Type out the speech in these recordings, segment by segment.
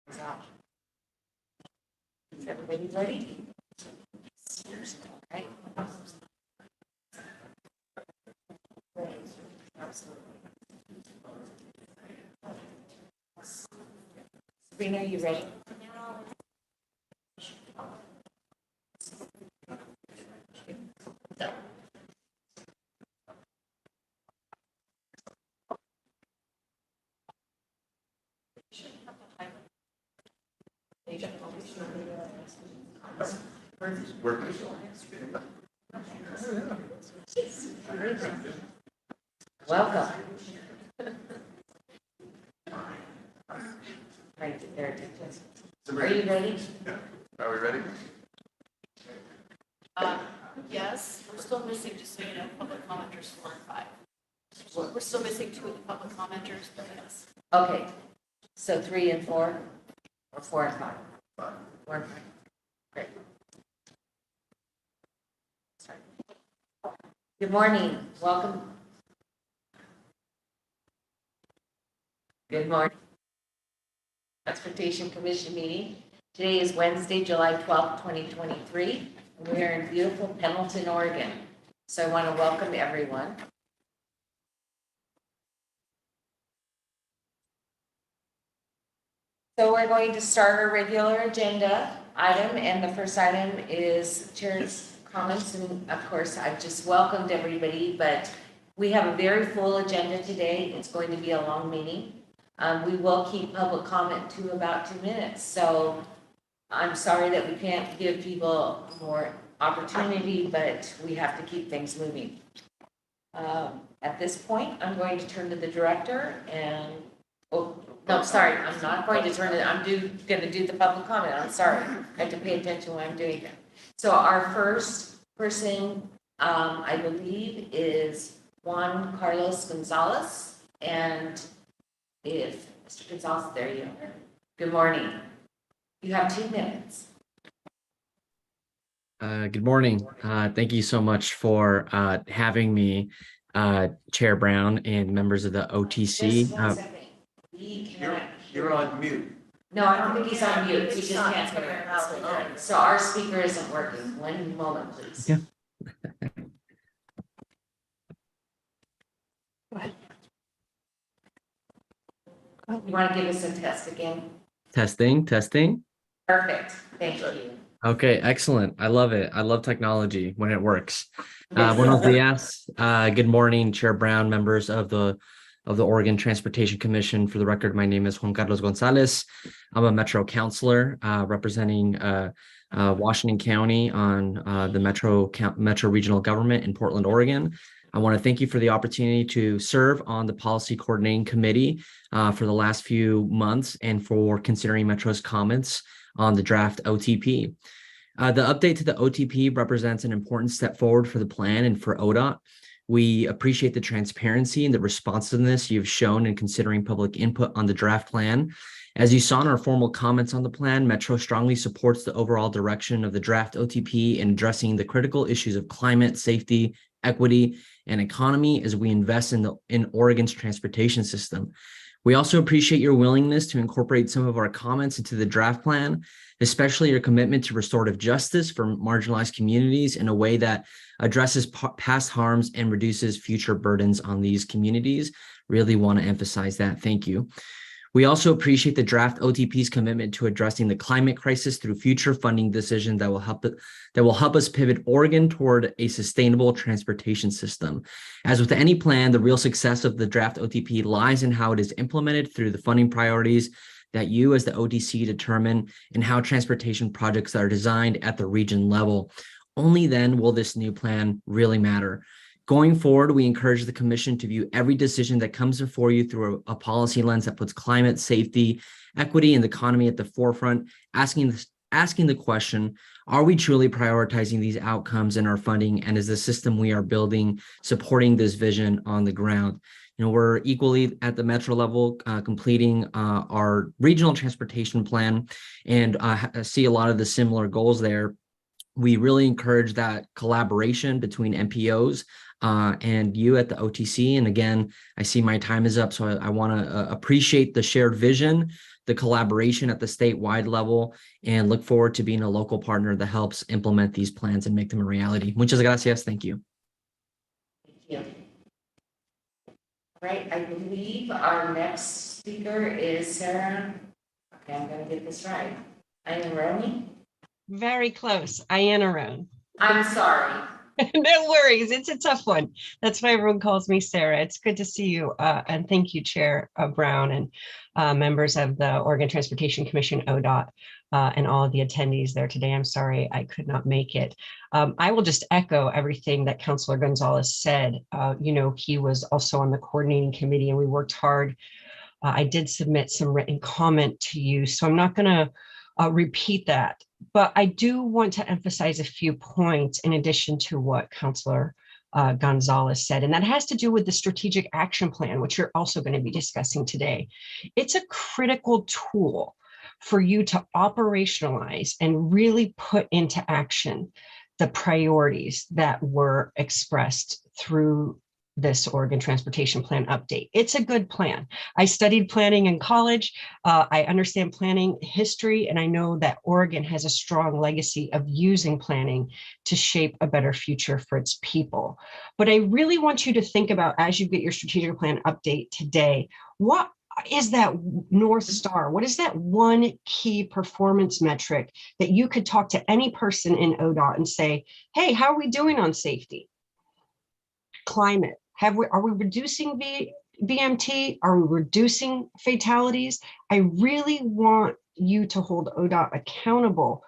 Is everybody ready? Okay. Sabrina, are you ready? Welcome. Right there. Are you ready? Are we ready? Yes, we're still missing, just so you know, public commenters 4 and 5. We're still missing 2 of the public commenters, but yes. Okay. So 3 and 4, or 4 and 5? 4 and 5. Great. Sorry. Good morning. Welcome. Good morning. Transportation Commission meeting. Today is Wednesday, July 12th, 2023. And we are in beautiful Pendleton, Oregon. So I want to welcome everyone. So we're going to start our regular agenda item, and the first item is Chair's comments. And of course, I've just welcomed everybody, but we have a very full agenda today. It's going to be a long meeting. We will keep public comment to about 2 minutes. So I'm sorry that we can't give people more opportunity, but we have to keep things moving. At this point, I'm going to turn to the director and, oh, no, sorry, I'm not going to turn it, I'm going to do the public comment. I'm sorry. I have to pay attention when I'm doing that. So our first person, I believe, is Juan Carlos Gonzalez. And if Mr. Gonzalez, there you are. Good morning. You have 2 minutes. Good morning. Thank you so much for having me, Chair Brown and members of the OTC. Just 1 second. We can't. You're on mute. No, I don't think he's on mute. We just can't hear him. So our speaker isn't working. 1 moment, please. Yeah. Go ahead. You want to give us a test again? Testing. Perfect. Thank you. Okay, excellent. I love it. I love technology when it works. Buenos dias. Good morning, Chair Brown, members of the Oregon Transportation Commission. For the record, my name is Juan Carlos Gonzalez. I'm a Metro Councilor representing Washington County on the Metro Regional Government in Portland, Oregon. I want to thank you for the opportunity to serve on the Policy Coordinating Committee for the last few months and for considering Metro's comments on the draft OTP. The update to the OTP represents an important step forward for the plan and for ODOT. We appreciate the transparency and the responsiveness you've shown in considering public input on the draft plan. As you saw in our formal comments on the plan, Metro strongly supports the overall direction of the draft OTP in addressing the critical issues of climate, safety, equity, and economy as we invest in Oregon's transportation system. We also appreciate your willingness to incorporate some of our comments into the draft plan, especially your commitment to restorative justice for marginalized communities in a way that addresses past harms and reduces future burdens on these communities. Really want to emphasize that. Thank you. We also appreciate the draft OTP's commitment to addressing the climate crisis through future funding decisions that will help us pivot Oregon toward a sustainable transportation system. As with any plan, the real success of the draft OTP lies in how it is implemented through the funding priorities that you as the OTC determine and how transportation projects are designed at the region level. Only then will this new plan really matter. Going forward, we encourage the Commission to view every decision that comes before you through a policy lens that puts climate, safety, equity, and the economy at the forefront, asking the question, are we truly prioritizing these outcomes in our funding, and is the system we are building supporting this vision on the ground? You know, we're equally at the Metro level completing our regional transportation plan and see a lot of the similar goals there. We really encourage that collaboration between MPOs and you at the OTC. And again, I see my time is up, so I want to appreciate the shared vision the collaboration at the statewide level, and look forward to being a local partner that helps implement these plans and make them a reality. Muchas gracias. Thank you. Thank you. All right, I believe our next speaker is Sarah. Okay, I'm gonna get this right. Iannarone? Very close. Iannarone. I'm sorry. No worries. It's a tough one. That's why everyone calls me Sarah. It's good to see you. And thank you, Chair Brown, and members of the Oregon Transportation Commission, ODOT, and all of the attendees there today. I'm sorry I could not make it. I will just echo everything that Councilor Gonzalez said. He was also on the coordinating committee and we worked hard. I did submit some written comment to you, so I'm not going to repeat that. But I do want to emphasize a few points in addition to what Councilor Gonzalez said, and that has to do with the strategic action plan, which you're also going to be discussing today. It's a critical tool for you to operationalize and really put into action the priorities that were expressed through this Oregon Transportation Plan update. It's a good plan. I studied planning in college. I understand planning history, and I know that Oregon has a strong legacy of using planning to shape a better future for its people. But I really want you to think about, as you get your strategic plan update today, what is that North Star? What is that one key performance metric that you could talk to any person in ODOT and say, hey, how are we doing on safety? Climate. Are we reducing VMT? Are we reducing fatalities? I really want you to hold ODOT accountable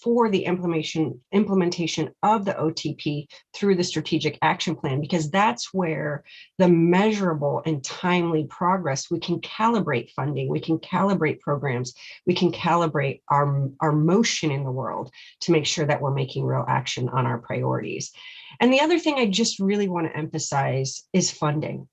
for the implementation of the OTP through the strategic action plan, because that's where the measurable and timely progress, we can calibrate funding, we can calibrate programs, we can calibrate our motion in the world to make sure that we're making real action on our priorities. And the other thing I just really want to emphasize is funding.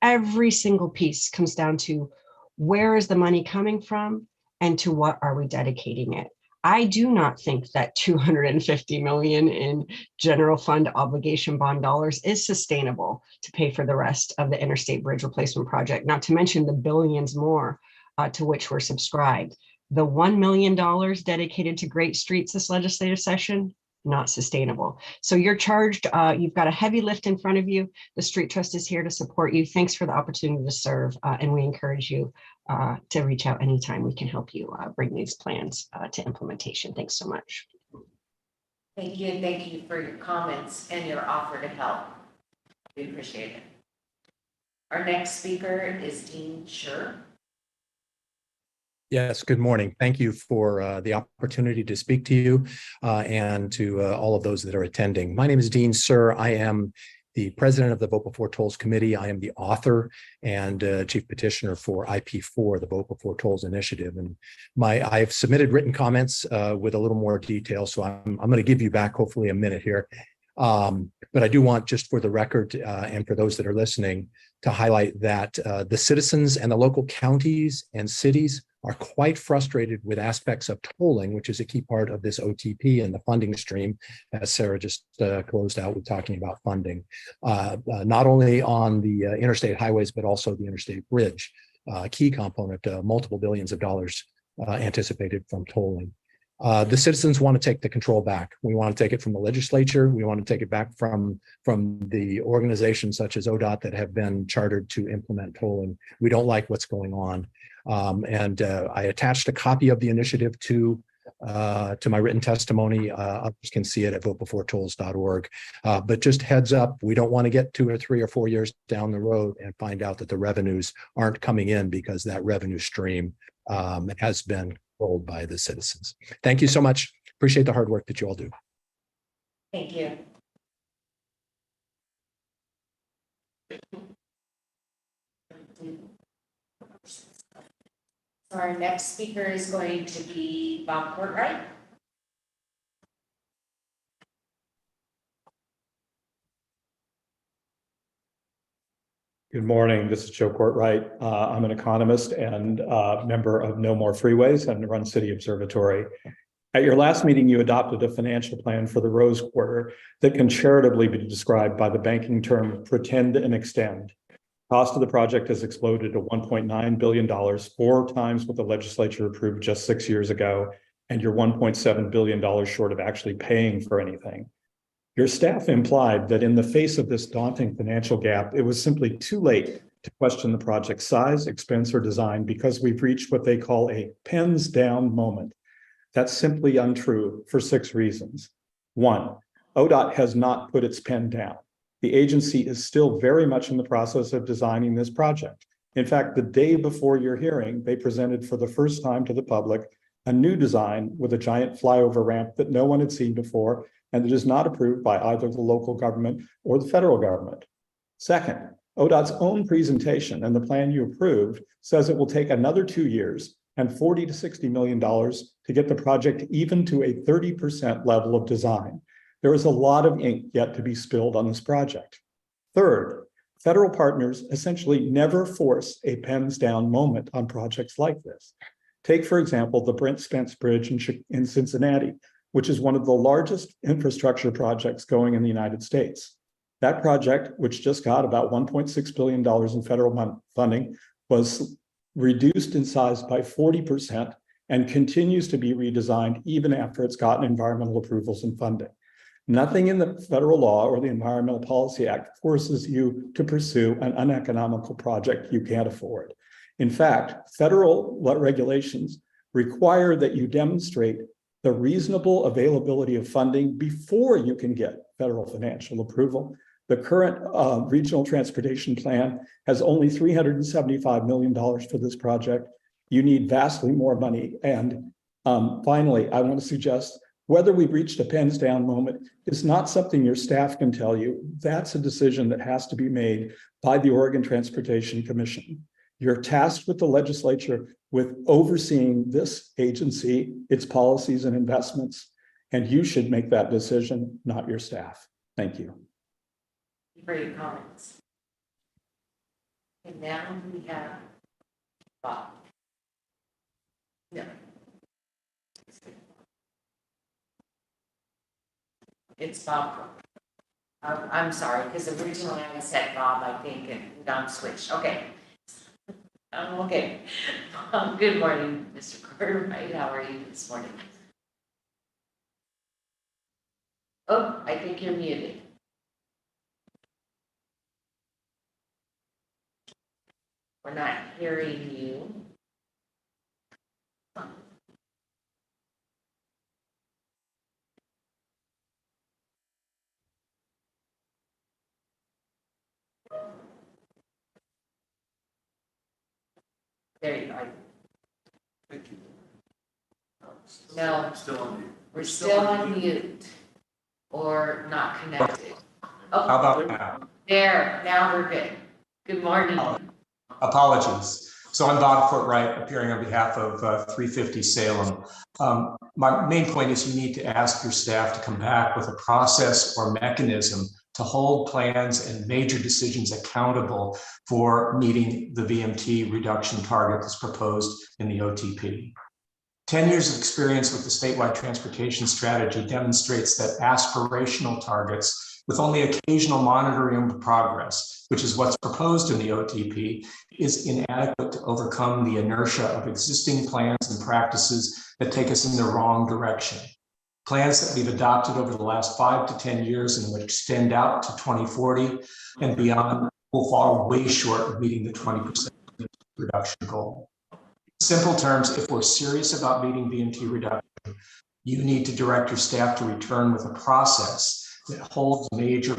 Every single piece comes down to where is the money coming from and to what are we dedicating it. I do not think that $250 million in general fund obligation bond dollars is sustainable to pay for the rest of the Interstate Bridge replacement project, not to mention the billions more to which we're subscribed. The $1 million dedicated to Great Streets this legislative session, not sustainable. So you're charged, you've got a heavy lift in front of you. The Street Trust is here to support you. Thanks for the opportunity to serve, and we encourage you to reach out anytime we can help you bring these plans to implementation. Thanks so much. Thank you, and thank you for your comments and your offer to help. We appreciate it. Our next speaker is Dean Scher. Yes, good morning. Thank you for the opportunity to speak to you and to all of those that are attending. My name is Dean Scher. I am the president of the Vote Before Tolls Committee. I am the author and chief petitioner for IP4, the Vote Before Tolls Initiative. And I've submitted written comments with a little more detail, so I'm going to give you back hopefully a minute here. But I do want, just for the record and for those that are listening, to highlight that the citizens and the local counties and cities are quite frustrated with aspects of tolling, which is a key part of this OTP and the funding stream, as Sarah just closed out with talking about funding, not only on the interstate highways, but also the Interstate Bridge, key component, multiple billions of dollars anticipated from tolling. The citizens want to take the control back. We want to take it from the legislature. We want to take it back from the organizations such as ODOT that have been chartered to implement tolling. We don't like what's going on. And I attached a copy of the initiative to my written testimony. Others can see it at votebeforetolls.org. But just heads up, we don't want to get 2 or 3 or 4 years down the road and find out that the revenues aren't coming in because that revenue stream has been controlled by the citizens. Thank you so much. Appreciate the hard work that you all do. Thank you. So our next speaker is going to be Bob Courtright. Good morning. This is Joe Courtright. I'm an economist and member of No More Freeways and run City Observatory. At your last meeting, you adopted a financial plan for the Rose Quarter that can charitably be described by the banking term pretend and extend. Cost of the project has exploded to $1.9 billion, 4 times what the legislature approved just 6 years ago, and you're $1.7 billion short of actually paying for anything. Your staff implied that in the face of this daunting financial gap, it was simply too late to question the project's size, expense, or design because we've reached what they call a pens down moment. That's simply untrue for 6 reasons. 1, ODOT has not put its pen down. The agency is still very much in the process of designing this project. In fact, the day before your hearing, they presented for the first time to the public a new design with a giant flyover ramp that no one had seen before and that is not approved by either the local government or the federal government. Second, ODOT's own presentation and the plan you approved says it will take another 2 years and $40 to $60 million to get the project even to a 30% level of design. There is a lot of ink yet to be spilled on this project. Third, federal partners essentially never force a pens down moment on projects like this. Take, for example, the Brent Spence Bridge in Cincinnati, which is one of the largest infrastructure projects going in the United States. That project, which just got about $1.6 billion in federal funding, was reduced in size by 40% and continues to be redesigned even after it's gotten environmental approvals and funding. Nothing in the federal law or the Environmental Policy Act forces you to pursue an uneconomical project you can't afford. In fact, federal regulations require that you demonstrate the reasonable availability of funding before you can get federal financial approval. The current regional transportation plan has only $375 million for this project. You need vastly more money. And finally, I want to suggest whether we've reached a pens down moment is not something your staff can tell you. That's a decision that has to be made by the Oregon Transportation Commission. You're tasked with the legislature with overseeing this agency, its policies and investments, and you should make that decision, not your staff. Thank you. For your comments. And now we have Bob. No. It's Bob. I'm sorry, because originally I said Bob, I think, and I'm switched. Okay. Okay. Good morning, Mr. Cartwright. How are you this morning? Oh, I think you're muted. We're not hearing you. There you are. Thank you. No. Still on mute. We're still on mute or not connected. Oh, How about now? there, now we're good. Good morning. Apologies. So I'm Bob Cartwright, appearing on behalf of 350 Salem. My main point is you need to ask your staff to come back with a process or mechanism to hold plans and major decisions accountable for meeting the VMT reduction target that's proposed in the OTP. 10 years of experience with the statewide transportation strategy demonstrates that aspirational targets with only occasional monitoring of progress, which is what's proposed in the OTP, is inadequate to overcome the inertia of existing plans and practices that take us in the wrong direction. Plans that we've adopted over the last 5 to 10 years and which extend out to 2040 and beyond will fall way short of meeting the 20% reduction goal. In simple terms, if we're serious about meeting VMT reduction, you need to direct your staff to return with a process that holds major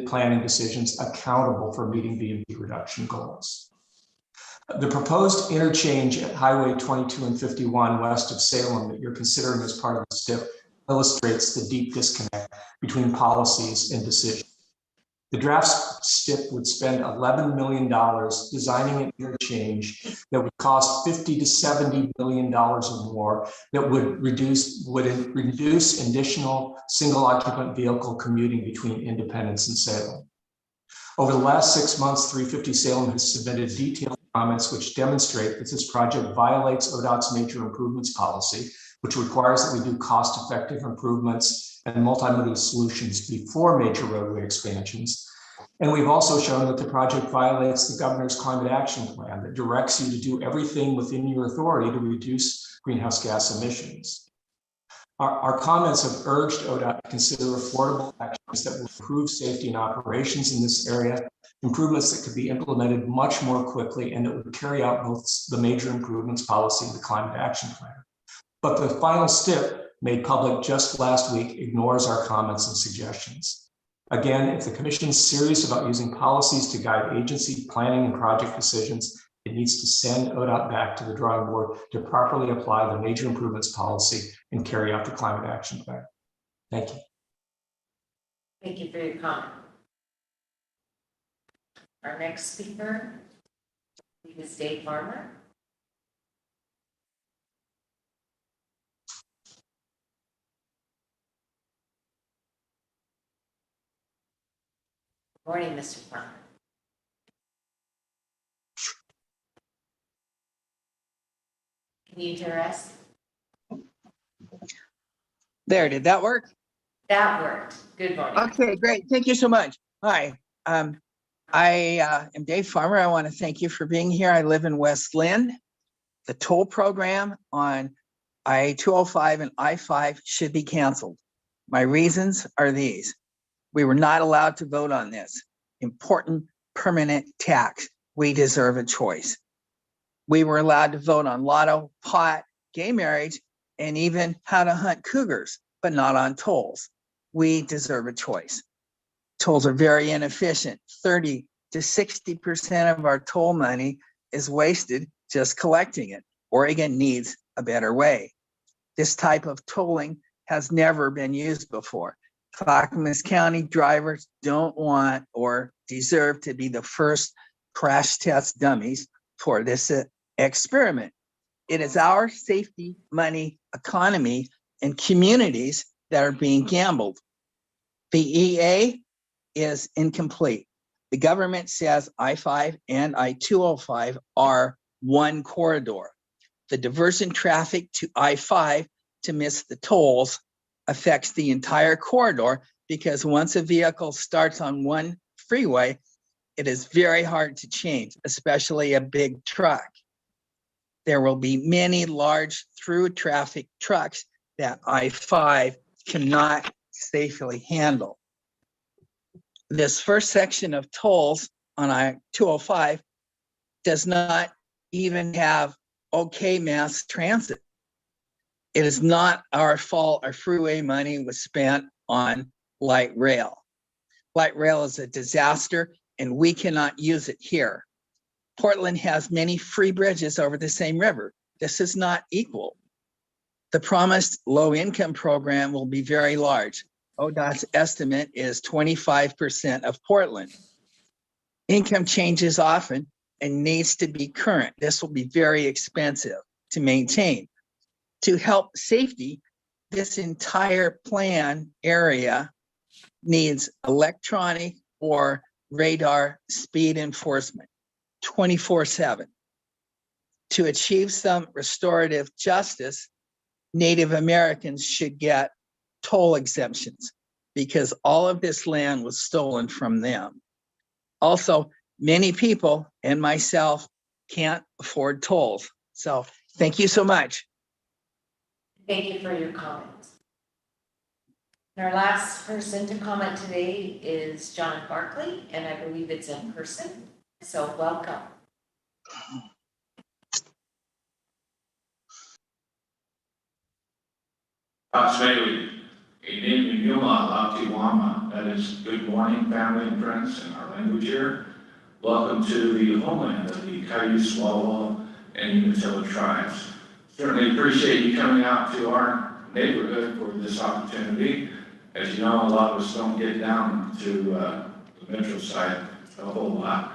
planning decisions accountable for meeting VMT reduction goals. The proposed interchange at Highway 22 and 51 west of Salem that you're considering as part of the STIP illustrates the deep disconnect between policies and decisions. The draft STIP would spend $11 million designing an interchange that would cost $50 to $70 million or more, that would reduce additional single occupant vehicle commuting between Independence and Salem. Over the last 6 months, 350 Salem has submitted detailed comments which demonstrate that this project violates ODOT's major improvements policy, which requires that we do cost-effective improvements and multimodal solutions before major roadway expansions. And we've also shown that the project violates the governor's climate action plan that directs you to do everything within your authority to reduce greenhouse gas emissions. Our comments have urged ODOT to consider affordable actions that will improve safety and operations in this area, improvements that could be implemented much more quickly and that would carry out both the major improvements policy and the climate action plan. But the final STIP, made public just last week, ignores our comments and suggestions. Again, if the commission is serious about using policies to guide agency planning and project decisions, it needs to send ODOT back to the drawing board to properly apply the major improvements policy and carry out the climate action plan. Thank you. Thank you for your comment. Our next speaker is Dave Farmer. Morning, Mr. Farmer. Can you hear us? There, did that work? That worked. Good morning. Okay, great. Thank you so much. Hi, I am Dave Farmer. I want to thank you for being here. I live in West Lynn. The toll program on I-205 and I-5 should be canceled. My reasons are these. We were not allowed to vote on this important permanent tax. We deserve a choice. We were allowed to vote on lotto, pot, gay marriage, and even how to hunt cougars, but not on tolls. We deserve a choice. Tolls are very inefficient. 30 to 60% of our toll money is wasted just collecting it. Oregon needs a better way. This type of tolling has never been used before. Clackamas County drivers don't want or deserve to be the first crash test dummies for this experiment. It is our safety, money, economy, and communities that are being gambled. The EA is incomplete. The government says I-5 and I-205 are one corridor. The diversion traffic to I-5 to miss the tolls affects the entire corridor because once a vehicle starts on one freeway, it is very hard to change, especially a big truck. There will be many large through traffic trucks that I-5 cannot safely handle. This first section of tolls on I-205 does not even have okay mass transit. It is not our fault our freeway money was spent on light rail. Light rail is a disaster and we cannot use it here. Portland has many free bridges over the same river. This is not equal. The promised low-income program will be very large. ODOT's estimate is 25% of Portland. Income changes often and needs to be current. This will be very expensive to maintain. To help safety, this entire plan area needs electronic or radar speed enforcement 24/7. To achieve some restorative justice, Native Americans should get toll exemptions because all of this land was stolen from them. Also, many people and myself can't afford tolls. So thank you so much. Thank you for your comments. And our last person to comment today is John Barkley, and I believe it's in person. So welcome. That is good morning, family and friends in our language here. Welcome to the homeland of the Cayuse, Swallow, and Umatilla tribes. Certainly appreciate you coming out to our neighborhood for this opportunity. As you know, a lot of us don't get down to the metro side a whole lot.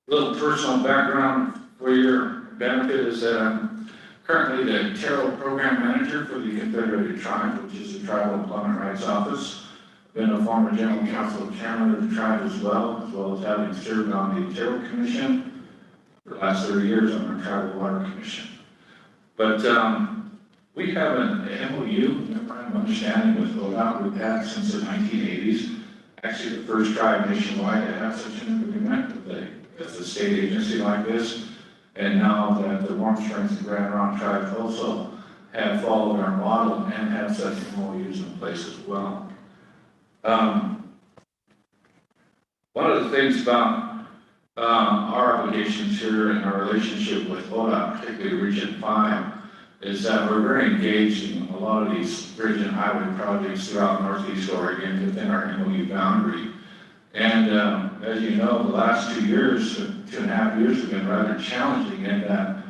A little personal background for your benefit is that I'm currently the Terrell Program Manager for the Confederated Tribes, which is the Tribal Employment Rights Office. I've been a former General Counsel and Chairman of the tribe as well as having served on the Terrell Commission. For the last 30 years, I'm on the Tribal Water Commission. But we have an MOU, memorandum of understanding with ODOT we've had since the 1980s, actually the first tribe nationwide to have such an agreement with a state agency like this. And now that the Warm Springs and Grand Ronde tribes also have followed our model and have such MOUs in place as well. One of the things about our obligations here and our relationship with ODOT, particularly Region 5, is that we're very engaged in a lot of these bridge and highway projects throughout Northeast Oregon within our MOU boundary. And as you know, the last 2 years, 2.5 years have been rather challenging in that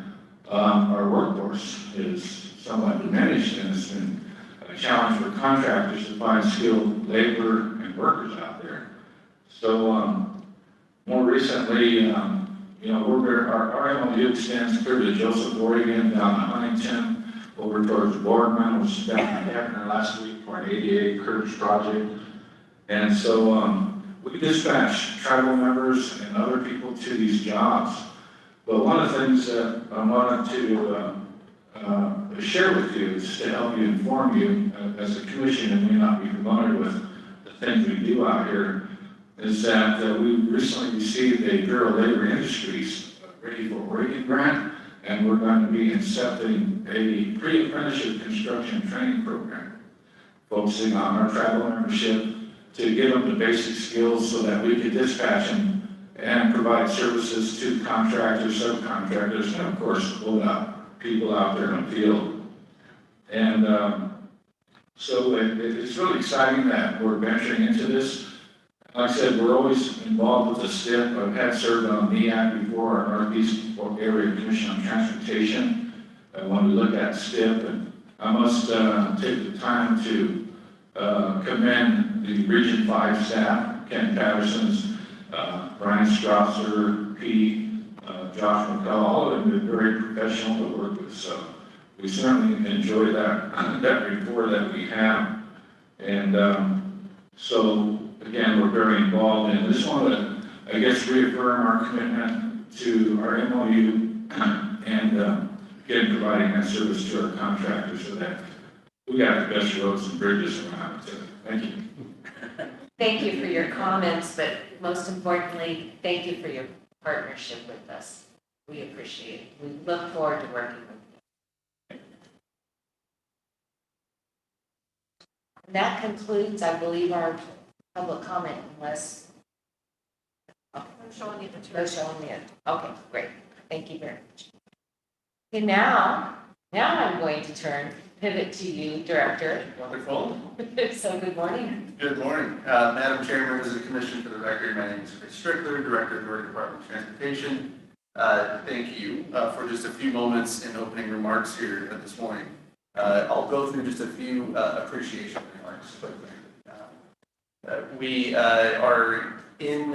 our workforce is somewhat diminished, and it's been a challenge for contractors to find skilled labor and workers out there. So more recently, our MOU extends clear to Joseph, Oregon, down to Huntington, over towards Boardman, which is down in Hefner last week for an ADA curbs project. And so we dispatch tribal members and other people to these jobs. But one of the things that I wanted to share with you is to help you, inform you, as a commission and may not be familiar with the things we do out here, is that we recently received a Bureau of Labor Industries Ready for Oregon grant, and we're going to be incepting a pre-apprenticeship construction training program, focusing on our tribal membership to give them the basic skills so that we can dispatch them and provide services to contractors, subcontractors, and of course, people out there in the field. And so it's really exciting that we're venturing into this. Like I said, we're always involved with the STIP. I've had served on NEAC before, our Northeast Area Commission on Transportation. When we look at STIP, and I must take the time to commend the Region 5 staff, Ken Patterson's, Brian Strasser, Pete, Josh McCall, all of them are very professional to work with. So we certainly enjoy that rapport that we have. And so again, we're very involved, and I just want to, I guess, reaffirm our commitment to our MOU and again, providing that service to our contractors so that we got the best roads and bridges around. Thank you. Thank you for your comments, but most importantly, thank you for your partnership with us. We appreciate it. We look forward to working with you. And that concludes, I believe, our public comment, unless I'm showing you the two. no showing yet. Okay, great. Thank you very much. Okay, now I'm going to pivot to you, Director. Wonderful. So good morning. Good morning. Madam Chair, members of the Commission, for the record, my name is Chris Strickler, Director of the Oregon Department of Transportation. Thank you for just a few moments in opening remarks here this morning. I'll go through just a few appreciation remarks quickly. We are in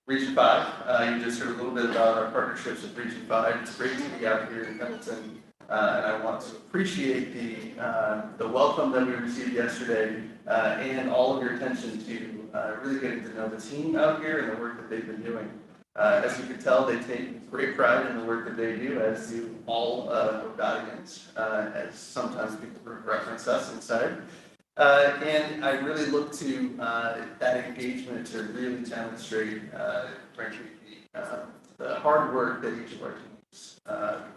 Region 5. You just heard a little bit about our partnerships with Region 5. It's great to be out here in Pendleton, and I want to appreciate the welcome that we received yesterday and all of your attention to really getting to know the team out here and the work that they've been doing. As you can tell, they take great pride in the work that they do, as do all Oregonians, as sometimes people reference us inside. And I really look to that engagement to really demonstrate, frankly, the hard work that each of our teams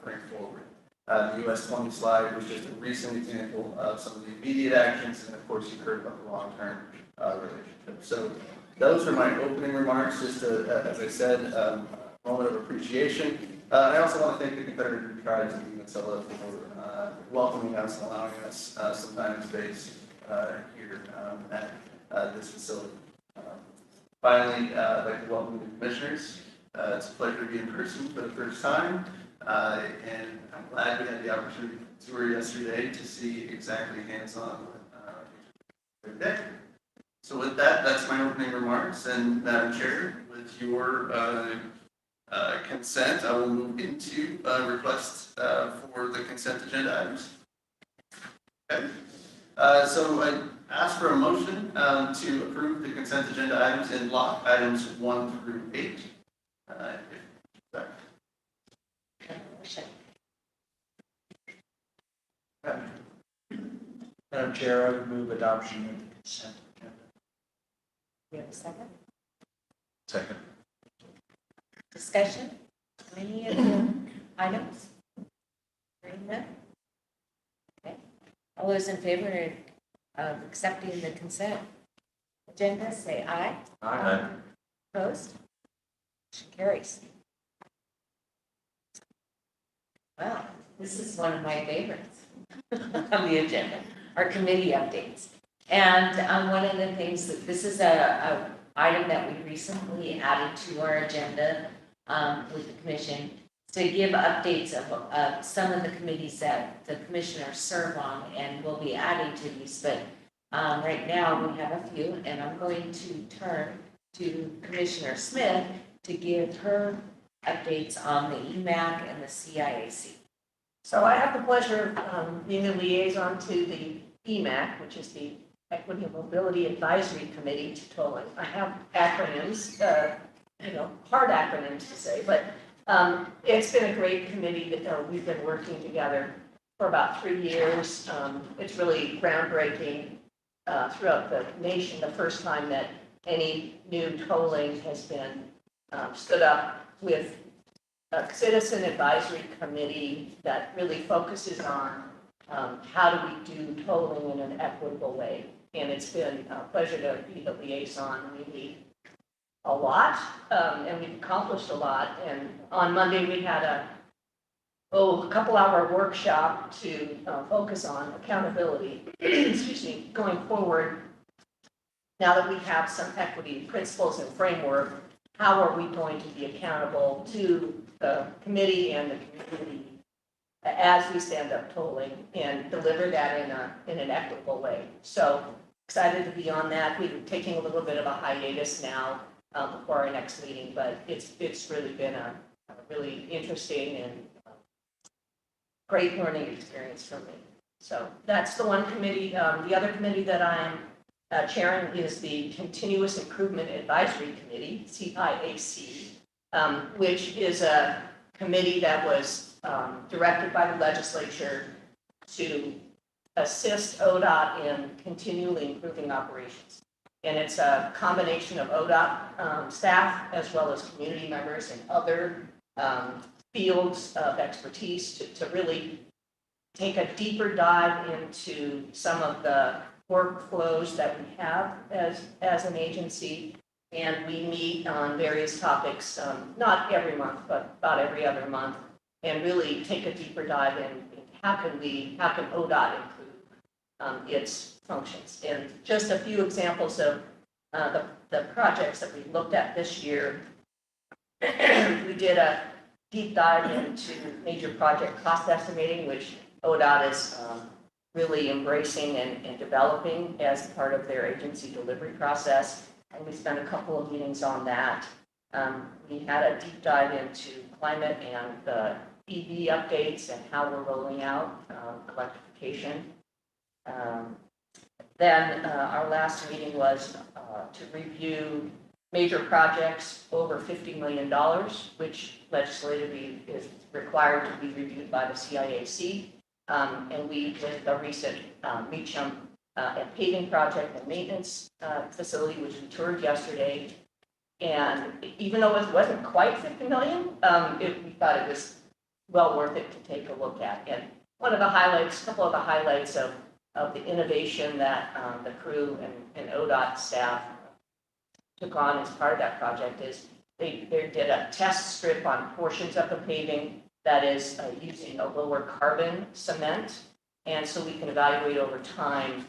bring forward. The US 20 slide was just a recent example of some of the immediate actions, and of course, you heard about the long-term relationship. So those are my opening remarks, just as I said, a moment of appreciation. I also want to thank the Confederate Tribes of the Umatilla for welcoming us and allowing us some time and space here at this facility. Finally, I'd like to welcome the commissioners. It's a pleasure to be in person for the first time, and I'm glad we had the opportunity to tour yesterday to see exactly hands-on what day. So with that, that's my opening remarks, and Madam Chair, with your consent, I will move into requests for the consent agenda items. Okay. So I ask for a motion to approve the consent agenda items in block, items 1 through 8. Madam Chair, I would move adoption of the consent agenda. you have a second? Second. Discussion? Any of the items? Hearing none? Okay. All those in favor of accepting the consent agenda, say aye. Aye. Opposed? Motion carries. Well, this is one of my favorites on the agenda, our committee updates. And one of the things that this is a item that we recently added to our agenda with the commission to give updates of some of the committees that the commissioners serve on, and we'll be adding to these. But right now we have a few, and I'm going to turn to Commissioner Smith to give her updates on the EMAC and the CIAC. So I have the pleasure of being the liaison to the EMAC, which is the Equity and Mobility Advisory Committee to tolling. I have acronyms, hard acronyms to say, but it's been a great committee that we've been working together for about 3 years. It's really groundbreaking throughout the nation, the first time that any new tolling has been stood up with a citizen advisory committee that really focuses on how do we do tolling in an equitable way. And it's been a pleasure to be the liaison. We meet a lot, and we've accomplished a lot. And on Monday, we had a couple-hour workshop to focus on accountability, excuse me, going forward. Now that we have some equity principles and framework, how are we going to be accountable to the committee and the community as we stand up tolling and deliver that in an equitable way? So excited to be on that. We're taking a little bit of a hiatus now before our next meeting, but it's really been a really interesting and great learning experience for me. So that's the one committee. The other committee that I'm chairing is the Continuous Improvement Advisory Committee, CIAC, which is a committee that was directed by the legislature to assist ODOT in continually improving operations. And it's a combination of ODOT staff as well as community members and other fields of expertise to really take a deeper dive into some of the workflows that we have as an agency. And we meet on various topics, not every month, but about every other month, and really take a deeper dive in how can ODOT improve its functions. And just a few examples of the projects that we looked at this year. We did a deep dive into major project cost estimating, which ODOT is really embracing and developing as part of their agency delivery process. And we spent a couple of meetings on that. We had a deep dive into climate and the EV updates and how we're rolling out electrification. Then our last meeting was to review major projects over $50 million, which legislatively is required to be reviewed by the CIAC. And we did a recent Meacham paving project and maintenance facility, which we toured yesterday. And even though it wasn't quite 50 million, we thought it was well worth it to take a look at. And one of the highlights, a couple of the highlights of the innovation that the crew and ODOT staff took on as part of that project is they did a test strip on portions of the paving that is using a lower carbon cement. And so we can evaluate over time,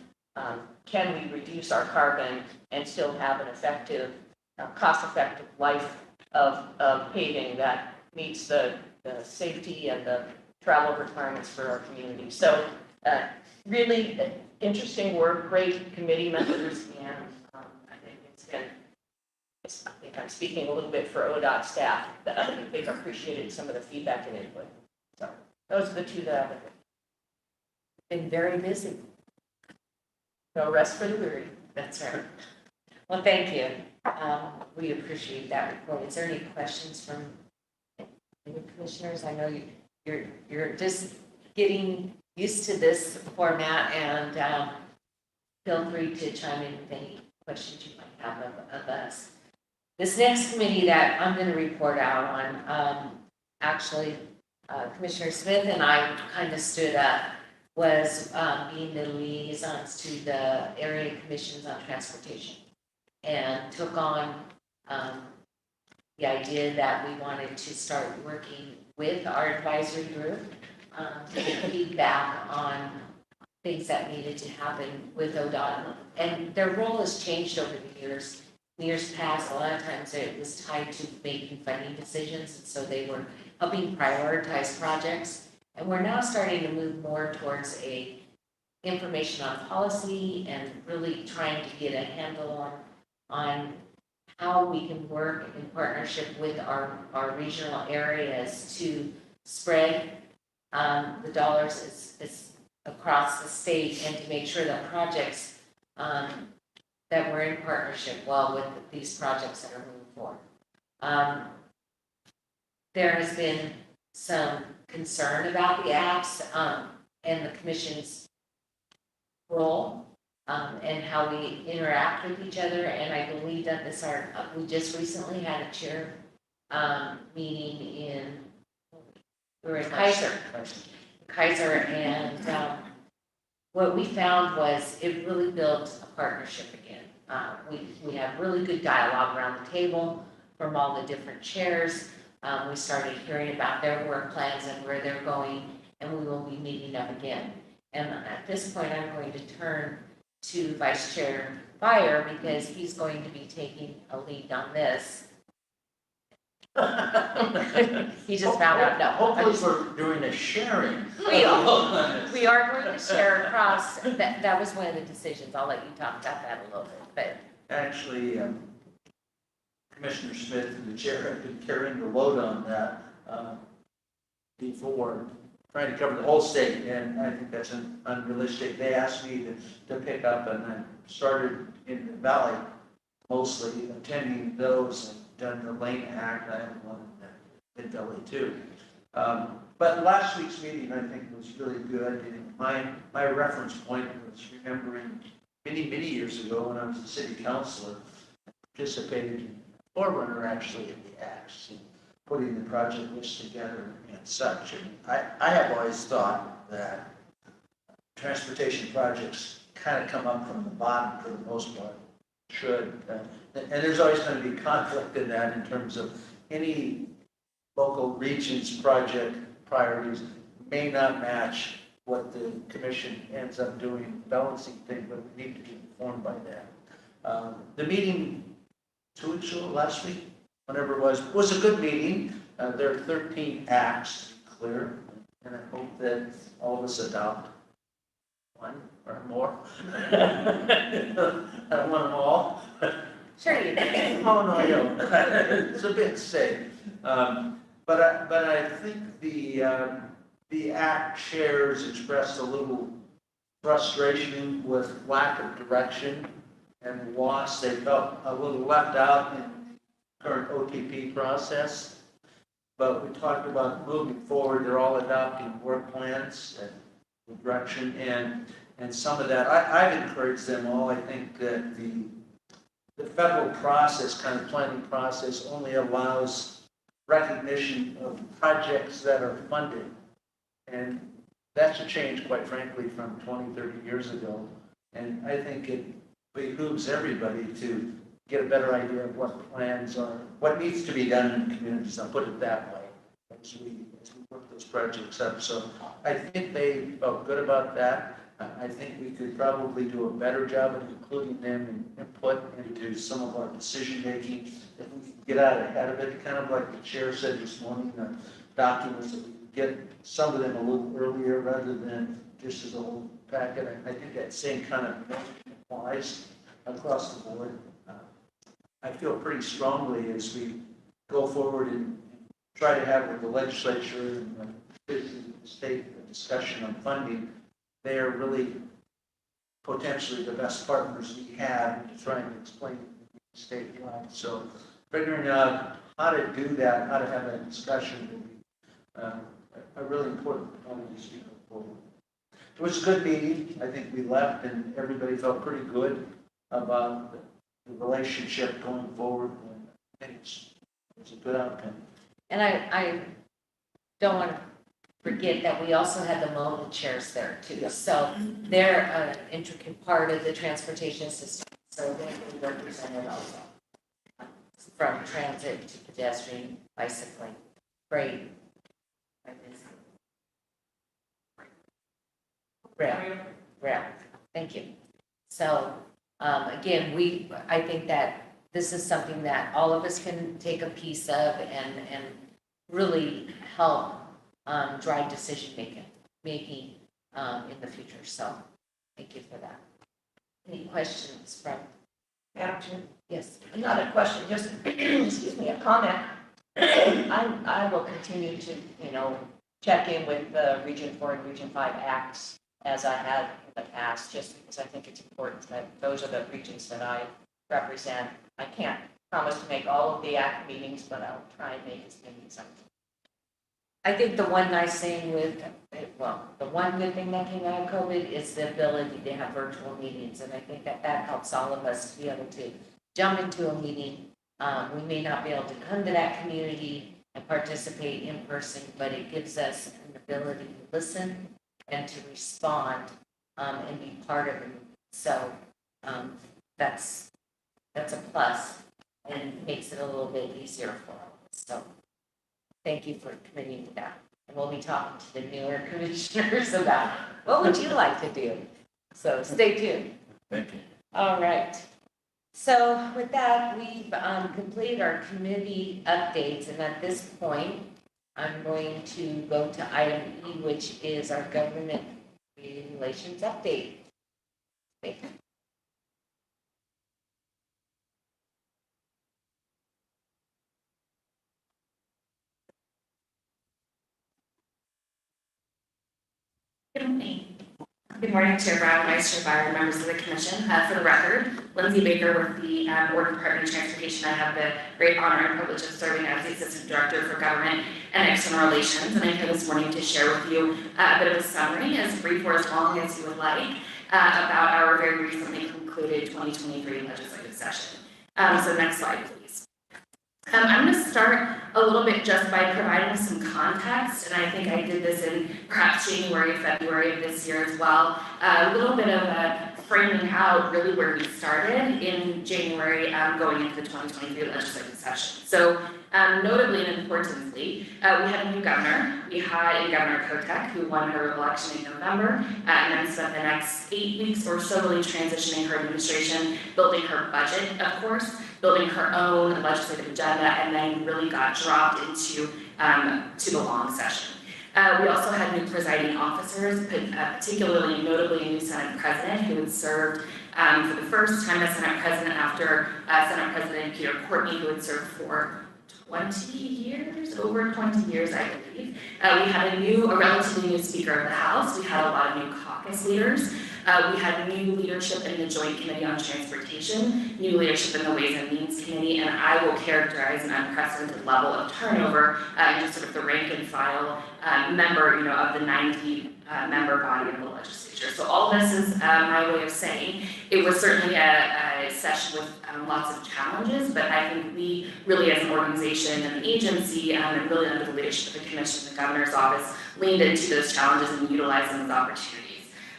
can we reduce our carbon and still have an effective, cost-effective life of paving that meets the safety and the travel requirements for our community. So really interesting work, great committee members, and I think I think I'm speaking a little bit for ODOT staff that I think they've appreciated some of the feedback and input. So those are the two that I've Been very busy. no rest for the weary. That's right. Well, thank you. We appreciate that report. Is there any questions from any commissioners? I know you're just getting used to this format, and feel free to chime in with any questions you might have of us. This next committee that I'm going to report out on, actually, Commissioner Smith and I kind of stood up, was being the liaisons to the area commissions on transportation, and took on the idea that we wanted to start working with our advisory group to get feedback on things that needed to happen with ODOT. And their role has changed over the years. In years past, a lot of times it was tied to making funding decisions, and so they were helping prioritize projects. And we're now starting to move more towards a information on policy and really trying to get a handle on how we can work in partnership with our regional areas to spread the dollars is across the state, and to make sure that projects that we're in partnership well with these projects that are moving forward. There has been some concern about the apps and the commission's role and how we interact with each other. And I believe that we just recently had a chair meeting in Kaiser, and what we found was it really built a partnership again. We had really good dialogue around the table from all the different chairs. We started hearing about their work plans and where they're going, and we will be meeting up again. And at this point, I'm going to turn to Vice Chair Fire, because he's going to be taking a lead on this. He just found out, no. Hopefully we're doing a sharing. We are going to share across, that was one of the decisions. I'll let you talk about that a little bit, but. Actually, Commissioner Smith and the chair have been carrying the load on that before, trying to cover the whole state, and I think that's unrealistic. They asked me to pick up, and I started in the valley, mostly attending those, and done the Lane Act. I have one in Valley too. But last week's meeting, I think, was really good. And my reference point was remembering many years ago when I was a city councilor, I participated in forerunner actually in the acts and putting the project list together and such. And I have always thought that transportation projects kind of come up from the bottom for the most part. Should. And there's always going to be conflict in that in terms of any local region's project priorities may not match what the commission ends up doing, balancing things, but we need to be informed by that. The meeting 2 weeks ago, last week, whenever it was a good meeting. There are 13 acts to be clear, and I hope that all of us adopt one or more. I don't want them all. Sure you do. Oh, no, I don't. It's a bit safe. But I think the ACT chairs expressed a little frustration with lack of direction and loss. They felt a little left out in the current OTP process. But we talked about moving forward. They're all adopting work plans and direction, and some of that, I've encouraged them all. I think that the federal process, kind of planning process, only allows recognition of projects that are funded. And that's a change, quite frankly, from 20, 30 years ago. And I think it behooves everybody to get a better idea of what plans are, what needs to be done in the communities. I'll put it that way as we work those projects up. So I think they felt good about that. I think we could probably do a better job of including them and input into some of our decision making. If we can get out ahead of it, kind of like the chair said this morning, the documents, that we get some of them a little earlier rather than just as a whole packet. I think that same kind of applies across the board. I feel pretty strongly as we go forward and try to have with the legislature and the state discussion on funding. They are really potentially the best partners we have to try and explain statewide. So figuring out how to do that, how to have that discussion will be a really important component as we go forward. It was a good meeting. I think we left and everybody felt pretty good about the relationship going forward. I think it's a good outcome. And I don't want to forget that we also had the moment chairs there too. Yeah. So they're an intricate part of the transportation system. So they represented also from transit to pedestrian, bicycling, freight, rail. Thank you. So again, I think that this is something that all of us can take a piece of and really help drive decision making in the future. So thank you for that. Any questions from? Madam Chair? Yes. Not a question, just, excuse me, a comment. I will continue to, check in with the Region 4 and Region 5 acts as I have in the past, just because I think it's important that those are the regions that I represent. I can't promise to make all of the act meetings, but I'll try and make as many as I can. I think the one nice thing the one good thing that came out of COVID is the ability to have virtual meetings. And I think that helps all of us to be able to jump into a meeting. We may not be able to come to that community and participate in person, but it gives us an ability to listen and to respond and be part of it. So that's a plus and makes it a little bit easier for us. So thank you for committing to that. And we'll be talking to the newer commissioners about what would you like to do. So stay tuned. Thank you. All right. So with that, we've completed our committee updates. And at this point, I'm going to go to item E, which is our government relations update. Thank you. Good morning. Good morning, Chair Brown, Vice Chair Byer, members of the Commission. For the record, Lindsay Baker with the Oregon Department of Transportation. I have the great honor and privilege of serving as the Assistant Director for Government and External Relations, and I'm here this morning to share with you a bit of a summary, as brief or as long as you would like, about our very recently concluded 2023 legislative session. So next slide, please. I'm going to start a little bit just by providing some context, and I think I did this in perhaps January, February of this year as well. A little bit of framing out really where we started in January going into the 2023 legislative session. So notably and importantly, we had a new governor. We had a Governor Kotek who won her election in November and then spent the next 8 weeks or so really transitioning her administration, building her budget, of course, building her own legislative agenda, and then really got dropped into to the long session. We also had new presiding officers, particularly notably a new Senate president who had served for the first time as Senate president after Senate President Peter Courtney, who had served for 20 years, over 20 years, I believe. We had a relatively new Speaker of the House. We had a lot of new caucus leaders. We had new leadership in the Joint Committee on Transportation, new leadership in the Ways and Means Committee, and I will characterize an unprecedented level of turnover in just sort of the rank and file member, of the 90 member body of the legislature. So all this is my way of saying it was certainly a session with lots of challenges, but I think we really as an organization and an agency and really under the leadership of the Commission, the Governor's Office, leaned into those challenges and utilized them as opportunities.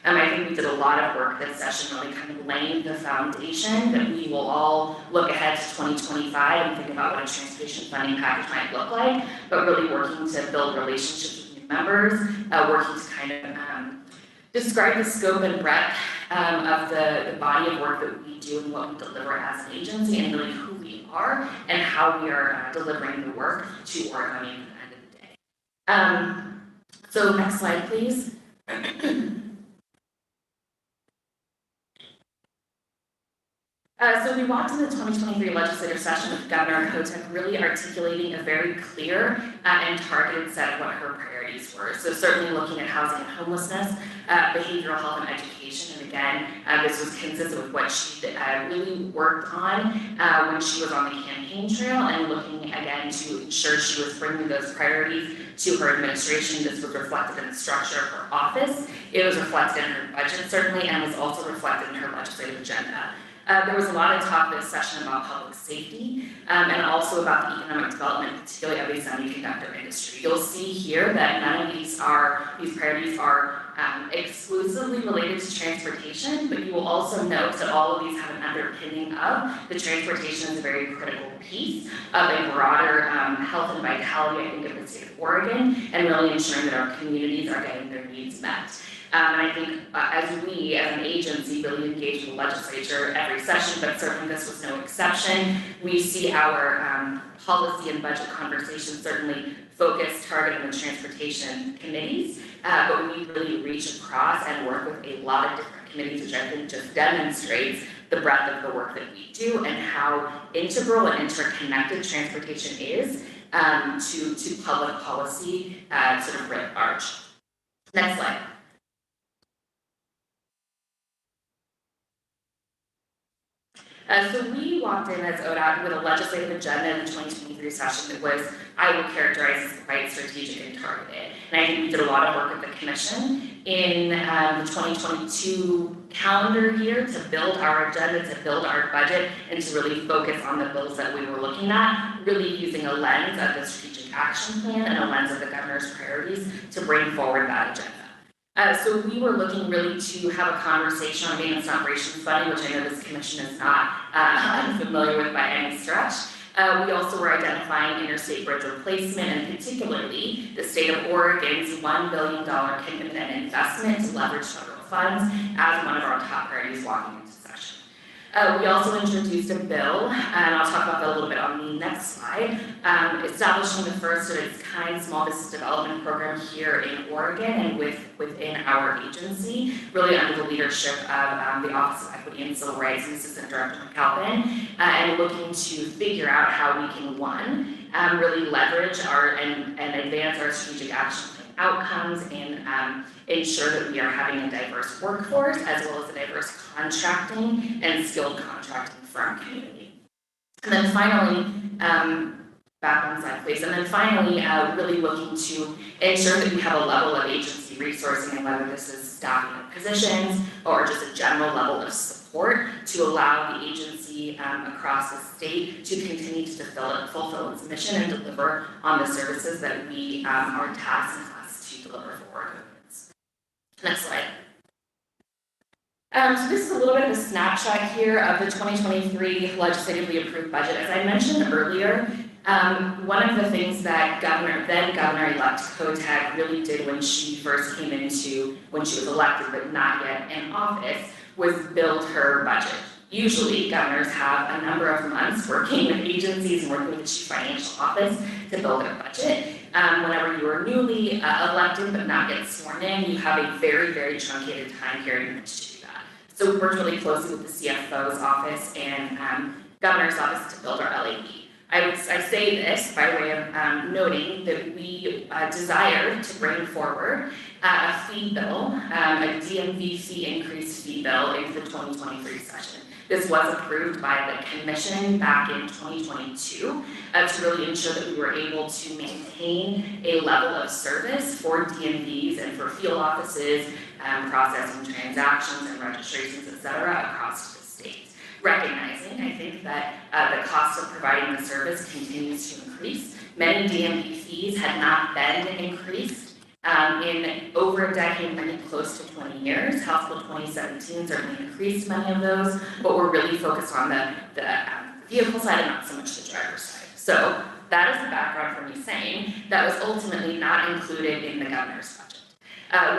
I think we did a lot of work this session really kind of laying the foundation that we will all look ahead to 2025 and think about what a transportation funding package might look like, but really working to build relationships with new members, working to kind of describe the scope and breadth of the body of work that we do and what we deliver as an agency and really who we are and how we are delivering the work to Oregonians at the end of the day. So next slide, please. So we walked into the 2023 legislative session with Governor Kotek really articulating a very clear and targeted set of what her priorities were. So certainly looking at housing and homelessness, behavioral health and education. And again, this was consistent with what she really worked on when she was on the campaign trail and looking again to ensure she was bringing those priorities to her administration. This was reflected in the structure of her office. It was reflected in her budget certainly and was also reflected in her legislative agenda. There was a lot of talk this session about public safety and also about the economic development, particularly of the semiconductor industry. You'll see here that none of these priorities are exclusively related to transportation, but you will also note that all of these have an underpinning of the transportation is a very critical piece of a broader health and vitality, I think, of the state of Oregon, and really ensuring that our communities are getting their needs met. And I think as we, as an agency, really engage with the legislature every session, but certainly this was no exception, we see our policy and budget conversations certainly focused, target on the transportation committees, but we really reach across and work with a lot of different committees, which I think just demonstrates the breadth of the work that we do and how integral and interconnected transportation is to public policy sort of writ large. Next slide. So we walked in as ODOT with a legislative agenda in the 2023 session that was, I would characterize as quite strategic and targeted. And I think we did a lot of work with the commission in the 2022 calendar year to build our agenda, to build our budget, and to really focus on the bills that we were looking at, really using a lens of the strategic action plan and a lens of the governor's priorities to bring forward that agenda. So we were looking really to have a conversation on maintenance and operations funding, which I know this commission is not unfamiliar with by any stretch. We also were identifying interstate bridge replacement and particularly the state of Oregon's $1 billion commitment and investment to leverage federal funds as one of our top priorities walking into session. We also introduced a bill, and I'll talk about that a little bit on the next slide, establishing the first of its kind small business development program here in Oregon and within our agency, really under the leadership of the Office of Equity and Civil Rights and Assistant Director McAlpin, and looking to figure out how we can, one, really leverage and advance our strategic action plan outcomes and ensure that we are having a diverse workforce as well as a diverse contracting and skilled contracting firm community. And then finally, back one slide please, and then finally really looking to ensure that we have a level of agency resourcing, and whether this is staffing of positions or just a general level of support to allow the agency across the state to continue to fulfill its mission and deliver on the services that we are tasked and asked to deliver for Oregonians. Next slide. So this is a little bit of a snapshot here of the 2023 legislatively approved budget. As I mentioned earlier, one of the things that Governor-elect Kotek really did when she first came when she was elected but not yet in office, was build her budget. Usually governors have a number of months working with agencies and working with the chief financial office to build their budget. Whenever you are newly elected but not yet sworn in, you have a very, very truncated time period in which to do that. So we worked really closely with the CFO's office and governor's office to build our LAB. I say this by way of noting that we desired to bring forward a fee bill, a DMV fee increase fee bill in the 2023 session. This was approved by the commission back in 2022 to really ensure that we were able to maintain a level of service for DMVs and for field offices, processing transactions and registrations, et cetera, across the state. Recognizing, I think, that the cost of providing the service continues to increase. Many DMV fees had not been increased in over a decade, many close to 20 years. House Bill 2017 certainly increased many of those, but we're really focused on the vehicle side and not so much the driver's side. So that is the background for me saying that was ultimately not included in the governor's budget.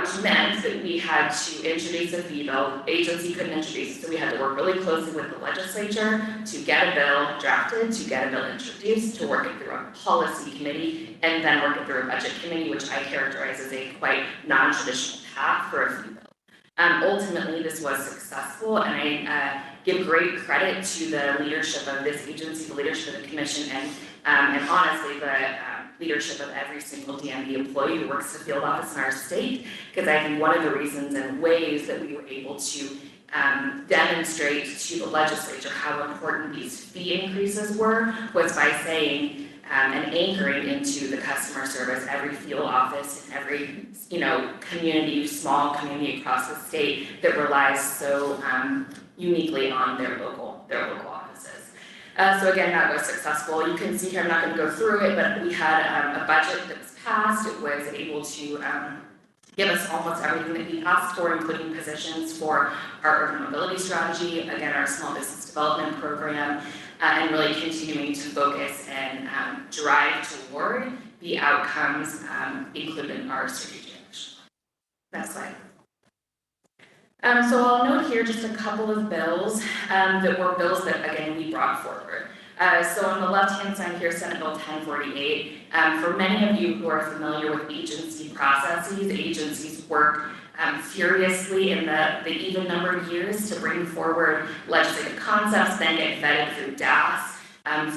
Which meant that we had to introduce a fee bill. Agency couldn't introduce it, so we had to work really closely with the legislature to get a bill drafted, to get a bill introduced, to work it through a policy committee, and then work it through a budget committee, which I characterize as a quite non-traditional path for a fee bill. Ultimately, this was successful, and I give great credit to the leadership of this agency, the leadership of the commission, and honestly, the leadership of every single DMV employee who works the field office in our state, because I think one of the reasons and ways that we were able to demonstrate to the legislature how important these fee increases were was by saying and anchoring into the customer service, every field office and every community, small community across the state that relies so uniquely on their local offices. So again, that was successful. You can see here, I'm not going to go through it, but we had a budget that was passed. It was able to give us almost everything that we asked for, including positions for our urban mobility strategy, again, our small business development program, and really continuing to focus and drive toward the outcomes included in our strategic action. Next slide. So I'll note here just a couple of bills that were bills that, again, we brought forward. So on the left-hand side here, Senate Bill 1048. For many of you who are familiar with agency processes, agencies work furiously in the even number of years to bring forward legislative concepts, then get vetted through DAS,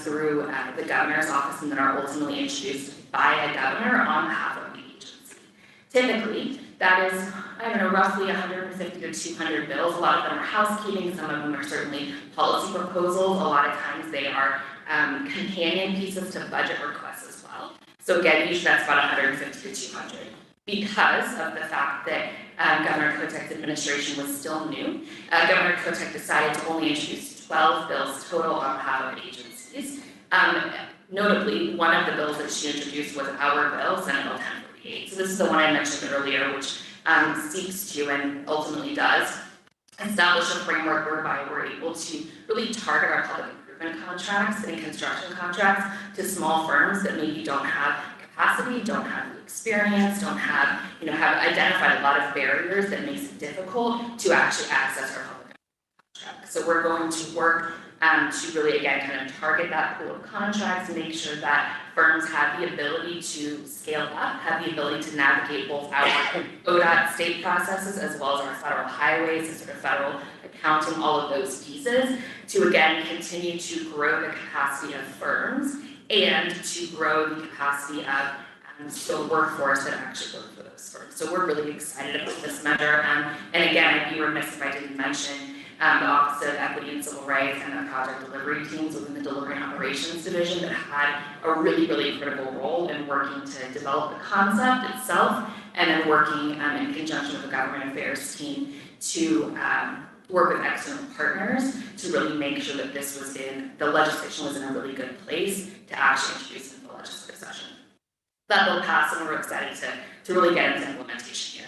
through the governor's office, and then are ultimately introduced by a governor on behalf of the agency. Typically, that is, I don't know, roughly 150 to 200 bills. A lot of them are housekeeping, some of them are certainly policy proposals. A lot of times they are companion pieces to budget requests as well. So again, usually that's about 150 to 200. Because of the fact that Governor Kotek's administration was still new, Governor Kotek decided to only introduce 12 bills total on behalf of agencies. Notably, one of the bills that she introduced was our bill, Senate Bill 1048. So this is the one I mentioned earlier, which seeks to and ultimately does establish a framework whereby we're able to really target our public improvement contracts and construction contracts to small firms that maybe don't have capacity, don't have the experience, don't have, have identified a lot of barriers that makes it difficult to actually access our public contracts. So we're going to work to really, again, kind of target that pool of contracts and make sure that firms have the ability to scale up, have the ability to navigate both our ODOT state processes as well as our federal highways and sort of federal accounting, all of those pieces, to again continue to grow the capacity of firms and to grow the capacity of the workforce that actually work for those firms. So we're really excited about this measure. And again, I'd be remiss if I didn't mention the Office of Equity and Civil Rights and the project delivery teams within the Delivery and Operations Division that had a really, really critical role in working to develop the concept itself, and then working in conjunction with the government affairs team to work with external partners to really make sure that the legislation was in a really good place to actually introduce into the legislative session. That bill passed, and we're excited to really get into implementation here.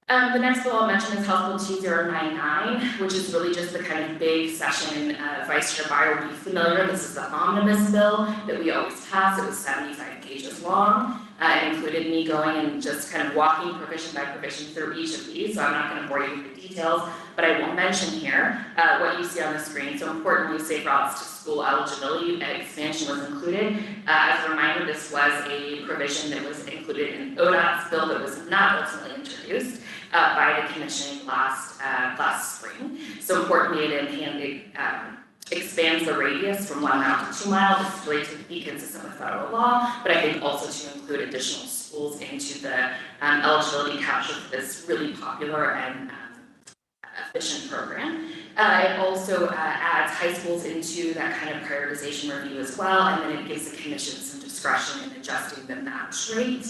The next bill I'll mention is House Bill 2099, which is really just the kind of big session. Vice Chair Byer will be familiar. This is the omnibus bill that we always pass. It was 75 pages long. It included me going and just kind of walking provision by provision through each of these, so I'm not going to bore you with the details, but I will mention here what you see on the screen. So importantly, safe routes to school eligibility expansion was included. As a reminder, this was a provision that was included in ODOT's bill that was not ultimately introduced by the commission last spring. So importantly, it expands the radius from 1 mile to 2 miles. This is really to be consistent with federal law, but I think also to include additional schools into the eligibility capture for this really popular and efficient program. It also adds high schools into that kind of prioritization review as well, and then it gives the commission some discretion in adjusting the match rate,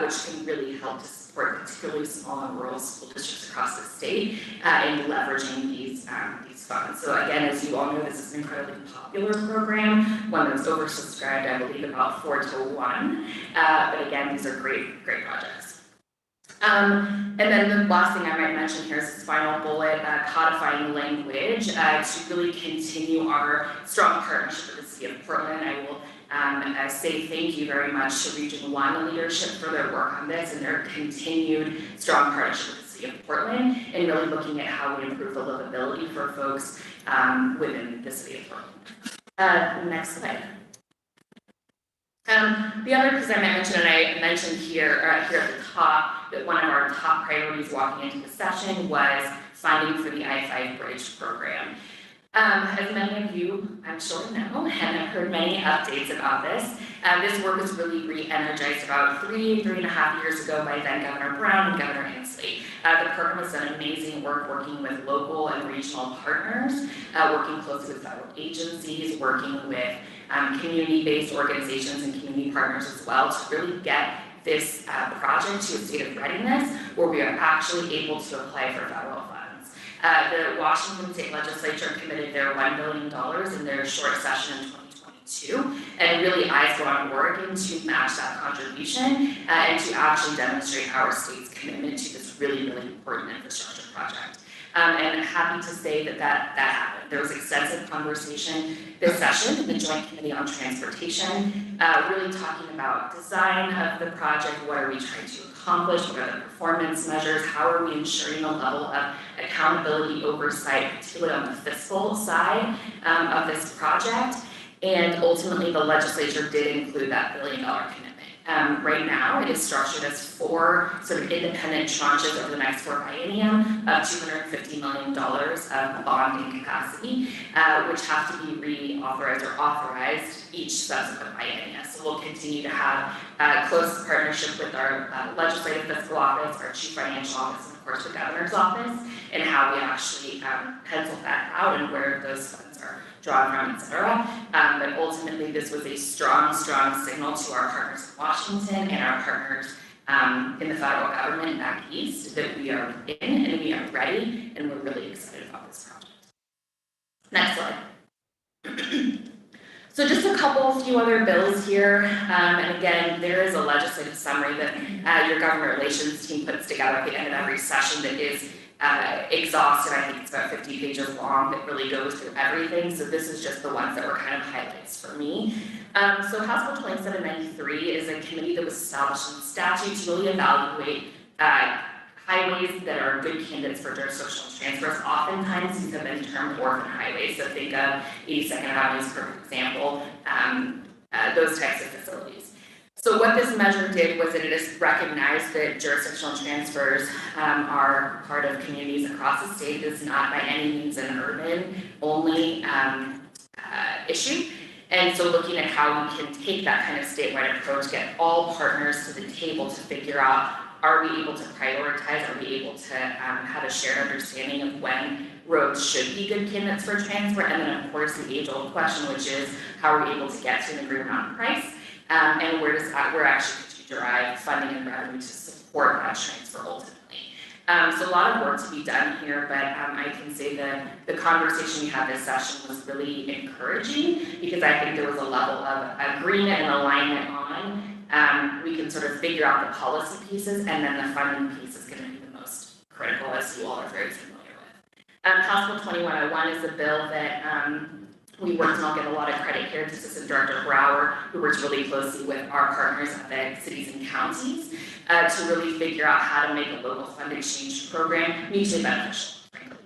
which can really help to support particularly small and rural school districts across the state in leveraging these funds. So again, as you all know, this is an incredibly popular program, one that's oversubscribed, I believe, about 4 to 1. But again, these are great projects. And then the last thing I might mention here is this final bullet, codifying language to really continue our strong partnership with the City of Portland. I will say thank you very much to Region 1 leadership for their work on this and their continued strong partnership with the City of Portland, and really looking at how we improve the livability for folks within the City of Portland. Next slide. The other piece I mentioned, and I mentioned here at the top, that one of our top priorities walking into the session was funding for the I-5 Bridge program. As many of you, I'm sure know, and have heard many updates about this, this work was really re-energized about 3.5 years ago by then Governor Brown and Governor Inslee. The program has done amazing work working with local and regional partners, working closely with federal agencies, working with community-based organizations and community partners as well to really get this project to a state of readiness where we are actually able to apply for federal funds. The Washington State Legislature committed their $1 billion in their short session in 2022, and really eyes go on Oregon to match that contribution and to actually demonstrate our state's commitment to this really, really important infrastructure project. And happy to say that happened. There was extensive conversation this session in the Joint Committee on Transportation, really talking about design of the project, what are we trying to accomplish, what are the performance measures, how are we ensuring a level of accountability oversight, particularly on the fiscal side of this project. And ultimately, the legislature did include that $1 billion commitment. Right now, it is structured as 4 sort of independent tranches over the next 4 biennium of $250 million of bonding capacity, which have to be reauthorized or authorized each subsequent biennium. So we'll continue to have close partnership with our legislative fiscal office, our chief financial office, and of course the governor's office, and how we actually pencil that out and where those funds are drawn from, et cetera. But ultimately, this was a strong signal to our partners in Washington and our partners in the federal government back east that we are in and we are ready, and we're really excited about this project. Next slide. So just a few other bills here, and again, there is a legislative summary that your government relations team puts together at the end of every session that is exhaustive. I think it's about 50 pages long that really goes through everything. So this is just the ones that were kind of highlights for me. So House Bill 2793 is a committee that was established in statute to really evaluate highways that are good candidates for jurisdictional transfers. Oftentimes these have been termed orphan highways. So think of 82nd Avenue as for example, those types of facilities. So what this measure did was that it has recognized that jurisdictional transfers are part of communities across the state. It's not by any means an urban only issue. And so looking at how we can take that kind of statewide approach, get all partners to the table to figure out, are we able to prioritize, are we able to have a shared understanding of when roads should be good candidates for transfer, and then of course the age-old question, which is how are we able to get to an agreement on price, and where we're actually going to derive funding and revenue to support that transfer ultimately. So a lot of work to be done here, but I can say that the conversation we had this session was really encouraging because I think there was a level of agreement and alignment on we can sort of figure out the policy pieces, and then the funding piece is going to be the most critical, as you all are very familiar with. House Bill 2101 is a bill that we worked, and I'll give a lot of credit here to Assistant Director Brower, who works really closely with our partners at the cities and counties to really figure out how to make a local fund exchange program mutually beneficial, frankly.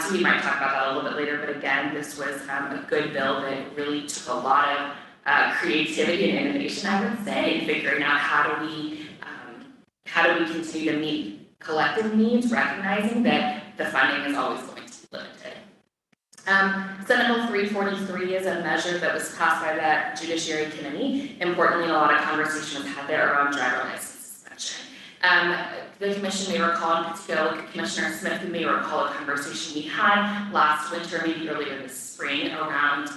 So we might talk about that a little bit later, but again, this was a good bill that really took a lot of creativity and innovation, I would say, in figuring out how do we continue to meet collective needs, recognizing that the funding is always going to be limited. Senate Bill 343 is a measure that was passed by that Judiciary Committee. Importantly, a lot of conversation was had there around driver license suspension. The Commission may recall, in particular, Commissioner Smith, who may recall a conversation we had last winter, maybe earlier this spring, around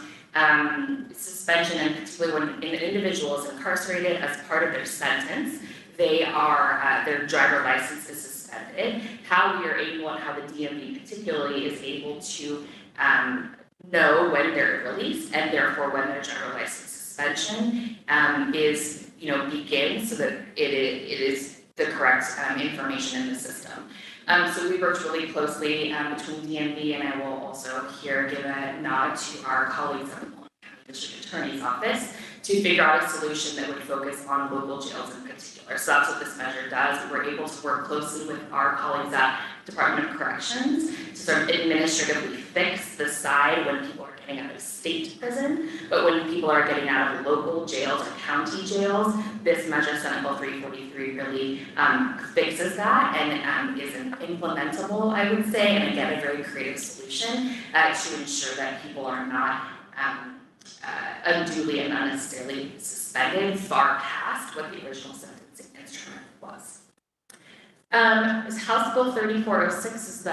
suspension, and particularly when an individual is incarcerated as part of their sentence, their driver license is suspended. How we are able, and how the DMV particularly is able to know when they're released, and therefore when their driver license suspension begins, so that it is the correct information in the system. So we worked really closely between DMV, and I will also here give a nod to our colleagues at the County District Attorney's Office to figure out a solution that would focus on local jails in particular. So that's what this measure does. We're able to work closely with our colleagues at Department of Corrections to sort of administratively fix the side when people are getting out of state prison, but when people are getting out of local jails or county jails, this measure, Senate Bill 343, really fixes that and is implementable, I would say, and again, a very creative solution to ensure that people are not unduly and unnecessarily suspended far past what the original sentencing instrument was. House Bill 3406 is the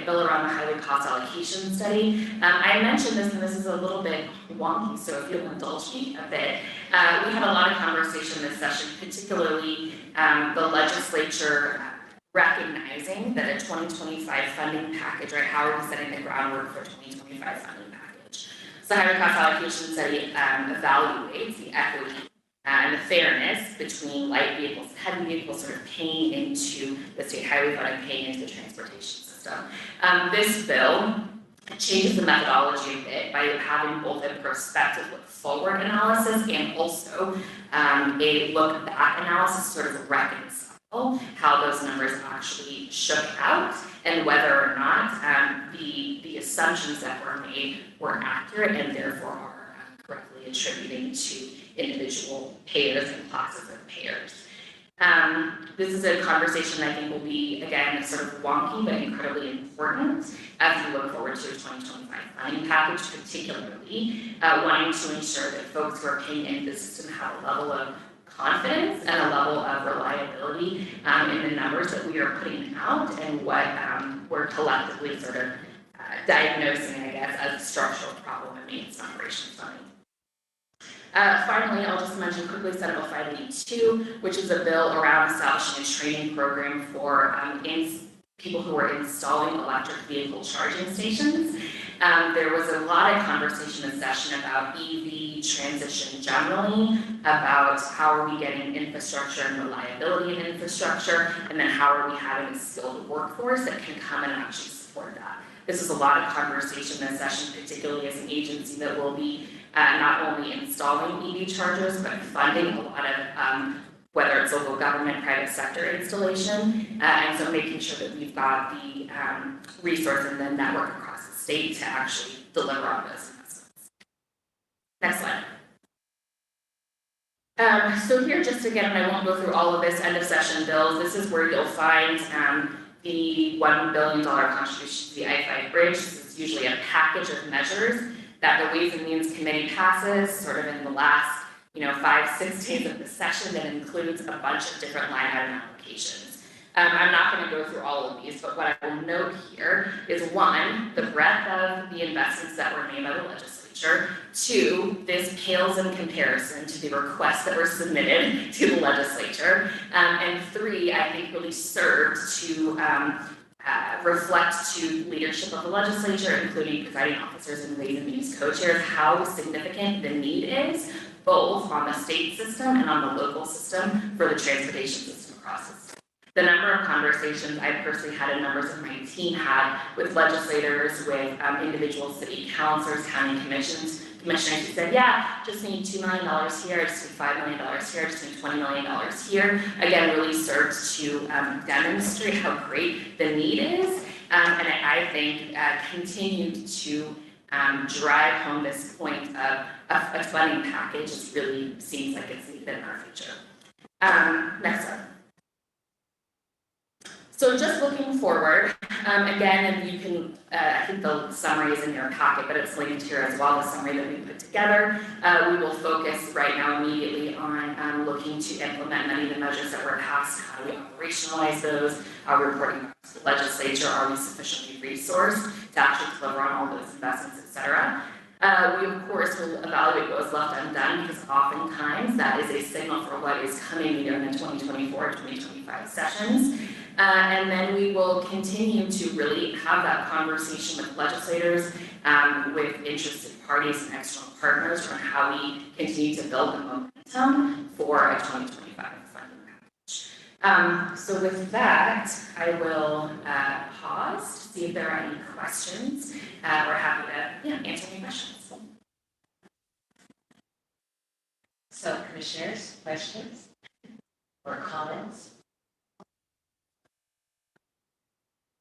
bill around the highway cost allocation study. I mentioned this, and this is a little bit wonky, so if you'll indulge me a bit. We had a lot of conversation this session, particularly the legislature recognizing that a 2025 funding package, right, how are we setting the groundwork for 2025 funding package? So the higher cost allocation study evaluates the equity and the fairness between light vehicles and heavy vehicles sort of paying into the state highway fund and paying into the transportation system. This bill changes the methodology a bit by having both a prospective look forward analysis and also a look back analysis, sort of reconcile how those numbers actually shook out and whether or not the assumptions that were made were accurate and therefore are correctly attributing to individual payers and classes of payers. This is a conversation I think will be, again, sort of wonky but incredibly important as we look forward to a 2025 funding package, particularly wanting to ensure that folks who are paying into the system have a level of confidence and a level of reliability in the numbers that we are putting out and what we're collectively sort of diagnosing, I guess, as a structural problem in maintenance and operations funding. Finally, I'll just mention quickly Senate Bill 582, which is a bill around establishing a training program for people who are installing electric vehicle charging stations. There was a lot of conversation in session about EV transition generally, about how are we getting infrastructure and reliability in infrastructure, and then how are we having a skilled workforce that can come and actually support that. This is a lot of conversation in session, particularly as an agency that will be not only installing EV chargers, but funding a lot of whether it's local government, private sector installation, and so making sure that we've got the resource and the network across the state to actually deliver on those investments. Next slide. So here, just again, and I won't go through all of this end of session bills, this is where you'll find the $1 billion contribution to the I-5 bridge. This is usually a package of measures that the Ways and Means Committee passes sort of in the last 5-6 days of the session that includes a bunch of different line item applications. I'm not going to go through all of these, but what I will note here is one, the breadth of the investments that were made by the legislature. Two, this pales in comparison to the requests that were submitted to the legislature. And three, I think really served to reflect to leadership of the legislature, including presiding officers and Ways and Means co-chairs, how significant the need is, both on the state system and on the local system for the transportation system across the state. The number of conversations I personally had and members of my team had with legislators, with individual city councilors, county commissioners who said, yeah, just need $2 million here, just need $5 million here, just need $20 million here. Again, really serves to demonstrate how great the need is, and I think continued to drive home this point of a funding package. It really seems like it's needed in our future. Next slide. So just looking forward, again, and you can, I think the summary is in your packet, but it's linked here as well, the summary that we put together. We will focus right now immediately on looking to implement many of the measures that were passed. How do we operationalize those? Are we reporting back to the legislature? Are we sufficiently resourced to actually deliver on all those investments, et cetera? We, of course, will evaluate what was left undone because oftentimes that is a signal for what is coming either in the 2024-2025 sessions. And then we will continue to really have that conversation with legislators, with interested parties and external partners on how we continue to build the momentum for a 2025 funding package. So with that, I will pause to see if there are any questions. We're happy to answer any questions. So commissioners, questions or comments?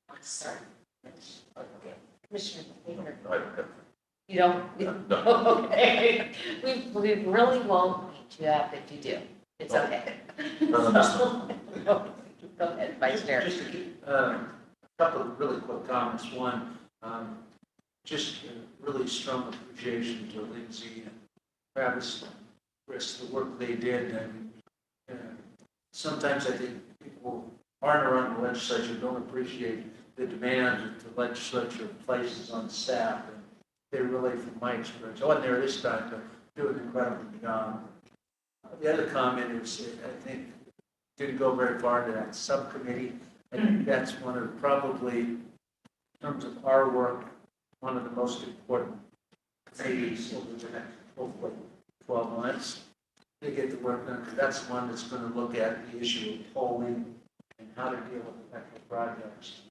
Let's start. Okay. Commissioner, you don't? No. Okay. We really won't beat you up if you do. It's okay. So, go ahead, Vice Chair. Just a couple of really quick comments. One, just really strong appreciation to Lindsay and Travis and Chris, the work they did. And sometimes I think people aren't around the legislature, don't appreciate the demand that the legislature places on staff. And they really, from my experience, I wasn't there this time, but do an incredible job. The other comment is, I think, didn't go very far to that subcommittee. I think that's one of probably, in terms of our work, one of the most important phase over the next, hopefully, 12 months to get the work done. Because that's one that's going to look at the issue of tolling and how to deal with the metro projects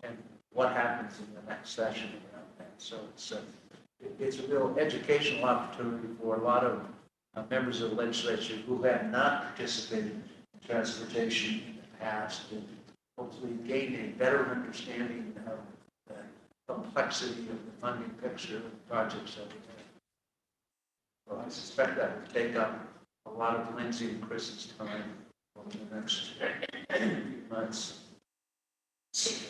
and what happens in the next session around that. So it's a real educational opportunity for a lot of members of the legislature who have not participated in transportation in the past, and hopefully gain a better understanding of the complexity of the funding picture of the projects that we have. Well, I suspect that will take up a lot of Lindsay and Chris's time over the next few months.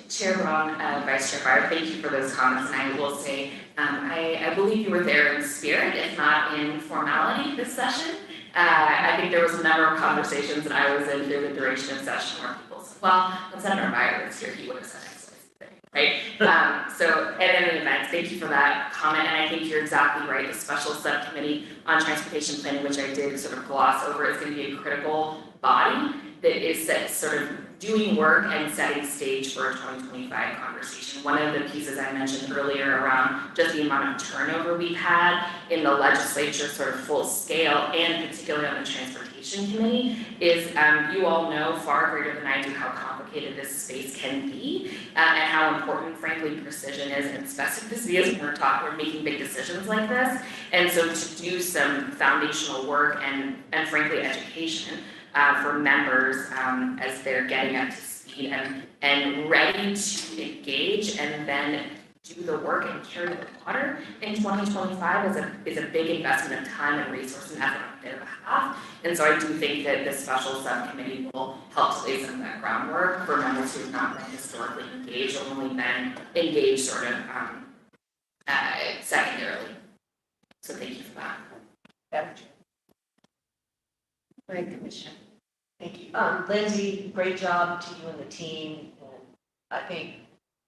Chair Brown, Vice Chair Barr, thank you for those comments, and I will say, I believe you were there in spirit, if not in formality, this session. I think there was a number of conversations that I was in through the duration of session where people said, well, when Senator Meyer was here, he would have said X, right? So at any event, thank you for that comment, and I think you're exactly right. The special subcommittee on transportation planning, which I did sort of gloss over, is going to be a critical body that is sort of doing work and setting stage for a 2025 conversation. One of the pieces I mentioned earlier around just the amount of turnover we've had in the legislature sort of full scale, and particularly on the transportation committee, is you all know far greater than I do how complicated this space can be, and how important, frankly, precision is and specificity is when we're making big decisions like this. And so to do some foundational work and frankly education for members as they're getting up to speed and ready to engage and then do the work and carry the water in 2025 is a big investment of time and resource and effort on their behalf. And so I do think that this special subcommittee will help to lay some of that groundwork for members who have not been historically engaged or only been engaged sort of secondarily. So thank you for that. Great, Commissioner. Thank you. Lindsay, great job to you and the team. And I think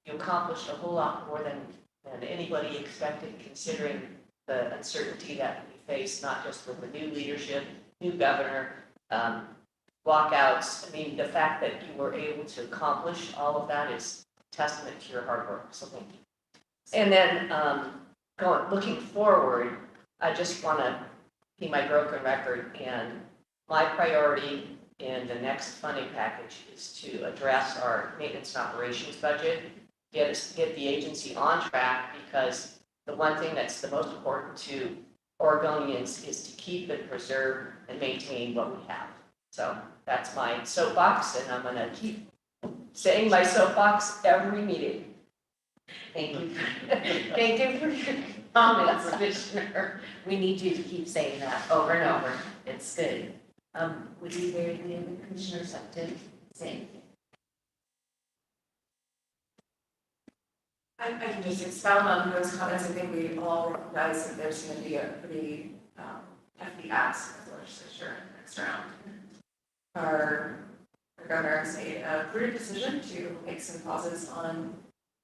you accomplished a whole lot more than anybody expected, considering the uncertainty that we face, not just with the new leadership, new governor, walkouts. I mean, the fact that you were able to accomplish all of that is testament to your hard work. So thank you. And then looking forward, I just want to be my broken record, and my priority in the next funding package is to address our maintenance and operations budget, get the agency on track, because the one thing that's the most important to Oregonians is to keep and preserve and maintain what we have. So that's my soapbox, and I'm going to keep saying my soapbox every meeting. Thank you. Thank you for your comments, Commissioner. We need you to keep saying that over and over. It's good. Would you hear the other commissioners have to say anything? I can just expound on those comments. I think we all recognize that there's going to be a pretty hefty ask of the legislature in the next round. Our governor has made a prudent decision to make some pauses on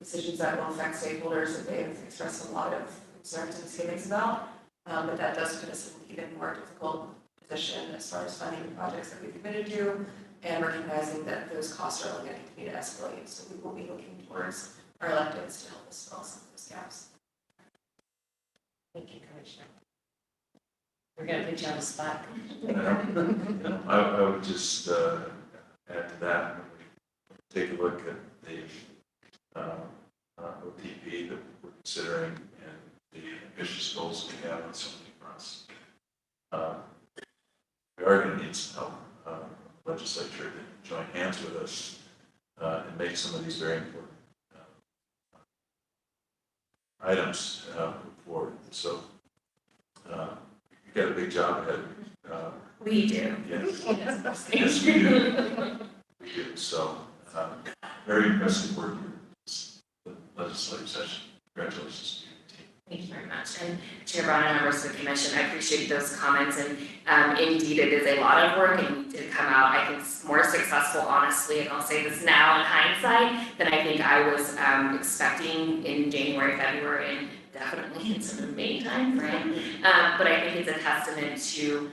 decisions that will affect stakeholders that they have expressed a lot of concerns and misgivings about. But that does put us in an even more difficult position as far as funding the projects that we committed to, and recognizing that those costs are only going to continue to escalate. So we will be looking towards our electeds to help us fill some of those gaps. Thank you, Commissioner. We're going to put you on the spot. I would just add to that, when we take a look at the OTP that we're considering and the ambitious goals we have on so many fronts, we are going to need some help, legislature to join hands with us and make some of these very important items forward. So you've got a big job ahead. We do. Yes. Yes, we do. We do. So very impressive work here. The legislative session. Congratulations to you. Thank you very much. And Chair Brown and members of the commission, I appreciate those comments. And indeed, it is a lot of work, and we did come out, I think, more successful, honestly, and I'll say this now in hindsight, than I think I was expecting in January, February, and definitely into the May timeframe. But I think it's a testament to,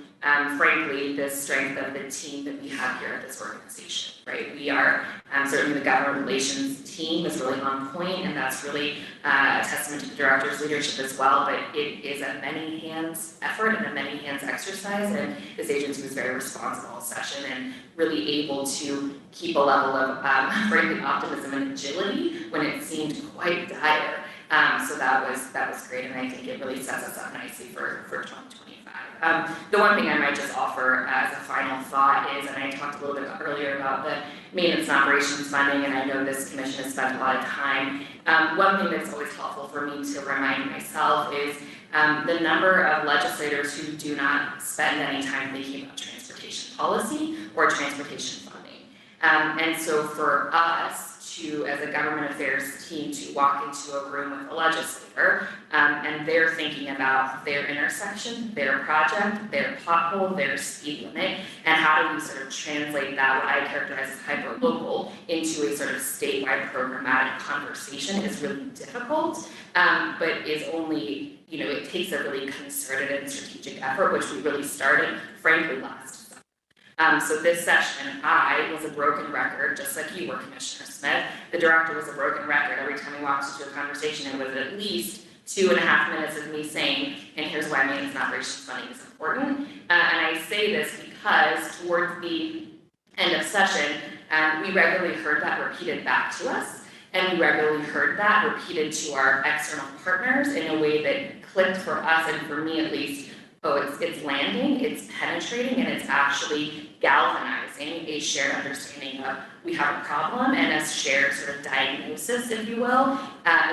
frankly, the strength of the team that we have here at this organization, right? We are, certainly the government relations team is really on point, and that's really a testament to the director's leadership as well, but it is a many hands effort and a many hands exercise, and this agency was very responsible all session and really able to keep a level of, frankly, optimism and agility when it seemed quite dire. So that was great, and I think it really sets us up nicely for 2025. The one thing I might just offer as a final thought is, and I talked a little bit earlier about the maintenance and operations funding, and I know this commission has spent a lot of time. One thing that's always helpful for me to remind myself is the number of legislators who do not spend any time thinking about transportation policy or transportation funding. And so for us to, as a government affairs team, to walk into a room with a legislator and they're thinking about their intersection, their project, their pothole, their speed limit, and how do we sort of translate that, what I characterize as hyper-local, into a sort of statewide programmatic conversation is really difficult, but is only, it takes a really concerted and strategic effort, which we really started, frankly, last. So this session, I was a broken record, just like you were, Commissioner Smith. The director was a broken record. Every time we walked into a conversation, it was at least 2.5 minutes of me saying, and here's why maintenance and operations funding is important. And I say this because towards the end of session, we regularly heard that repeated back to us, and we regularly heard that repeated to our external partners in a way that clicked for us, and for me at least, it's landing, it's penetrating, and it's actually galvanizing a shared understanding of we have a problem and a shared sort of diagnosis, if you will,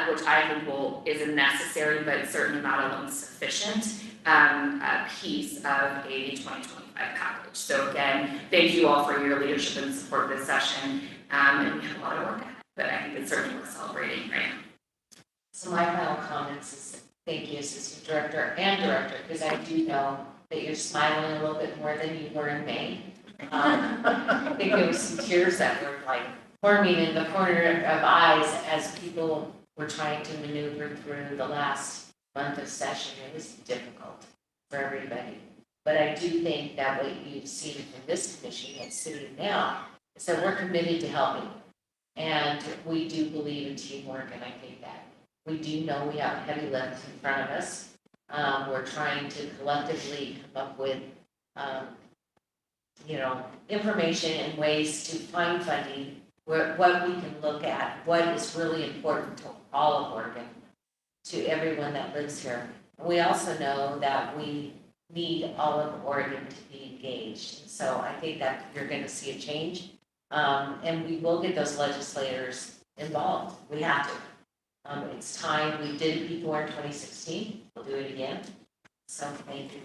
which I think is a necessary but certainly not alone sufficient piece of a 2025 package. So again, thank you all for your leadership and support this session, and we have a lot of work ahead, but I think it's certainly worth celebrating, right? So my final comments is thank you, Assistant Director and Director, because I do know that you're smiling a little bit more than you were in May. I think there was some tears that were like forming in the corner of eyes as people were trying to maneuver through the last month of session. It was difficult for everybody. But I do think that what you've seen from this commission that's sitting now is that we're committed to helping. And we do believe in teamwork, and I think that we do know we have heavy lifts in front of us. We're trying to collectively come up with, information and ways to find funding, what we can look at, what is really important to all of Oregon, to everyone that lives here. And we also know that we need all of Oregon to be engaged. And so I think that you're going to see a change, and we will get those legislators involved. We have to. It's time. We did it before in 2016. We'll do it again. So thank you.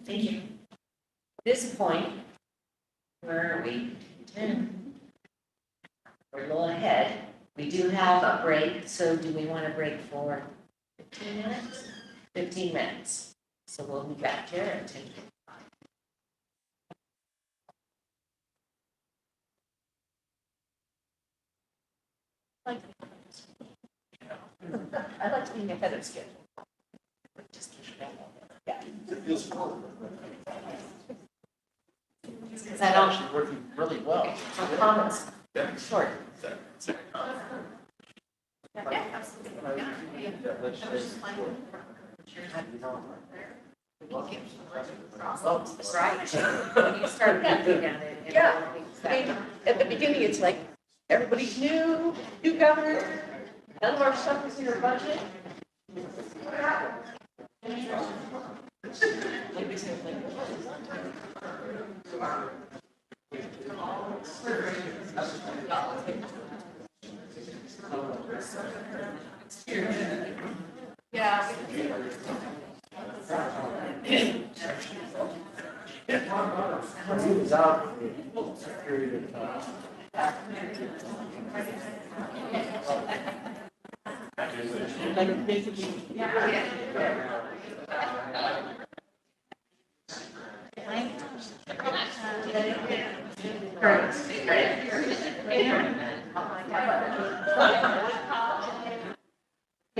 Thank you. At this point, where are we? 10. We're a little ahead. We do have a break. So do we want to break for 15 minutes? 15 minutes. So we'll be back here at 10:25. I like to be ahead of schedule. Just yeah. Because I don't. Actually working really well. My comments Yeah. short. Yeah, absolutely. Oh, that's right. When you start looking at it. Yeah. I mean, at the beginning, it's like everybody's new governor. None of our stuff is in your budget. What happened? Yeah. He was out for a period of time.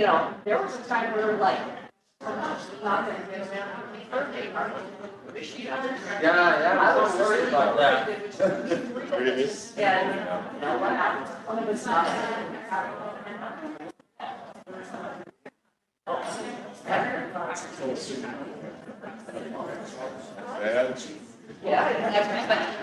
you know, there was a time where like, not gonna get around to the birthday party. Yeah, I was worried about that. Yeah, you know what happened? One of us not. Yeah, everybody.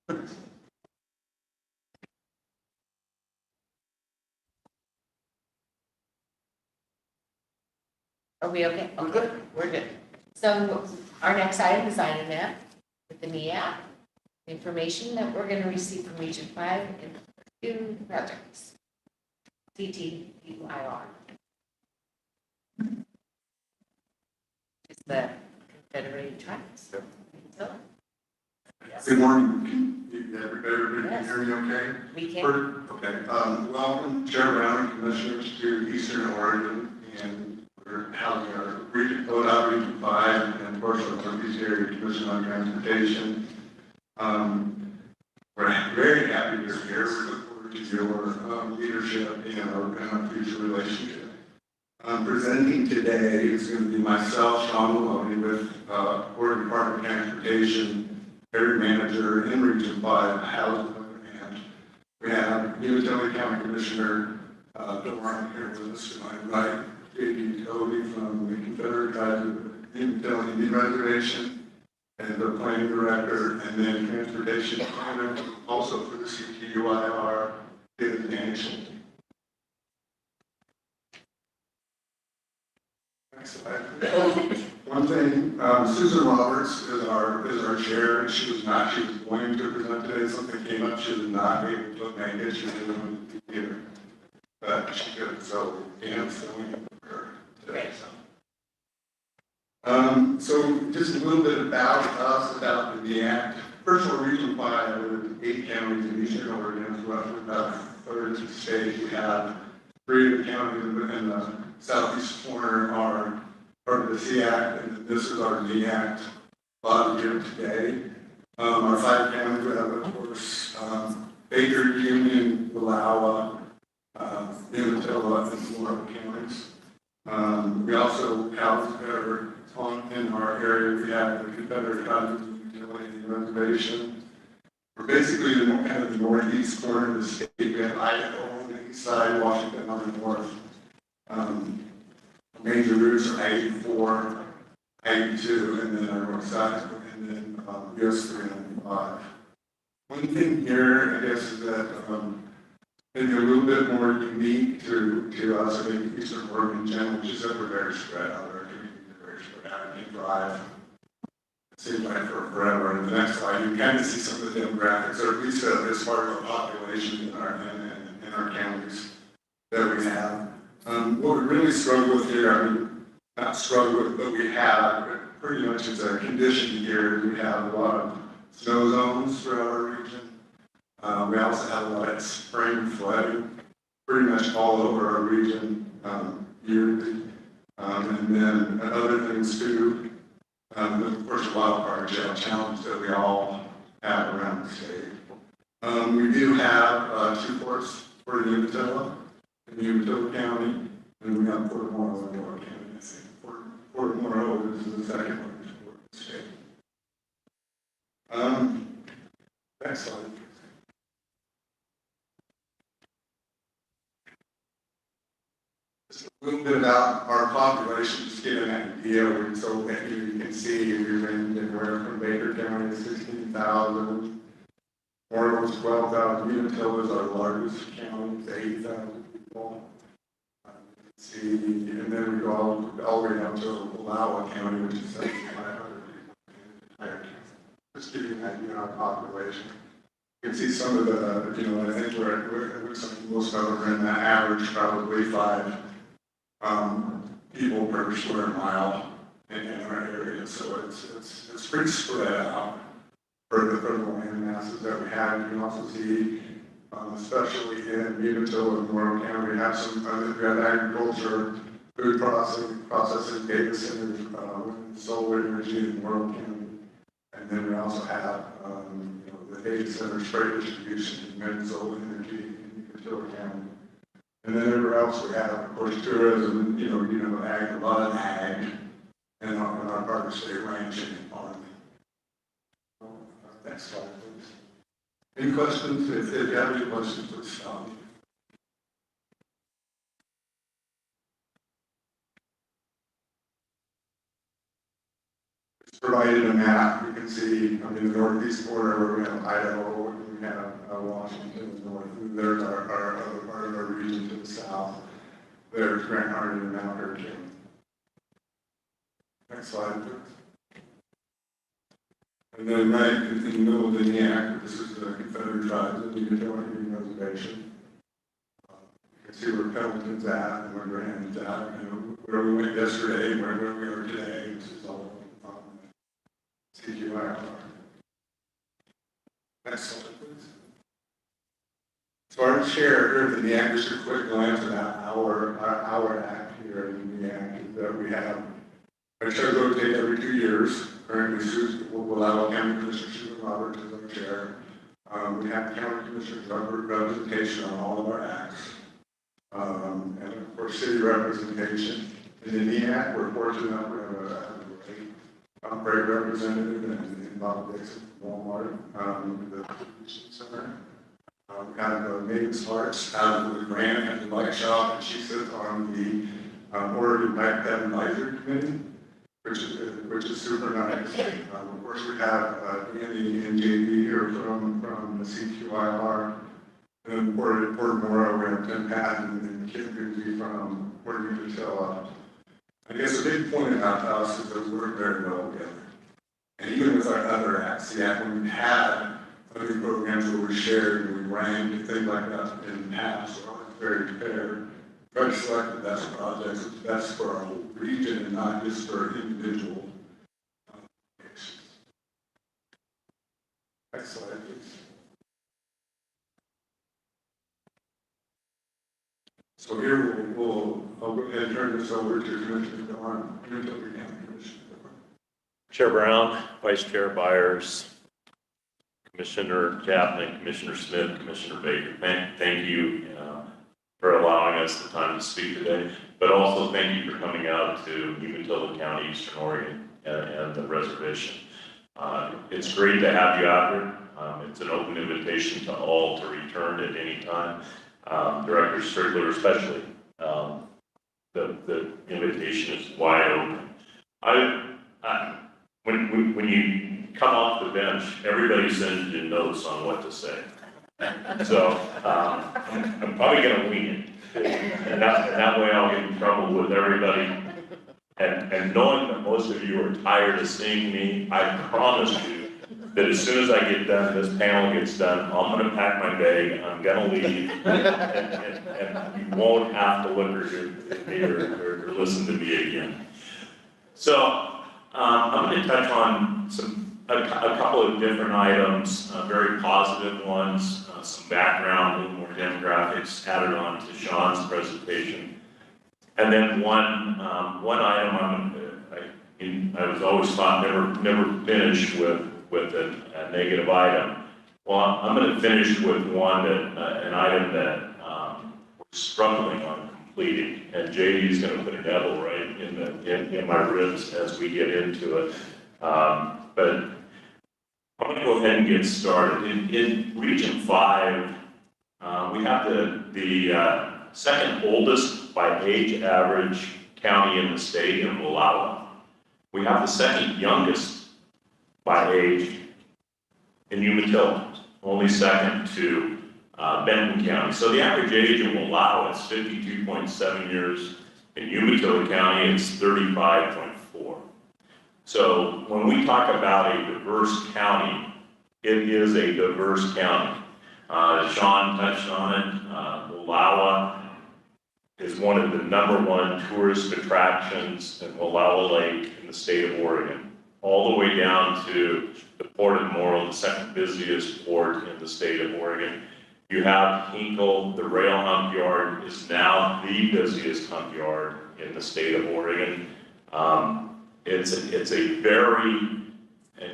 Are we okay? Okay, we're good. So our next item is item F with the NEAP. Information that we're gonna receive from Region 5 in 2 projects. CTUIR. It's the Confederated Tribes. Good morning. Everybody can hear me okay? We can. Okay. Welcome, Chair Brown and Commissioners, to Eastern Oregon, and we're having our region, ODOT Region 5, and of course our Northeast Area Commission on Transportation. We're very happy you're here. We look forward to your leadership and our future relationship. Presenting today is going to be myself, Sean Maloney, with Oregon Department of Transportation, Area Manager in Region 5, Housing, and we have Umatilla County Commissioner Bill Martin here with us to my right, J.D. Cody from the Confederate Tribes of Umatilla Indian Reservation, and the Planning Director, and then Transportation Planner, also for the CTUIR, is Danny Schulte. One thing, Susan Roberts is our chair, and she was going to present today. Something came up, she was not able to make it. She didn't want to be here, but she could. So Dan's filling in for her today. So just a little bit about us, about the Act. First of all, Region 5 with 8 counties in Eastern Oregon, is roughly about a third of the state. We have 3 of the counties in the southeast corner are part of the SEAC, and this is our NEACT body here today. Our 5 counties, we have, of course, Baker, Union, Wallowa, Umatilla, and Laurel counties. We also have, in our area, we have the Confederate Tribes of Umatilla Indian Reservation. We're basically the kind of the northeast corner of the state. We have Idaho on the east side, Washington on the north. Major routes are 84, 82, and then our north side, and then US 395. One thing here, I guess, is that maybe a little bit more unique to us, I think, Eastern Oregon in general, which is that we're very spread out. Our communities are very spread out. You can drive, it seems like, for forever. And the next slide, you kind of see some of the demographics, or at least as far as our population in our counties that we have. What we really struggle with here, I mean, not struggle with, but we have, pretty much it's a condition here. We have a lot of snow zones throughout our region. We also have a lot of spring flooding, pretty much all over our region yearly. And then other things too, of course, the wildfire challenge that we all have around the state. We do have 2 ports for the Umatilla in Umatilla County, and we have Port Morrow in Laurel County. I think Port Morrow is the second largest port in the state. Next slide. Just a little bit about our population, just to get an idea. So that you can see we range anywhere from Baker County to 16,000. Morrow is 12,000. Umatilla is our largest county, it's 80,000 people. See, and then we go all the way down to Wallowa County, which is 7,500 people. Just to give you an idea of our population. You can see some of the, I think it looks like most of them are in the average, probably 5 people per square mile in our area. So it's pretty spread out for the land masses that we have. You can also see, especially in Umatilla and Laurel County, we have we have agriculture, food processing, data centers, solar energy in Laurel County, and then we also have the data centers, freight distribution, and solar energy in Umatilla County. And then everywhere else we have, of course, tourism, ag, a lot of ag, and our part of the state ranching and farming. Next slide, please. Any questions? If you have any questions, please stop me. provided a map. You can see, I mean, the northeast border where we have Idaho, and we have Washington in the north, and there's our other part of our region to the south. There's Grant Harding and Mount Hurricane. Next slide, please. And then right in the middle of the NEAC, this is the Confederate Tribes of the Utah Indian Reservation. You can see where Pendleton's at and where Graham's at, and where we went yesterday, and where we are today. This is all on CQIR. Next slide, please. So our chair here at the NEAC, just a quick glance at our act here in the NEAC is that we have our chair rotate every 2 years. Currently, we'll allow County Commissioner Susan Roberts as our chair. We have County Commissioners representation on all of our acts. And of course, city representation. In the NEAC, we're fortunate enough we have a great representative in Bob Dixon from Walmart, the distribution center. We have Mavis Hartz out of the grant and the bike shop, and she sits on the Oregon Bike Ped Advisory Committee, which is super nice. Of course, we have Andy and JD here from the CQIR. And then Port Moro, we have Tim Patton and Kim Goosey from Port Umatilla. I guess a big point about us is that we work very well together. And even with our other acts, the act when we had other programs where we shared and we ranked and things like that in the past, we're always very fair. Try to select the best projects, what's best for our whole region and not just for individual applications. Next slide, please. So here I'll go ahead and turn this over to Commissioner Dawn, Umatilla County Commissioner. Chair Brown, Vice Chair Byers, Commissioner Chapman, Commissioner Smith, Commissioner Baker, thank you for allowing us the time to speak today, but also thank you for coming out to Umatilla County, Eastern Oregon, and the reservation. It's great to have you out here. It's an open invitation to all to return at any time. Director Strickler especially, the invitation is wide open. When you come off the bench, everybody sends you notes on what to say. So I'm probably going to wing it, and that way I'll get in trouble with everybody. And knowing that most of you are tired of seeing me, I promise you that as soon as I get done, this panel gets done, I'm going to pack my bag, I'm going to leave, and you won't have to look at me or listen to me again. So I'm going to touch on a couple of different items, very positive ones, some background, a little more demographics added on to Sean's presentation. And then one item I was always thought never finished with a negative item. Well, I'm going to finish with an item that we're struggling on completing, and JD is going to put a devil right in my ribs as we get into it. But I'm going to go ahead and get started. In Region 5, we have the second oldest by age average county in the state in Wallowa. We have the second youngest by age in Umatilla, only second to Benton County. So the average age in Wallowa is 52.7 years. In Umatilla County, it's 35.4. So when we talk about a diverse county, it is a diverse county. Sean touched on it. Wallowa is one of the #1 tourist attractions in Wallowa Lake in the state of Oregon, all the way down to the Port of Morrill, the second busiest port in the state of Oregon. You have Hinkle, the rail hump yard is now the busiest hump yard in the state of Oregon. It's a very,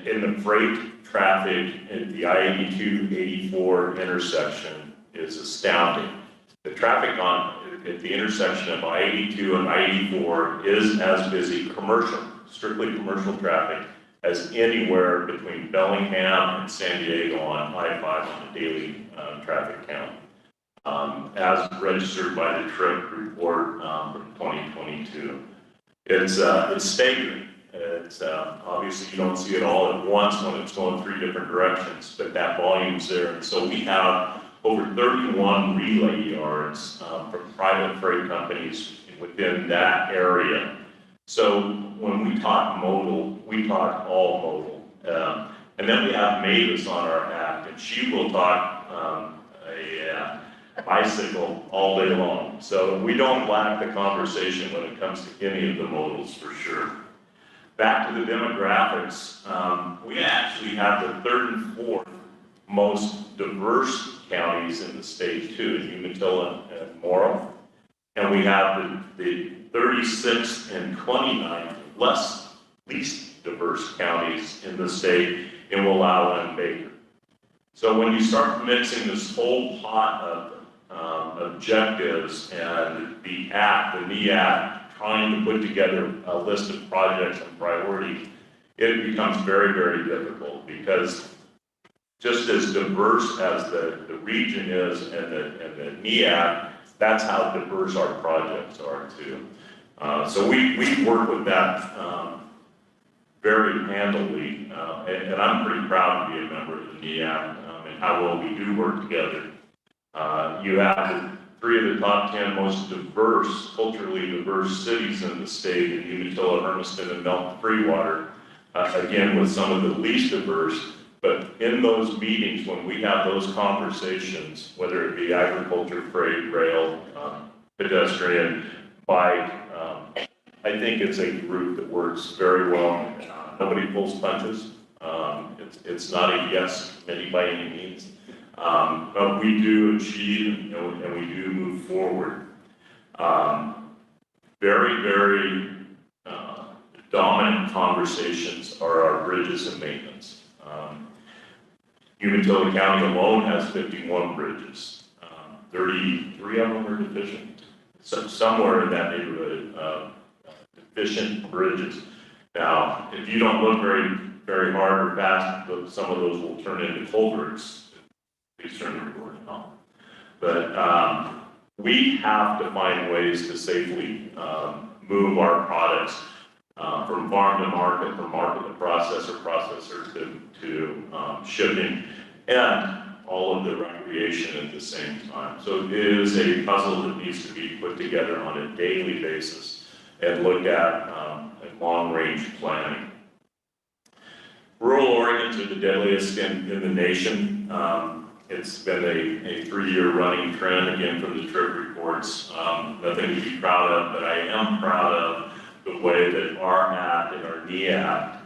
in the freight traffic at the I-82-84 intersection is astounding. The traffic at the intersection of I-82 and I-84 is as busy, strictly commercial traffic, as anywhere between Bellingham and San Diego on I-5 on a daily traffic count, as registered by the trip report from 2022. It's staggering. It's obviously you don't see it all at once when it's going 3 different directions, but that volume's there. And so we have over 31 relay yards from private freight companies within that area. So when we talk modal, we talk all modal. And then we have Mavis on our act, and she will talk a bicycle all day long. So we don't lack the conversation when it comes to any of the modals for sure. Back to the demographics, we actually have the 3rd and 4th most diverse counties in the state too, in Umatilla and Morrow. And we have the 36th and 29th least diverse counties in the state in Wallowa and Baker. So when you start mixing this whole pot of objectives and the NEAC trying to put together a list of projects and priorities, it becomes very, very difficult because just as diverse as the region is and the NEAC, that's how diverse our projects are too. So we work with that very handily, and I'm pretty proud to be a member of the NEAC and how well we do work together. You have 3 of the top 10 most diverse, culturally diverse cities in the state in Umatilla, Hermiston, and Melton Freewater, again with some of the least diverse. But in those meetings, when we have those conversations, whether it be agriculture, freight, rail, pedestrian, bike, I think it's a group that works very well. Nobody pulls punches. It's not a yes committee by any means. But we do achieve and we do move forward. Very, very dominant conversations are our bridges and maintenance. Umatilla County alone has 51 bridges. 33 of them are deficient. So somewhere in that neighborhood of deficient bridges. Now, if you don't look very hard or fast, some of those will turn into culverts. Please turn the recording on. But we have to find ways to safely move our products from farm to market, from market to processor to shipping, and all of the recreation at the same time. So it is a puzzle that needs to be put together on a daily basis and looked at long-range planning. Rural Oregon's are the deadliest in the nation. It's been a 3-year running trend, again, from the trip reports. Nothing to be proud of, but I am proud of the way that our act and our NEAC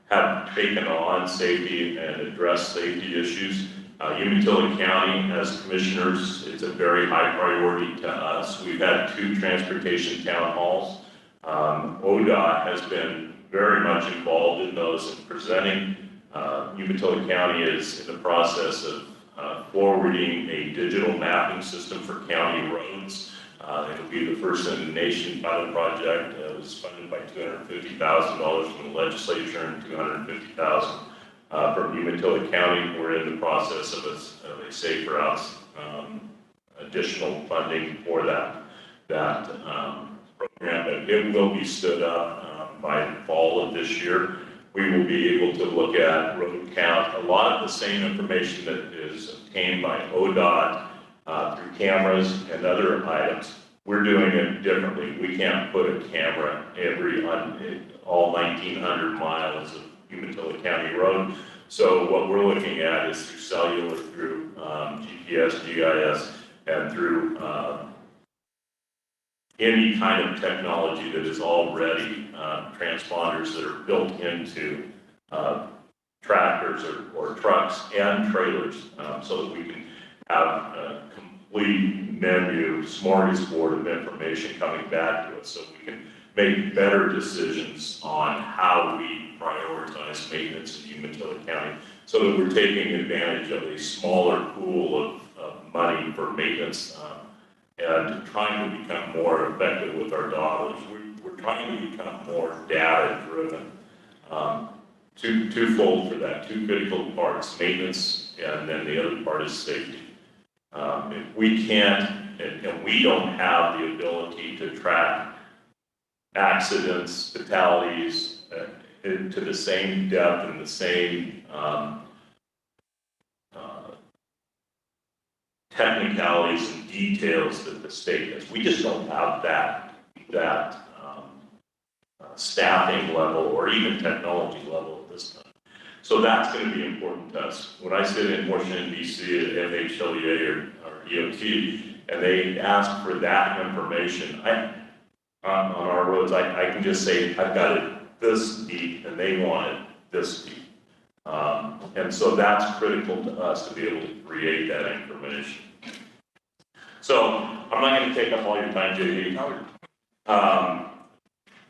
have taken on safety and addressed safety issues. Umatilla County, as commissioners, it's a very high priority to us. We've had 2 transportation town halls. ODOT has been very much involved in those and presenting. Umatilla County is in the process of forwarding a digital mapping system for county roads. It'll be the first in the nation pilot project. It was funded by $250,000 from the legislature and $250,000 from Umatilla County. We're in the process of a safe routes additional funding for that program, but it will be stood up by fall of this year. We will be able to look at road count, a lot of the same information that is obtained by ODOT through cameras and other items. We're doing it differently. We can't put a camera all 1,900 miles of Umatilla County road. So what we're looking at is through cellular, through GPS, GIS, and through any kind of technology that is already transponders that are built into tractors or trucks and trailers, so that we can have a complete menu, smorgasbord of information coming back to us, so we can make better decisions on how we prioritize maintenance in Umatilla County, so that we're taking advantage of a smaller pool of money for maintenance and trying to become more effective with our dollars. We're trying to become more data-driven. Twofold for that, 2 critical parts, maintenance, and then the other part is safety. If we can't, and we don't have the ability to track accidents, fatalities, to the same depth and the same technicalities and details that the state has. We just don't have that staffing level or even technology level at this time. So that's going to be important to us. When I sit in Washington, D.C. at MHLEA or EOT, and they ask for that information, on our roads, I can just say, I've got it this deep, and they want it this deep. And so that's critical to us to be able to create that information. So I'm not going to take up all your time, JD.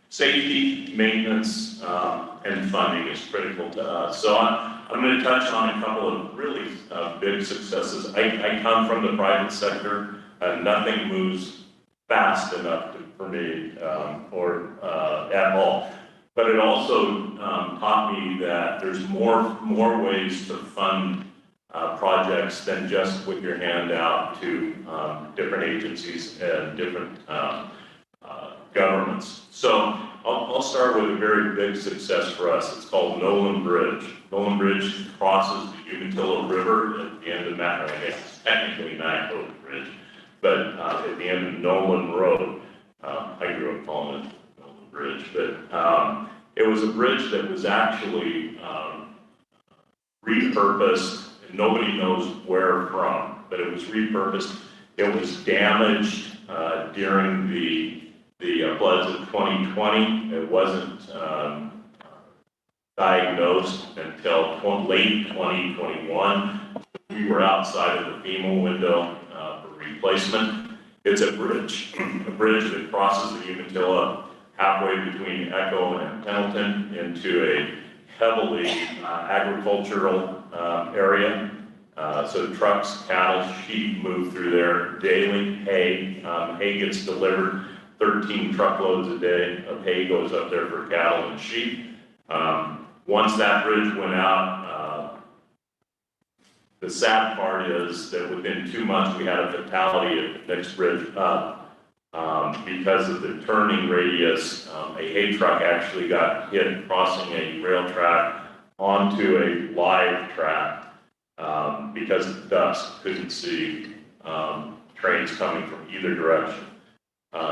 Safety, maintenance, and funding is critical to us. So I'm going to touch on a couple of really big successes. I come from the private sector, and nothing moves fast enough for me or at all. But it also taught me that there's more ways to fund projects than just put your hand out to different agencies and different governments. So I'll start with a very big success for us. It's called Nolan Bridge. Nolan Bridge crosses the Umatilla River at the end of it's technically Macro Bridge, but at the end of Nolan Road. I grew up calling it Nolan Bridge, but it was a bridge that was actually repurposed. Nobody knows where from, but it was repurposed. It was damaged during the floods of 2020. It wasn't diagnosed until late 2021. We were outside of the FEMA window for replacement. It's a bridge that crosses the Umatilla halfway between Echo and Pendleton into a heavily agricultural area. So trucks, cattle, sheep move through there daily. Hay gets delivered. 13 truckloads a day of hay goes up there for cattle and sheep. Once that bridge went out, the sad part is that within 2 months we had a fatality at the next bridge up because of the turning radius. A hay truck actually got hit crossing a rail track onto a live track because of dust, couldn't see trains coming from either direction.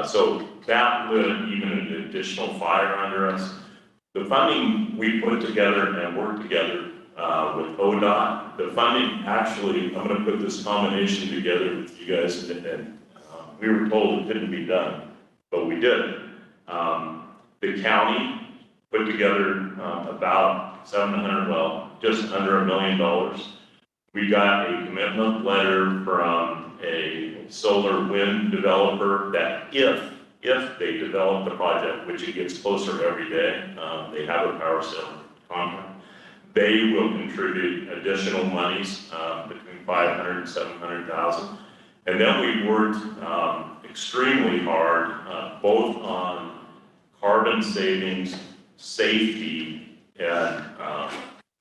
So that lit even an additional fire under us. The funding we put together and worked together with ODOT, the funding actually, I'm going to put this combination together with you guys, and we were told it couldn't be done, but we did. The county put together about 700, just under $1 million. We got a commitment letter from a solar wind developer that if they develop the project, which it gets closer every day, they have a power sale contract, they will contribute additional monies between $500,000 and $700,000. And then we worked extremely hard, both on carbon savings, safety, and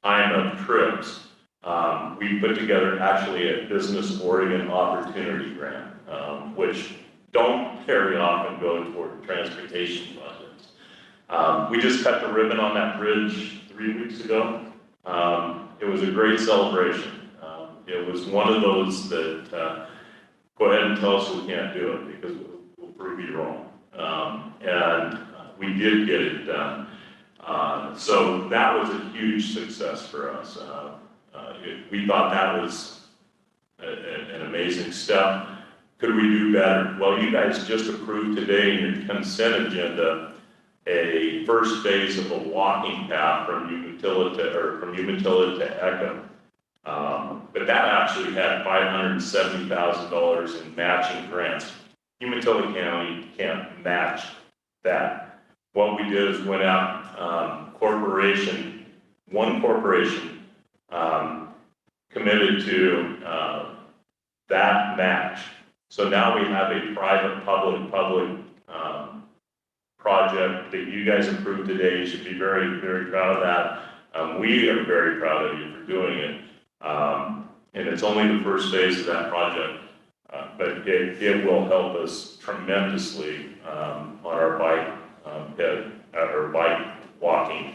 time of trips. We put together actually a Business Oregon Opportunity Grant, which don't very often go toward transportation projects. We just cut the ribbon on that bridge 3 weeks ago. It was a great celebration. It was one of those that, go ahead and tell us we can't do it because we'll prove you wrong. And we did get it done. So that was a huge success for us. We thought that was an amazing step. Could we do better? Well, you guys just approved today in your consent agenda a first phase of a walking path from Umatilla to Echo. But that actually had $570,000 in matching grants. Umatilla County can't match that. What we did is went out, one corporation committed to that match. So now we have a private public project that you guys approved today. You should be very, very proud of that. We are very proud of you for doing it. And it's only the first phase of that project, but it will help us tremendously on our bike or bike walking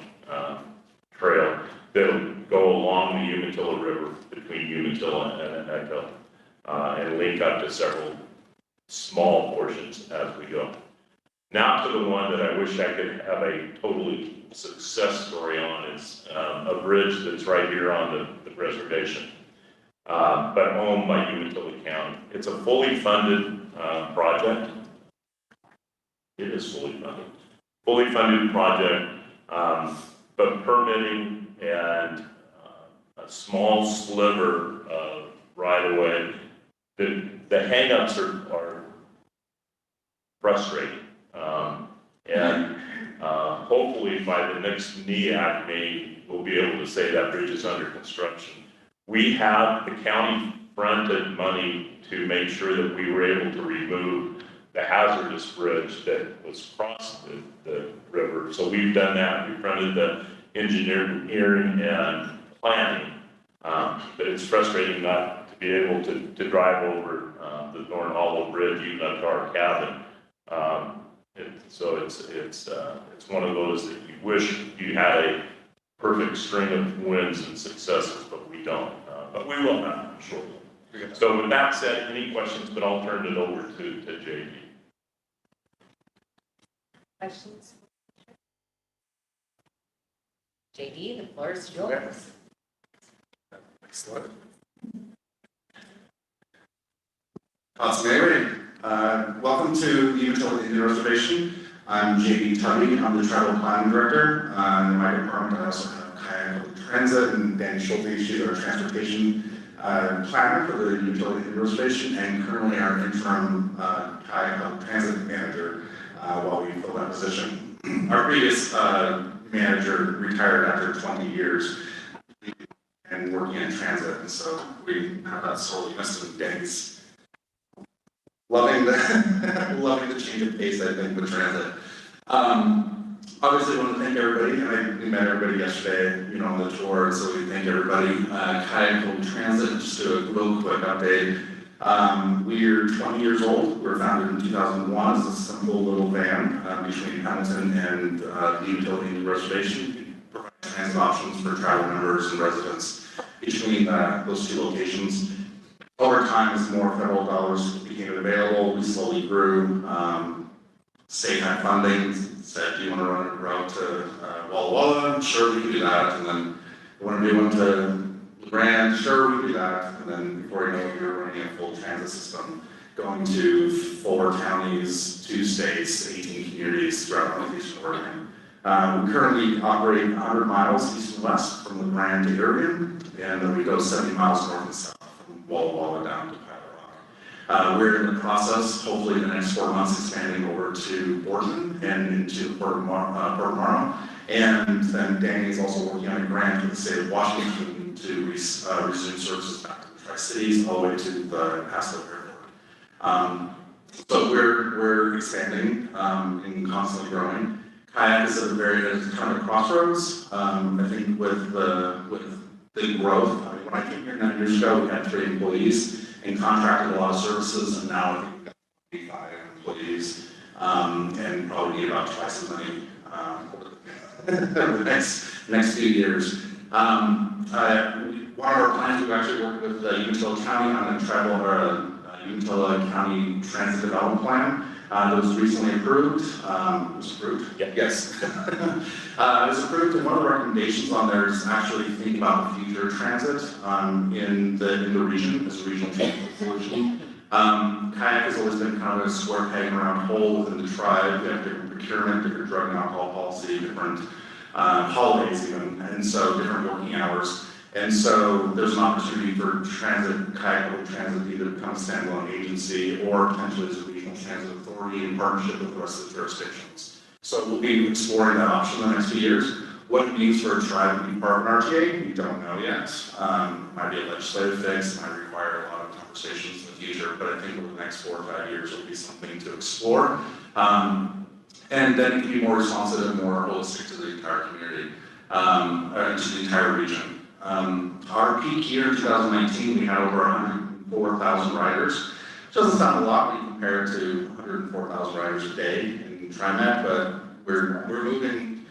trail that'll go along the Umatilla River between Umatilla and Echo and link up to several small portions as we go. Now to the one that I wish I could have a totally success story on is a bridge that's right here on the reservation, but owned by Umatilla County. It's a fully funded project. It is fully funded project, but permitting and a small sliver of right-of-way. The hangups are frustrating. And hopefully by the next NEAC meeting, we'll be able to say that bridge is under construction. We have the county fronted money to make sure that we were able to remove the hazardous bridge that was across the river. So we've done that. We fronted the engineering and planning. But it's frustrating not to be able to drive over the Thorn Hollow Bridge, even up to our cabin. So it's one of those that you wish you had a perfect string of wins and successes, but we don't. But we will have shortly. So with that said, any questions? But I'll turn it over to JD. Questions? JD, the floor is yours. Excellent. Awesome. Welcome to the Umatilla Indian Reservation. I'm JD Tubby. I'm the Travel Planning Director. In my department, I also have Kayak Public Transit and Danny Schulte. She's our transportation planner for the Umatilla Indian Reservation, and currently our interim Kayak Public Transit manager while we fill that position. Our previous manager retired after 20 years and working in transit, and so we have that sorely missed with Danny's loving the change of pace, I think, with transit. Obviously, I want to thank everybody, and we met everybody yesterday, on the tour, so we thank everybody. Kayak Public Transit, just do a real quick update. We're 20 years old. We were founded in 2001 as a simple little van between Hamilton and the Umatilla Indian Reservation. We provide transit options for travel members and residents between those two locations. Over time, as more federal dollars became available, we slowly grew. State had funding, said, do you want to run a route to Walla Walla? Sure, we can do that. And then you want to do one to LeGrand? Sure, we can do that. And then before you know it, we were running a full transit system, going to 4 counties, 2 states, 18 communities throughout northeastern Oregon. We currently operate 100 miles east and west from LeGrand to Irving, and then we go 70 miles north and south from Walla Walla down to Pilot Rock. We're in the process, hopefully in the next 4 months, expanding over to Boardman and into Port Morrow. And then Danny is also working on a grant for the state of Washington to resume services back to the Tri-Cities all the way to the Pasco Airport. So we're expanding and constantly growing. Kayak is at a very kind of crossroads. I think with the growth, when I came here 9 years ago, we had 3 employees and contracted a lot of services, and now I think we've got 85 employees and probably need about twice as many over the next few years. One of our plans, we've actually worked with Umatilla County on a Umatilla County Transit Development Plan. That was recently approved. It was approved? Yeah. Yes. It was approved, and one of the recommendations on there is actually think about the future of transit in the region as a regional transit solution. Kayak has always been kind of a square peg in a round hole within the tribe. We have different procurement, different drug and alcohol policy, different holidays even, and so different working hours. And so there's an opportunity for transit, Kayak Public Transit, to either become a standalone agency or potentially as a regional transit authority in partnership with the rest of the jurisdictions. So we'll be exploring that option in the next few years. What it means for a tribe to be part of an RTA, we don't know yet. It might be a legislative fix, it might require a lot of conversations in the future, but I think over the next 4 or 5 years, it'll be something to explore. And then it can be more responsive and more holistic to the entire community, to the entire region. Our peak year in 2019, we had over 104,000 riders. Which doesn't sound a lot when you compare it to 104,000 riders a day in TriMet, but we're moving.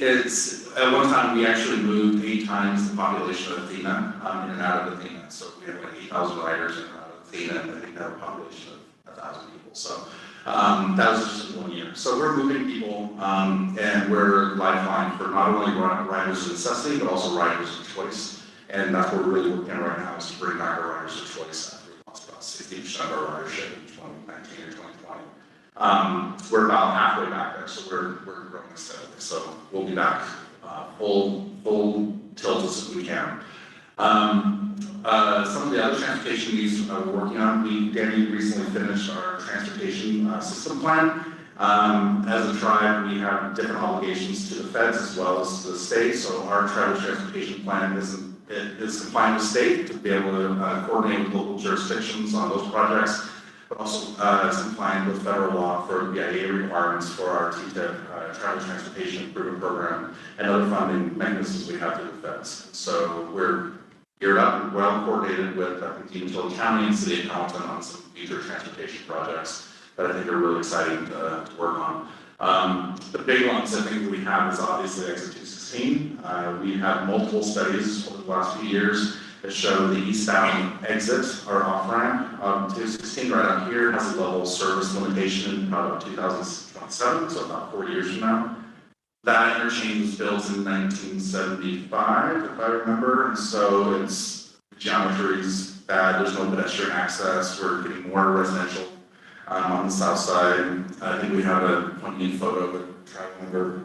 It's, at one time, we actually moved 8 times the population of Athena, in and out of Athena. So we have like 8,000 riders in and out of Athena, and I think we have a population of 1,000 people. So that was just in 1 year. So we're moving people, and we're lifeline for not only riders of necessity, but also riders of choice. And that's what we're really working on right now, is to bring back our riders of choice after we lost about 60% of our ridership in 2019 or 2020. We're about halfway back there, so we're growing steadily. So we'll be back full tilt as we can. Some of the other transportation needs we're working on. Danny recently finished our transportation system plan. As a tribe, we have different obligations to the feds as well as to the state. So our tribal transportation plan is compliant with state to be able to coordinate with local jurisdictions on those projects, but also it's compliant with federal law for BIA requirements for our TTIP, Tribal Transportation Improvement Program, and other funding mechanisms we have through the feds. So we're geared up and well coordinated with Utility County and City of Hamilton on some future transportation projects that I think are really exciting to work on. The big ones I think we have is obviously Exit 216. We have multiple studies over the last few years that show the eastbound exit or off-ramp 216 right out here has a level of service limitation in about 2027, so about 4 years from now. That interchange was built in 1975, if I remember, and so its geometry is bad. There's no pedestrian access. We're getting more residential on the south side. I think we have a poignant photo of a travel member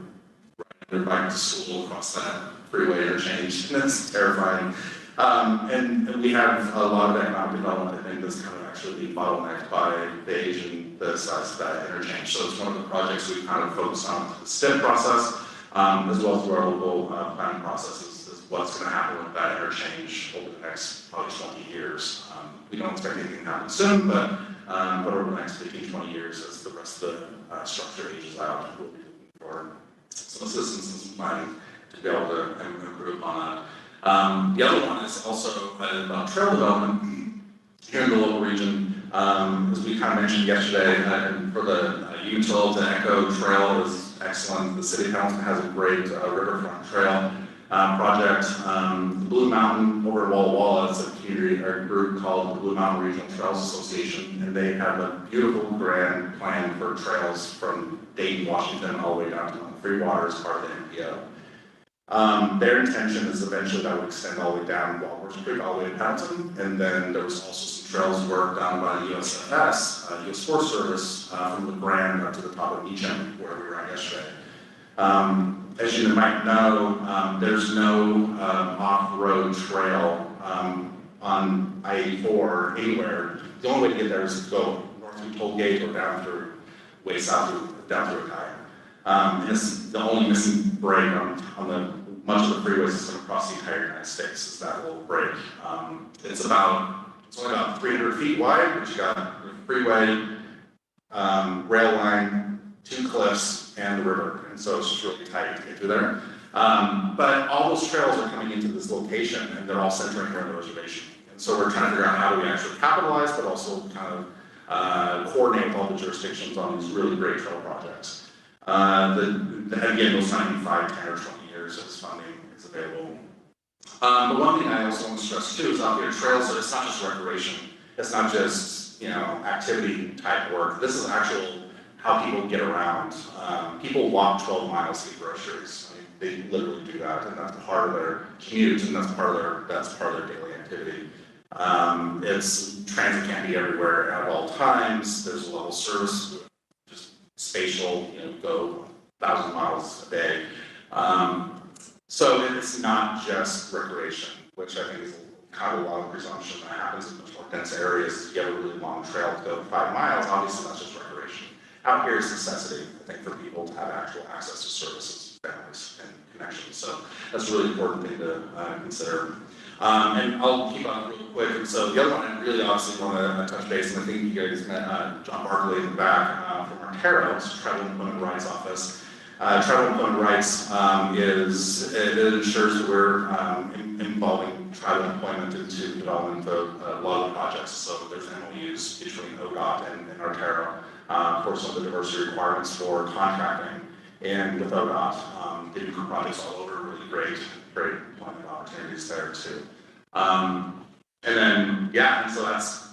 riding their bike to school across that freeway interchange, and it's terrifying. And we have a lot of economic development, I think, that's kind of actually being bottlenecked by the age and the size of that interchange. So it's one of the projects we've kind of focused on the STIP process, as well as through our local planning processes, is what's going to happen with that interchange over the next probably 20 years. We don't expect anything to happen soon, but over the next 15, 20 years, as the rest of the structure ages out, we'll be looking for some assistance and some planning to be able to improve on that. The other one is also about trail development here in the local region. As we kind of mentioned yesterday, and for the Util to Echo Trail is excellent. The City of Hamilton has a great riverfront trail project. The Blue Mountain over at Walla Walla is a community or a group called the Blue Mountain Regional Trails Association, and they have a beautiful grand plan for trails from Dayton, Washington, all the way down to the Freewater as part of the MPO. Their intention is eventually that would extend all the way down Walworth Creek, all the way to Hamilton, and then there was also some trails work down by the USFS, US Forest Service, from the Grand up to the top of Meacham, where we were at yesterday. As you might know, there's no off-road trail on I-84 anywhere. The only way to get there is to go north through Toll Gate or down through, way south through, down through Italian. And it's the only missing break on the much of the freeway system across the entire United States is that little break. It's only about 300 feet wide, but you got the freeway, rail line, 2 cliffs, and the river, and so it's just really tight to get through there. But all those trails are coming into this location, and they're all centering around the reservation. And so we're trying to figure out how do we actually capitalize, but also kind of coordinate with all the jurisdictions on these really great trail projects. Again, those 95, 10, or 20 years as funding is available. But one thing I also want to stress too is out there trails, so it's not just recreation. It's not just, activity type work. This is actual how people get around. People walk 12 miles to get groceries. I mean, they literally do that, and that's part of their commute, and that's part of their daily activity. It's transit can't be everywhere at all times. There's a level of service, just spatial, go 1,000 miles a day. So it's not just recreation, which I think is kind of a lot of presumption that happens in much more dense areas. If you have a really long trail to go 5 miles, obviously that's just recreation. Out here it's necessity, I think, for people to have actual access to services, families, and connections. So that's a really important thing to consider. And I'll keep on real quick. And so the other one I really obviously want to touch base, and I think you guys met John Barkley in the back from Artero, it's Tribal Employment Rights Office. Tribal Employment Rights it ensures that we're involving tribal employment into development of a lot of the projects. So there's MOUs between ODOT and Artero for some of the diversity requirements for contracting. And with ODOT, they do projects all over, really great employment opportunities there too. And then, yeah, and so that's,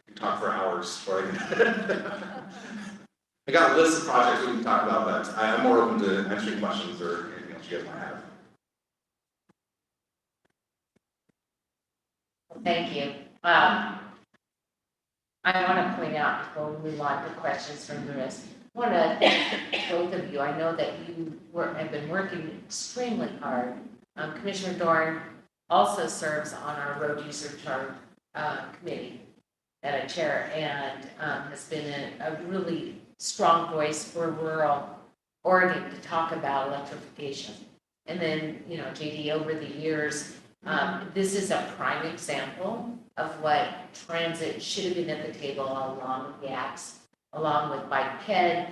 we can talk for hours. I got a list of projects we can talk about, but I'm more open to answering questions or anything else you guys might have. Thank you. I want to point out before we move on to questions from the rest, I want to thank both of you. I know that you have been working extremely hard. Commissioner Dorn also serves on our road user chart committee that I chair, and has been a really strong voice for rural Oregon to talk about electrification. And then, you know, JD, over the years, this is a prime example of what transit should have been at the table along with the apps, along with bike ped.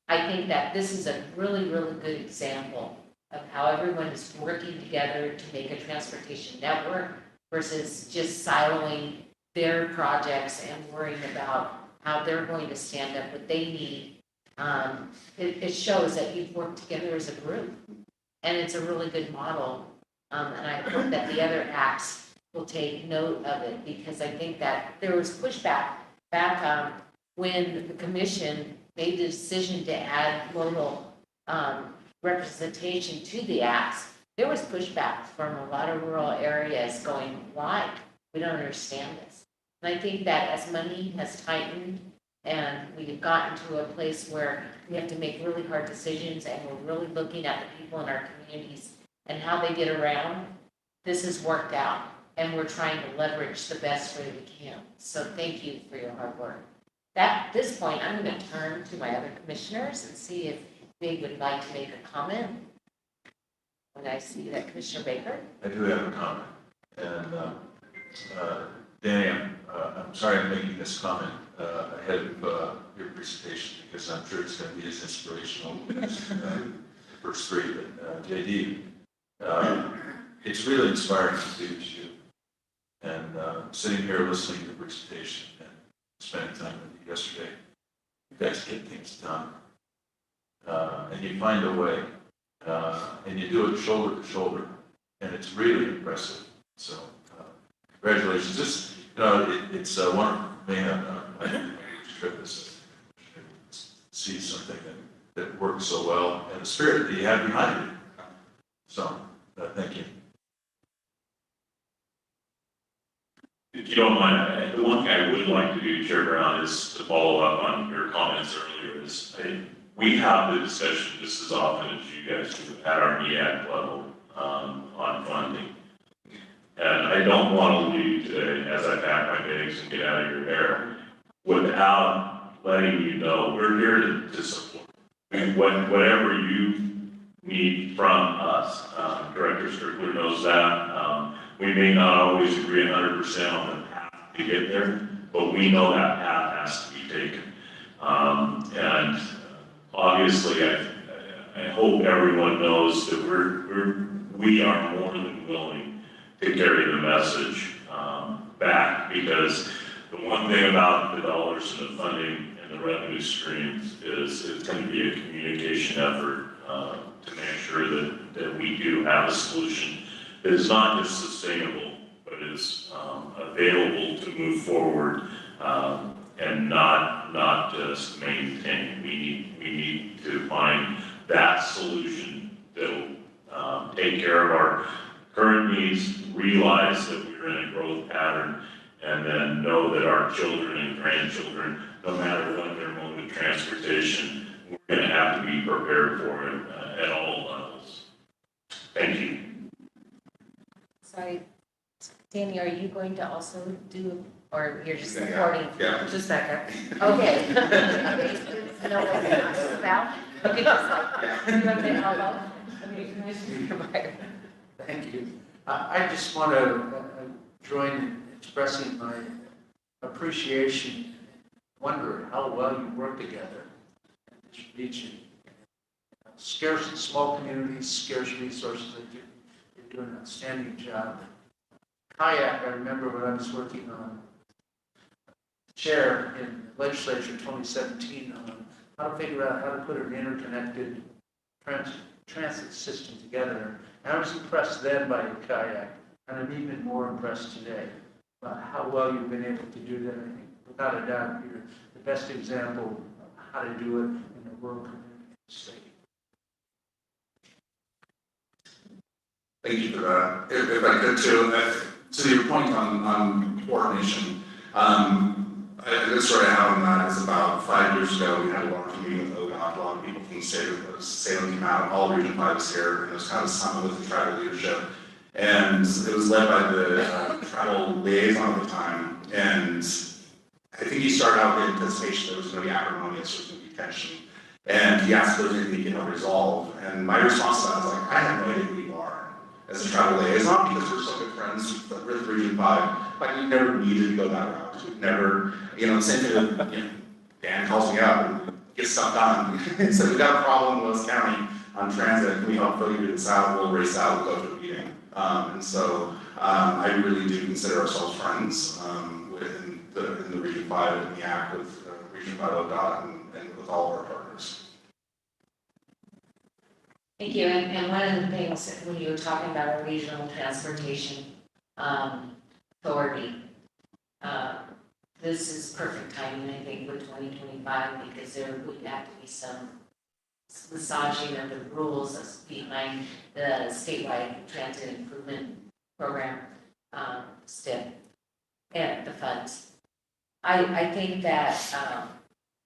I think that this is a really, really good example of how everyone is working together to make a transportation network versus just siloing their projects and worrying about how they're going to stand up what they need. It shows that you've worked together as a group, and it's a really good model. And I hope that the other apps will take note of it, because I think that there was pushback back when the commission made the decision to add local representation to the apps. There was pushback from a lot of rural areas going, why? We don't understand this. And I think that as money has tightened and we've gotten to a place where we have to make really hard decisions and we're really looking at the people in our communities and how they get around, this has worked out, and we're trying to leverage the best way we can. So thank you for your hard work. At this point, I'm going to turn to my other commissioners and see if they would like to make a comment. When I see that, Commissioner Baker. I do have a comment. And Danny, I'm sorry I'm making this comment ahead of your presentation, because I'm sure it's going to be as inspirational as the first three. But JD, it's really inspiring to see you. And sitting here listening to the presentation and spending time with you yesterday, you guys get things done. And you find a way. And you do it shoulder to shoulder. And it's really impressive. So congratulations. This, it's wonderful for me. I trip this see something that works so well, and the spirit that you have behind it. So thank you. If you don't mind, the one thing I would like to do, Chair Brown, is to follow up on your comments earlier. We have the discussion just as often as you guys do at our MEAC level on funding. And I don't want to leave today, as I pack my bags and get out of your hair, without letting you know we're here to support. Whatever you need from us, Director Strickler knows that. We may not always agree 100% on the path to get there, but we know that path has to be taken. And obviously, I hope everyone knows that we are more than willing to carry the message back, because the one thing about the dollars and the funding and the revenue streams is it's going to be a communication effort to make sure that we do have a solution that is not just sustainable, but is available to move forward and not just maintain. We need to find that solution that will take care of our current needs, realize that we're in a growth pattern, and then know that our children and grandchildren, no matter what their mode of transportation, we're going to have to be prepared for it at all levels. Thank you. Sorry, Danny, are you going to also do, or you're just supporting? Yeah. Just back up. Okay. Know what it's about? Okay, just like, you want to help out? Okay, Commissioner Baker. Thank you. I just want to join in expressing my appreciation, wonder how well you work together in this region. Scarce and small communities, scarce resources. You're doing an outstanding job. Kayak, I remember when I was working on chair in the legislature 2017 on how to figure out how to put an interconnected transit system together. And I was impressed then by your kayak, and I'm even more impressed today about how well you've been able to do that. I think without a doubt, you're the best example of how to do it in the rural community of the state. Thank you for that. If I could to your point on coordination, the story I have on that is about 5 years ago, we had a large meeting with ODOT, a lot of people from the state of Salem came out, all Region 5 was here, and it was kind of a summit with the tribal leadership. And it was led by the tribal liaison at the time, and I think he started out with the anticipation there was going to be acrimonious, there was going to be tension, and he asked if there was anything he could resolve. And my response to that was like, I have no idea who you are as a tribal liaison, because we're so good friends with Region 5. Like, we never needed to go that route. We've never, same thing with, Dan calls me up and gets stuff done. And so we got a problem in Willis County on transit. Can we help fill you to the south? We'll race out, we'll go to a meeting. And so I really do consider ourselves friends in the Region 5 and the act with Region 5 ODOT and with all of our partners. Thank you. And one of the things when you were talking about a regional transportation authority, this is perfect timing, I think, with 2025, because there would have to be some massaging of the rules behind the statewide transit improvement program, STIP, and the funds. I think that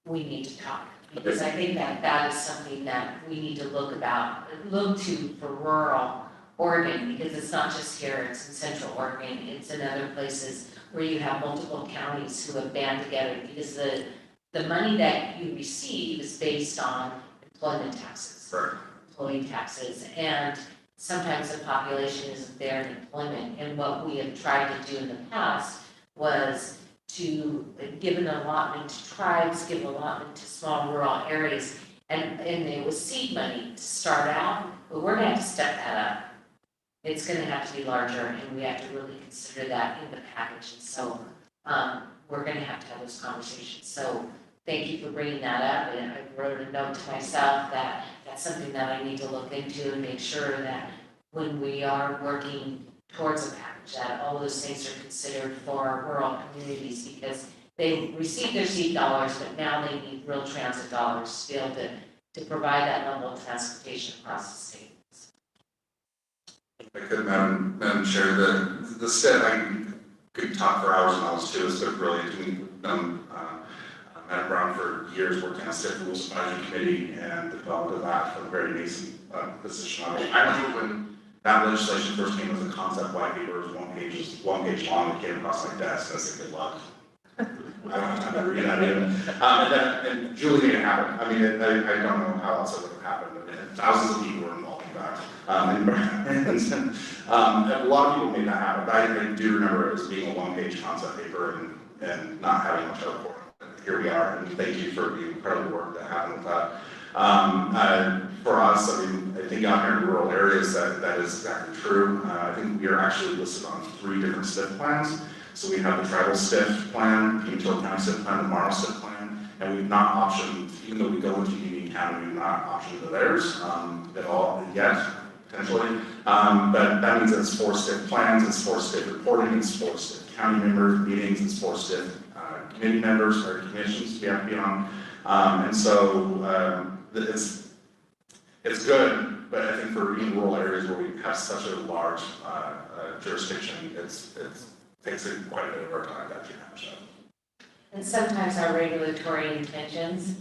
we need to talk, because I think that that is something that we need to look to for rural Oregon, because it's not just here, it's in Central Oregon, it's in other places where you have multiple counties who have band together, because the money that you receive is based on employment taxes, employee taxes, and sometimes the population isn't there in employment. And what we have tried to do in the past was to give an allotment to tribes, give an allotment to small rural areas, and it was seed money to start out, but we're gonna have to step that up. It's gonna have to be larger, and we have to really consider that in the package. And so we're gonna have to have those conversations. So thank you for bringing that up, and I wrote a note to myself that that's something that I need to look into and make sure that when we are working towards a package, that all those things are considered for our rural communities, because they receive their seed dollars, but now they need real transit dollars to be able to provide that level of transportation across the state. I could, Madam Chair, the STIP, I could talk for hours and hours too. It's been brilliant. We've done Madam Brown for years, working on STIP Rules Advisory Committee and developed that from a very nascent position. I remember when that legislation first came as a concept, white paper was one page long, it came across my desk, and I said, good luck. I don't have time to read that even. And Julie made it happen. I mean, I don't know how else it would have happened. Thousands of people were involved in that. A lot of people made that happen. I do remember it as being a one-page concept paper and not having much of it. Here we are, and thank you for the incredible work that happened with that. For us, I mean, I think out here in rural areas that is exactly true. I think we are actually listed on 3 different STIP plans. So we have the tribal STIP plan, the Umatilla County STIP plan, the Marl STIP plan, and we've not optioned, even though we go into Union County, we've not optioned to theirs at all yet, potentially. But that means it's 4 STIP plans, it's 4 STIP reporting, it's 4 STIP county members meetings, it's 4 STIP committee members or commissions we have to be on. And so it's good, but I think for even rural areas where we have such a large jurisdiction, it takes quite a bit of our time to actually manage that. And sometimes our regulatory intentions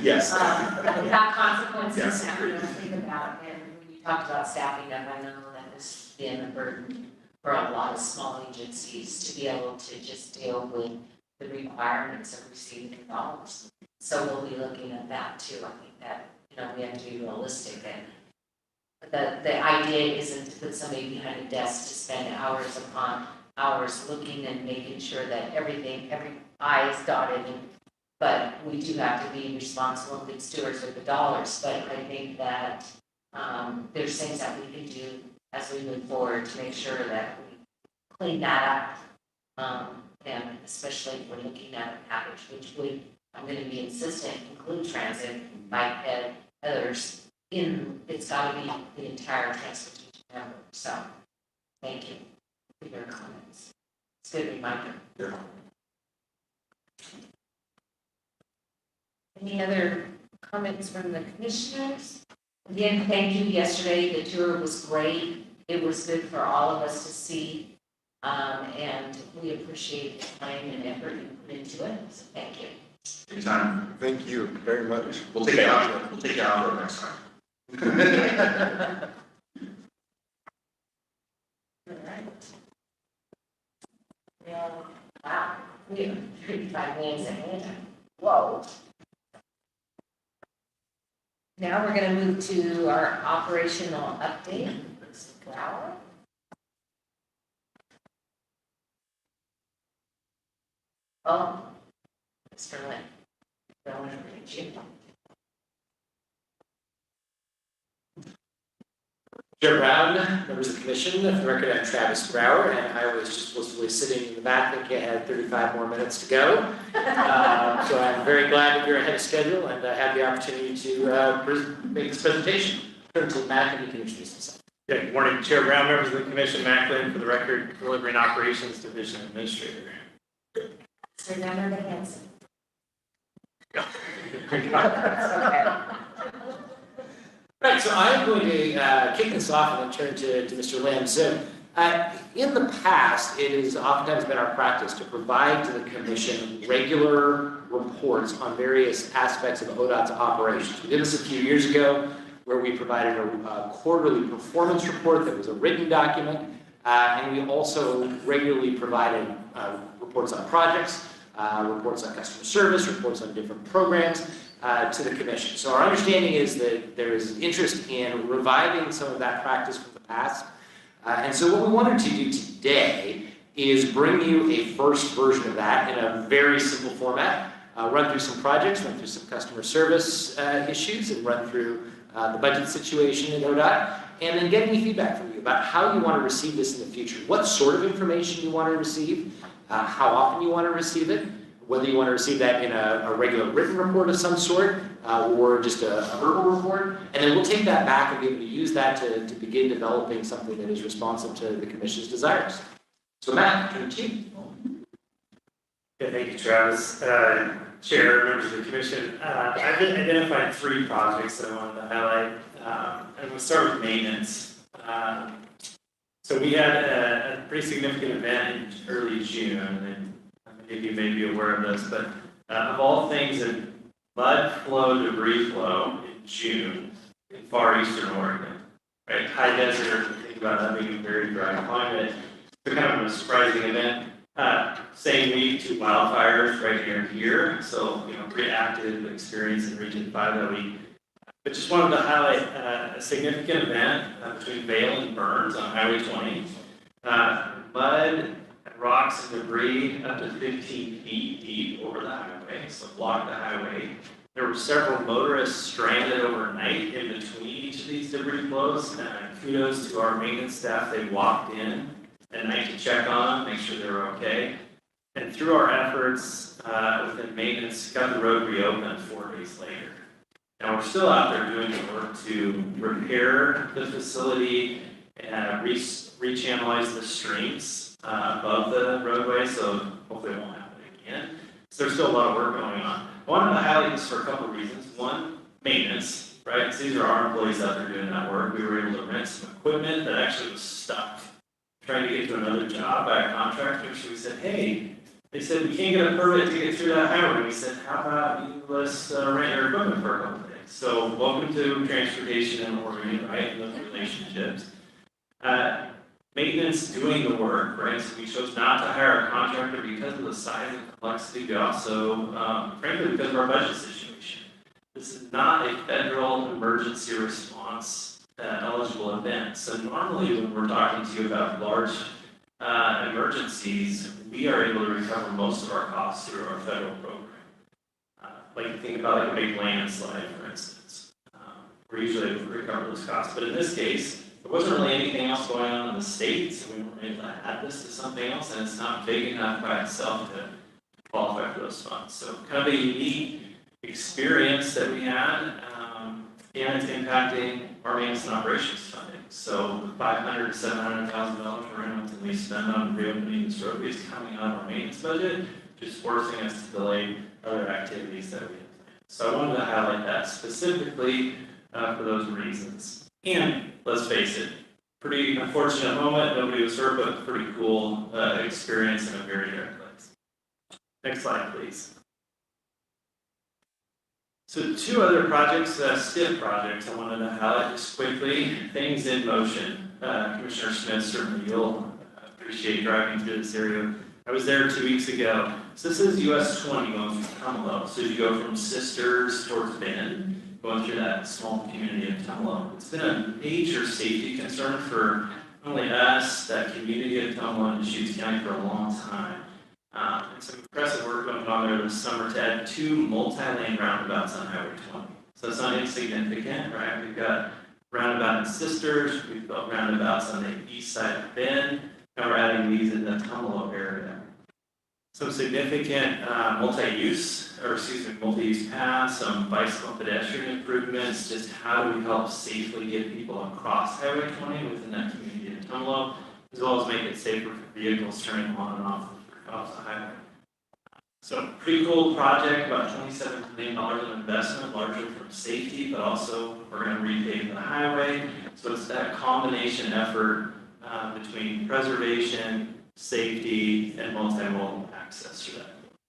yes. Have consequences Yes. that we don't think about. And when you talked about staffing up, I know that has been a burden for a lot of small agencies to be able to just deal with the requirements of receiving dollars. So we'll be looking at that too. I think that we have to be realistic, and the idea isn't to put somebody behind a desk to spend hours upon hours looking and making sure that every I is dotted, but we do have to be responsible and good stewards of the dollars. But I think that there's things that we can do as we move forward to make sure that we clean that up. and especially if we're looking at a package, which would, I'm gonna be insistent, include transit, bike ped, others it's gotta be the entire transportation network, so, thank you for your comments. It's a good reminder. Yeah. Any other comments from the commissioners? Again, thank you. Yesterday, the tour was great. It was good for all of us to see. And we appreciate the time and effort you put into it. So thank you. Anytime. Thank you very much. We'll take it out. We'll take it out next time. All right. Well, wow. We have 35 minutes ahead. Whoa. Now we're going to move to our operational update. Flower. Oh, Mr. Lynn. Don't reach you. Chair Brown, members of the commission, for the record, I'm Travis Brower, and I was just supposedly sitting in the back thinking I had 35 more minutes to go. So I'm very glad that you're ahead of schedule and have the opportunity to make this presentation. Turn to Matt and you can introduce yourself. Yeah, good morning, Chair Brown, members of the commission, Matt Lynn, for the record, Delivery and Operations Division Administrator. Remember the hands. Okay. Right, so I'm going to kick this off and then turn to Mr. Lim. So in the past, it has oftentimes been our practice to provide to the commission regular reports on various aspects of ODOT's operations. We did this a few years ago where we provided a quarterly performance report that was a written document, and we also regularly provided reports on projects, reports on customer service, reports on different programs, to the commission. So our understanding is that there is interest in reviving some of that practice from the past. And so what we wanted to do today is bring you a first version of that in a very simple format, run through some projects, run through some customer service issues, and run through the budget situation in ODOT, and then get any feedback from you about how you want to receive this in the future, what sort of information you want to receive, how often you want to receive it, whether you want to receive that in a regular written report of some sort or just a verbal report. And then we'll take that back and be able to use that to begin developing something that is responsive to the commission's desires. So Matt, turn to you. Yeah, thank you, Travis. Chair, members of the commission, I've identified 3 projects that I wanted to highlight. And we'll start with maintenance. So we had a pretty significant event in early June, and many of you may be aware of this, but of all things, a mud flow, debris flow in June in far eastern Oregon, right? High desert, think about that being a very dry climate. It's kind of a surprising event. Same week, 2 wildfires right here. So, pretty active experience in Region 5 that week. But just wanted to highlight a significant event between Vail and Burns on Highway 20. Mud, rocks and debris up to 15 feet deep over the highway, so blocked the highway. There were several motorists stranded overnight in between each of these debris flows. Kudos to our maintenance staff. They walked in at night to check on them, make sure they were okay. And through our efforts within maintenance, got the road reopened 4 days later. Now we're still out there doing the work to repair the facility and rechannelize the streams above the roadway, so hopefully it won't happen again. So there's still a lot of work going on. I wanted to highlight this for a couple of reasons. One, maintenance, right? So these are our employees out there doing that work. We were able to rent some equipment that actually was stuck, trying to get to another job by a contractor. So we said, hey, they said, we can't get a permit to get through that highway. We said, how about you let us rent your equipment for a couple of days? So welcome to transportation in Oregon, right? And those relationships. Maintenance doing the work, right? So we chose not to hire a contractor because of the size and complexity, but also, frankly, because of our budget situation. This is not a federal emergency response eligible event. So normally when we're talking to you about large emergencies, we are able to recover most of our costs through our federal program. Like you think about like a big landslide, for instance. We're usually able to recover those costs. But in this case, there wasn't really anything else going on in the state, so we weren't able to add this to something else, and it's not big enough by itself to qualify for those funds. So kind of a unique experience that we had, and it's impacting our maintenance and operations funding. So the $500,000 to $700,000 we're going to ultimately spend on reopening this roadway is coming out of our maintenance budget, just forcing us to delay other activities that we have planned. So I wanted to highlight that specifically for those reasons. And let's face it, pretty unfortunate moment, nobody was hurt, but pretty cool experience in a very direct place. Next slide, please. So 2 other projects, STIP projects, I wanted to highlight just quickly. Things in motion. Commissioner Smith, certainly you'll appreciate driving through this area. I was there 2 weeks ago. So this is US 20 going through Tumalo. So you go from Sisters towards Bend, going through that small community of Tumalo. It's been a major safety concern for not only us, that community of Tumalo and Deschutes County for a long time. And some impressive work going on there this summer to add 2 multi-lane roundabouts on Highway 20. So it's not insignificant, right? We've got roundabout in Sisters, we've got roundabouts on the east side of Bend, and we're adding these in the Tumalo area. Some significant multi-use paths, some bicycle and pedestrian improvements, just how do we help safely get people across Highway 20 within that community of Tumalo, as well as make it safer for vehicles turning on and off the highway. So pretty cool project, about $27 million of investment, largely from safety, but also we're going to repave the highway. So it's that combination effort between preservation, safety, and multimodal access to that.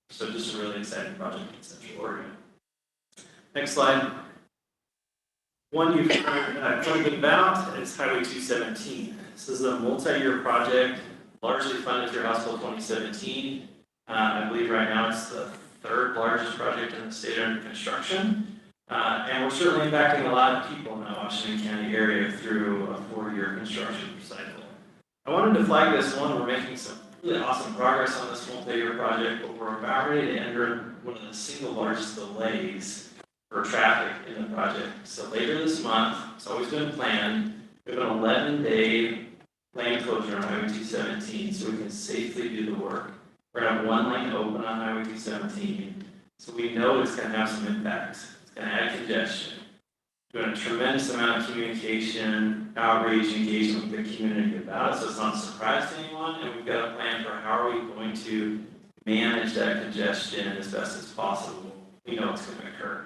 So just a really exciting project in Central Oregon. Next slide. One you've heard quite about is Highway 217. This is a multi-year project, largely funded through House Bill 2017. I believe right now it's the 3rd largest project in the state under construction. And we're certainly impacting a lot of people in the Washington County area through a 4-year construction cycle. I wanted to flag this one. We're making some really awesome progress on this multi-year project, but we're about ready to enter one of the single largest delays for traffic in the project. So later this month, it's always been planned, we have an 11-day lane closure on Highway 217 so we can safely do the work. We're going to have 1 lane open on Highway 217, so we know it's going to have some impacts. It's going to add congestion. Doing a tremendous amount of communication, outreach, engagement with the community about it, so it's not a surprise to anyone, and we've got a plan for how are we going to manage that congestion as best as possible. We know it's going to occur.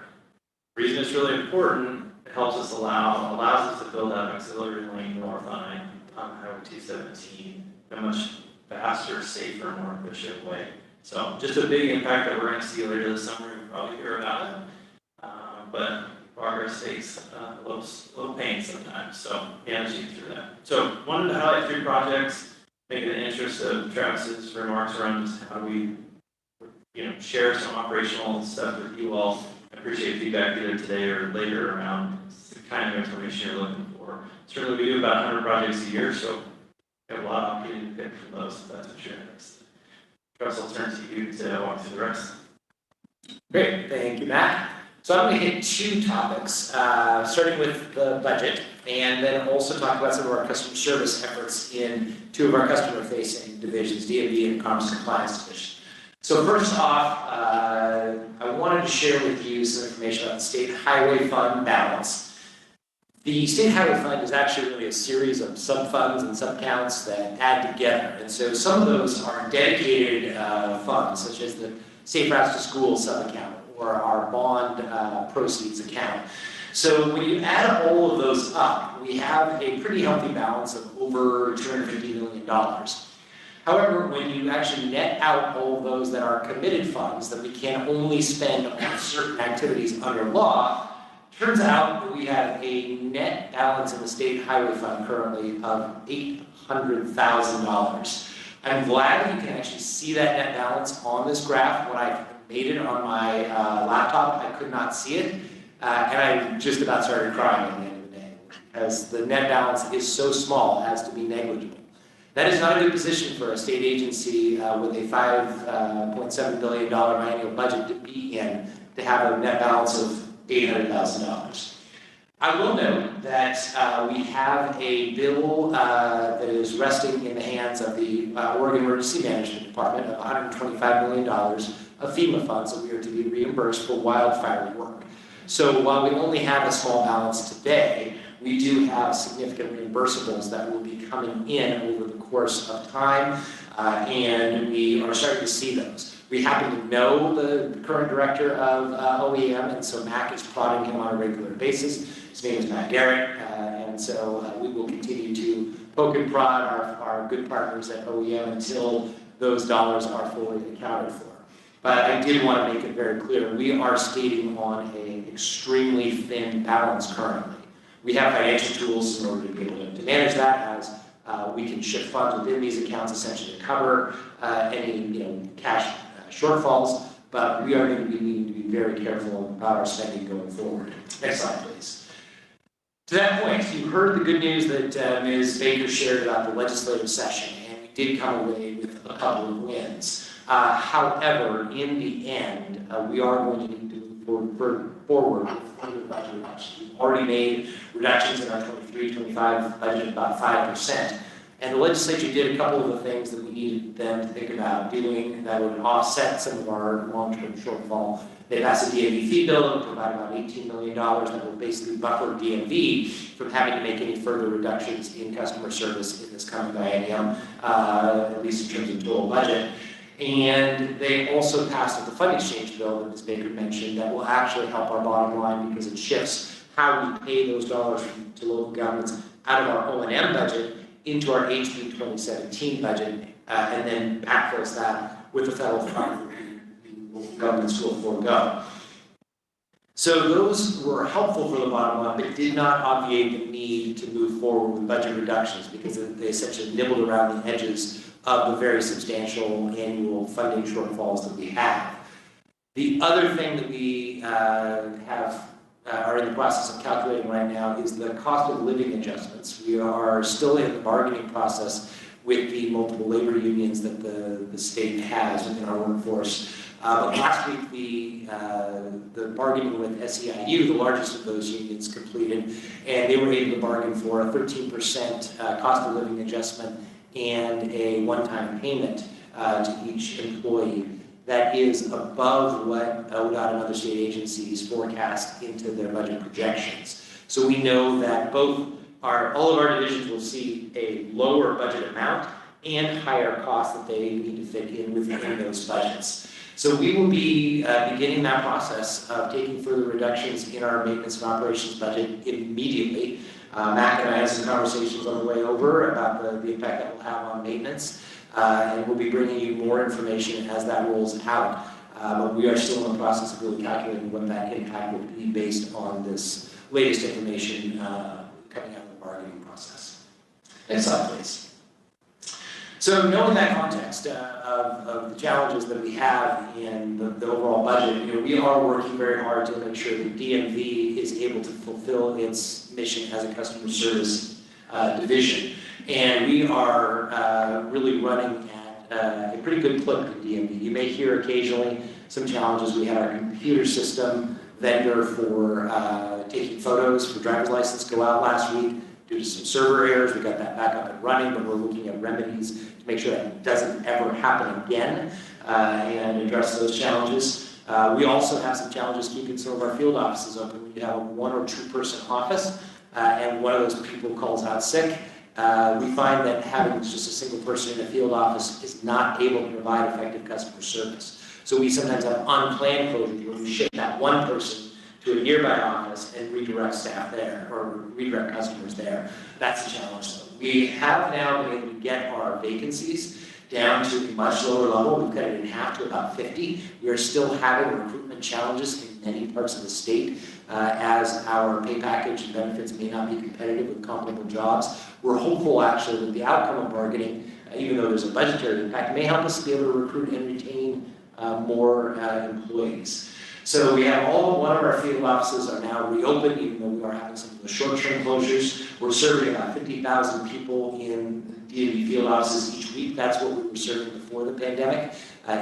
The reason it's really important, it helps us allows us to build out auxiliary lane north on Highway 217 in a much faster, safer, more efficient way. So just a big impact that we're going to see later this summer. You'll probably hear about it, but progress takes a little pain sometimes, so managing through that. So wanted to highlight 3 projects, making the interest of Travis's remarks around just how we share some operational stuff with you all. I appreciate feedback either today or later around the kind of information you're looking for. Certainly we do about 100 projects a year, so we have a lot of opportunity to pick from those if that's what you're interested in. Travis, I'll turn to you to walk through the rest. Great, thank you, Matt. So I'm going to hit 2 topics, starting with the budget, and then also talk about some of our customer service efforts in 2 of our customer-facing divisions, DMV and Commerce Compliance Division. So first off, I wanted to share with you some information about the State Highway Fund balance. The State Highway Fund is actually really a series of sub-funds and sub-accounts that add together, and so some of those are dedicated funds, such as the Safe Routes to School sub-account, or our bond proceeds account. So when you add all of those up, we have a pretty healthy balance of over $250 million. However, when you actually net out all of those that are committed funds that we can only spend on certain activities under law, turns out that we have a net balance in the State Highway Fund currently of $800,000. I'm glad you can actually see that net balance on this graph. When I made it on my laptop, I could not see it, and I just about started crying at the end of the day, as the net balance is so small as to be negligible. That is not a good position for a state agency with a $5.7 billion annual budget to be in, to have a net balance of $800,000. I will note that we have a bill that is resting in the hands of the Oregon Emergency Management Department of $125 million of FEMA funds that we are to be reimbursed for wildfire work. So while we only have a small balance today, we do have significant reimbursables that will be coming in over the course of time, and we are starting to see those. We happen to know the current director of OEM, and so Mac is prodding him on a regular basis. His name is Matt Garrett, and so we will continue to poke and prod our good partners at OEM until those dollars are fully accounted for. But I did want to make it very clear, we are skating on an extremely thin balance currently. We have financial tools in order to be able to manage that, as we can shift funds within these accounts essentially to cover any cash shortfalls, but we are going to be needing to be very careful about our spending going forward. Next slide, please. To that point, you heard the good news that Ms. Baker shared about the legislative session, and we did come away with a couple of wins. However, in the end, we are going to need to move forward with further budget reductions. We've already made reductions in our 23-25 budget about 5%. And the legislature did a couple of the things that we needed them to think about doing that would offset some of our long-term shortfall. They passed a DMV fee bill that would provide about $18 million that will basically buffer DMV from having to make any further reductions in customer service in this coming biennium, at least in terms of total budget. And they also passed the fund exchange bill that Ms. Baker mentioned that will actually help our bottom line because it shifts how we pay those dollars to local governments out of our O&M budget into our HB 2017 budget, and then backfills that with the federal fund that governments will forego. So those were helpful for the bottom line, but did not obviate the need to move forward with budget reductions because they essentially nibbled around the edges of the very substantial annual funding shortfalls that we have. The other thing that we are in the process of calculating right now is the cost of living adjustments. We are still in the bargaining process with the multiple labor unions that the state has within our workforce. But last week, the bargaining with SEIU, the largest of those unions, completed, and they were able to bargain for a 13% cost of living adjustment and a one-time payment to each employee that is above what ODOT and other state agencies forecast into their budget projections. So we know that all of our divisions will see a lower budget amount and higher costs that they need to fit in within those budgets. So we will be beginning that process of taking further reductions in our maintenance and operations budget immediately. Mac and I had some conversations on the way over about the impact that will have on maintenance. And we'll be bringing you more information as that rolls out. But we are still in the process of really calculating what that impact will be based on this latest information coming out of the bargaining process. Next slide, please. So knowing that context of the challenges that we have in the overall budget, we are working very hard to make sure that DMV is able to fulfill its mission as a customer service division. And we are really running at a pretty good clip in DMV. You may hear occasionally some challenges. We had our computer system vendor for taking photos for driver's license go out last week due to some server errors. We got that back up and running, but we're looking at remedies to make sure that doesn't ever happen again and address those challenges. We also have some challenges keeping some of our field offices open. We have a 1 or 2 person office and one of those people calls out sick. We find that having just a single person in a field office is not able to provide effective customer service. So we sometimes have unplanned closures where we ship that one person to a nearby office and redirect staff there or redirect customers there. That's the challenge. We have now been able to get our vacancies down to a much lower level. We've cut it in half to about 50. We are still having recruitment challenges in many parts of the state as our pay package and benefits may not be competitive with comparable jobs. We're hopeful actually that the outcome of bargaining, even though there's a budgetary impact, may help us be able to recruit and retain more employees. So we have one of our field offices are now reopened, even though we are having some of the short-term closures. We're serving about 50,000 people in DMV field offices each week. That's what we were serving before the pandemic.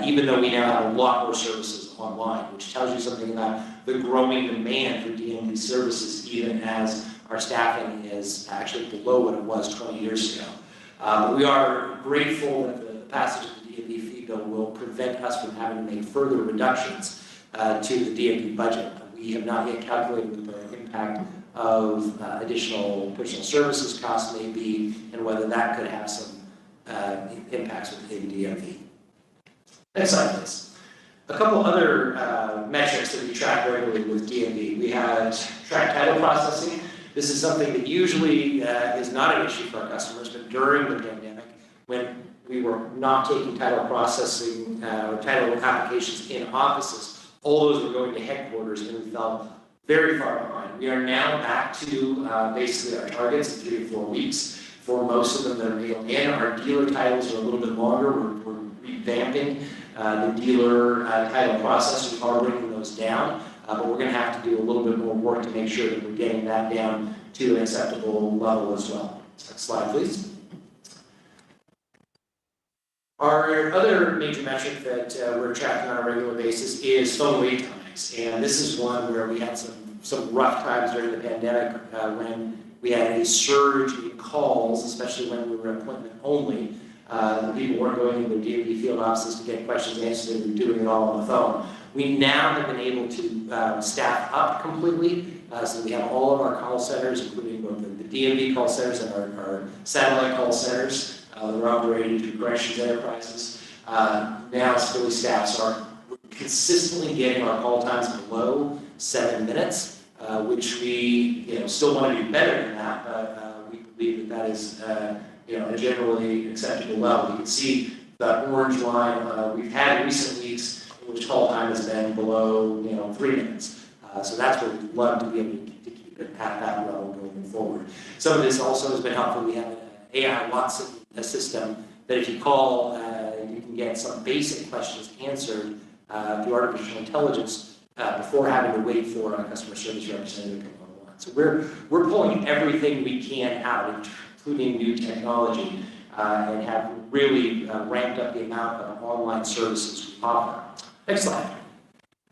even though we now have a lot more services online, which tells you something about the growing demand for DMV services, even as our staffing is actually below what it was 20 years ago. We are grateful that the passage of the DMV fee bill will prevent us from having to make further reductions to the DMV budget. We have not yet calculated what the impact of additional personal services costs may be, and whether that could have some impacts within DMV. Next slide, please. A couple other metrics that we track regularly with DMV. We have track title processing. This is something that usually is not an issue for our customers, but during the pandemic, when we were not taking title processing or title applications in offices, all those were going to headquarters, and we fell very far behind. We are now back to basically our targets of 3 to 4 weeks for most of them that are mailed in. Our dealer titles are a little bit longer. We're revamping the dealer title process. We are bringing those down, but we're going to have to do a little bit more work to make sure that we're getting that down to an acceptable level as well. Next slide, please. Our other major metric that we're tracking on a regular basis is phone wait times. And this is one where we had some rough times during the pandemic when we had a surge in calls, especially when we were appointment only. People weren't going into their DMV field offices to get questions answered, they were doing it all on the phone. We now have been able to staff up completely, so we have all of our call centers, including both the DMV call centers and our satellite call centers that are operated through Corrections Enterprises. Now it's fully staffed, so we're consistently getting our call times below 7 minutes, which we still want to do better than that, but we believe that is a generally acceptable level. You can see the orange line. We've had recent weeks in which call time has been below 3 minutes. So that's what we'd love to be able to keep it at that level going forward. Some of this also has been helpful. We have an AI Watson system that if you call, you can get some basic questions answered through artificial intelligence before having to wait for a customer service representative to come online. So we're pulling everything we can out, including new technology, and have really ramped up the amount of online services we offer. Next slide.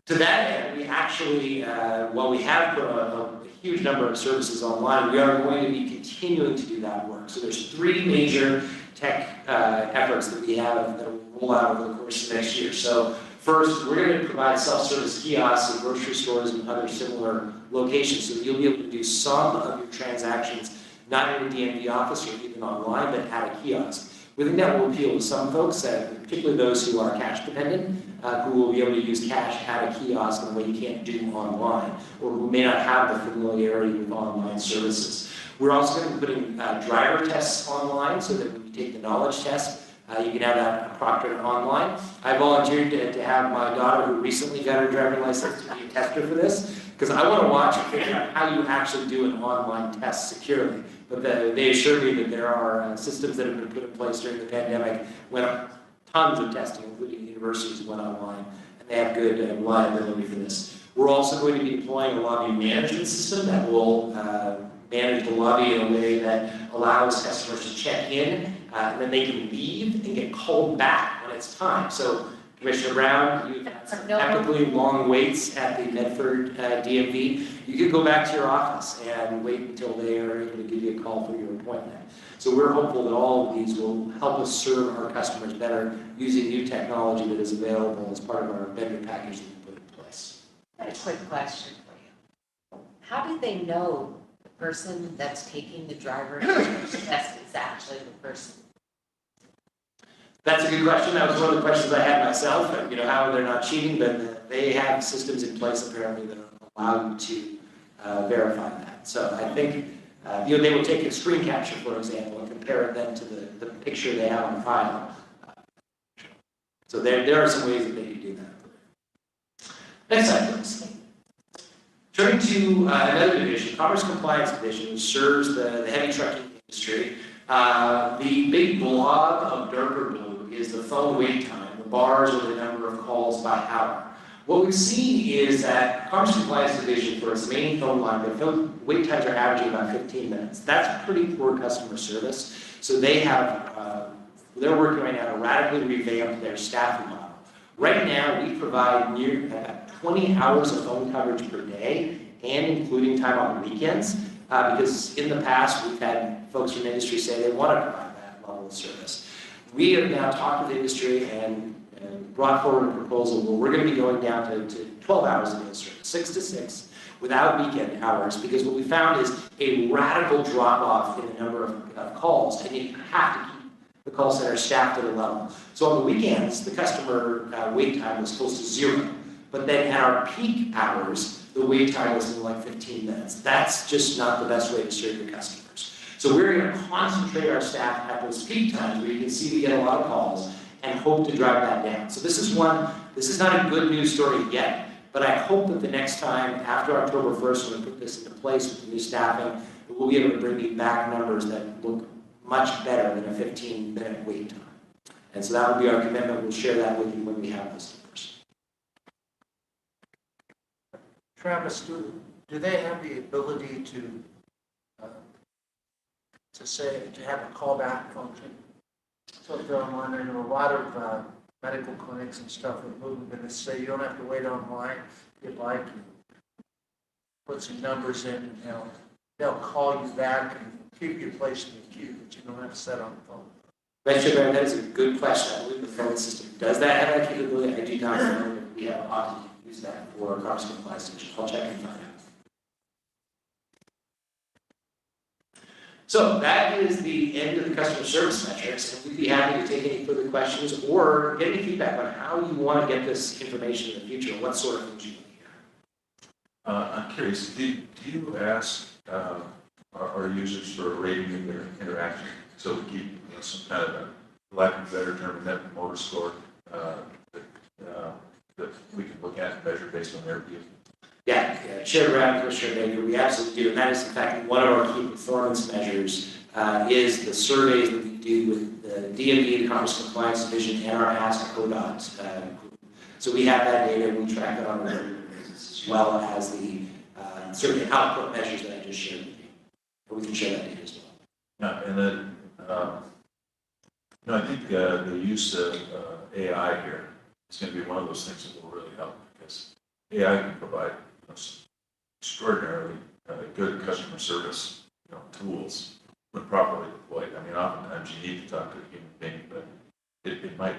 To that end, we actually, while we have put a huge number of services online, we are going to be continuing to do that work. So there's 3 major tech efforts that we have that will roll out over the course of next year. So first, we're going to provide self-service kiosks at grocery stores and other similar locations, so you'll be able to do some of your transactions not in a DMV office or even online, but at a kiosk. We think that will appeal to some folks, particularly those who are cash dependent, who will be able to use cash at a kiosk in a way you can't do online, or who may not have the familiarity with online services. We're also going to be putting driver tests online so that when you take the knowledge test, you can have that proctored online. I volunteered to have my daughter, who recently got her driving license, to be a tester for this, because I want to watch and figure out how you actually do an online test securely. But they assure me that there are systems that have been put in place during the pandemic when tons of testing, including universities, went online, and they have good reliability for this. We're also going to be deploying a lobby management system that will manage the lobby in a way that allows customers to check in, and then they can leave and get called back when it's time. So, Commissioner Brown, you've had some epically long waits at the Medford DMV. You could go back to your office and wait until they are able to give you a call for your appointment. So we're hopeful that all of these will help us serve our customers better using new technology that is available as part of our vendor package that we put in place. I have a quick question for you. How do they know the person that's taking the driver test is actually the person? That's a good question. That was one of the questions I had myself. How they're not cheating, but they have systems in place apparently that allow you to verify that. So I think they will take a screen capture, for example, and compare it then to the picture they have on file. So there are some ways that they can do that. Next slide, please. Turning to another division, Commerce Compliance Division, which serves the heavy trucking industry. The big blob of darker blue is the phone wait time. The bars are the number of calls by hour. What we've seen is that Commerce Compliance Division, for its main phone line, the phone wait times are averaging about 15 minutes. That's pretty poor customer service. So they're working right now to radically revamp their staffing model. Right now, we provide near 20 hours of phone coverage per day, and including time on the weekends, because in the past, we've had folks from industry say they want to provide that level of service. We have now talked with industry and brought forward a proposal where we're going to be going down to 12 hours a day service, 6 to 6, without weekend hours, because what we found is a radical drop-off in the number of calls, and you have to keep the call center staffed at a level. So on the weekends, the customer wait time was close to 0, but then at our peak hours, the wait time was like 15 minutes. That's just not the best way to serve your customers. So we're going to concentrate our staff at those peak times where you can see we get a lot of calls and hope to drive that down. So this is not a good news story yet, but I hope that the next time after October 1st, when we put this into place with the new staffing, we'll be able to bring you back numbers that look much better than a 15-minute wait time. And so that will be our commitment. We'll share that with you when we have those numbers. Travis, do they have the ability to have a callback function? So if they're online, I know a lot of medical clinics and stuff are moving to this, say you don't have to wait online. If you'd like, put some numbers in, and they'll call you back and keep you placed in the queue, but you don't have to set on the phone. That is a good question. I believe the phone system does that have that capability. I do not know if we have opted to use that for commerce compliance. I'll check and find out. So that is the end of the customer service metrics, and we'd be happy to take any further questions or get any feedback on how you want to get this information in the future, what sort of things you want to hear. I'm curious, do you ask our users for a rating of their interaction? So we keep some kind of, a lack of a better term, net promoter score that we can look at and measure based on their view. Yeah, Chair Brown, Commissioner Baker, we absolutely do, and that is in fact one of our key performance measures is the surveys that we do with the DMV, the Commerce Compliance Division, and our Ask ODOT group. So we have that data, we track it on a regular basis, as well as the survey output measures that I just shared with you. But we can share that data as well. Yeah, and then I think the use of AI here is going to be one of those things that will really help, because AI can provide extraordinarily good customer service tools when properly deployed. I mean, oftentimes you need to talk to a human being, but it might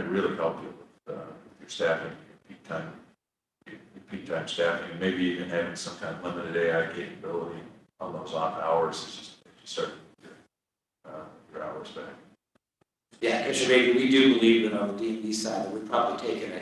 really help you with your staffing, your peak time staffing, and maybe even having some kind of limited AI capability on those off hours as you start your hours back. Yeah, Commissioner Baker, we do believe that on the DMV side that we've probably taken a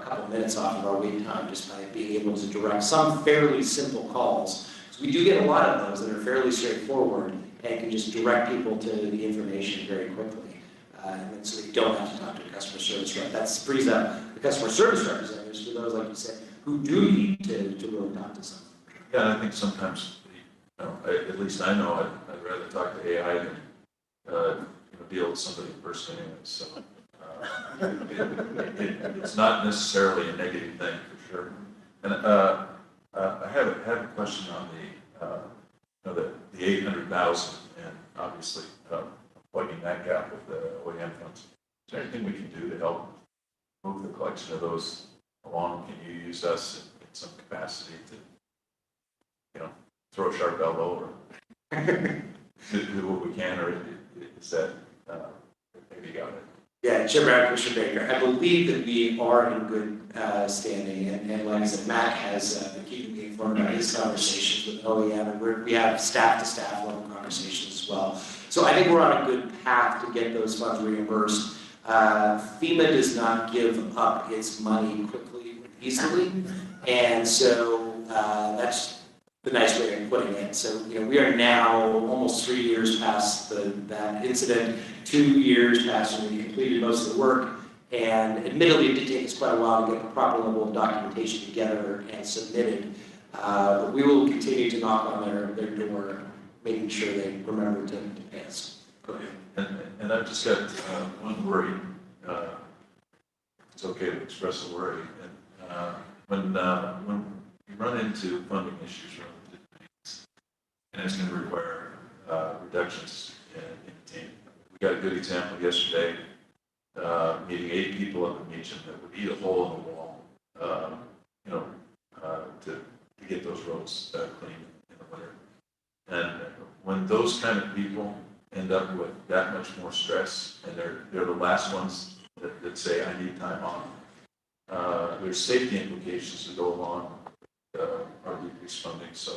couple of minutes off of our wait time just by being able to direct some fairly simple calls. So we do get a lot of those that are fairly straightforward and can just direct people to the information very quickly. And so they don't have to talk to a customer service rep. That frees up the customer service representatives for those, like you said, who do need to really talk to someone. Yeah, and I think sometimes, at least I know I'd rather talk to AI than deal with somebody in person anyway. So it's not necessarily a negative thing for sure. And I have a question on the 800,000 and obviously plugging that gap with the OEM funds. Is there anything we can do to help move the collection of those along? Can you use us in some capacity to, throw a sharp elbow or do what we can, or is that maybe got it? Yeah, Chair Brown, Commissioner Baker, I believe that we are in good standing, and like I said, Matt has been keeping me informed about his conversations with OEM, and we have staff-to-staff level conversations as well. So I think we're on a good path to get those funds reimbursed. FEMA does not give up its money quickly or easily, and so that's the nice way of putting it. So, we are now almost 3 years past that incident, 2 years past when we completed most of the work, and admittedly it did take us quite a while to get the proper level of documentation together and submitted. But we will continue to knock on their door, making sure they remember to pay us. Go ahead. And I've just got one worry. It's okay to express a worry. And when you run into funding issues relative to payments, and it's going to require reductions in the team. We got a good example yesterday. meeting 8 people at the meeting that would eat a hole in the wall, to get those roads clean in the winter. And when those kind of people end up with that much more stress, and they're the last ones that say, I need time off, there's safety implications that go along with our decreased funding. So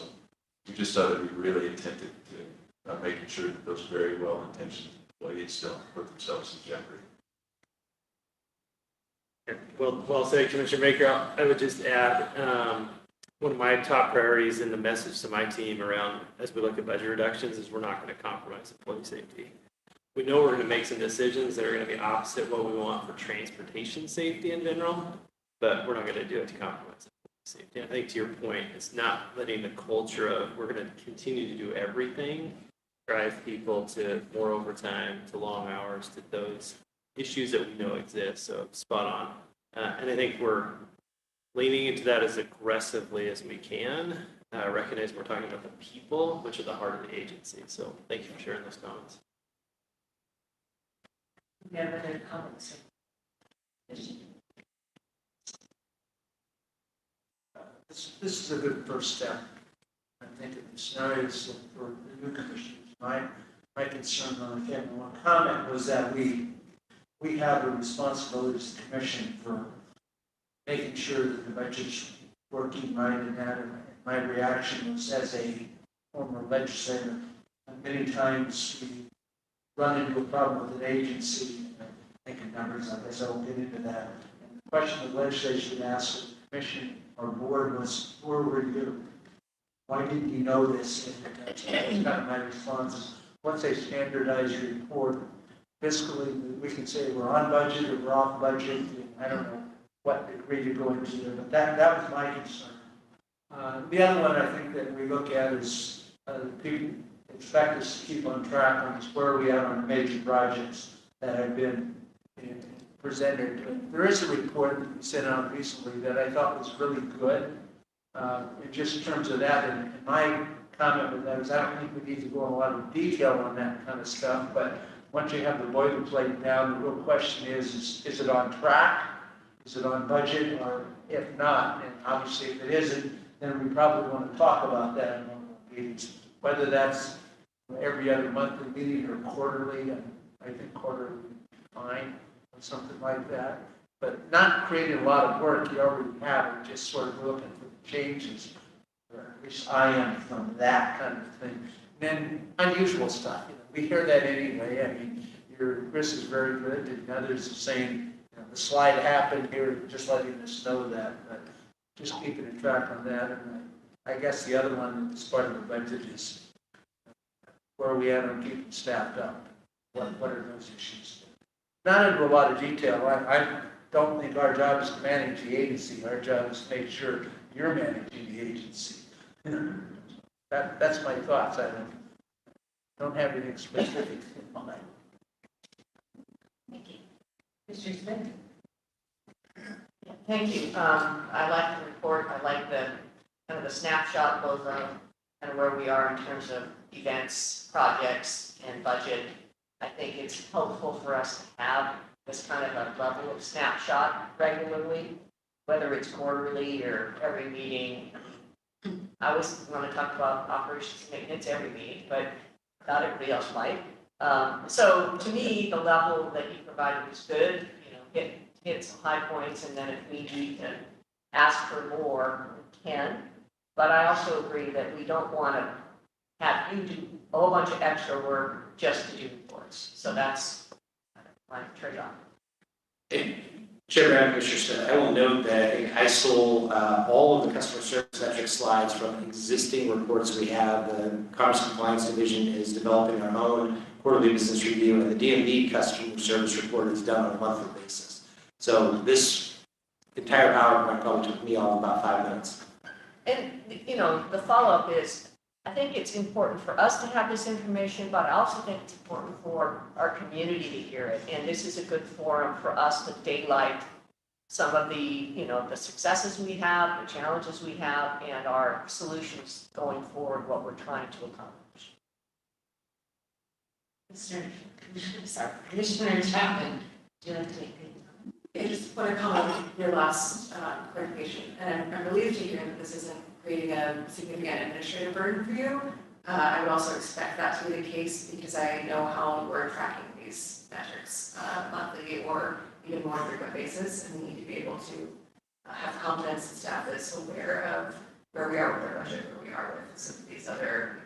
we just ought to be really attentive to making sure that those very well-intentioned employees don't put themselves in jeopardy. Well said, Commissioner Baker. I would just add, one of my top priorities in the message to my team around, as we look at budget reductions, is we're not going to compromise employee safety. We know we're going to make some decisions that are going to be opposite what we want for transportation safety in general, but we're not going to do it to compromise employee safety. I think to your point, it's not letting the culture of we're going to continue to do everything drive people to more overtime, to long hours, to those issues that we know exist. So spot on. And I think we're leaning into that as aggressively as we can, recognize we're talking about the people, which are the heart of the agency. So thank you for sharing those comments. You have other comments? This is a good first step. I think in the scenarios for the new commissioners, my concern on the one comment was that we have a responsibility as a commission for making sure that the budget's working right, and that my reaction was, as a former legislator, many times we run into a problem with an agency, and I think in numbers, I guess I won't get into that. And the question the legislature would ask the commission or board was, where were you? Why didn't you know this? And that's kind of my response. Once they standardize your report fiscally, we can say we're on budget or we're off budget. I don't know what degree to go into there, but that was my concern. The other one I think that we look at is people expect us to keep on track on where we are on the major projects that have been presented. There is a report that we sent out recently that I thought was really good. In just terms of that, and my comment with that is I don't think we need to go in a lot of detail on that kind of stuff, but once you have the boilerplate down, the real question is it on track? Is it on budget? Or if not, and obviously if it isn't, then we probably want to talk about that in one of the meetings, whether that's every other monthly meeting or quarterly, and I think quarterly would be fine, or something like that. But not creating a lot of work, you already have it, just sort of looking for the changes, or at least I am from that kind of thing. And then unusual stuff, we hear that anyway. I mean, Chris is very good, and others are saying, the slide happened here, just letting us know that, but just keeping a track on that. And I guess the other one that's part of the budget is where are we at on keeping staffed up? What are those issues? Not into a lot of detail. I don't think our job is to manage the agency. Our job is to make sure you're managing the agency. That's my thoughts. I don't have anything specific in mind. Mr. Smith? Thank you. I like the report. I like the kind of the snapshot both of kind of where we are in terms of events, projects, and budget. I think it's helpful for us to have this kind of a level of snapshot regularly, whether it's quarterly or every meeting. I always want to talk about operations and maintenance every meeting, but not everybody else might. So to me, the level that you provided was good. Hit some high points, and then if we need to ask for more, we can. But I also agree that we don't want to have you do a whole bunch of extra work just to do reports. So that's my trade-off. Chair and Commissioner Smith, I will note that I think I stole all of the customer service metric slides from existing reports we have. The Commerce Compliance Division is developing our own quarterly business review, and the DMV customer service report is done on a monthly basis. So this entire PowerPoint probably took me all about 5 minutes. And, the follow-up is, I think it's important for us to have this information, but I also think it's important for our community to hear it. And this is a good forum for us to daylight some of the, the successes we have, the challenges we have, and our solutions going forward, what we're trying to accomplish. Commissioner Chapman. Do you like to make I just want to comment on your last clarification, and I'm relieved to hear that this isn't creating a significant administrative burden for you. I would also expect that to be the case because I know how we're tracking these metrics monthly or even more frequent basis, and we need to be able to have confidence in staff that's aware of where we are with our budget, where we are with some of these other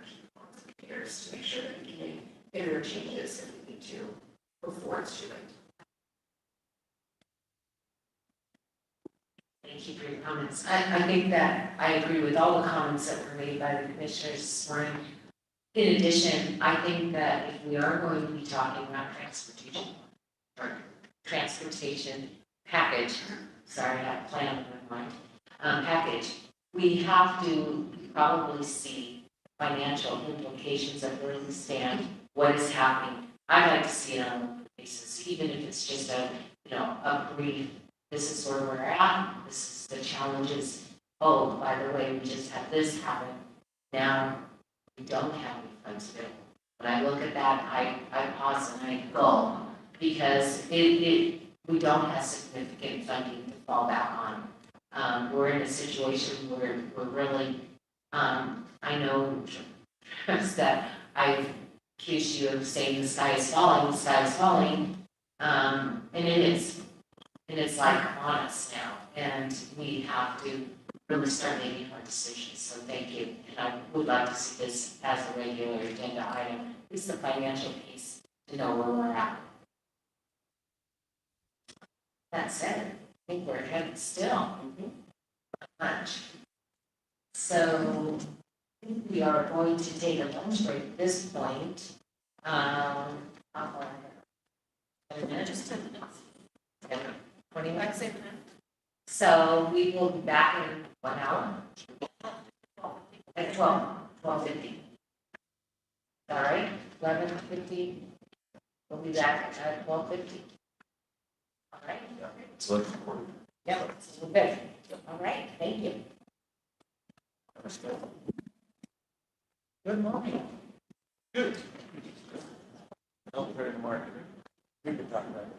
indicators to make sure that we can make iterative changes if we need to before it's too late. Thank you for your comments. I think that I agree with all the comments that were made by the commissioners this morning. In addition, I think that if we are going to be talking about transportation package, sorry, I have a plan in my mind, package, we have to probably see financial implications of where we stand, what is happening. I'd like to see it on a basis, even if it's just a brief, this is where we're at, this is the challenges. Oh, by the way, we just had this happen. Now we don't have any funds available. When I look at that, I pause and I go because we don't have significant funding to fall back on. We're in a situation where we're really, I know that I've accused you of saying the sky is falling, and it is. And it's like on us now, and we have to really start making hard decisions. So thank you, and I would like to see this as a regular agenda item. It's the financial piece to know where we're at. That said, I think we're ahead still. Much. So I think we are going to take a lunch break at this point. How far? 10 minutes? Just 10 minutes. 20 minutes? Same. So we will be back in 1 hour. At 12:50. All right, 11:50. We'll be back at 12:50. All right. It's like important. Yep, it's a little bit. All right, thank you. Good morning. Good. Don't put in the market. We can talk about it.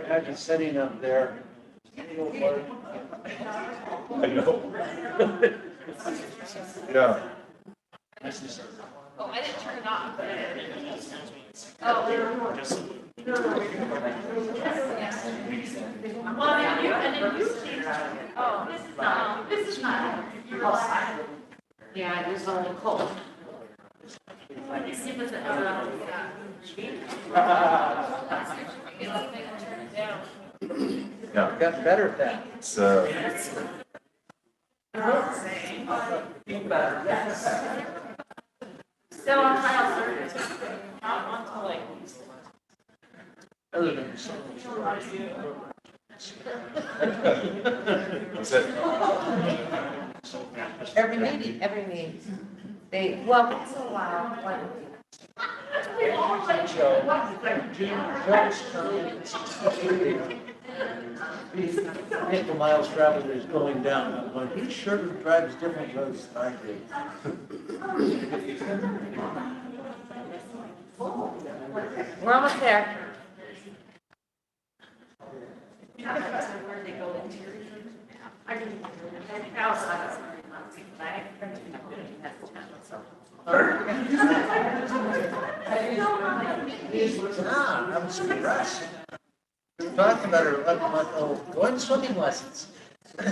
Imagine sitting up there. I know. Yeah. Oh, I didn't turn it off. This is not. Yeah, it was a little cold. Let me see if it's Yeah. Got better at that. It's Still on trial, sir. Not on to like. Other than. What's that? Every meeting. They, well, once in a while, one. Vehicle miles traveled is going down. I'm going, he sure drives different roads than I do. We're almost there. I was impressed. We were talking about her 11-month-old going swimming lessons. I'm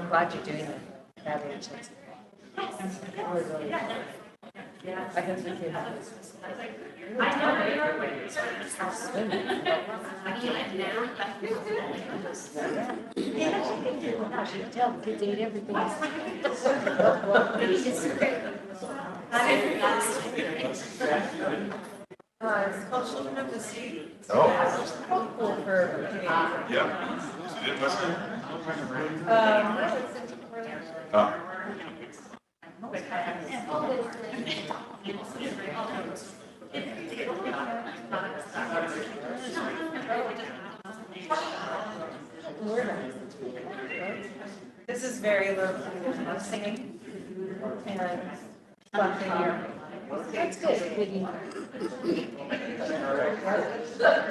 glad you're doing that. I hope you can. I know. Tell the kids eat everything. It's called Children of the Sea. Oh. Cool for. Yeah. She did listen. This is very low singing and something here. That's good.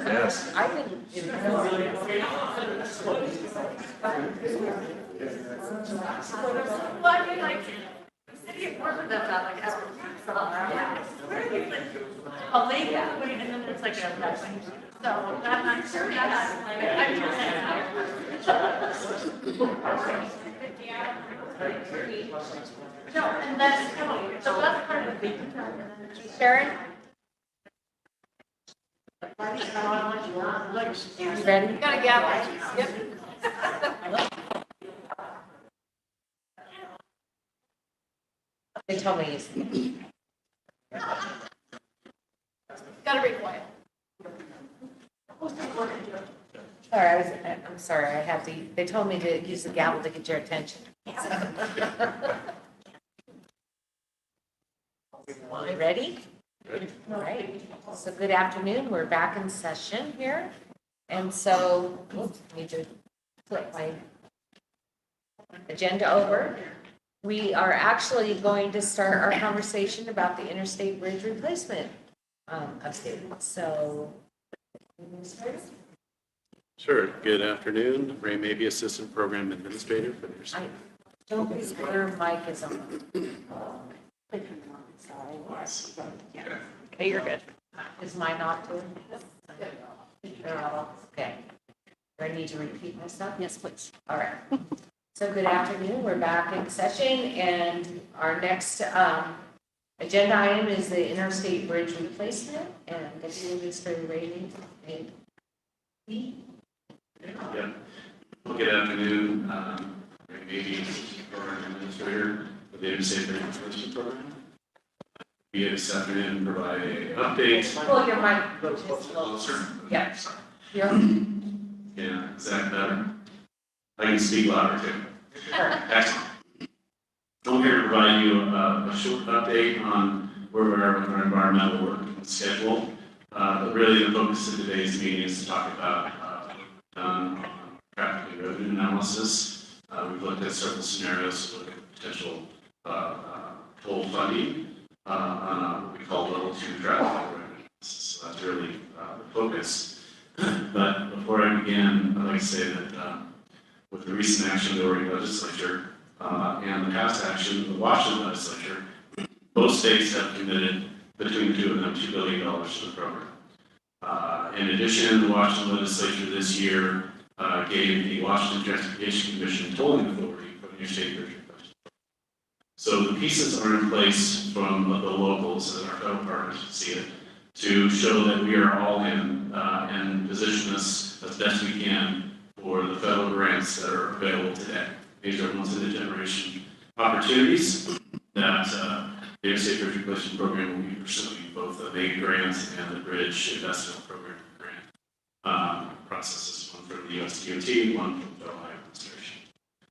Yes. I didn't even know. Well, I mean, like, city of Portland does that, like, as a lake, and then there's like a, so I'm not sure that's like, I'm just no, and that's, so that's part of the big. Sharon? You ready? You gotta gather. Yep. They told me Gotta be quiet. I'm sorry, I have to, they told me to use the gavel to get your attention. You ready? Ready. All right, so good afternoon, we're back in session here. And so, need to flip my agenda over. We are actually going to start our conversation about the Interstate Bridge replacement update, so. Sure. Good afternoon. Ray Mabey, Assistant Program Administrator for the Interstate. Don't be sure mic is on. Okay, you're good. Is mine off too? Okay. Do I need to repeat myself? Yes, please. All right. So good afternoon. We're back in session and our next agenda item is the Interstate Bridge replacement and Deputy Administrator Rating. Yeah. Good afternoon. Ray Mabey, Assistant Program Administrator for the Interstate Bridge Replacement Program. We this afternoon provide an update. Pull your mic. Closer. Yeah. Yeah. Is that better? I can speak louder too. Excellent. I'm here to provide you a short update on where we are with our environmental work schedule. But really the focus of today's meeting is to talk about traffic erosion analysis. We've looked at several scenarios to look at potential toll funding on what we call level 2 traffic revenue. So that's really the focus. But before I begin, I'd like to say that with the recent action of the Oregon legislature and the past action of the Washington legislature, both states have committed between the two of them $2 billion to the program. In addition, the Washington legislature this year gave the Washington Transportation Commission tolling authority for the Interstate Bridge replacement. So the pieces are in place from the locals, as our federal partners see it, to show that we are all in and position us as best we can for the federal grants that are available today. These are once in a generation opportunities that the Interstate Bridge Replacement Program will be pursuing, both the mega grant and the Bridge Investment Program grant processes, one from the USDOT, one from the Ohio administration.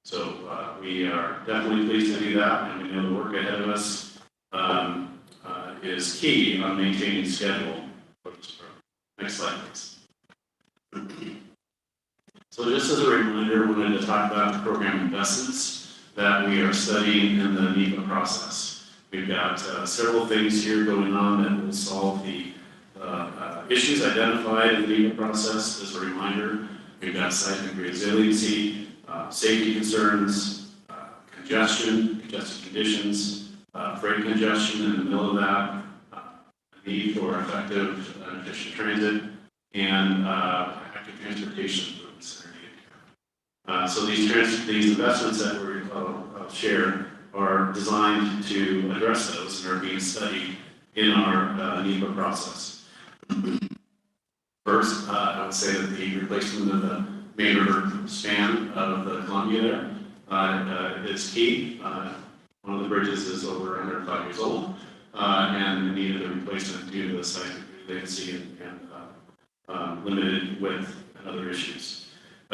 So we are definitely pleased to do that, and we know the work ahead of us is key on maintaining schedule for this program. Next slide, please. So just as a reminder, we wanted to talk about the program investments that we are studying in the NEPA process. We've got several things here going on that will solve the issues identified in the NEPA process. As a reminder, we've got seismic resiliency, safety concerns, congested conditions, freight congestion in the middle of that, need for effective and efficient transit, and active transportation improvements that are needed. So these investments that we'll share are designed to address those and are being studied in our NEPA process. First, I would say that the replacement of the main river span of the Columbia there is key. One of the bridges is over 105 years old and needed a replacement due to the seismic resiliency and limited width and other issues.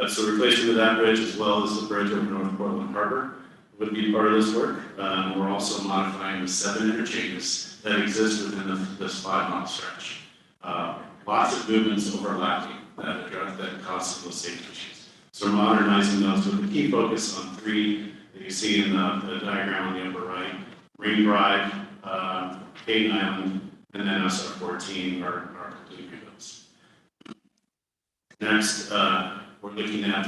So replacement of that bridge, as well as the bridge over North Portland Harbor, would be part of this work. We're also modifying the 7 interchanges that exist within this 5-mile stretch. Lots of movements overlapping that cause those safety issues. So we're modernizing those with a key focus on 3 that you see in the diagram on the upper right: Marine Drive, Hayden Island, and then SR14 are complete rebuilds. Next, we're looking at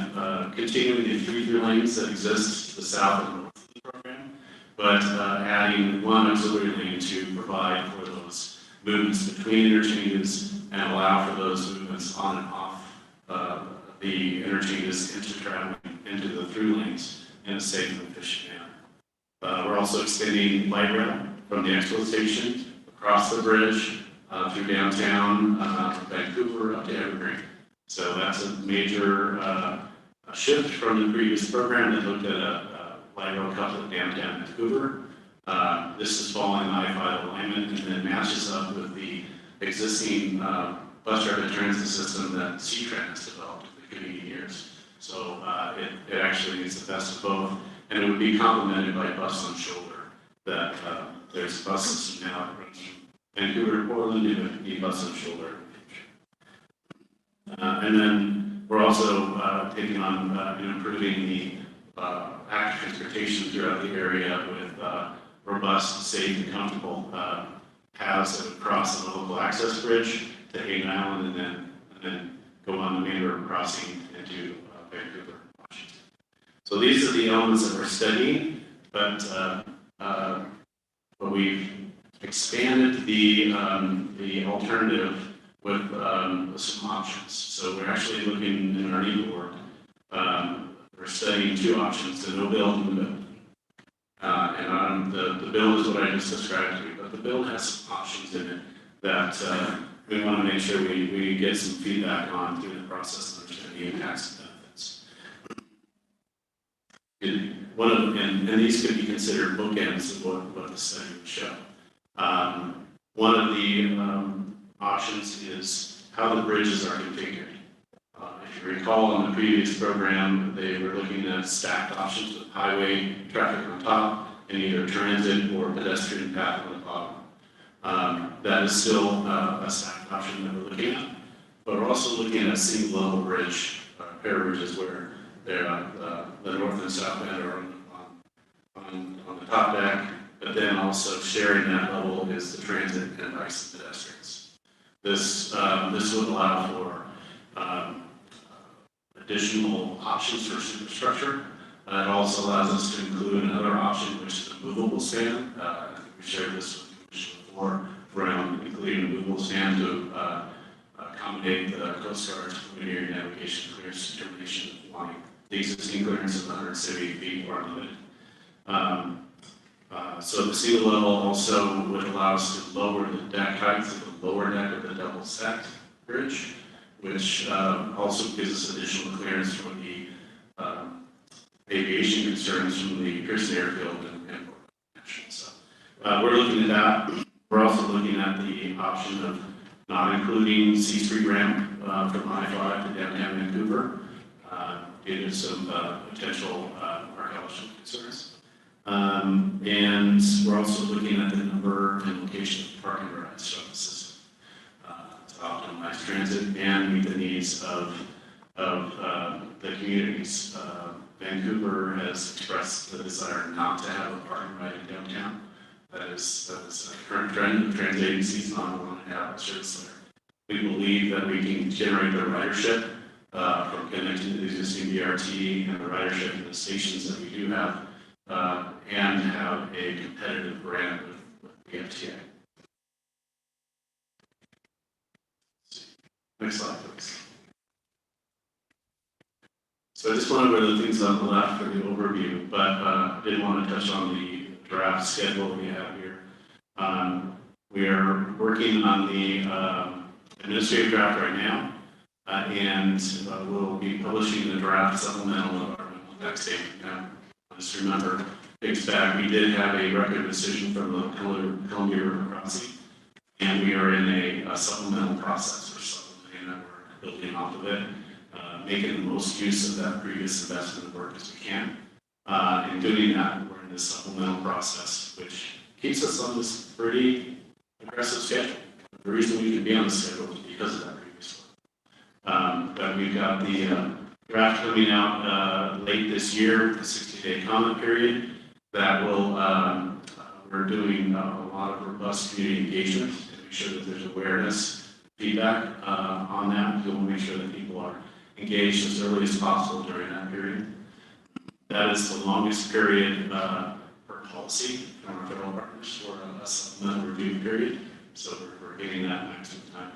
continuing the 3 through lanes that exist to the south and north of the program, but adding 1 auxiliary lane to provide for those movements between interchanges and allow for those movements on and off the interchanges into traveling into the through lanes in a safe and efficient manner. We're also extending light rail from the Expo station across the bridge through downtown Vancouver up to Evergreen. So that's a major shift from the previous program that looked at a light rail couplet downtown Vancouver. This is following the I-5 alignment and then matches up with the existing bus rapid transit system that C-Tran has developed for the coming years. So it actually is the best of both, and it would be complemented by bus on shoulder. That there's a bus system now that runs from Vancouver to Portland, and it would be bus on shoulder. And then we're also taking on and improving the active transportation throughout the area with robust, safe, and comfortable paths that would cross the local access bridge to Hayden Island and then go on the main river crossing into Vancouver, Washington. So these are the elements that we're studying, but we've expanded the alternative with some options. So we're actually looking in our NEPA work. We're studying 2 options: the no build and the build. And the build is what I just described to you, but the build has some options in it that we want to make sure we get some feedback on through the process to understand the impacts and benefits. And these could be considered bookends of what the study would show. One of the options is how the bridges are configured. If you recall, in the previous program, they were looking at stacked options with highway traffic on top and either transit or pedestrian path on the bottom. That is still a stacked option that we're looking at, but we're also looking at a single level bridge, pair bridges where they're the north and south end are on the top deck, but then also sharing that level is the transit and bikes and pedestrians. This would allow for additional options for superstructure. It also allows us to include another option, which is a movable stand. I think we shared this with the Commission before, around including a movable stand to accommodate the Coast Guard's preliminary navigation clearance determination of wanting the existing clearance of 170 feet or unlimited. So the sea level also would allow us to lower the deck height of the lower deck of the double stacked bridge, which also gives us additional clearance for the aviation concerns from the Pearson Airfield and airport. So we're looking at that. We're also looking at the option of not including C Street ramp from I-5 to downtown Vancouver due to some potential archaeological concerns. And we're also looking at the number and location of parking garages throughout the system to optimize transit and meet the needs of the communities. Vancouver has expressed the desire not to have a parking right in downtown. That is a current trend of transit agencies not wanting to have service there. We believe that we can generate the ridership from connecting to the existing BRT and the ridership in the stations that we do have, and have a competitive brand with the FTA. Next slide, please. So I just went over the things on the left for the overview, but I did want to touch on the draft schedule we have here. We are working on the administrative draft right now, and we'll be publishing the draft supplemental of our next statement. Now, just remember, things back, we did have a record decision from the Columbia River Crossing, and we are in a supplemental process for supplementing that work, building off of it, making the most use of that previous investment work as we can. In doing that, we're in this supplemental process, which keeps us on this pretty aggressive schedule. The reason we can be on the schedule is because of that previous one. But we've got the draft coming out late this year, the 60-day comment period. That will, we're doing a lot of robust community engagement to make sure that there's awareness, feedback on that. We want to make sure that people are engaged as early as possible during that period. That is the longest period per policy from our federal partners for a supplemental review period. So we're getting that maximum time.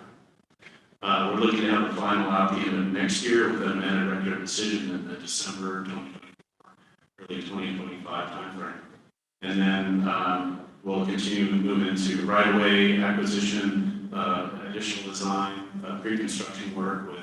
We're looking to have the final out the end of next year with an amended regular decision in the December 2024, early 2025 timeframe. And then we'll continue to move into right-of-way acquisition, additional design, pre-construction work with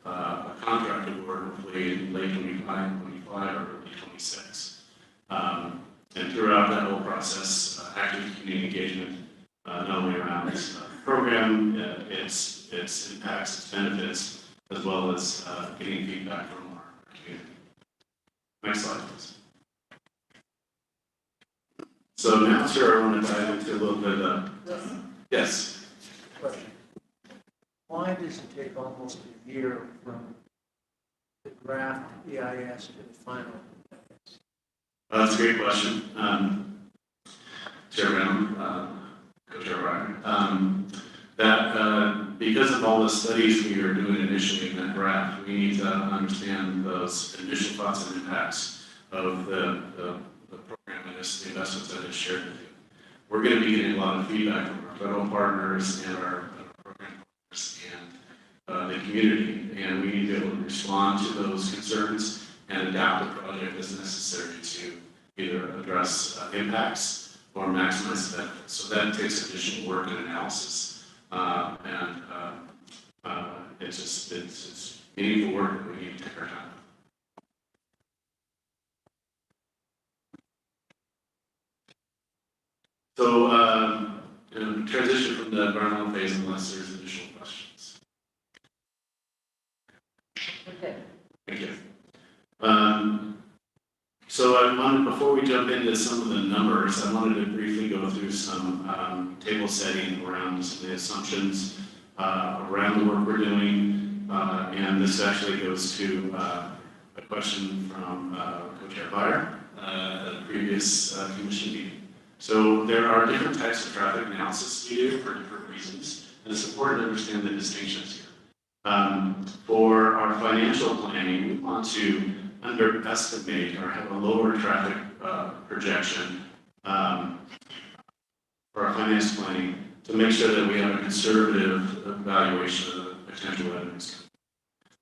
a contracted work hopefully in late 25 or early 26. And throughout that whole process, active community engagement, not only around this program, its impacts, its benefits, as well as getting feedback from our community. Next slide, please. So now, sir, I want to dive into a little bit of, yes. Question. Why does it take almost a year from the draft EIS to the final? That's a great question. Chair Brown, Co-Chair Ryan. Because of all the studies we are doing initially in that draft, we need to understand those initial thoughts and impacts of the program and the investments that I just shared with you. We're going to be getting a lot of feedback from our federal partners and our program partners and the community, and we need to be able to respond to those concerns and adapt the project as necessary to either address impacts or maximize the benefits. So that takes additional work and analysis. It's meaningful work that we need to take our time. So, transition from the environmental phase unless there's additional questions. Okay. Thank you. So I wanted, before we jump into some of the numbers, I wanted to briefly go through some table setting around some of the assumptions around the work we're doing. And this actually goes to a question from Co-Chair Byer at a previous commission meeting. So there are different types of traffic analysis we do for different reasons, and it's important to understand the distinctions here. For our financial planning, we want to underestimate or have a lower traffic projection for our finance planning to make sure that we have a conservative evaluation of the potential revenues.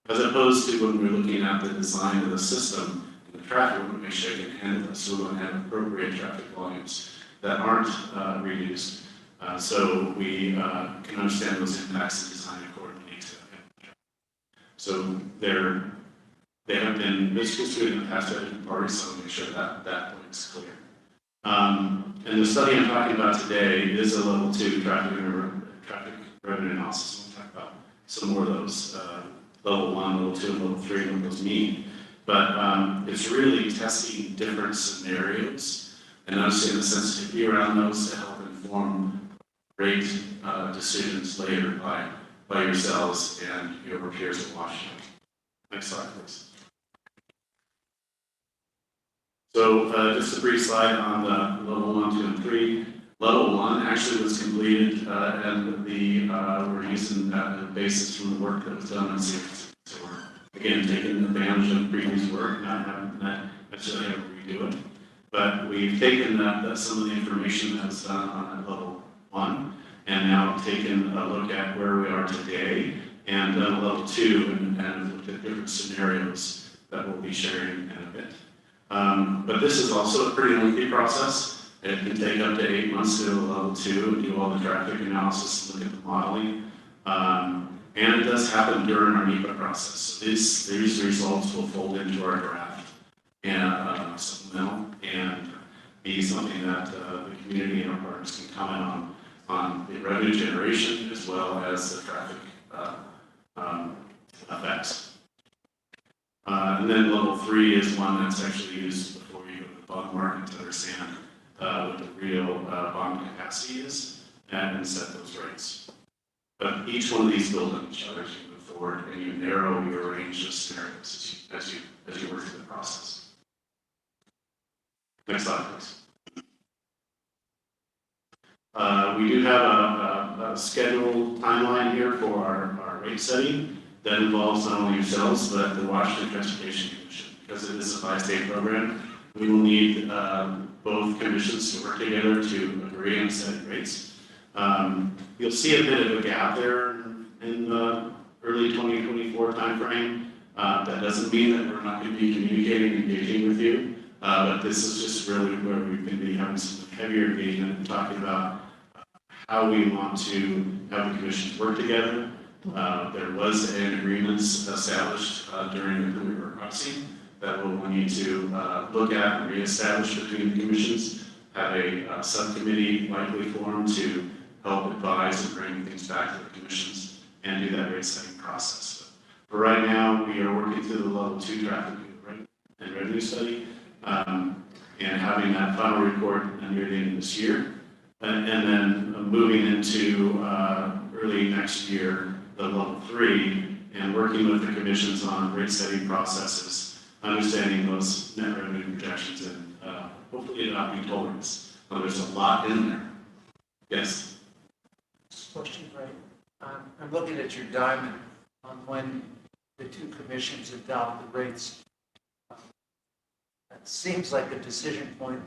As opposed to when we're looking at the design of the system, and the traffic, we want to make sure it can handle it, so we want to have appropriate traffic volumes that aren't reduced. So we can understand those impacts and design accordingly to it. So they have been misconstrued in the past by different parties, so make sure that that point is clear. And the study I'm talking about today is a level 2 traffic revenue analysis. We'll talk about some more of those, level 1, level 2, and level 3, and what those mean. But it's really testing different scenarios and understanding the sensitivity around those to help inform rate decisions later by yourselves and your peers at Washington. Next slide, please. So just a brief slide on the level 1, 2, and 3. Level 1 actually was completed, and we're using that as a basis from the work that was done on safety. So we're again taking advantage of previous work, not necessarily have to redo it, but we've taken some of the information that was done on that level 1, and now taken a look at where we are today, and done a level 2, and looked at different scenarios that we'll be sharing in a bit. But this is also a pretty lengthy process. It can take up to 8 months to do a level 2 and do all the traffic analysis, look at the modeling. And it does happen during our NEPA process. So these results will fold into our draft and supplemental and be something that the community and our partners can comment on the revenue generation as well as the traffic effects. And then level 3 is one that's actually used before you go to the bond market to understand what the real bond capacity is and set those rates. But each one of these build on each other as you move forward and you narrow your range of scenarios as you work through the process. Next slide, please. We do have a scheduled timeline here for our rate setting that involves not only yourselves, but the Washington Transportation Commission. Because it is a bi-state program, we will need both commissions to work together to agree on setting rates. You'll see a bit of a gap there in the early 2024 timeframe. That doesn't mean that we're not going to be communicating and engaging with you, but this is just really where we're going to be having some heavier engagement and talking about how we want to have the commissions work together. There was an agreement established during the Clean River Crossing that we'll need to look at and reestablish between the commissions, have a subcommittee likely formed to help advise and bring things back to the commissions and do that rate setting process. But right now, we are working through the level 2 traffic and revenue study and having that final report near the end of this year. And then moving into early next year, the level 3, and working with the commissions on rate setting processes, understanding those net revenue projections, and hopefully adopting tolerance. There's a lot in there. Yes? Question, right? I'm looking at your diamond on when the two commissions adopt the rates. That seems like a decision point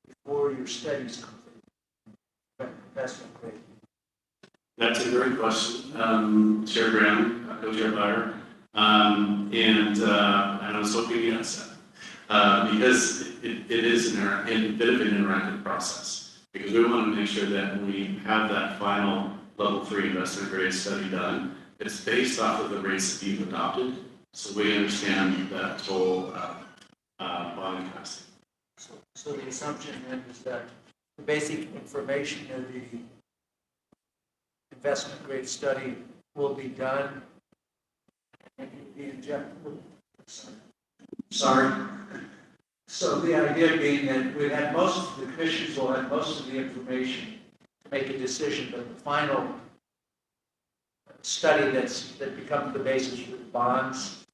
before your study's complete. Investment grade. That's a great question, Chair Graham, Co-Chair Byer, and I was hoping you asked that because it is a bit of an interactive process because we want to make sure that when we have that final level 3 investment grade study done, it's based off of the rates that you've adopted, so we understand that total bond capacity. So the assumption then is that the basic information of the investment grade study will be done and be injected. Sorry. So the idea being that we had the commissions will have most of the information to make a decision, but the final study that becomes the basis for the bonds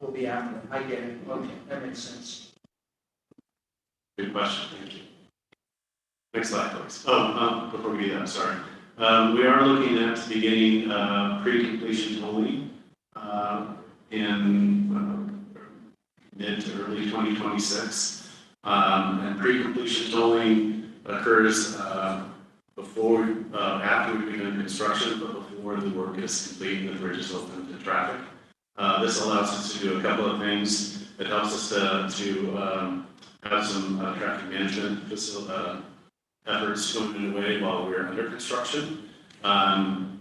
will be after. I get it. Okay, that makes sense. Good question, thank you. Next slide, please. Before we do that, sorry. We are looking at beginning pre-completion tolling in mid to early 2026. And pre-completion tolling occurs after we begin construction, but before the work is complete and the bridge is open to traffic. This allows us to do a couple of things. It helps us to have some traffic management efforts going underway while we're under construction. And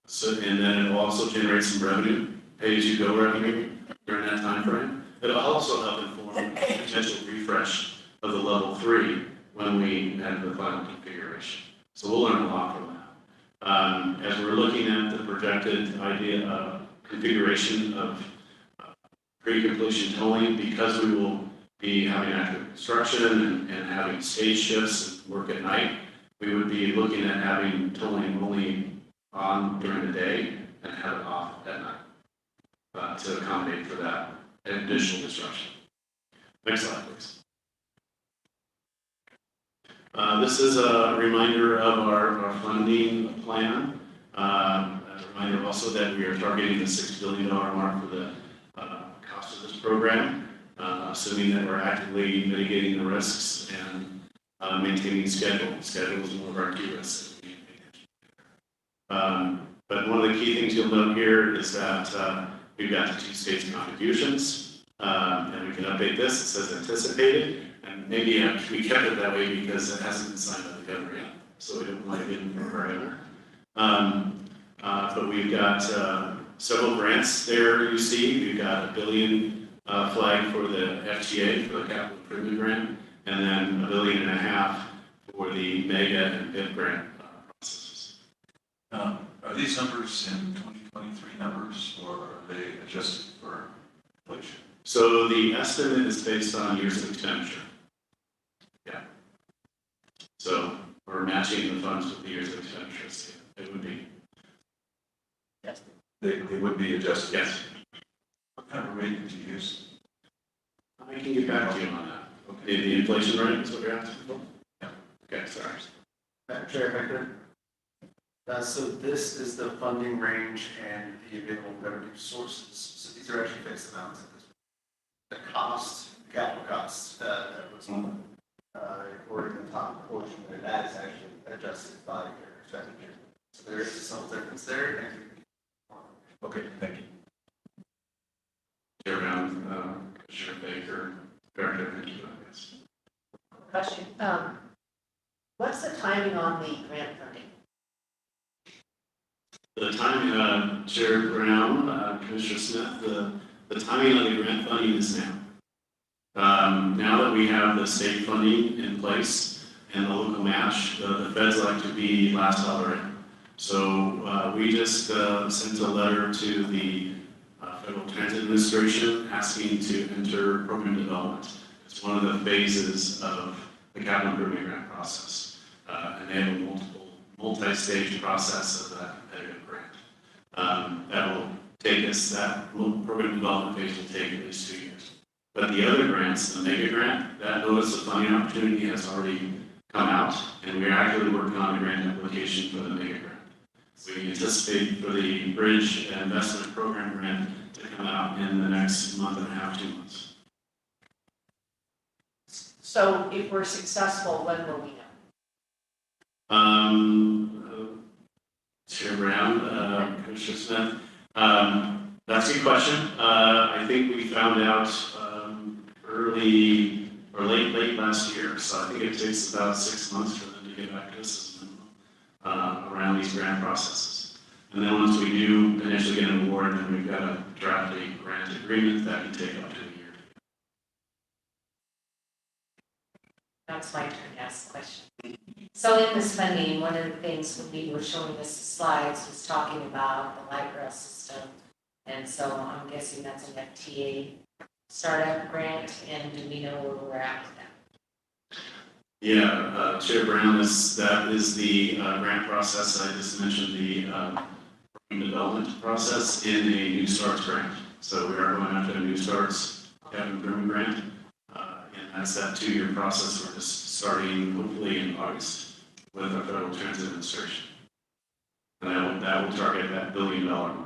then it will also generate some revenue, pay-as-you-go revenue during that time frame. It'll also help inform potential refresh of the level 3 when we have the final configuration. So we'll learn a lot from that. As we're looking at the projected configuration of pre-completion tolling, because we will be having active construction and having stage shifts and work at night, we would be looking at having tolling only on during the day and have it off at night to accommodate for that additional disruption. Next slide, please. This is a reminder of our funding plan. A reminder also that we are targeting the $6 billion mark for the cost of this program, assuming that we're actively mitigating the risks and maintaining schedule. Schedule is one of our key risks. But one of the key things you'll note here is that we've got the 2 states' contributions, and we can update this. It says anticipated, and maybe we kept it that way because it hasn't been signed by the governor yet, so we don't want to get into forever. But we've got several grants there. You see, we've got $1 billion flag for the FTA for the capital improvement grant, and then $1.5 billion for the mega and BIP grant processes. Are these numbers in 2023 numbers, or are they adjusted for inflation? So the estimate is based on years of expenditure. Yeah. So we're matching the funds with the years of expenditure. It would be. Yes. They would be adjusted? Yes. What kind of rate did you use? I can get back to you on that. Okay. The inflation rate is what you're asking for? Yeah. Okay, sorry. Madam Chair, if I could. So this is the funding range and the available revenue sources. So these are actually fixed amounts at this point. The cost, capital costs, that was recorded in the top portion, and that is actually adjusted by your expenditure. So there is a subtle difference there. And okay, thank you. Chair Brown, Commissioner Baker, Director, thank you. Yes. Question. What's the timing on the grant funding? The timing, Chair Brown, Commissioner Smith, the timing of the grant funding is now. Now that we have the state funding in place and the local match, the feds like to be last dollar in. So we just sent a letter to the Federal Transit Administration asking to enter program development. It's one of the phases of the capital improvement grant process. And they have a multi-stage process of that competitive grant. That will take us, that program development phase will take at least 2 years. But the other grants, the mega grant, that notice of funding opportunity has already come out, and we are actively working on a grant application for the mega grant. We anticipate for the Bridge Investment Program grant to come out in the next month and a half, 2 months. So if we're successful, when will we know? Chair Brown, Commissioner Smith, that's a good question. I think we found out early or late last year, so I think it takes about 6 months for them to get back to us around these grant processes. And then once we do initially get an award, then we've got to draft a grant agreement that can take up to a year. That's my turn to ask the question. So in this funding, one of the things when we were showing us the slides was talking about the light rail system. And so I'm guessing that's an FTA startup grant, and do we know where we're at with that? Yeah, Chair Brown, that is the grant process. I just mentioned the program development process in a New Starts grant. So we are going after a New Starts capital improvement grant in that's that 2-year process we're just starting hopefully in August with our Federal Transit Administration. And that will target that $1 billion mark.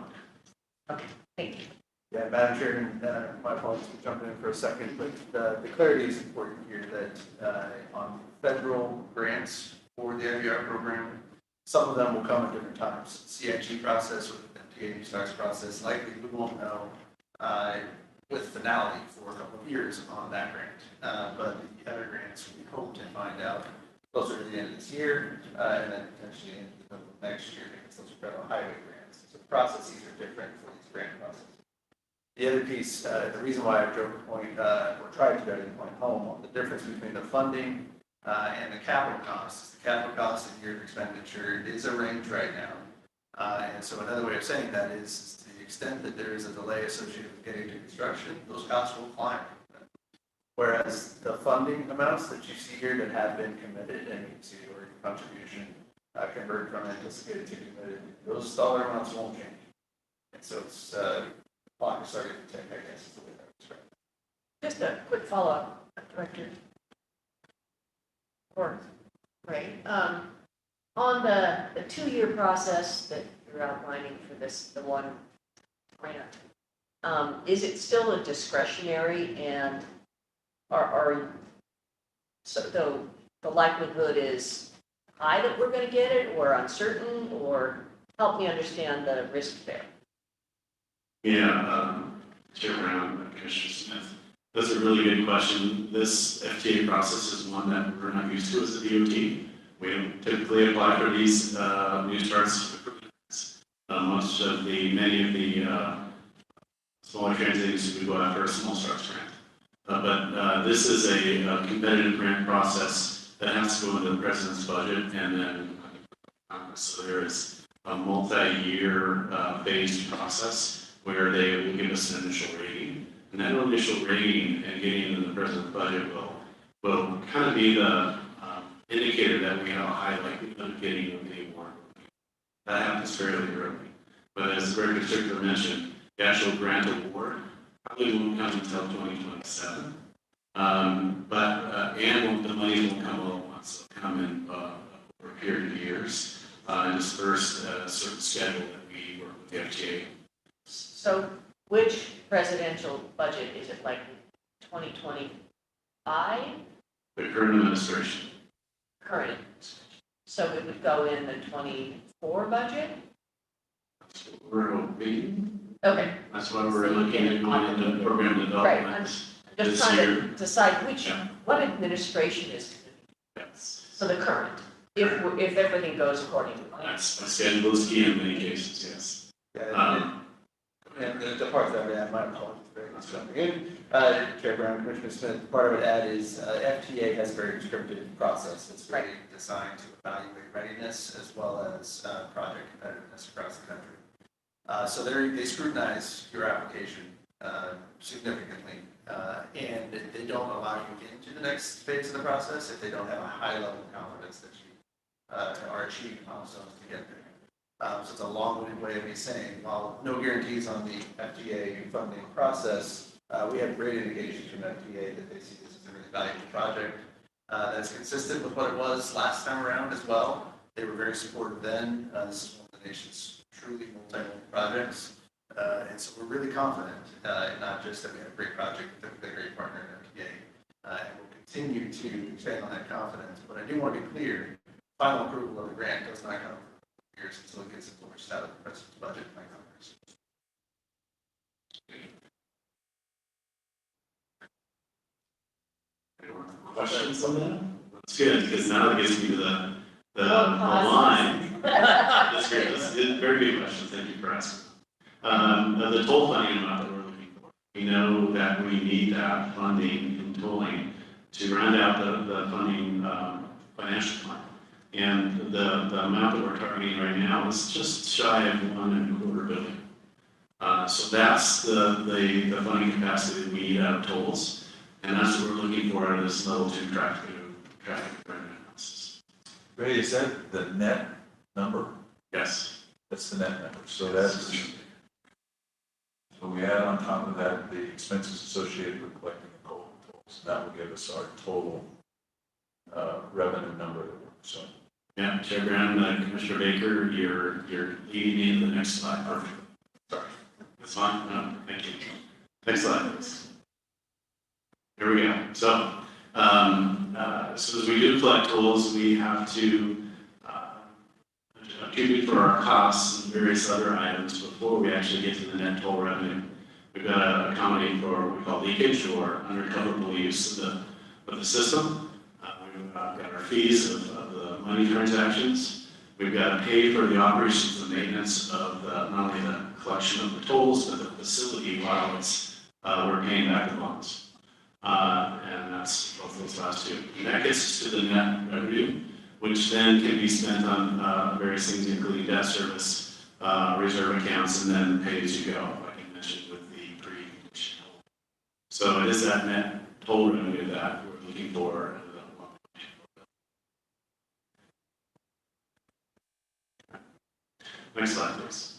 Okay, thank you. Yeah, Madam Chair, my apologies for jumping in for a second, but the clarity is important here that on federal grants for the IVR program, some of them will come at different times. CIG process or the MTA starts process, likely we won't know with finality for a couple of years on that grant. But the other grants, we hope to find out closer to the end of this year and then potentially into the middle of next year because those are federal highway grants. So the processes are different for these grant processes. The other piece, the reason why I drove the point, or tried to drive the point home on the difference between the funding and the capital costs. The capital cost in year of expenditure is a range right now. And so another way of saying that is to the extent that there is a delay associated with getting to construction, those costs will climb. Whereas the funding amounts that you see here that have been committed, and you can see the order of contribution converted from anticipated to committed, those dollar amounts won't change. And so it's clock is starting to tick, I guess, is the way that I describe it. Just a quick follow-up, Director. Or, right, on the 2-year process that you're outlining for this, the one grant, is it still a discretionary and so the likelihood is high that we're going to get it or uncertain, or help me understand the risk there? Yeah, Chair Brown, Commissioner Smith, that's a really good question. This FTA process is one that we're not used to as a DOT. We don't typically apply for these new starts. Many of the smaller transit agencies would go after a small starts grant. But this is a competitive grant process that has to go into the president's budget, and then so there is a multi-year phased process where they will give us an initial rating, and that initial rating and getting into the president's budget will kind of be the indicator that we have a high likelihood of getting a award. That happens fairly early, but as the Director Strickler mentioned, the actual grant award probably won't come until 2027. And the money won't come all at once. It'll come in over a period of years and disperse a certain schedule that we work with the FTA. So which presidential budget is it, like 2025? The current administration. Current. So it would go in the 24 budget? That's what we're hoping. Okay. That's why we're looking at going into program development. Right. I'm just trying to decide what administration is going to be. So the current, if everything goes according to plan. That's my schedule is key in many cases, yes. And the part that I would add, my apologies for jumping in, Chair Brown, Commissioner Smith, part I would add is FTA has a very descriptive process. It's really designed to evaluate readiness as well as project competitiveness across the country. So they scrutinize your application significantly, and they don't allow you into the next phase of the process if they don't have a high level of confidence that you are achieving milestones to get there. So it's a long-winded way of me saying, while no guarantees on the FTA funding process, we have great indications from FTA that they see this as a really valuable project that's consistent with what it was last time around as well. They were very supportive then. This is one of the nation's truly multi-level projects. And so we're really confident, not just that we have a great project with a great partner in FTA, and we'll continue to expand on that confidence. But I do want to be clear, final approval of the grant does not come for years until it gets endorsed out of the president's budget by Congress. Questions on that? That's good, because now it gets me to the line. That's great. That's a very good question. Thank you for asking. The toll funding amount that we're looking for. We know that we need that funding in tolling to round out the funding financial plan. And the amount that we're targeting right now is just shy of $1.25 billion. So that's the funding capacity that we need out of tolls. And that's what we're looking for out of this level 2 traffic analysis. Ray, is that the net number? Yes. That's the net number. So that's, so we add on top of that the expenses associated with collecting the tolls. So that will give us our total revenue number. So. Yeah, Chair Brown, Commissioner Baker, you're leading me to the next slide. Perfect. Sorry. That's fine. No, thank you. Next slide, please. Here we go. So, so as we do collect tolls, we have to attribute for our costs and various other items before we actually get to the net toll revenue. We've got to accommodate for what we call leakage or unrecoverable use of the system. We've got our fees of the money transactions. We've got to pay for the operations and maintenance of not only the collection of the tolls, but the facility while it's we're paying back the bonds. And that's both those last two. And that gets us to the net revenue, which then can be spent on various things, including debt service, reserve accounts, and then pay as you go, like I mentioned with the pre-completion. So it is that net toll revenue that we're looking for. Next slide, please.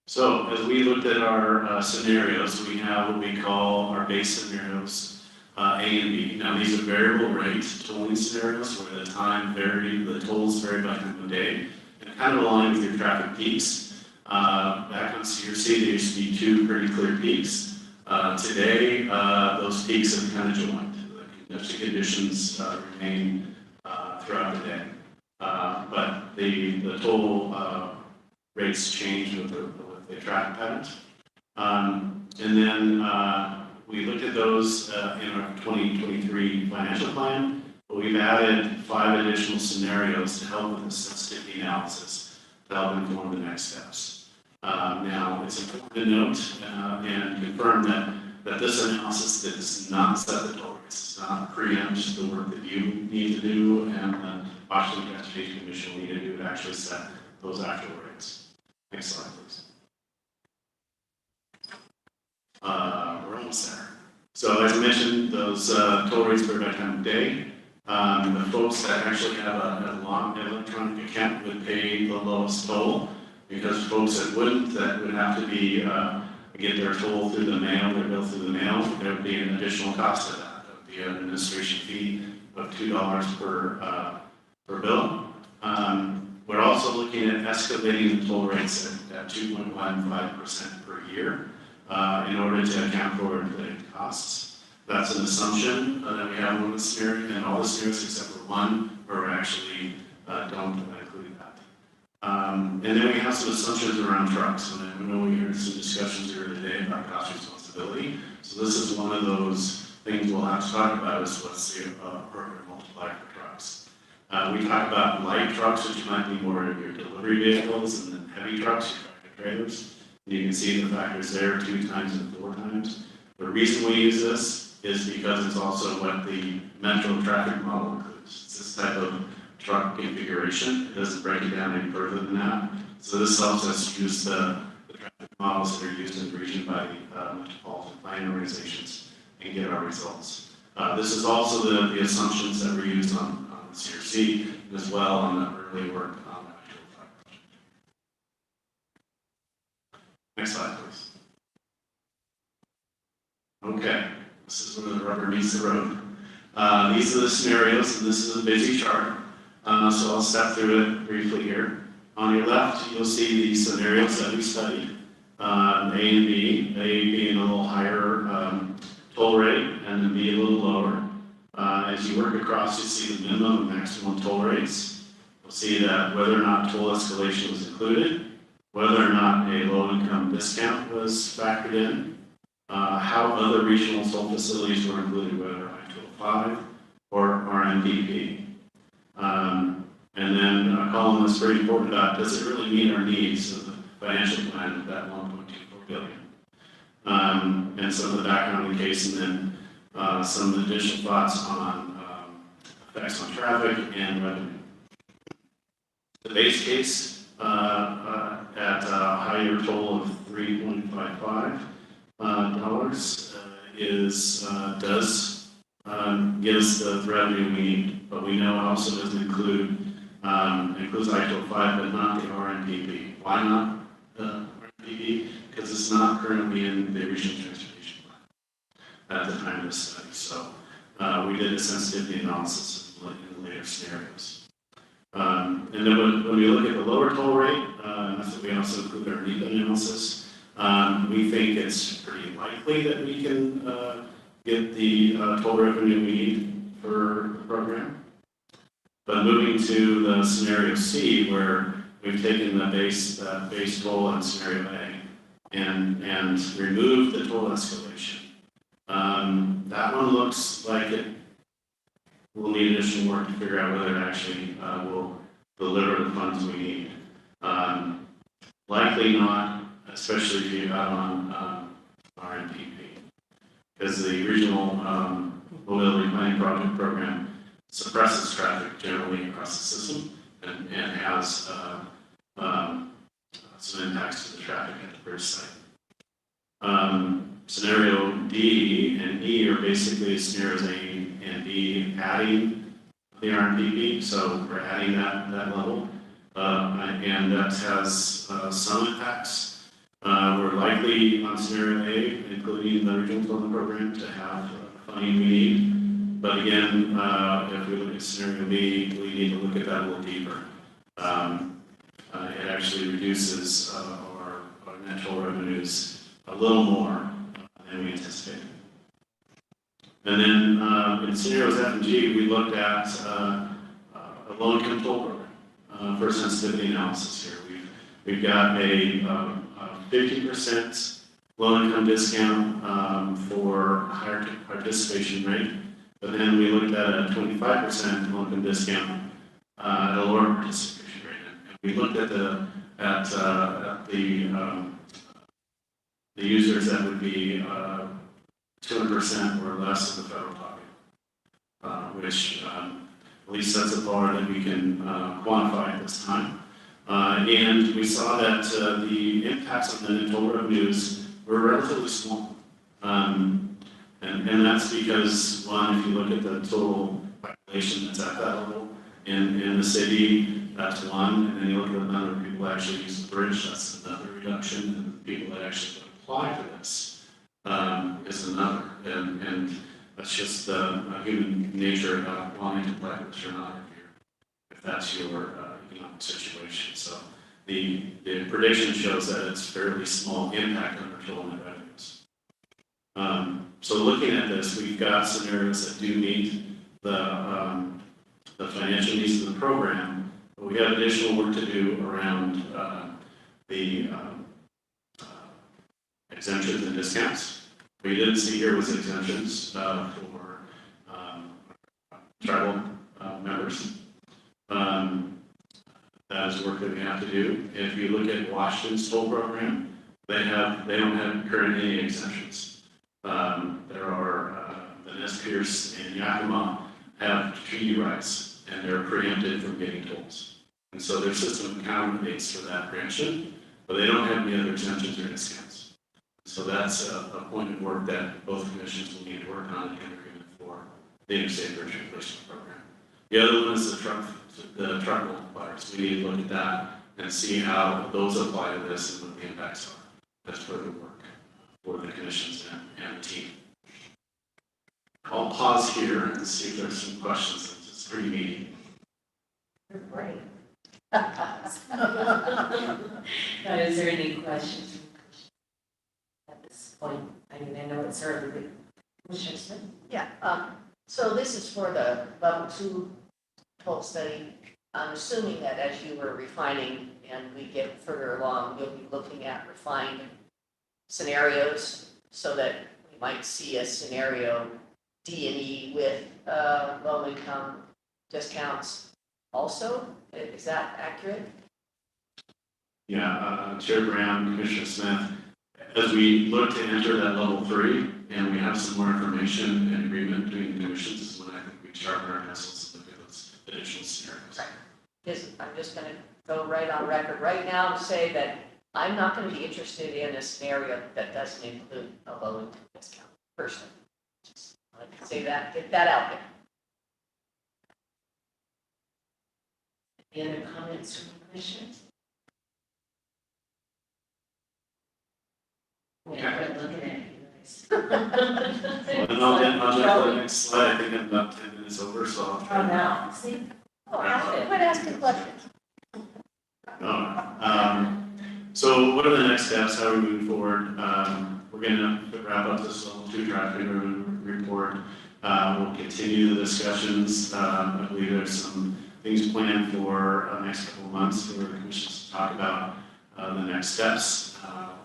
So as we looked at our scenarios, we have what we call our base scenarios, A and B. Now these are variable rate tolling scenarios where the time varied, the tolls vary by time of day, and kind of align with your traffic peaks. Back on CRC, there used to be two pretty clear peaks. Today, those peaks have kind of joined. The conditions remain throughout the day. But the toll rates change with the traffic patterns. And then we looked at those in our 2023 financial plan, but we've added 5 additional scenarios to help with the sensitivity analysis to help inform the next steps. Now, it's important to note and confirm that this analysis does not set the toll rates. It's not preempt the work that you need to do and the Washington Transportation Commission will need to do to actually set those actual rates. Next slide, please. We're almost there. So as I mentioned, those toll rates vary by time of day. The folks that actually have a long electronic account would pay the lowest toll, because folks that wouldn't, that would have to be get their toll through the mail, their bill through the mail. There would be an additional cost to that. That would be an administration fee of $2 per bill. We're also looking at escalating the toll rates at 2.15% per year in order to account for inflated costs. That's an assumption that we have on the scenario, and all the scenarios except for one where we actually don't include that. And then we have some assumptions around trucks, and I know we heard some discussions here today about cost responsibility. So this is one of those things we'll have to talk about, is what's the appropriate multiplier for trucks. We talk about light trucks, which might be more of your delivery vehicles, and then heavy trucks, your tractor trailers. You can see the factors there 2 times and 4 times. The reason we use this is because it's also what the metro traffic model includes. It's this type of truck configuration. It doesn't break it down any further than that. So this helps us use the traffic models that are used in the region by the metropolitan planning organizations and get our results. This is also the assumptions that were used on the CRC as well on the early work on the actual project. Next slide, please. Okay, this is where the rubber meets the road. These are the scenarios, and this is a busy chart. So I'll step through it briefly here. On your left, you'll see the scenarios that we studied, A and B, A being a little higher toll rate, and then B a little lower. As you work across, you see the minimum and maximum toll rates. You'll see that whether or not toll escalation was included, whether or not a low-income discount was factored in, how other regional toll facilities were included, whether I-205 or MDP. And then a column that's very important about, does it really meet our needs of the financial plan of that $1.24 billion? And some of the background in the case, and then some additional thoughts on effects on traffic and revenue. The base case at a higher toll of $3.55 does give us the revenue we need, but we know it also doesn't includes I-205, but not the RNPP. Why not the RNPP? Because it's not currently in the regional transportation plan. at the time of the study. So we did a sensitivity analysis in the later scenarios. And then when we look at the lower toll rate, that's what we also include our NEPA analysis. We think it's pretty likely that we can get the toll revenue we need for the program. But moving to the scenario C, where we've taken the base toll in scenario A and removed the toll escalation. That one looks like it will need additional work to figure out whether it actually will deliver the funds we need. Likely not, especially if you add on RNPP, because the regional mobility planning project program suppresses traffic generally across the system and has some impacts to the traffic at the bridge site. Scenario D and E are basically scenarios A and B adding the RNPP, so we're adding that level, and that has some impacts. We're likely on scenario A, including the regional development program, to have funding we need. But again, if we look at scenario B, we need to look at that a little deeper. It actually reduces our net toll revenues a little more than we anticipated. And then in scenarios F and G, we looked at a low-income toll program for sensitivity analysis here. We've got a 50% low-income discount for higher participation rate, but then we looked at a 25% low-income discount at a lower participation rate. And we looked at the users that would be 200% or less of the federal target, which at least sets a bar that we can quantify at this time. And we saw that the impacts on the net toll revenues were relatively small. And that's because, one, if you look at the total population that's at that level in the city, that's one. And then you look at the number of people that actually use the bridge, that's another reduction. And the people that actually apply for this is another. And that's just human nature about wanting to apply for this or not if that's your economic situation. So the prediction shows that it's fairly small impact on our total net revenues. So looking at this, we've got scenarios that do meet the financial needs of the program, but we have additional work to do around the exemptions and discounts. What you didn't see here was exemptions for tribal members. That is work that we have to do. If you look at Washington's toll program, they don't have currently any exemptions. There are the Nez Perce and Yakima have treaty rights, and they're preempted from getting tolls. And so their system accommodates for that preemption, but they don't have any other exemptions or discounts. So that's a point of work that both commissions will need to work on and agreement for the Interstate Bridge Replacement Program. The other one is the truck multipliers. We need to look at that and see how those apply to this and what the impacts are. That's further work for the commissions and the team. I'll pause here and see if there's some questions. It's pretty meaty. Great. Is there any questions at this point? I mean, I know it's early, but Commissioner Smith? Yeah, so this is for the level 2 toll study. I'm assuming that as you were refining and we get further along, you'll be looking at refined scenarios so that we might see a scenario D and E with low income discounts also. Is that accurate? Yeah, Chair Brown, Commissioner Smith, as we look to enter that level 3 and we have some more information and agreement between the commissions, is when I think we sharpen our pencils and look at those additional scenarios. I'm just going to go right on record right now and say that I'm not going to be interested in a scenario that doesn't include a low income discount personally. Just want to say that, get that out there. Any other comments from the commissioners? Yeah, we're looking at you. anyways. And I'll jump to the next slide. I think I'm about 10 minutes over, so I'll try. Oh, no, see? Oh, quit asking questions. So what are the next steps? How are we moving forward? We're gonna wrap up this level 2 traffic report. We'll continue the discussions. I believe there's some things planned for the next couple of months for the commissions to talk about the next steps.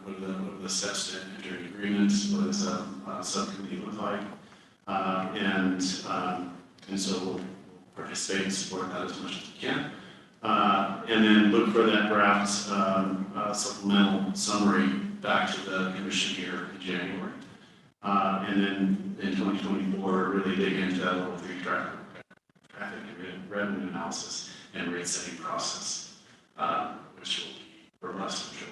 What are the steps to enter agreements? What does a subcommittee look like? And so we'll participate and support that as much as we can. And then look for that draft supplemental summary back to the commission here in January. And then in 2024, really dig into that level 3 traffic and revenue analysis and rate setting process, which will be robust, I'm sure.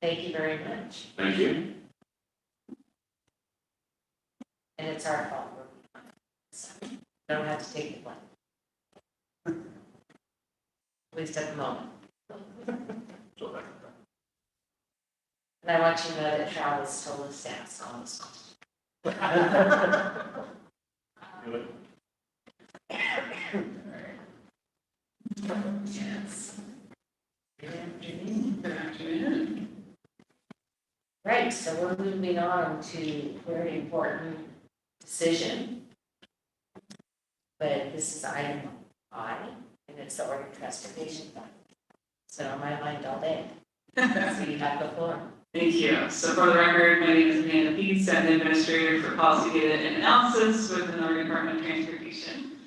Thank you very much. Thank you. And it's our fault. So don't have to take the blame. At least at the moment. And I want you to know that Travis stole his stance on this one. Yes. Good afternoon. Good afternoon. Right, so we're moving on to a very important decision. But this is item I, and it's the Oregon Transportation Fund. So on my mind all day. So you have the floor. Thank you. So for the record, my name is Amanda Peets. I'm the Administrator for Policy Data and Analysis with the Oregon Department of Transportation.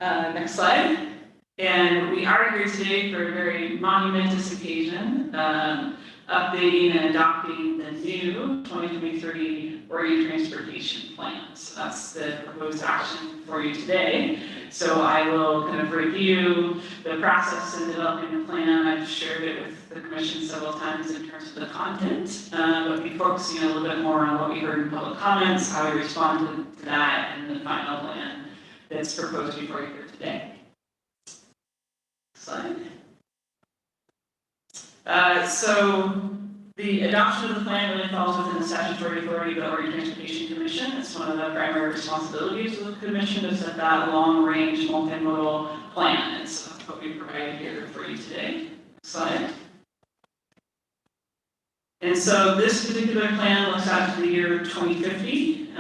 Next slide. And we are here today for a very monumentous occasion, updating and adopting the new 2023 Oregon Transportation Plan. So that's the proposed action for you today. So I will kind of review the process in developing the plan. I've shared it with the commission several times in terms of the content, but be focusing a little bit more on what we heard in public comments, how we responded to that, and the final plan that's proposed before you here today. Slide. So the adoption of the plan really falls within the statutory authority of the Oregon Transportation Commission. It's one of the primary responsibilities of the commission to set that long-range multimodal plan. And so that's what we provided here for you today. Next slide. And so this particular plan looks out to the year 2050,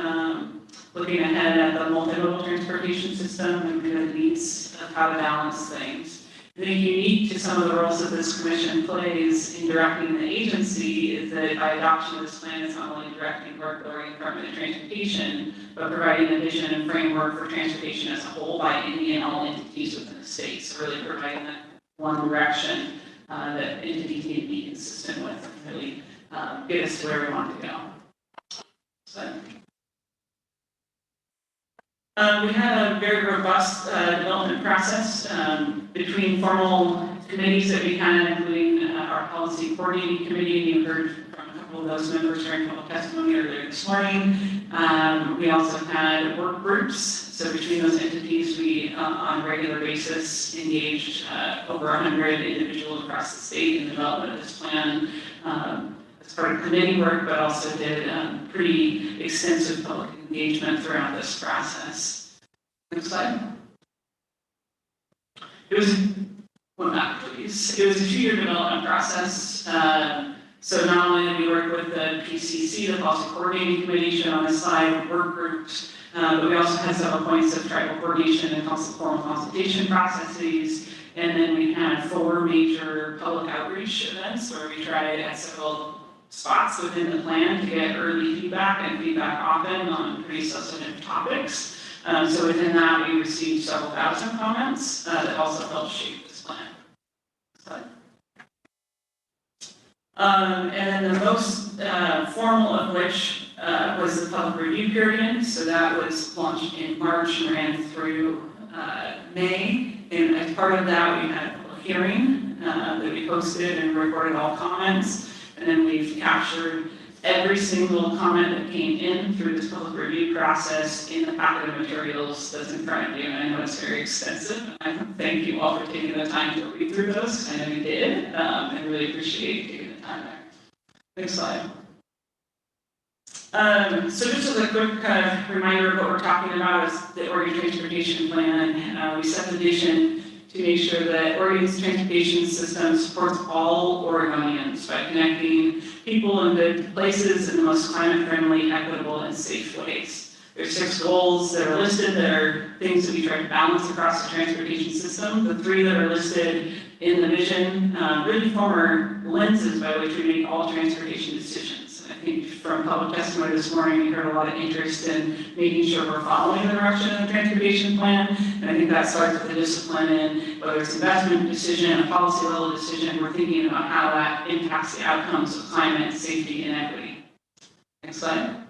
looking ahead at the multimodal transportation system and the needs of how to balance things. I think unique to some of the roles that this commission plays in directing the agency is that by adoption of this plan, it's not only directing work of the Oregon Department of Transportation, but providing a vision and framework for transportation as a whole by any and all entities within the state. So really providing that one direction that entities need to be consistent with and really get us to where we want to go. So, we had a very robust development process between formal committees that we had, including our policy coordinating committee. You heard from a couple of those members during public testimony earlier this morning. We also had work groups. So between those entities, we on a regular basis engaged over 100 individuals across the state in the development of this plan. As part of committee work, but also did pretty extensive public engagement throughout this process. Next slide. It was, one back please. It was a 2-year development process. So not only did we work with the PCC, the Policy Coordinating Committee shown on this slide, work groups, but we also had several points of tribal coordination and formal consultation processes. And then we had 4 major public outreach events where we tried at several spots within the plan to get early feedback and feedback often on pretty substantive topics. So within that, we received several thousand comments that also helped shape this plan. And then the most formal of which was the public review period. So that was launched in March and ran through May. And as part of that, we had a public hearing that we posted and recorded all comments. And then we've captured every single comment that came in through this public review process in the packet of materials that's in front of you. And I know it's very extensive. I thank you all for taking the time to read through those. I know you did. I really appreciate you taking the time there. Next slide. So just as a quick kind of reminder of what we're talking about is the Oregon Transportation Plan. We set the vision to make sure that Oregon's transportation system supports all Oregonians by connecting people in good places in the most climate-friendly, equitable, and safe ways. There's 6 goals that are listed that are things that we try to balance across the transportation system. The 3 that are listed in the vision really form our lenses by which we make all transportation decisions. I think from public testimony this morning, we heard a lot of interest in making sure we're following the direction of the transportation plan. And I think that starts with the discipline in whether it's investment decision, a policy level decision, we're thinking about how that impacts the outcomes of climate, safety, and equity. Next slide.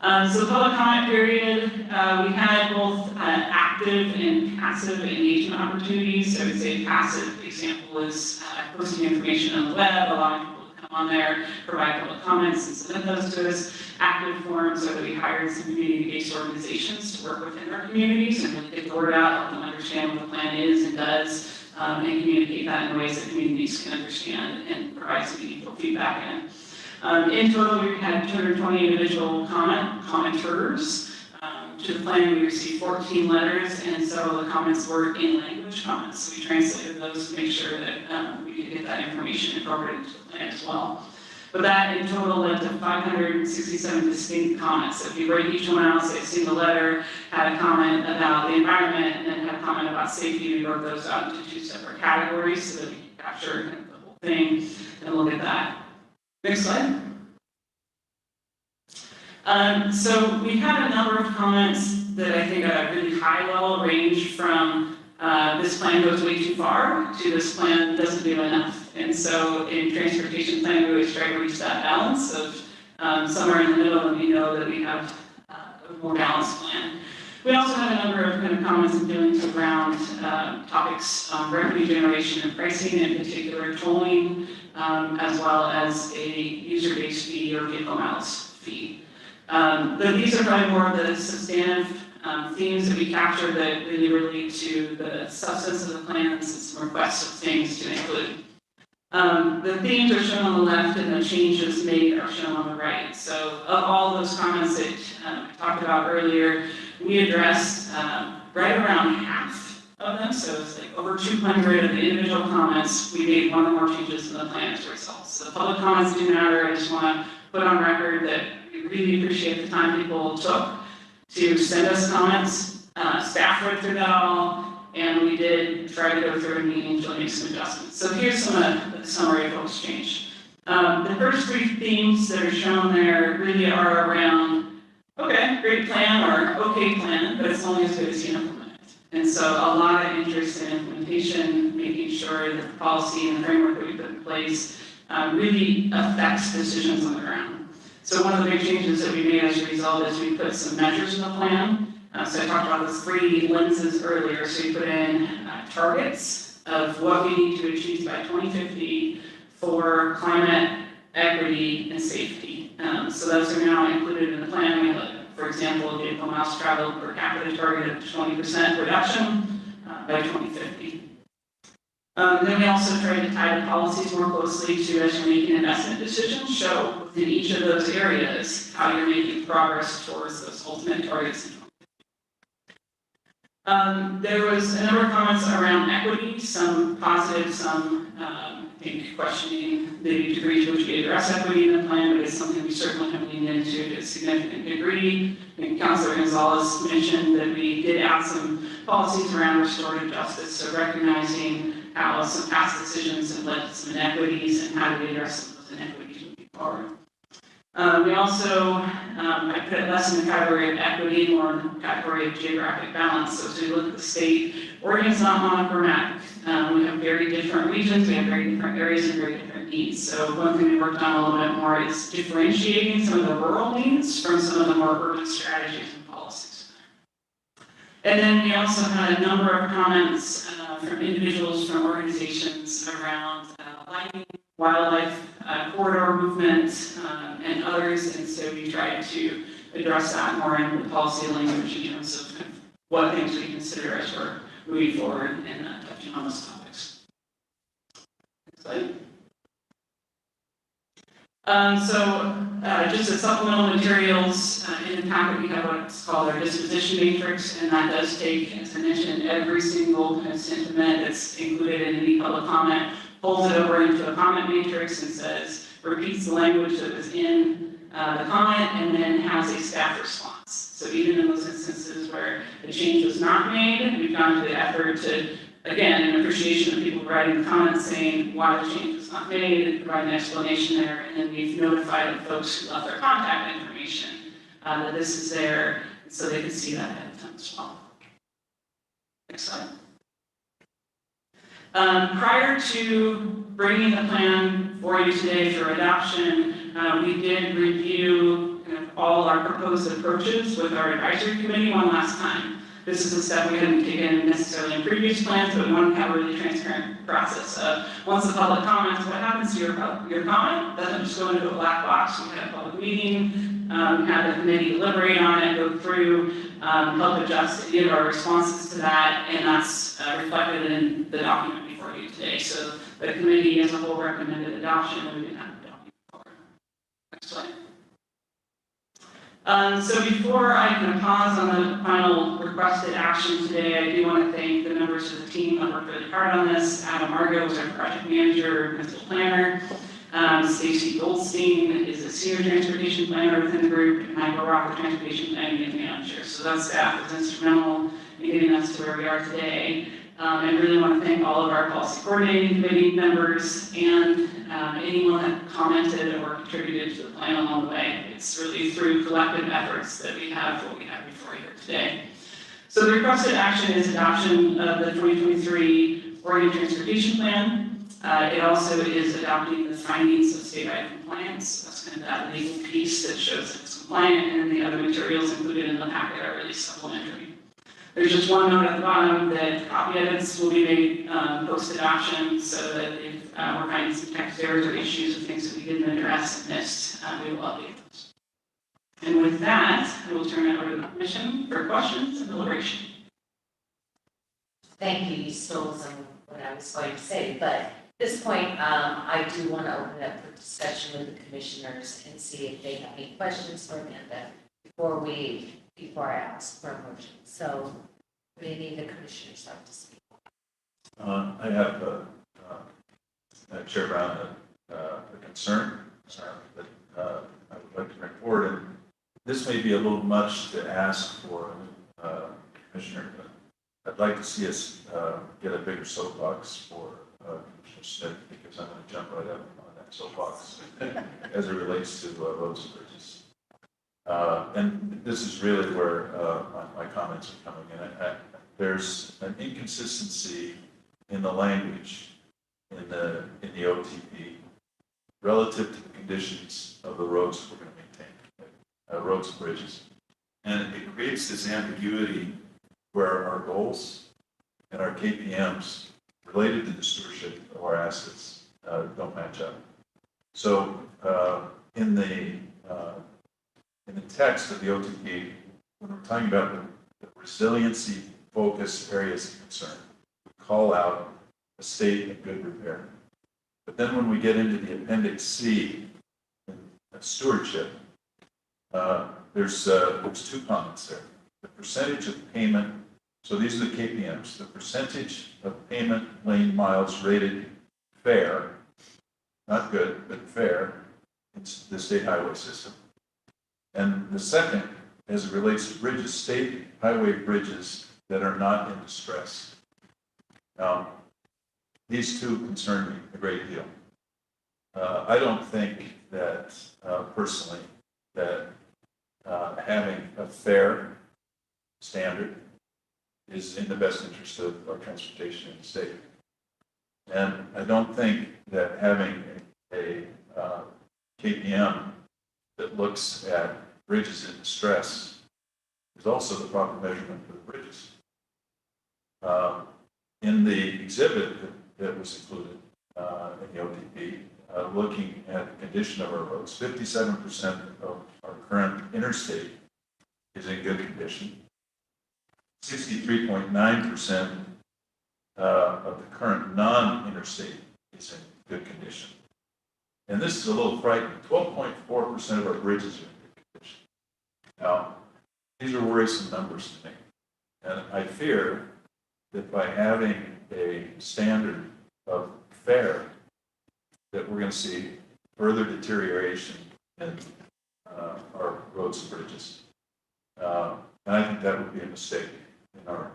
So the public comment period, we had both active and passive engagement opportunities. I would say passive example is posting information on the web, allowing people to come on there, provide public comments and submit those to us. Active forums are that we hired some community-based organizations to work within our communities and really get the word out, help them understand what the plan is and does, and communicate that in ways that communities can understand and provide some meaningful feedback in. In total, we had 220 individual commenters. To the plan, we received 14 letters, and several of the comments were in language comments. So we translated those to make sure that we could get that information incorporated into the plan as well. But that in total led to 567 distinct comments. So if you break each one out, say a single letter, had a comment about the environment, and then had a comment about safety, we broke those out into 2 separate categories so that we could capture kind of the whole thing and look at that. Next slide. So we had a number of comments that I think at a really high level range from this plan goes way too far to this plan doesn't do enough. And so in transportation plan, we always try to reach that balance of somewhere in the middle, and we know that we have a more balanced plan. We also had a number of kind of comments and feelings around topics on revenue generation and pricing, in particular tolling, as well as a user-based fee or vehicle miles fee. These are probably more of the substantive themes that we captured that really relate to the substance of the plans and some requests of things to include. The themes are shown on the left and the changes made are shown on the right. So of all those comments that I talked about earlier, we addressed right around half of them. So it's like over 200 of the individual comments, we made one or more changes in the plan as a result. So the public comments do matter. I just want to put on record that we really appreciate the time people took to send us comments. Staff read through that all, and we did try to go through and meaningfully make some adjustments. So here's some of the summary of what's changed. The first 3 themes that are shown there really are around, okay, great plan or okay plan, but it's only as good as you implement it. And so a lot of interest in implementation, making sure that the policy and the framework that we put in place really affects decisions on the ground. So one of the big changes that we made as a result is we put some measures in the plan. So I talked about those 3 lenses earlier. So we put in targets of what we need to achieve by 2050 for climate, equity, and safety. So those are now included in the plan. We have, for example, a vehicle miles traveled per capita target of 20% reduction by 2050. Then we also tried to tie the policies more closely to, as you're making investment decisions, show within each of those areas how you're making progress towards those ultimate targets. There was a number of comments around equity, some positive, some I think questioning the degree to which we address equity in the plan, but it's something we certainly have leaned into to a significant degree. I think Councilor Gonzalez mentioned that we did add some policies around restorative justice, so recognizing how some past decisions have led to some inequities and how do we address some of those inequities moving forward. We also, I put it less in the category of equity, more in the category of geographic balance. So as we look at the state, Oregon's not monochromatic. We have very different regions, we have very different areas and very different needs. So one thing we worked on a little bit more is differentiating some of the rural needs from some of the more urban strategies and policies. And then we also had a number of comments from individuals, from organizations around lighting, wildlife corridor movement, and others. And so we tried to address that more in the policy language in terms of what things we consider as we're moving forward and touching on those topics. Next slide. Just as supplemental materials, in the packet, we have what's called our disposition matrix, and that does take, as I mentioned, every single kind of sentiment that's included in any public comment, pulls it over into a comment matrix and says, repeats the language that was in the comment, and then has a staff response. So even in those instances where the change was not made, we've gone to the effort to, again, in appreciation of people writing the comments saying why the change was not made, and provide an explanation there, and then we've notified the folks who left their contact information that this is there, so they can see that ahead of time as well. Next slide. Prior to bringing the plan for you today for adoption, we did review kind of all our proposed approaches with our advisory committee one last time. This is a step we hadn't taken necessarily in previous plans, but we want to have a really transparent process of once the public comments, what happens to your comment? Doesn't just go into a black box. We had a public meeting, have the committee deliberate on it, go through, help adjust any of our responses to that, and that's reflected in the document before you today. So the committee as a whole recommended adoption, and we didn't have the document before. Next slide. So before I can pause on the final requested action today, I do want to thank the members of the team that worked really hard on this. Adam Argo is our project manager, principal planner. Stacy Goldstein is a senior transportation planner within the group, and Michael Rock, the transportation planning manager. So that staff was instrumental in getting us to where we are today. I really want to thank all of our policy coordinating committee members and anyone that commented or contributed to the plan along the way. It's really through collective efforts that we have what we have before you here today. So the requested action is adoption of the 2023 Oregon Transportation Plan. It also is adopting the findings of statewide compliance. That's kind of that legal piece that shows that it's compliant, and the other materials included in the packet are really supplementary. There's just one note at the bottom that copy edits will be made post-adoption, so that if we're finding some text errors or issues or things that we didn't address and missed, we will update those. And with that, I will turn it over to the commission for questions and deliberation. Thank you. You stole some of what I was going to say, but at this point, I do want to open up for discussion with the commissioners and see if they have any questions for Amanda before I ask for a motion. So, do any of the commissioners like to speak? I have, Chair Brown, a concern that I would like to bring forward. And this may be a little much to ask for Commissioner, but I'd like to see us get a bigger soapbox for Commissioner Smith, because I'm going to jump right up on that soapbox as it relates to roads and bridges. And this is really where my comments are coming in. There's an inconsistency in the language in the OTP relative to the conditions of the roads that we're going to maintain, roads and bridges. And it creates this ambiguity where our goals and our KPMs related to the stewardship of our assets don't match up. So in the text of the OTP, when we're talking about the resiliency focus areas of concern, we call out a state in good repair. But then when we get into the Appendix C, stewardship, there's 2 comments there. The percentage of payment, so these are the KPMs, the percentage of payment lane miles rated fair, not good, but fair, in the state highway system. And the second, as it relates to bridges, state highway bridges that are not in distress. Now, these 2 concern me a great deal. I don't think that, personally, that having a fair standard is in the best interest of our transportation in the state. And I don't think that having a KPM that looks at bridges in distress is also the proper measurement for the bridges. In the exhibit that was included in the OTP, looking at the condition of our roads, 57% of our current interstate is in good condition. 63.9% of the current non-interstate is in good condition. And this is a little frightening. 12.4% of our bridges are in good condition. Now, these are worrisome numbers to me. And I fear that by having a standard of fare, that we're going to see further deterioration in our roads and bridges. And I think that would be a mistake in our.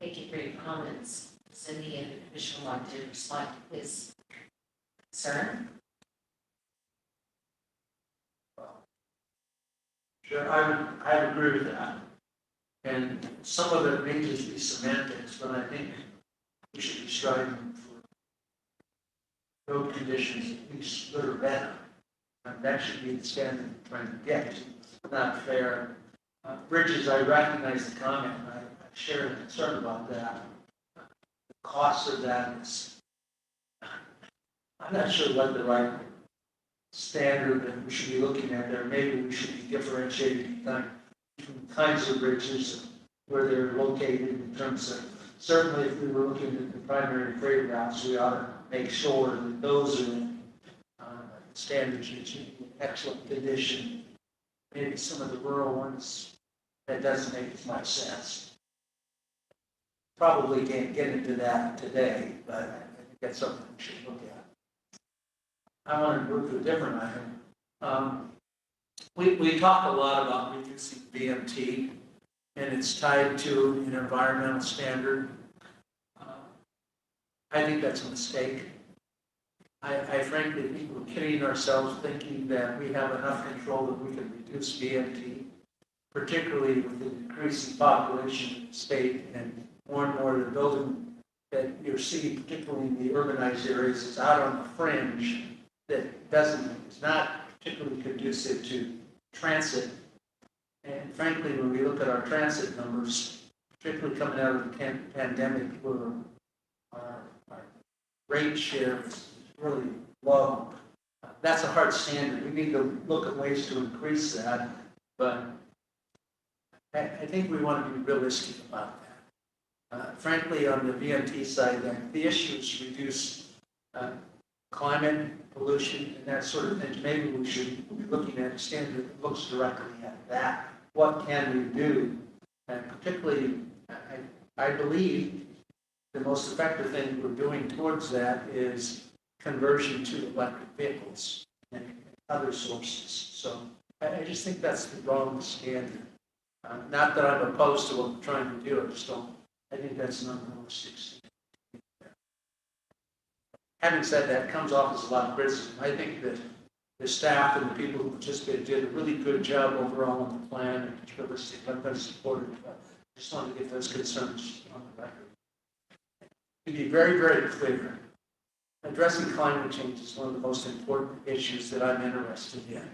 Thank you for your comments. Cindy and the commission want to respond to his concern. Sure, I would agree with that. And some of it may just be semantics, but I think we should be striving for road conditions at least that are better. And that should be the standard we're trying to get to. Not fair. Bridges, I recognize the comment. I share the concern about that. The cost of that is, I'm not sure what the right standard that we should be looking at there. Maybe we should be differentiating between kinds of bridges, where they're located in terms of, certainly if we were looking at the primary freight routes, we ought to make sure that those are in standards that should be in excellent condition. Maybe some of the rural ones, that doesn't make as much sense. Probably can't get into that today, but I think that's something we should look at. I want to move to a different item. We talk a lot about reducing VMT, and it's tied to an environmental standard. I think that's a mistake. I frankly think we're kidding ourselves thinking that we have enough control that we can reduce VMT, particularly with the increasing population in the state and more of the building that you're seeing, particularly in the urbanized areas, is out on the fringe that is not particularly conducive to transit. And frankly, when we look at our transit numbers, particularly coming out of the pandemic, where our rate share is really low. That's a hard standard. We need to look at ways to increase that, but I think we want to be realistic about that. Frankly, on the VMT side, the issue is reduce climate pollution and that sort of thing. Maybe we should be looking at a standard that looks directly at that. What can we do? And particularly, I believe the most effective thing we're doing towards that is conversion to electric vehicles and other sources. So I just think that's the wrong standard. Not that I'm opposed to what we're trying to do, I think that's not the most standard. Having said that, it comes off as a lot of criticism. I think that the staff and the people who participated did a really good job overall on the plan, and it's realistic. I'm going to support it. But I just wanted to get those concerns on the record. To be very, very clear, addressing climate change is one of the most important issues that I'm interested in.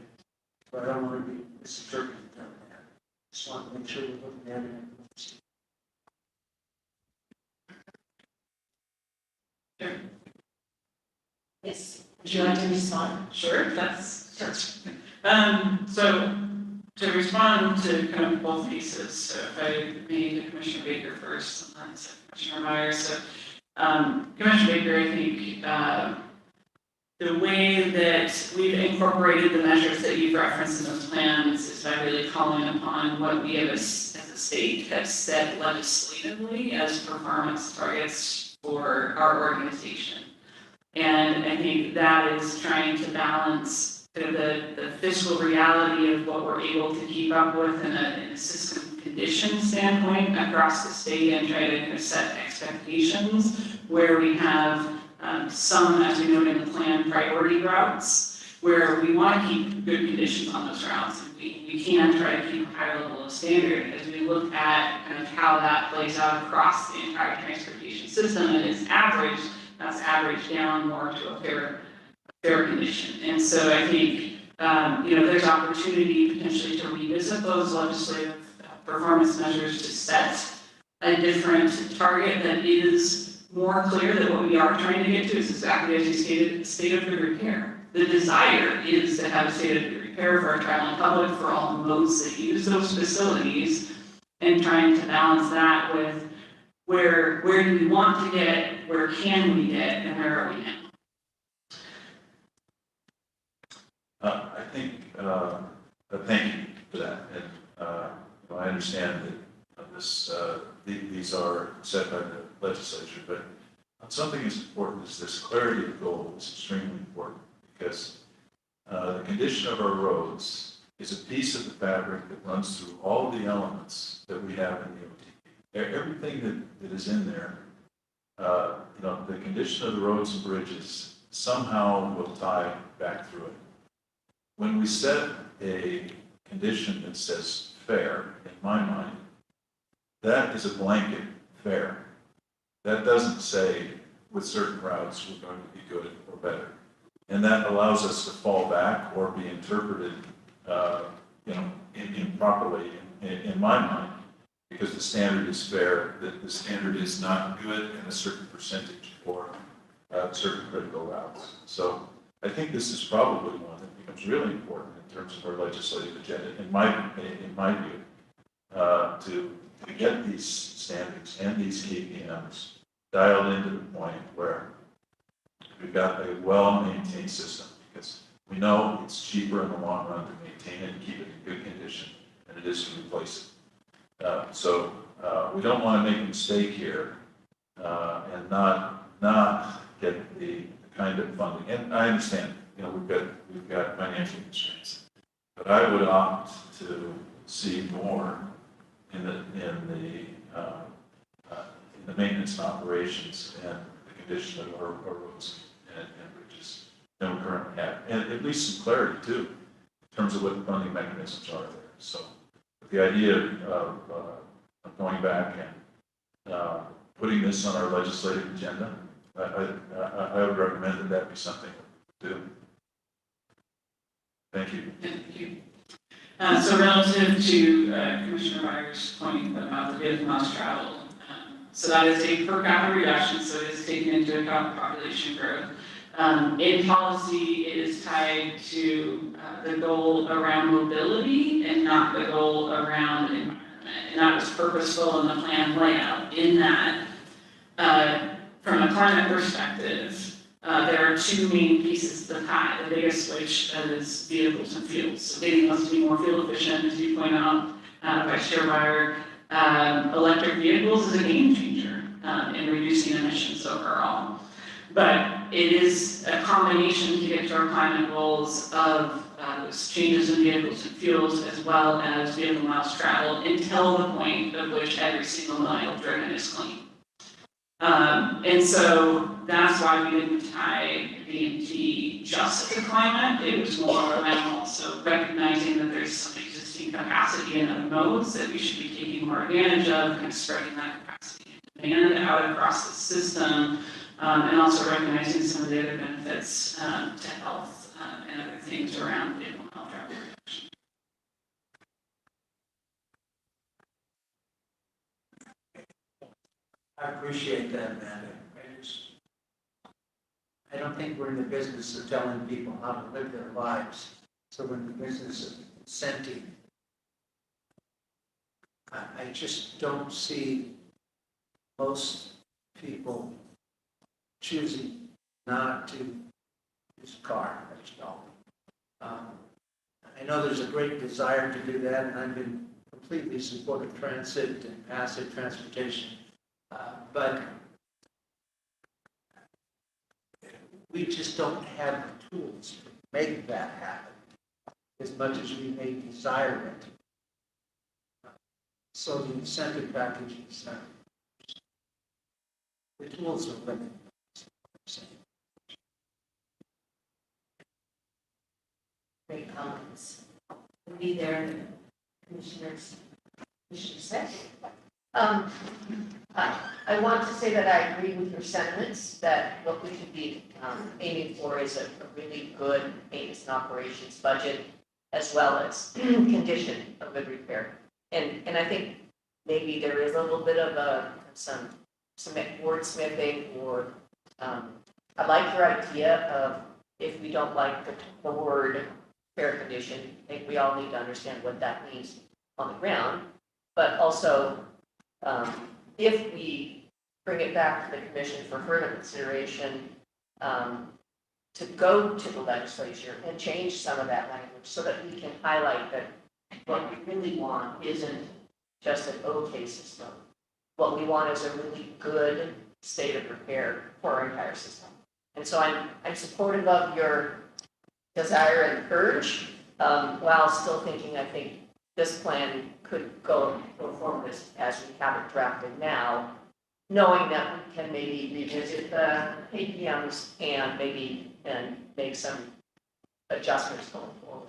But I don't want to be misinterpreted on that. I just want to make sure we're looking at it. Sure. Yes, would you like to respond? Sure, that's so to respond to kind of both pieces, so if I may to Commissioner Baker first, and then to Commissioner Myers. So Commissioner Baker, I think the way that we've incorporated the measures that you've referenced in those plans is by really calling upon what we as a state have set legislatively as performance targets for our organization. And I think that is trying to balance the fiscal reality of what we're able to keep up with in a system condition standpoint across the state and try to kind of set expectations where we have some, as we noted in the plan, priority routes where we want to keep good conditions on those routes. And we can try to keep a higher level of standard as we look at kind of how that plays out across the entire transportation system and its average. That's averaged down more to a fair condition. And so I think, there's opportunity potentially to revisit those legislative performance measures to set a different target that is more clear that what we are trying to get to is exactly as you stated, state of good repair. The desire is to have a state of good repair for our traveling public, for all the modes that use those facilities, and trying to balance that with where do we want to get, where can we get, and where are we now? I think, thank you for that. And I understand that these are set by the legislature, but something as important as this, clarity of goal is extremely important, because the condition of our roads is a piece of the fabric that runs through all of the elements that we have in the OTP. Everything that is in there, the condition of the roads and bridges somehow will tie back through it. When we set a condition that says fair, in my mind, that is a blanket fair. That doesn't say with certain routes we're going to be good or better. And that allows us to fall back or be interpreted improperly in my mind, because the standard is fair, that the standard is not good in a certain percentage for certain critical routes. So I think this is probably one that becomes really important in terms of our legislative agenda, in my view, to get these standards and these KPMs dialed into the point where we've got a well-maintained system, because we know it's cheaper in the long run to maintain it and keep it in good condition than it is to replace it. So we don't want to make a mistake here and not get the kind of funding. And I understand, we've got financial constraints, but I would opt to see more in the maintenance and operations and the condition of our roads and bridges than we currently have, and at least some clarity too in terms of what the funding mechanisms are there. So the idea of going back and putting this on our legislative agenda, I would recommend that be something we do. Thank you. Thank you. So relative to Commissioner Byer's point about the vehicle miles traveled, so that is a per capita reduction, so it is taking into account population growth. In policy, it is tied to the goal around mobility and not the goal around environment. And that was purposeful in the plan layout, in that from a climate perspective, there are two main pieces of the pie. The biggest which is vehicles and fuels. So getting us to be more fuel efficient, as you point out, Vice Chair Byer, electric vehicles is a game changer in reducing emissions overall. But it is a combination to get to our climate goals of those changes in vehicles and fuels, as well as vehicle miles traveled, until the point of which every single mile driven is clean. And so that's why we didn't tie VMT just to climate. It was more around also recognizing that there's some existing capacity in other modes that we should be taking more advantage of, kind of spreading that capacity and demand out across the system, and also recognizing some of the other benefits to health and other things around vehicle mile travel reduction. I appreciate that, Amanda. I don't think we're in the business of telling people how to live their lives. So we're in the business of incenting. I just don't see most people choosing not to use a car. I just don't. I know there's a great desire to do that, and I've been completely supportive of transit and passive transportation. But we just don't have the tools to make that happen as much as we may desire it. So the incentive package is the tools are limited. Great comments. We'll be there, Commissioner said. I want to say that I agree with your sentiments that what we should be aiming for is a really good maintenance and operations budget, as well as condition of good repair. And I think maybe there is a little bit of some wordsmithing, or I like your idea of, if we don't like the word fair condition, I think we all need to understand what that means on the ground, but also if we bring it back to the commission for further consideration, to go to the legislature and change some of that language so that we can highlight that what we really want isn't just an okay system. What we want is a really good state of repair for our entire system. And so I'm supportive of your desire and urge, while still thinking I think this plan could go forward as we have it drafted now, knowing that we can maybe revisit the APMs and maybe make some adjustments going forward.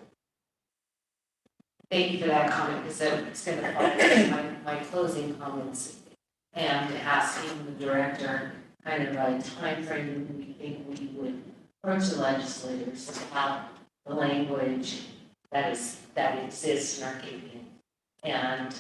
Thank you for that comment, because it's going to follow my closing comments and asking the director kind of a timeframe that we think we would approach the legislators about the language that exists in our KPN, and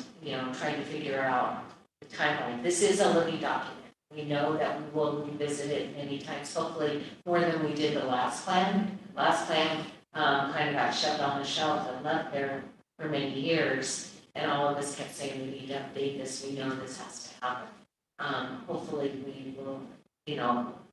trying to figure out the timeline. This is a living document. We know that we will revisit it many times, hopefully more than we did the last plan. Last plan kind of got shoved on the shelf and left there for many years, and all of us kept saying we need to update this. We know this has to happen. Hopefully we will,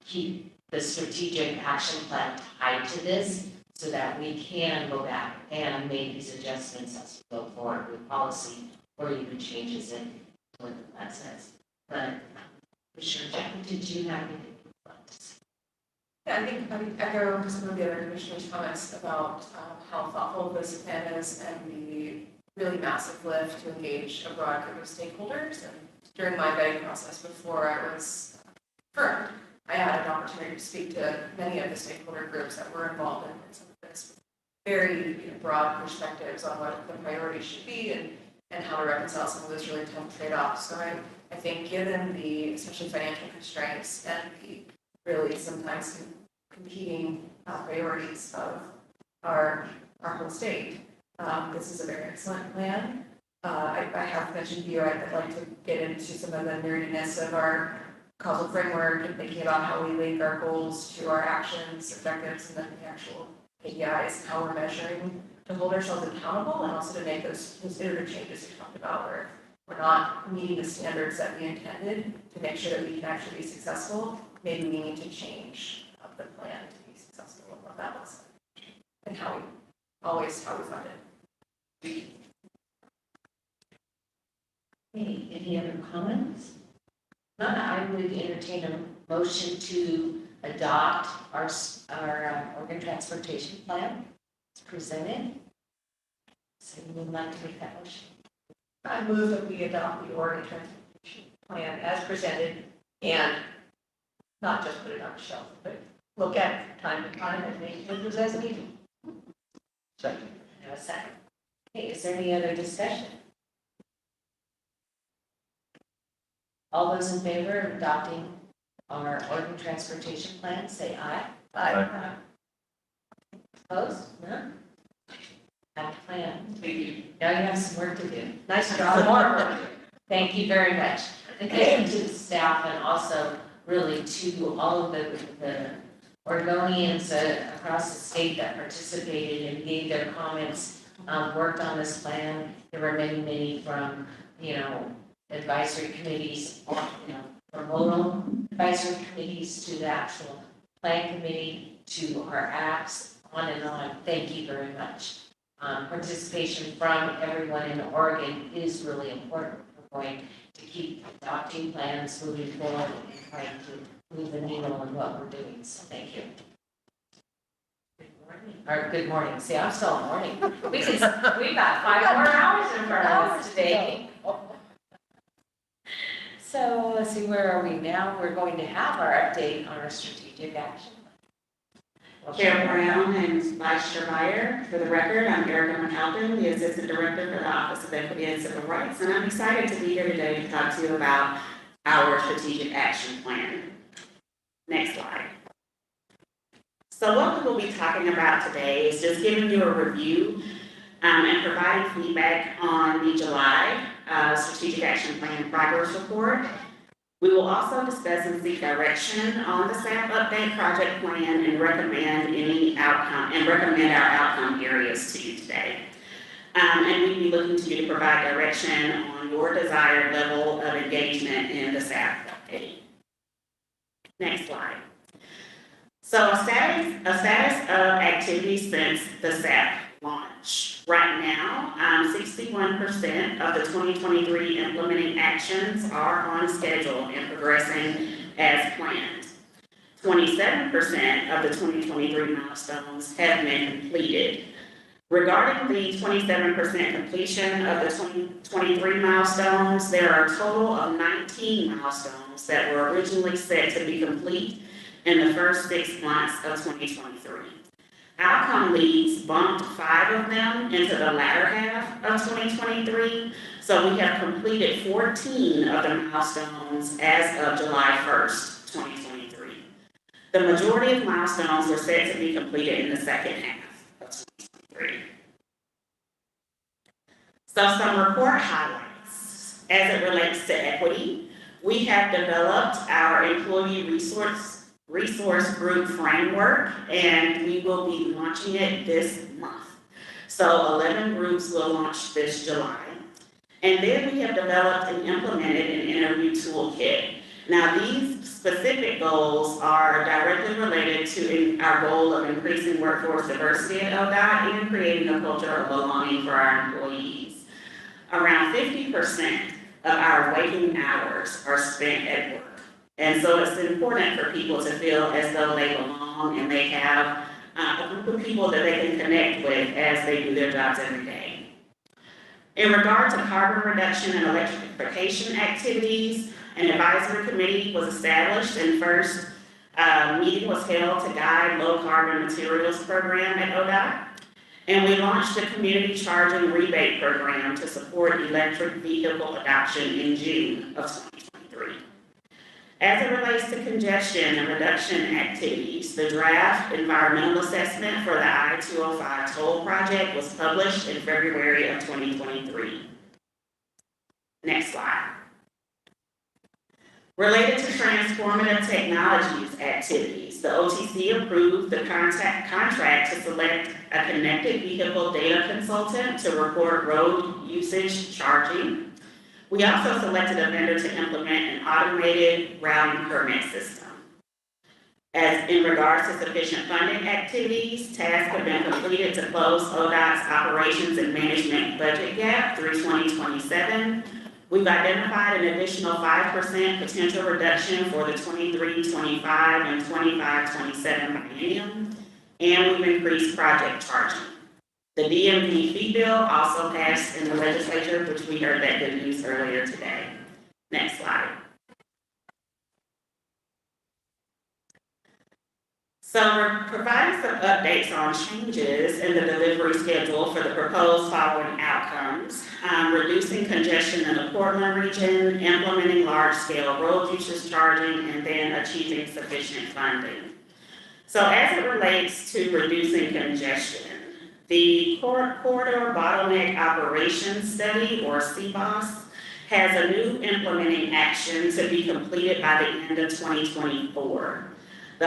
keep the strategic action plan tied to this, so that we can go back and make these adjustments as we go forward with policy or even changes in what the plan says. But for sure, Jackie, did you have anything you'd like to say? Yeah, I think I would echo some of the other commissioners' comments about how thoughtful this plan is and the really massive lift to engage a broad group of stakeholders. And during my vetting process before I was confirmed, I had an opportunity to speak to many of the stakeholder groups that were involved in some of this very broad perspectives on what the priorities should be and how to reconcile some of those really tough trade-offs. So I think given the especially financial constraints and the really sometimes competing priorities of our whole state, this is a very excellent plan. I have mentioned to you I'd like to get into some of the nerdiness of our causal framework and thinking about how we link our goals to our actions, objectives, and then the actual KPIs and how we're measuring to hold ourselves accountable, and also to make those iterative changes we talked about where we're not meeting the standards that we intended to make sure that we can actually be successful. Maybe we need to change the plan to be successful and what that looks like and how we fund it. Any other comments? None. I would entertain a motion to adopt our organ transportation plan. It's presented. So you would like to make that motion? I move that we adopt the organ transportation plan as presented and not just put it on the shelf, but look at it from time to time and make changes as needed. Second. I have a second. Okay, is there any other discussion? All those in favor of adopting our organ transportation plan, say aye. Aye. Opposed? None? Have a plan. Thank you. Now you have some work to do. Nice job. Thank you very much. And thank you to the staff and also really to all of the Oregonians across the state that participated and gave their comments, worked on this plan. There were many from, advisory committees, from local advisory committees to the actual plan committee to our apps, on and on. Thank you very much. Participation from everyone in Oregon is really important. We're going to keep adopting plans, moving forward, and trying to move the needle on what we're doing. So thank you. Good morning. Or good morning. See, I'm still in morning. We've got 5 more hours in front of us today. So let's see, where are we now? We're going to have our update on our strategic action. Chair Brown and Vice Chair Meyer. For the record, I'm Erica McAlpin, the Assistant Director for the Office of Equity and Civil Rights, and I'm excited to be here today to talk to you about our strategic action plan. Next slide. So what we will be talking about today is just giving you a review and providing feedback on the July Strategic Action Plan Progress Report. We will also discuss and seek direction on the staff update project plan and recommend our outcome areas to you today. And we'd be looking to you to provide direction on your desired level of engagement in the staff update Next slide. So a status of activities since the STIP launch. Right now, 61% of the 2023 implementing actions are on schedule and progressing as planned. 27% of the 2023 milestones have been completed. Regarding the 27% completion of the 2023 milestones, there are a total of 19 milestones that were originally set to be complete in the first 6 months of 2023. Outcome leads bumped 5 of them into the latter half of 2023, so we have completed 14 of the milestones as of July 1st, 2023. The majority of milestones were set to be completed in the second half of 2023. So some report highlights. As it relates to equity, we have developed our employee resource group framework, and we will be launching it this month. So 11 groups will launch this July. And then we have developed and implemented an interview toolkit. Now, these specific goals are directly related to our goal of increasing workforce diversity at ODOT and creating a culture of belonging for our employees. Around 50% of our waking hours are spent at work. And so it's important for people to feel as though they belong and they have a group of people that they can connect with as they do their jobs every day. In regard to carbon reduction and electrification activities, an advisory committee was established and first meeting was held to guide low carbon materials program at ODOT. And we launched a community charging rebate program to support electric vehicle adoption in June of 2023. As it relates to congestion and reduction activities, the draft environmental assessment for the I-205 toll project was published in February of 2023. Next slide. Related to transformative technologies activities, the OTC approved the contract to select a connected vehicle data consultant to report road usage charging. We also selected a vendor to implement an automated routing permit system. As in regards to sufficient funding activities, tasks have been completed to close ODOT's operations and management budget gap through 2027. We've identified an additional 5% potential reduction for the 23-25 and 25-27 biennium, and we've increased project charging. The DMV fee bill also passed in the legislature, which we heard that good news earlier today. Next slide. So we're providing some updates on changes in the delivery schedule for the proposed following outcomes: reducing congestion in the Portland region, implementing large-scale road usage charging, and then achieving sufficient funding. So as it relates to reducing congestion, the Corridor Bottleneck Operations Study, or CBOS, has a new implementing action to be completed by the end of 2024. The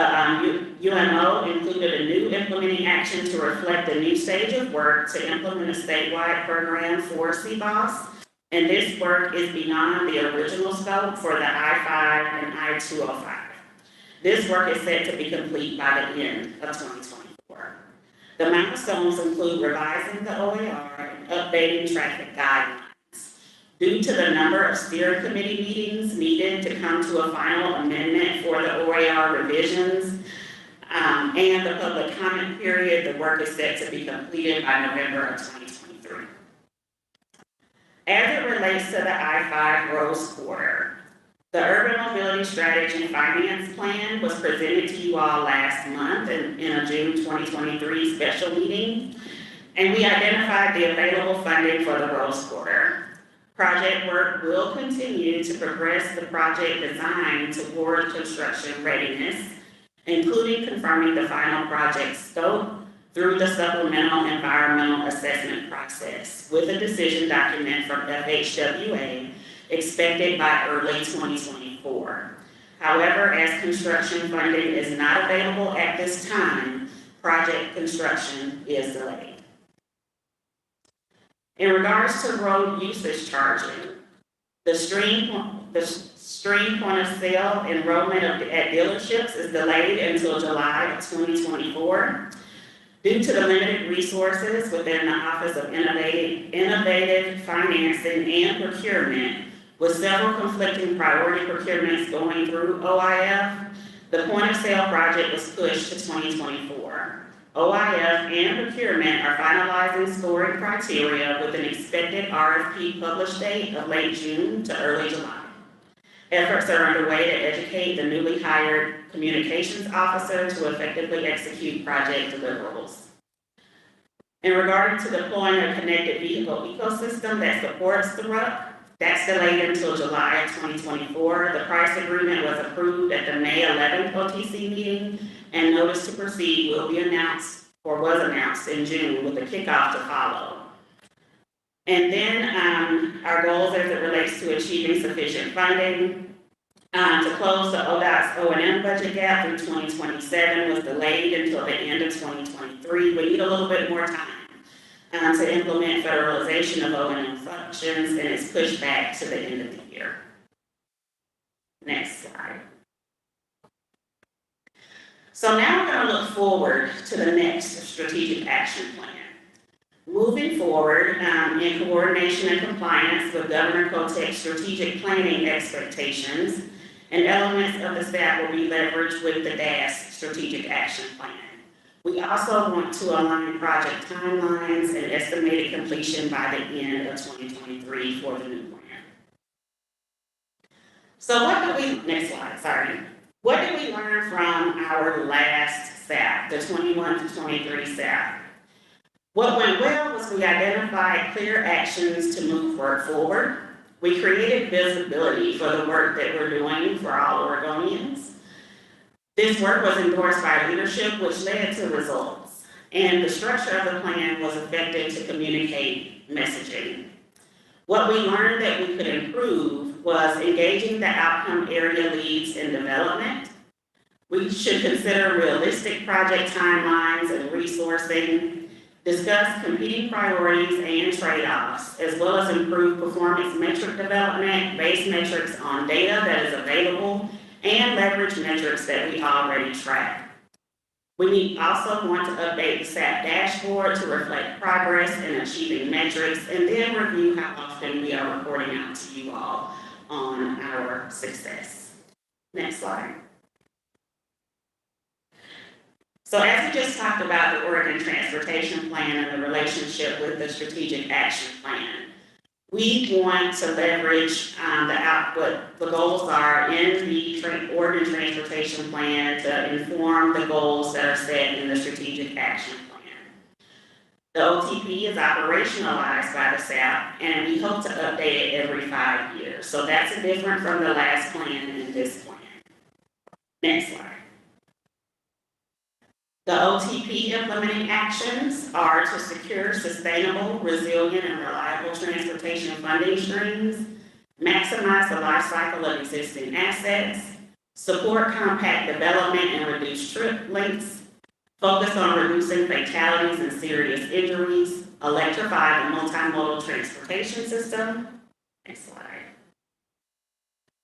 UMO included a new implementing action to reflect a new stage of work to implement a statewide program for CBOS, and this work is beyond the original scope for the I-5 and I-205. This work is set to be complete by the end of 2024. The milestones include revising the OAR and updating traffic guidelines. Due to the number of steering committee meetings needed to come to a final amendment for the OAR revisions and the public comment period, the work is set to be completed by November of 2023. As it relates to the I-5 Rose Quarter, the Urban Mobility Strategy and Finance Plan was presented to you all last month in a June 2023 special meeting, and we identified the available funding for the Rose Quarter. Project work will continue to progress the project design toward construction readiness, including confirming the final project scope through the supplemental environmental assessment process, with a decision document from FHWA expected by early 2024. However, as construction funding is not available at this time, project construction is delayed. In regards to road usage charging, the Stream point of sale enrollment at dealerships is delayed until July of 2024 due to the limited resources within the Office of Innovative Financing and Procurement, with several conflicting priority procurements going through OIF. The point of sale project was pushed to 2024. OIF and procurement are finalizing scoring criteria with an expected RFP published date of late June to early July. Efforts are underway to educate the newly hired communications officer to effectively execute project deliverables. In regard to deploying a connected vehicle ecosystem that supports the RUC, that's delayed until July of 2024. The price agreement was approved at the May 11th OTC meeting, and notice to proceed will be announced, or was announced in June, with a kickoff to follow. And then our goals as it relates to achieving sufficient funding to close the ODOT's O&M budget gap through 2027 was delayed until the end of 2023. We need a little bit more time to implement federalization of O&M functions, and it's pushed back to the end of the year. Next slide. So now we're going to look forward to the next strategic action plan. Moving forward, in coordination and compliance with Governor Kotek's strategic planning expectations, and elements of the staff will be leveraged with the DAS strategic action plan. We also want to align project timelines and estimated completion by the end of 2023 for the new plan. So next slide, sorry. What did we learn from our last SAP, the 21 to 23 SAP? What went well was we identified clear actions to move work forward. We created visibility for the work that we're doing for all Oregonians. This work was endorsed by leadership, which led to results. And the structure of the plan was effective to communicate messaging. What we learned that we could improve was engaging the outcome area leads in development. We should consider realistic project timelines and resourcing, discuss competing priorities and trade-offs, as well as improve performance metric development, base metrics on data that is available, and leverage metrics that we already track. We also want to update the SAP dashboard to reflect progress in achieving metrics, and then review how often we are reporting out to you all on our success. Next slide. So as we just talked about the Oregon Transportation Plan and the relationship with the Strategic Action Plan, we want to leverage what the goals are in the Oregon Transportation Plan to inform the goals that are set in the Strategic Action Plan. The OTP is operationalized by the SAP, and we hope to update it every 5 years. So that's different from the last plan and this plan. Next slide. The OTP implementing actions are to secure sustainable, resilient, and reliable transportation funding streams, maximize the life cycle of existing assets, support compact development and reduce trip lengths, focus on reducing fatalities and serious injuries, electrify the multimodal transportation system. Next slide.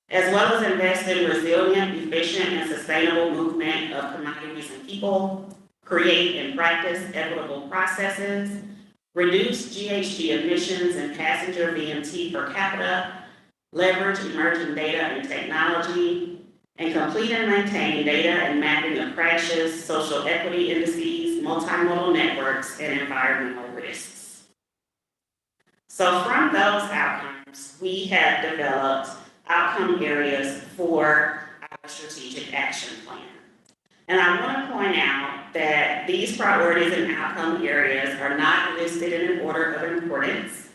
As well as invest in resilient, efficient, and sustainable movement of commodities and people, create and practice equitable processes, reduce GHG emissions and passenger VMT per capita, leverage emerging data and technology, and complete and maintain data and mapping of crashes, social equity indices, multimodal networks, and environmental risks. So from those outcomes, we have developed outcome areas for our strategic action plan. And I want to point out that these priorities and outcome areas are not listed in an order of importance.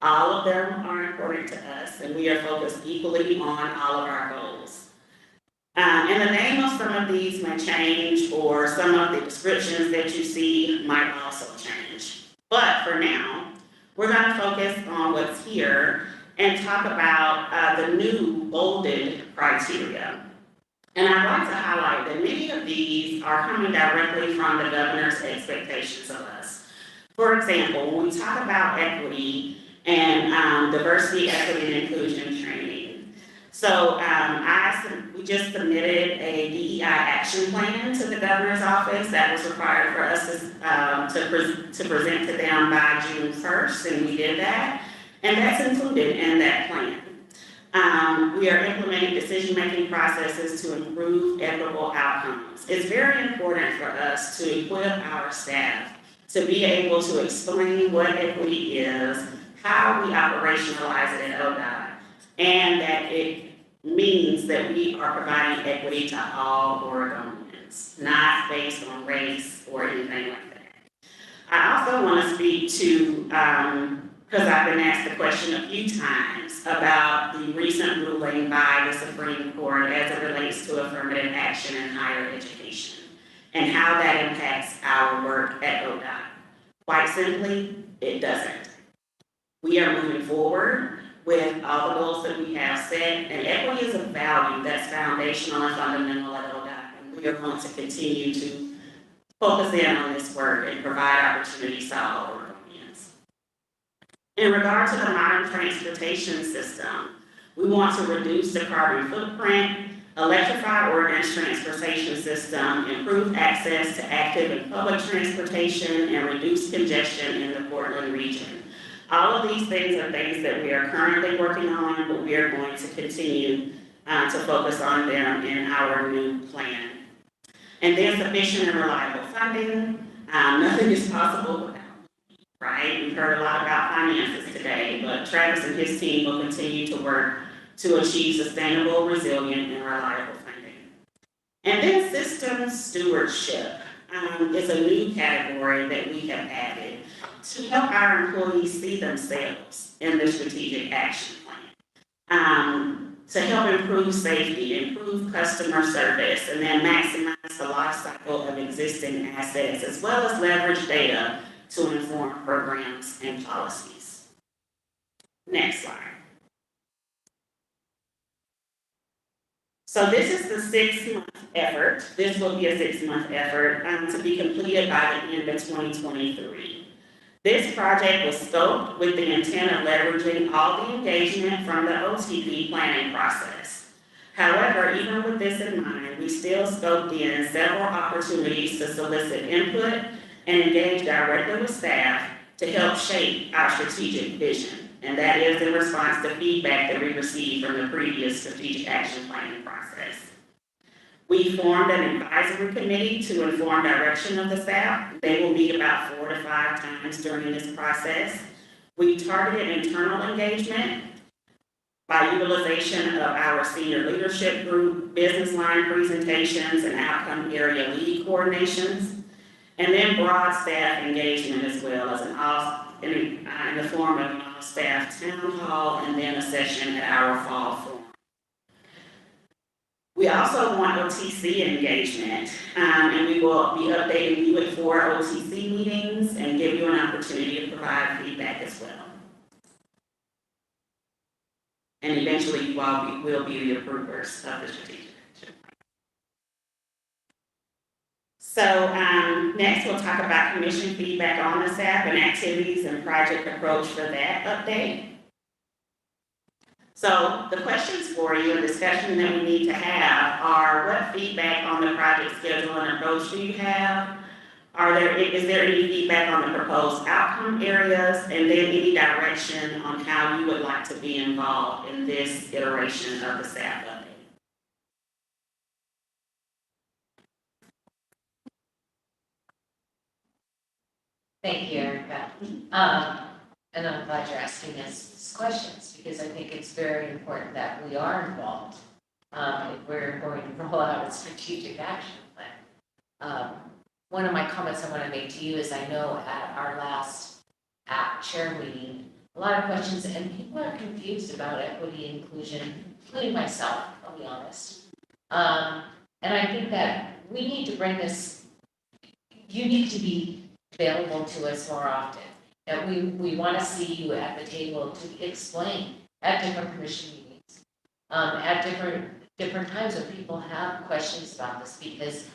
All of them are important to us, and we are focused equally on all of our goals. And the name of some of these may change, or some of the descriptions that you see might also change. But for now, we're going to focus on what's here and talk about the new bolded criteria. And I'd like to highlight that many of these are coming directly from the governor's expectations of us. For example, when we talk about equity and diversity, equity, and inclusion training, So we just submitted a DEI action plan to the governor's office that was required for us to present to them by June 1st, and we did that. And that's included in that plan. We are implementing decision-making processes to improve equitable outcomes. It's very important for us to equip our staff to be able to explain what equity is, how we operationalize it at ODOT, and that it means that we are providing equity to all Oregonians, not based on race or anything like that. I also want to speak to, because I've been asked the question a few times about the recent ruling by the Supreme Court as it relates to affirmative action in higher education and how that impacts our work at ODOT. Quite simply, it doesn't. We are moving forward with all the goals that we have set, and equity is a value that's foundational and fundamental at ODOT, and we are going to continue to focus in on this work and provide opportunities to all Oregonians. In regard to the modern transportation system, we want to reduce the carbon footprint, electrify Oregon's transportation system, improve access to active and public transportation, and reduce congestion in the Portland region. All of these things are things that we are currently working on, but we are going to continue to focus on them in our new plan. And then sufficient and reliable funding. Nothing is possible without, right? We've heard a lot about finances today, but Travis and his team will continue to work to achieve sustainable, resilient, and reliable funding. And then systems stewardship is a new category that we have added to help our employees see themselves in the strategic action plan, to help improve safety, improve customer service, and then maximize the life cycle of existing assets, as well as leverage data to inform programs and policies. Next slide. So this is the 6-month effort. This will be a 6-month effort to be completed by the end of 2023. This project was scoped with the intent of leveraging all the engagement from the OTP planning process. However, even with this in mind, we still scoped in several opportunities to solicit input and engage directly with staff to help shape our strategic vision. And that is in response to feedback that we received from the previous strategic action planning process. We formed an advisory committee to inform direction of the staff. They will meet about 4 to 5 times during this process. We targeted internal engagement by utilization of our senior leadership group, business line presentations, and outcome area lead coordinations, and then broad staff engagement as well as in the form of an all-staff town hall and then a session at our fall forum. We also want OTC engagement, and we will be updating you at 4 OTC meetings and give you an opportunity to provide feedback as well. And eventually you all will be the approvers of the strategic action. So next we'll talk about commission feedback on the STIP and activities and project approach for that update. So the questions for you and discussion that we need to have are what feedback on the project schedule and approach do you have? Is there any feedback on the proposed outcome areas, and then any direction on how you would like to be involved in this iteration of the STIP update? Thank you, Erica. And I'm glad you're asking us questions because I think it's very important that we are involved if we're going to roll out a strategic action plan. One of my comments I want to make to you is I know at our last chair meeting, a lot of questions and people are confused about equity and inclusion, including myself, I'll be honest. And I think that we need to bring this, you need to be available to us more often. That we want to see you at the table to explain at different commission meetings, at different times when people have questions about this, because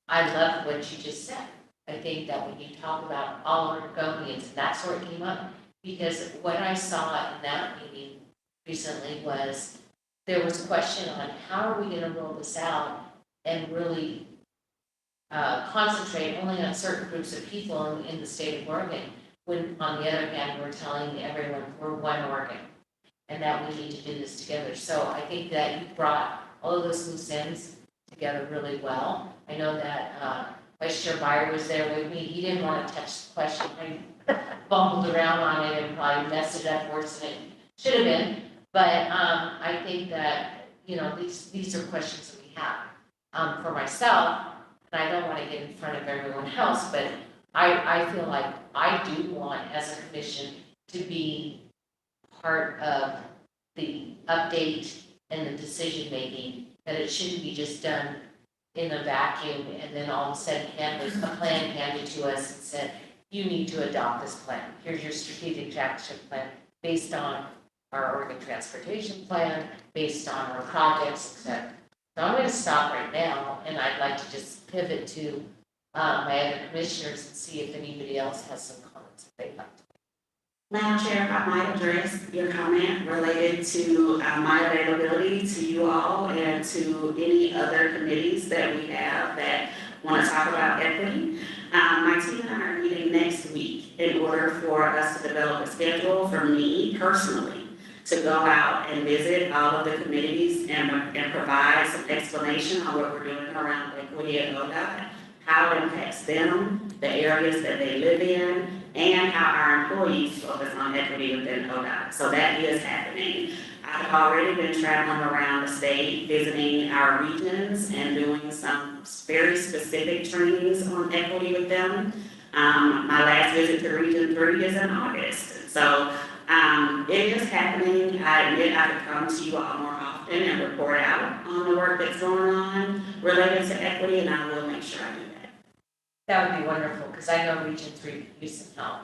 I love what you just said. I think that when you talk about all Oregonians, that's where it came up, because what I saw in that meeting recently was there was question on how are we gonna roll this out and really concentrate only on certain groups of people in the state of Oregon, when on the other hand, we're telling everyone we're one Oregon and that we need to do this together. So I think that you brought all of those loose ends together really well. I know that Vice Chair Byer was there with me. He didn't want to touch the question. I bumbled around on it and probably messed it up worse than it should have been. But I think that, you know, these are questions that we have. For myself, and I don't want to get in front of everyone else, but I feel like I do want, as a commission, to be part of the update and the decision making, that it shouldn't be just done in a vacuum and then all of a sudden a plan handed to us and said, you need to adopt this plan. Here's your strategic action plan based on our Oregon Transportation Plan, based on our projects, etc. So I'm going to stop right now, and I'd like to just pivot to my other commissioners and see if anybody else has some comments that they'd like to. Madam Chair, if I might address your comment related to my availability to you all and to any other committees that we have that want to talk about equity. My team and I are meeting next week in order for us to develop a schedule for me personally to go out and visit all of the committees and provide some explanation on what we're doing around equity at ODOT, how it impacts them, the areas that they live in, and how our employees focus on equity within ODOT. So that is happening. I've already been traveling around the state, visiting our regions and doing some very specific trainings on equity with them. My last visit to Region 3 is in August. So it is happening. I admit I could come to you all more often and report out on the work that's going on related to equity, and I will make sure I do that. That would be wonderful, because I know Region 3 could use some help.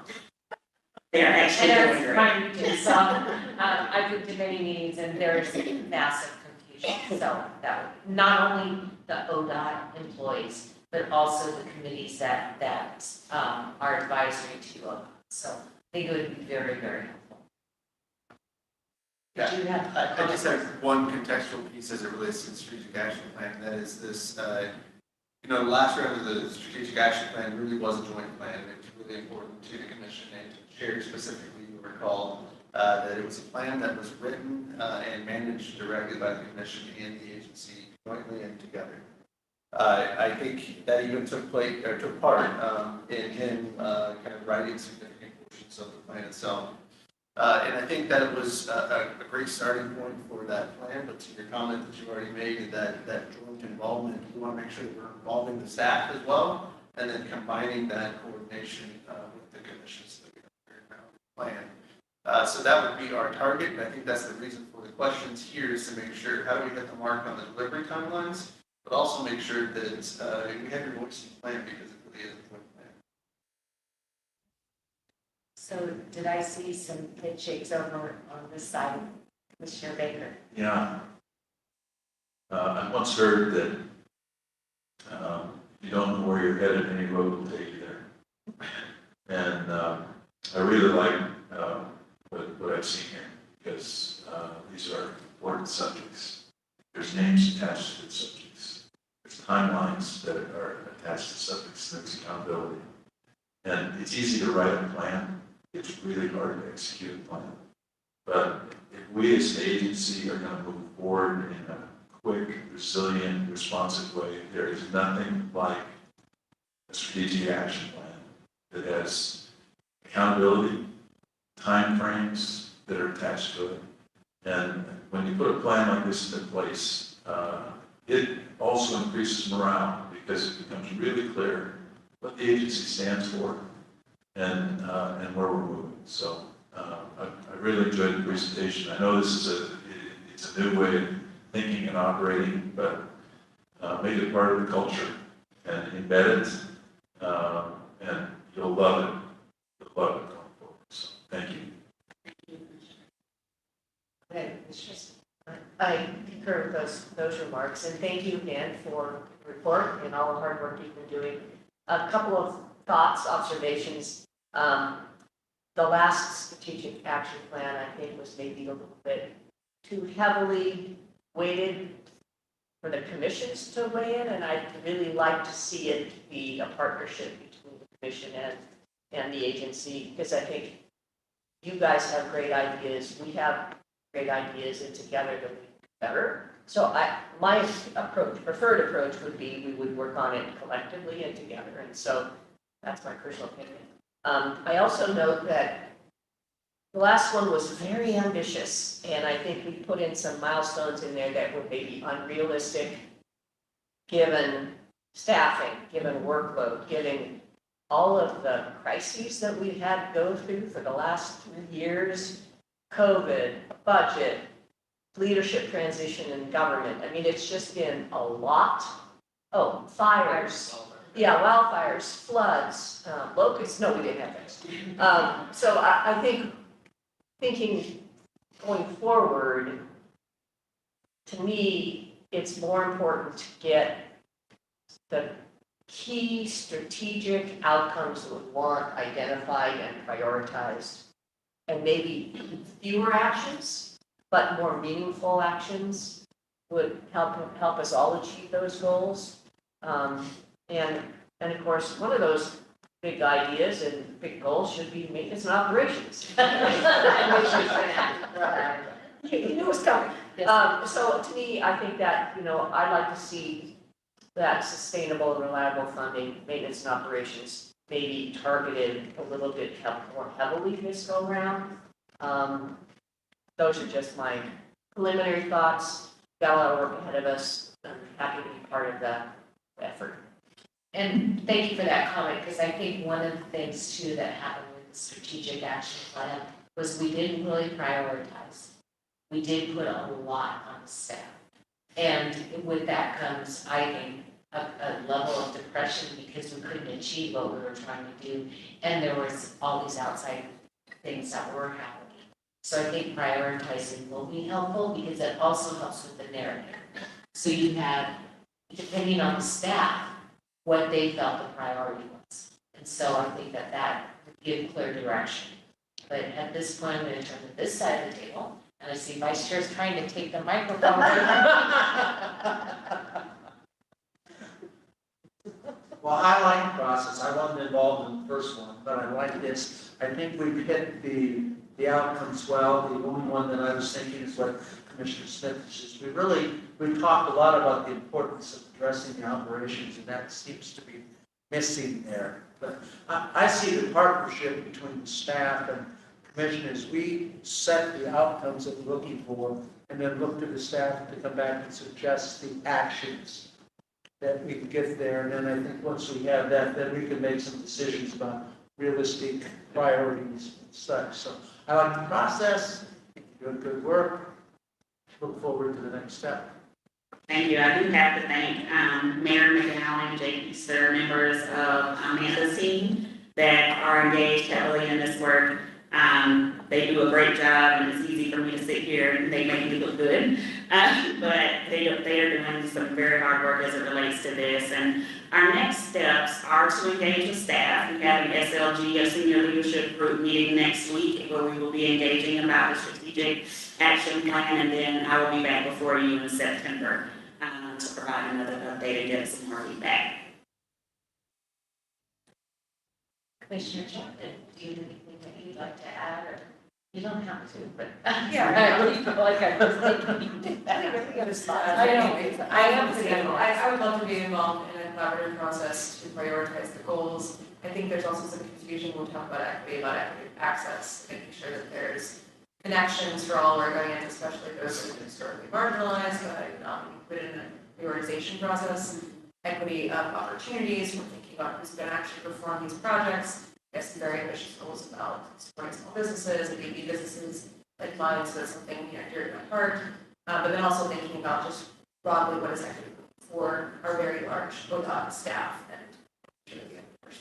They're actually doing great. My region, so I've been to many meetings and there's massive confusion. So that would, not only the ODOT employees, but also the committees that are advisory to ODOT. So I think it would be very, very helpful. Yeah, Did you have I just have one contextual piece as it relates to the strategic action plan, and that is this, you know, the last round of the strategic action plan really was a joint plan. It was really important to the commission and to the chair specifically. You recall that it was a plan that was written and managed directly by the commission and the agency jointly and together. I think that even took part in him kind of writing significant portions of the plan itself. And I think that it was a great starting point for that plan, but to your comment that you already made, that joint involvement, we want to make sure that we're involving the staff as well, and then combining that coordination with the commissions that we have around the plan. So that would be our target, and I think that's the reason for the questions here, is to make sure, how do we hit the mark on the delivery timelines, but also make sure that we have your voice in the plan, because it really is a joint plan. So did I see some head shakes over on this side, Commissioner Baker? Yeah. I once heard that you don't know where you're headed, any road will take you there. And I really like what I've seen here, because these are important subjects. There's names attached to the subjects. There's timelines that are attached to subjects. There's accountability. And it's easy to write a plan. It's really hard to execute a plan. But if we as an agency are going to move forward in a quick, resilient, responsive way, there is nothing like a strategic action plan that has accountability, time frames that are attached to it. And when you put a plan like this into place, it also increases morale, because it becomes really clear what the agency stands for and where we're moving. So I really enjoyed the presentation. I know this is it's a new way of thinking and operating, but make it part of the culture and embed it, and you'll love it. You'll love it going forward. So thank you. I concur with those remarks, and thank you again for the report and all the hard work you've been doing. A couple of thoughts, observations. The last strategic action plan, I think, was maybe a little bit too heavily waited for the commissions to weigh in, and I'd really like to see it be a partnership between the commission and the agency, because I think you guys have great ideas, we have great ideas, and together they'll be better. So my preferred approach would be we would work on it collectively and together, and so that's my personal opinion. I also note that the last one was very ambitious, and I think we put in some milestones in there that were maybe unrealistic, given staffing, given workload, given all of the crises that we've had to go through for the last 3 years, COVID, budget, leadership transition in government. I mean, it's just been a lot. Oh, fires. Yeah, wildfires, floods, locusts. No, we didn't have those. So I think thinking going forward, to me, it's more important to get the key strategic outcomes that we want identified and prioritized, and maybe fewer actions, but more meaningful actions would help us all achieve those goals. And of course, one of those big ideas and big goals should be maintenance and operations. You knew it was coming. So to me, I think that, I'd like to see that sustainable and reliable funding, maintenance and operations, maybe targeted a little bit more heavily this go around. Those are just my preliminary thoughts. Got a lot of work ahead of us. I'm happy to be part of the effort. And thank you for that comment, because I think one of the things too that happened with the strategic action plan was we didn't really prioritize. We did put a lot on the staff. And with that comes, I think, a level of depression because we couldn't achieve what we were trying to do. And there was all these outside things that were happening. So I think prioritizing will be helpful because it also helps with the narrative. So you have, depending on the staff, what they felt the priority was. And so I think that would give clear direction. But at this point, I'm going to turn to this side of the table, and I see Vice Chair's trying to take the microphone. Well, I like the process. I wasn't involved in the first one, but I like this. I think we've hit the outcomes well. The only one that I was thinking is what Commissioner Smith says. We've talked a lot about the importance of addressing the operations, and that seems to be missing there. But I see the partnership between the staff and commissioners. We set the outcomes that we're looking for, and then look to the staff to come back and suggest the actions that we can get there. And then I think once we have that, then we can make some decisions about realistic priorities and such. So I like the process. You're doing good work. Look forward to the next step. Thank you. I do have to thank Mayor McGowan and Jake Easter, members of Amanda's team that are engaged heavily in this work. They do a great job, and it's easy for me to sit here and they make me look good. But they are doing some very hard work as it relates to this. And our next steps are to engage with staff. We have an SLG, a senior leadership group meeting next week where we will be engaging about the strategic action plan, and then I will be back before you in September to provide another update and get some more feedback. Commissioner Chapman, do you have anything that you'd like to add, or you don't have to, but Yeah. I really feel like I was thinking you did that. I know, I would love to be involved in a collaborative process to prioritize the goals. I think there's also some confusion when we talk about equity access, making sure that there's connections for all Oregonians, especially those who have been historically marginalized, included in the reorganization process, equity of opportunities, we're thinking about who's going to actually perform these projects. We have some very ambitious goals about supporting small businesses and baby businesses like mine, so that's something dear to my heart. But then also thinking about just broadly what is equity for our very large ODOT staff and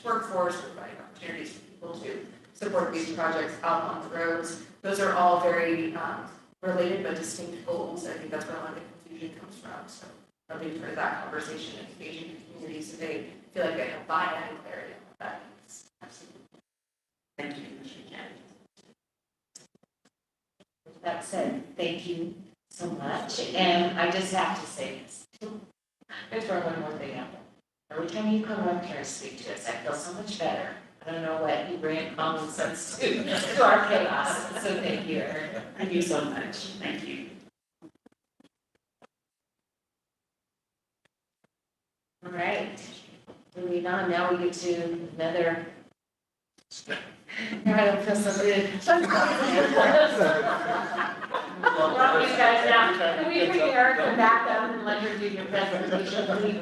workforce, providing opportunities for people to support these projects out on the roads. Those are all very related but distinct goals. I think that's where a lot of the confusion comes from. So I'm looking for that conversation and engaging the community so they feel like they have buy-in and clarity on what that means. Absolutely. Thank you, Commissioner Kennedy. With that said, thank you so much, and I just have to say this. Let's throw one more thing out there. Every time you come up here and speak to us, I feel so much better. I don't know what you bring common sense to our chaos, so thank you, Erica. Thank you so much. Thank you. All right, moving on, now we get to another. I don't feel so good. Well, you guys now, can we bring Erica back up and let her do your presentation, please?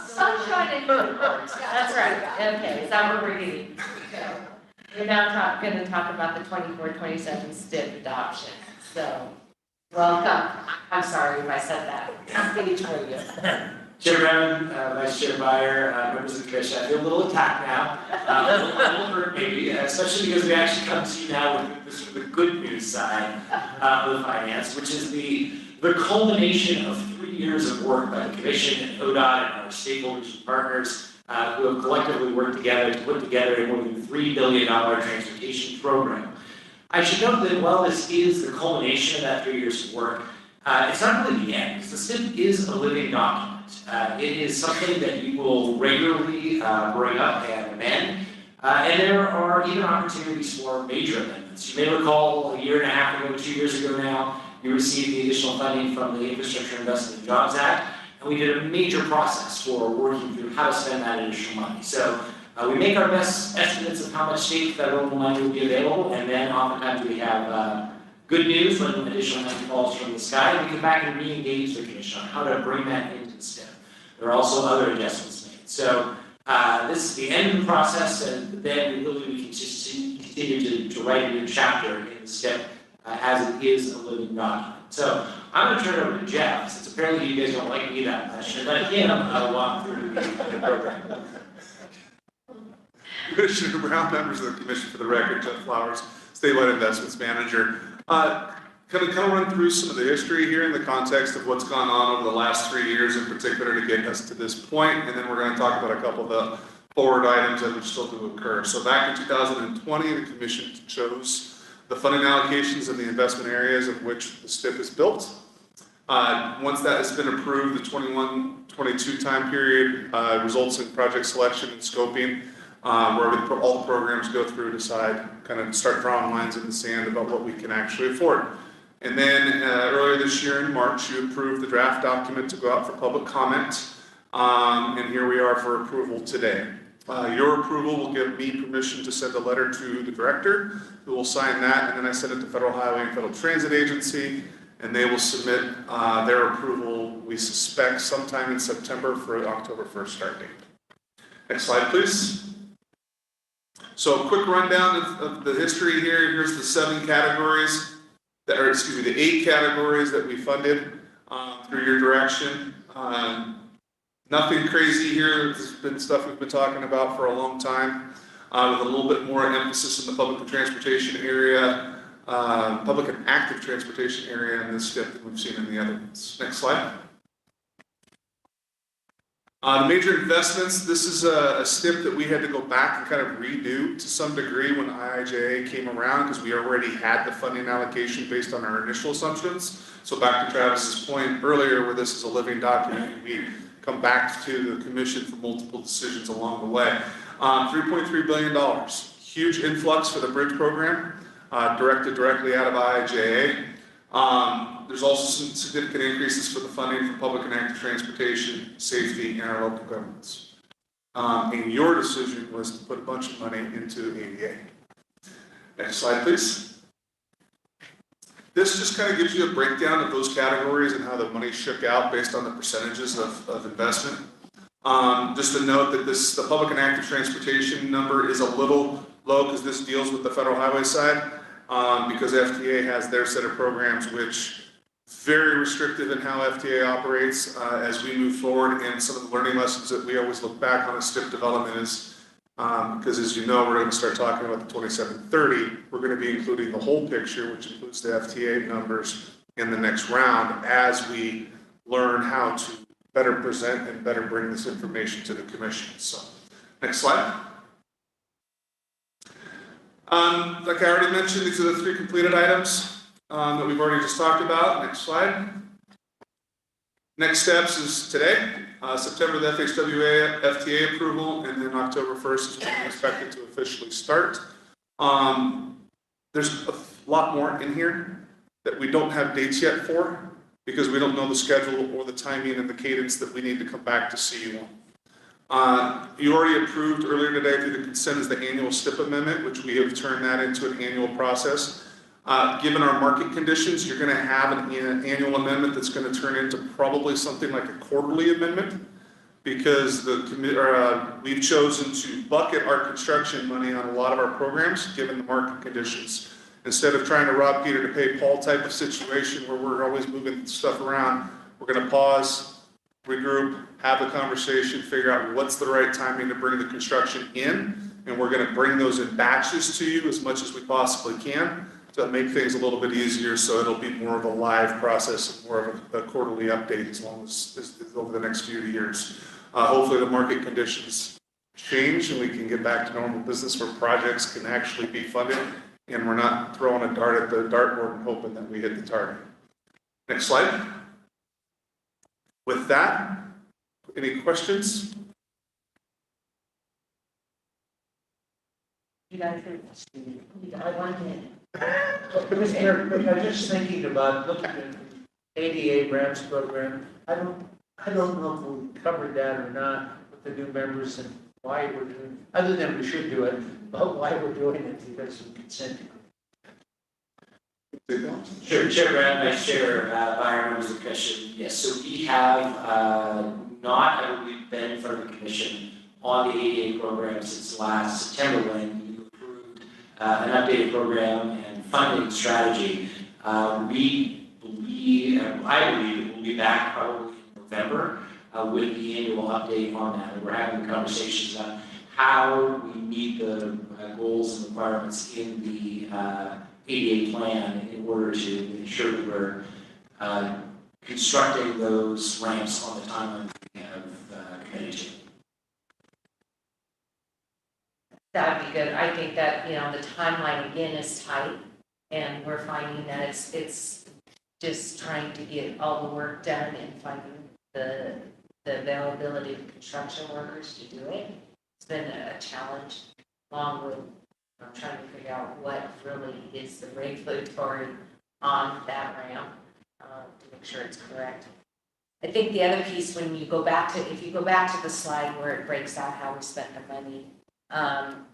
Sunshine and unicorns. That's right, okay, is that what we're doing? We're now gonna talk about the 24-27 STIP adoption, so, welcome. I'm sorry if I said that. I'm stage for you. Chair Brown, Vice Chair Byer, members of the commission, I feel a little attacked now, a little hurt maybe, especially because we actually come to you now with the sort of the good news side of the finance, which is the culmination of 3 years of work by the commission and ODOT and our stakeholders and partners who have collectively worked together to put together a more than $3 billion transportation program. I should note that while this is the culmination of that 3 years of work, it's not really the end, because the STIP is a living document. It is something that you will regularly bring up and amend, and there are even opportunities for major amendments. You may recall a year and a half ago, 2 years ago now, you received the additional funding from the Infrastructure Investment and Jobs Act, and we did a major process for working through how to spend that additional money. So we make our best estimates of how much state federal money will be available, and then oftentimes we have good news when additional money falls from the sky, and we come back and re-engage the commission on how to bring that into the STIP. There are also other adjustments made. So this is the end of the process, and then we can just continue to write a new chapter in the STIP as it is a living document. So I'm going to turn it over to Jeff, since apparently you guys don't like me that much, and let him walk through the program. Commissioner Brown, members of the commission, for the record, Jeff Flowers, Statewide Investments Manager. Kind of run through some of the history here in the context of what's gone on over the last 3 years in particular to get us to this point, and then we're going to talk about a couple of the forward items that still do occur. So back in 2020, the commission chose the funding allocations in the investment areas of which the STIP is built. Once that has been approved, the 21-22 time period results in project selection and scoping, where all the programs go through, decide, kind of start drawing lines in the sand about what we can actually afford. And then earlier this year in March, you approved the draft document to go out for public comment, and here we are for approval today. Your approval will give me permission to send a letter to the director, who will sign that, and then I send it to Federal Highway and Federal Transit Agency, and they will submit their approval, we suspect, sometime in September for an October 1st start date. Next slide, please. So a quick rundown of the history here. Here's the 7 categories, the 8 categories that we funded through your direction. Nothing crazy here. This has been stuff we've been talking about for a long time, with a little bit more emphasis in the public and transportation area, public and active transportation area in this STIP than we've seen in the other ones. Next slide. Major investments, this is a STIP that we had to go back and kind of redo to some degree when IIJA came around, because we already had the funding allocation based on our initial assumptions. So back to Travis's point earlier, where this is a living document, we come back to the commission for multiple decisions along the way. $3.3 billion, huge influx for the bridge program, directed directly out of IIJA. There's also some significant increases for the funding for public and active transportation, safety, and our local governments. And your decision was to put a bunch of money into ADA. Next slide, please. This just kind of gives you a breakdown of those categories and how the money shook out based on the percentages of investment. Just to note that the public and active transportation number is a little low because this deals with the federal highway side. Because FTA has their set of programs which very restrictive in how FTA operates as we move forward, and some of the learning lessons that we always look back on as STIP development is, because as you know, we're going to start talking about the 2730, we're going to be including the whole picture, which includes the FTA numbers in the next round as we learn how to better present and better bring this information to the commission. So, next slide. Like I already mentioned, these are the 3 completed items. that we've already just talked about. Next slide. Next steps is today, September, the FHWA FTA approval, and then October 1st is when we expect it to officially start. There's a lot more in here that we don't have dates yet for, because we don't know the schedule or the timing and the cadence that we need to come back to see you on. You already approved earlier today through the consent is the annual STIP amendment, which we have turned that into an annual process. Given our market conditions, you're going to have an annual amendment that's going to turn into probably something like a quarterly amendment, because we've chosen to bucket our construction money on a lot of our programs given the market conditions. Instead of trying to rob Peter to pay Paul type of situation where we're always moving stuff around, we're going to pause, regroup, have a conversation, figure out what's the right timing to bring the construction in, and we're going to bring those in batches to you as much as we possibly can to make things a little bit easier, so it'll be more of a live process and more of a quarterly update as long as over the next few years. Hopefully the market conditions change and we can get back to normal business where projects can actually be funded and we're not throwing a dart at the dartboard and hoping that we hit the target. Next slide. With that, any questions? You guys I want I'm just thinking about looking at the ADA grants program. I don't know if we covered that or not with the new members and why we're doing, other than we should do it, but why we're doing it because of consent. Sure, Chair Brown, Vice Chair Byer, members of the commission. Yes, so we have not, I believe, been in front of the commission on the ADA program since last September when you approved an updated program and funding strategy. We believe, I believe it will be back probably in November with the annual update on that. And we're having conversations on how we meet the goals and requirements in the ADA plan in order to ensure that we're constructing those ramps on the timeline we have committed to. That'd be good. I think that, you know, the timeline again is tight and we're finding that it's just trying to get all the work done and finding the availability of construction workers to do it. It's been a challenge along with trying to figure out what really is the regulatory on that ramp to make sure it's correct. I think the other piece, when you go back to, if you go back to the slide where it breaks out how we spent the money,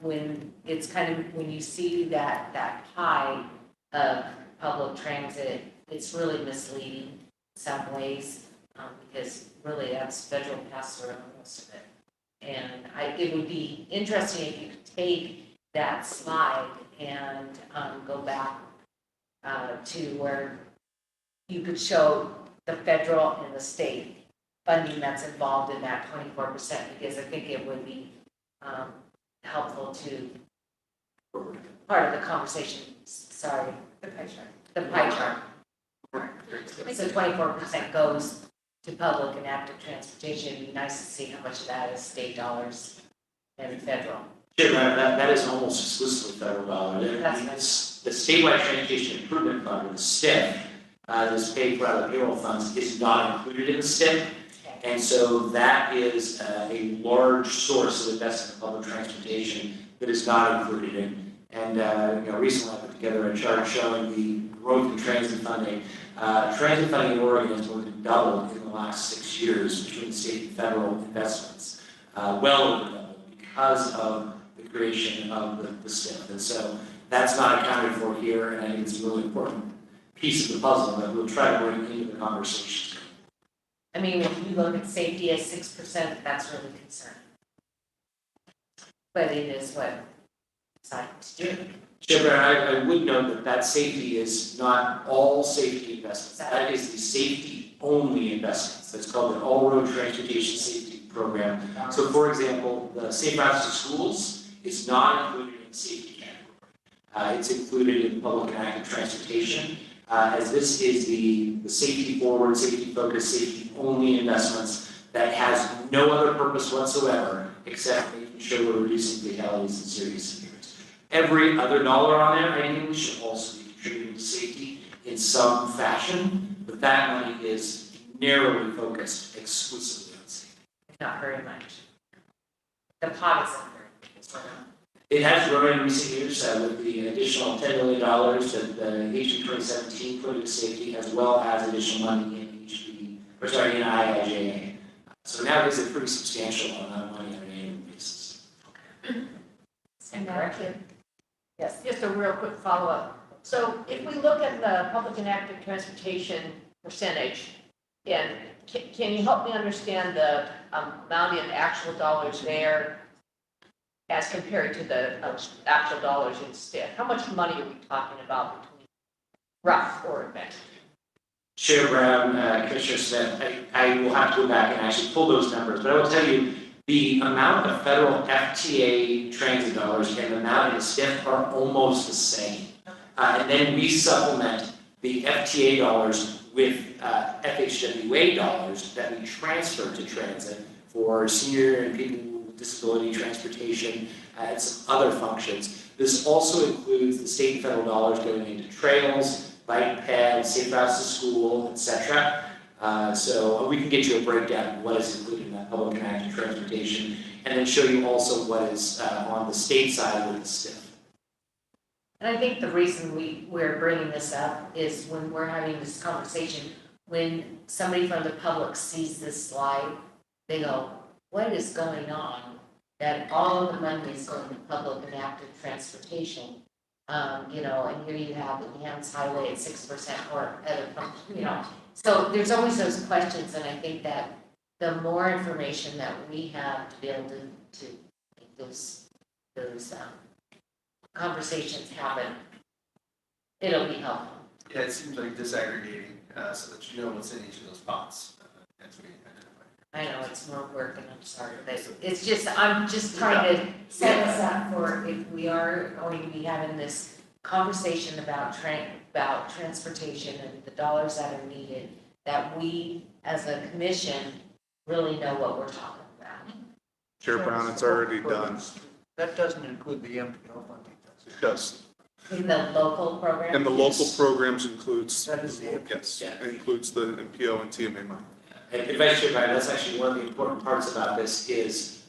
when it's kind of, when you see that pie of public transit, it's really misleading in some ways because really that's federal pass-through on most of it. And it would be interesting if you could take that slide and go back to where you could show the federal and the state funding that's involved in that 24%, because I think it would be helpful to part of the conversation. Sorry, the pie chart. The pie chart. So 24% goes to public and active transportation. It'd be nice to see how much of that is state dollars and federal. Sure, that is almost exclusively federal dollars. That's the statewide transportation improvement fund, or the STIP, that's paid for out of the payroll funds, is not included in the STIP. And so that is a large source of investment in public transportation that is not included in. And you know, recently I put together a chart showing the growth in transit funding. Transit funding in Oregon has more than doubled in the last 6 years between state and federal investments, well over double because of the creation of the STIP. And so that's not accounted for here, and I think it's a really important piece of the puzzle that we'll try to bring into the conversation. I mean, if you look at safety as 6%, that's really concerning. But it is what science do. Chair, I would note that safety is not all safety investments. That is the safety-only investments. That's called the All-Road Transportation Safety Program. So, for example, the Safe Routes to Schools is not included in the safety category. It's included in public and active transportation, as this is the safety-forward, safety-focused, safety-only investments that has no other purpose whatsoever except making sure we're reducing fatalities and serious injuries. Every other dollar on there, ideally, should also be contributing to safety in in some fashion, but that money is narrowly focused exclusively on safety. Not very much. The pot isn't very much. It has grown in recent years with the additional $10 million that the HB 2017 put into safety, as well as additional money in in IIJA. So now it is a pretty substantial amount of money on an annual basis. And yes, just a real quick follow-up. So if we look at the public and active transportation percentage, and can you help me understand the amount in actual dollars there as compared to the actual dollars in STIP? How much money are we talking about between rough or event? Chair Brown, Commissioner Smith, I will have to go back and actually pull those numbers, but I will tell you the amount of federal FTA transit dollars and the amount in the STIP are almost the same. And then we supplement the FTA dollars with FHWA dollars that we transfer to transit for senior and people with disability transportation and some other functions. This also includes the state and federal dollars going into trails, bike paths, safe routes to school, etc. So we can get you a breakdown of what is included in that public and active transportation, and then show you also what is on the state side with the STIP. And I think the reason we're bringing this up is when we're having this conversation, when somebody from the public sees this slide, they go, what is going on? That all of the money is going to public and active transportation. You know, and here you have enhanced highway at 6% or other function, you know. So there's always those questions, and I think that the more information that we have to be able to make those conversations happen, it'll be helpful. Yeah, it seems like disaggregating so that you know what's in each of those pots as we identify. I know it's more work, and I'm sorry, but it's just, I'm just trying to set us up for if we are going to be having this conversation about transportation and the dollars that are needed, that we, as a commission, really know what we're talking about. Chair Brown, it's already done. That doesn't include the MPO funding, does it? It does. In the local program? And the local programs includes, That is the yes, it includes the MPO and TMA money. And Vice Chair Brown, that's actually one of the important parts about this is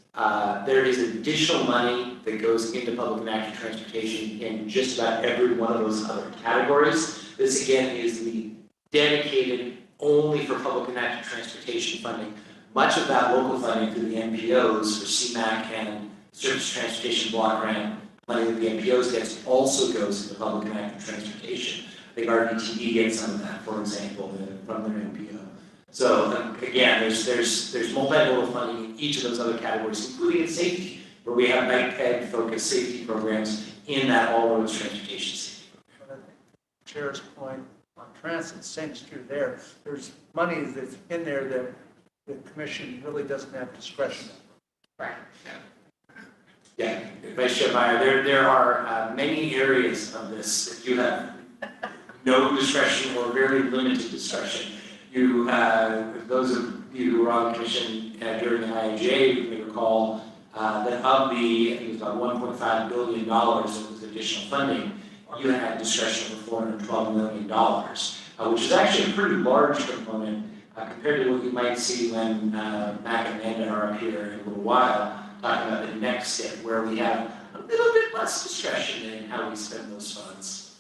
there is additional money that goes into public and active transportation in just about every one of those other categories. This again is the dedicated only for public and active transportation funding. Much of that local funding through the MPOs for CMAQ and Surface Transportation Block Grant money that the MPOs gets also goes into public and active transportation. I think RDTE gets some of that, for example, from their MPO. So again, there's multimodal funding in each of those other categories, including in safety, where we have bike ped focused safety programs in that all roads transportation safety program. Chair's point on transit, same is true there. There's money that's in there that the commission really doesn't have discretion. Right. Yeah, Vice Chair Meyer, there are many areas of this that you have no discretion or very limited discretion. You, those of you who were on the commission during the IIJA, you may recall that of the, I think it was about $1.5 billion that was additional funding, you had discretion of $412 million, which is actually a pretty large component compared to what you might see when Mac and Amanda are up here in a little while, talking about the next step, where we have a little bit less discretion in how we spend those funds.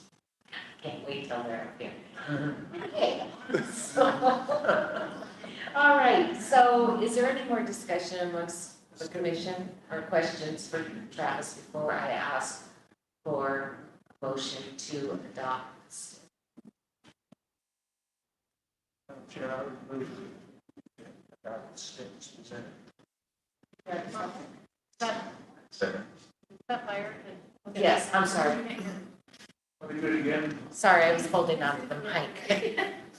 Can't wait till they're up here. Okay. So, all right, so is there any more discussion amongst the commission or questions for Travis before I ask for a motion to adopt this? Chair, I would move to adopt the statements presented. Second. Meyer? Yes, I'm sorry. Let me do it again. Sorry, I was holding on to the mic.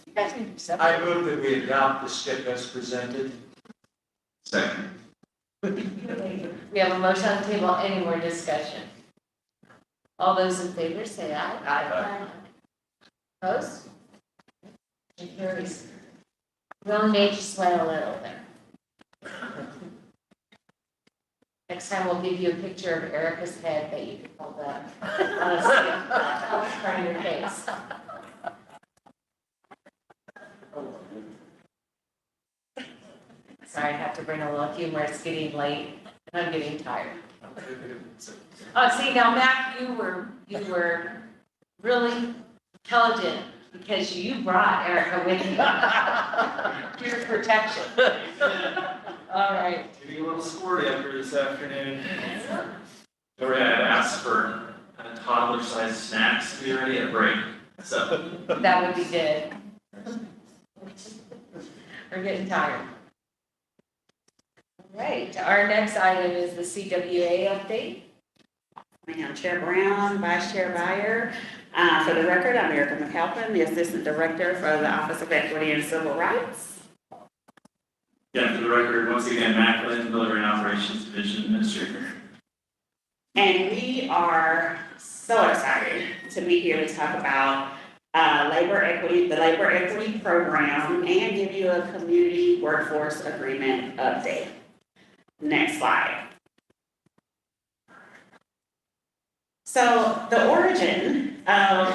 You guys need to be separate. I move that we adopt the STIP as presented. Second. We have a motion on the table. Any more discussion? All those in favor say aye. Aye. Opposed? It carries. Really made you sweat a little there. Next time we'll give you a picture of Erica's head that you can hold up on a stick. I'll try your face. bring a little humor. It's getting late and I'm getting tired. See, now Matt, you were really intelligent because you brought Erica with you. Pure protection. All right. Getting a little sporty after this afternoon. Or I'd asked for toddler-sized snacks to be ready at break, so. That would be good. We're getting tired. All right, our next item is the CWA update. Ma'am, Chair Brown, Vice Chair Byer. For the record, I'm Erica McAlpin, the Assistant Director for the Office of Equity and Civil Rights. Yeah, for the record, once again, Matt Lynn, Delivery and Operations Division Administrator. And we are so excited to be here to talk about labor equity, the labor equity program, and give you a community workforce agreement update. Next slide. So the origin of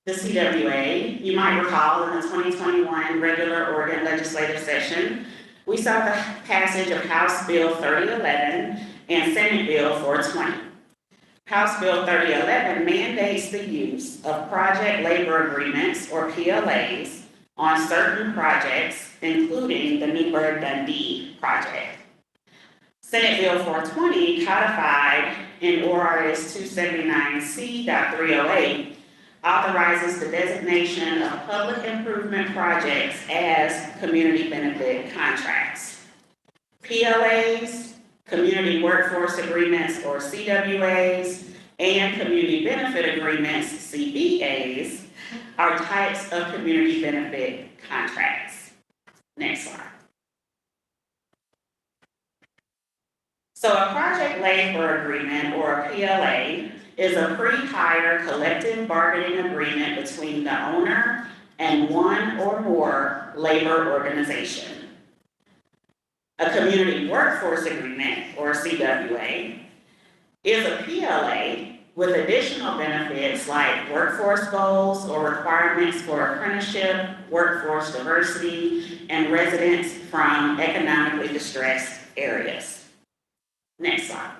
the CWA, you might recall in the 2021 regular Oregon legislative session, we saw the passage of House Bill 3011 and Senate Bill 420. House Bill 3011 mandates the use of project labor agreements, or PLAs, on certain projects, including the Newburgh-Dundee project. Senate Bill 420, codified in ORS 279C.308, authorizes the designation of public improvement projects as community benefit contracts. PLAs, community workforce agreements, or CWAs, and community benefit agreements, CBAs, are types of community benefit contracts. Next slide. So a project labor agreement, or a PLA, is a pre-hire collective bargaining agreement between the owner and one or more labor organization. A community workforce agreement, or CWA, is a PLA with additional benefits like workforce goals or requirements for apprenticeship, workforce diversity, and residents from economically distressed areas. Next slide.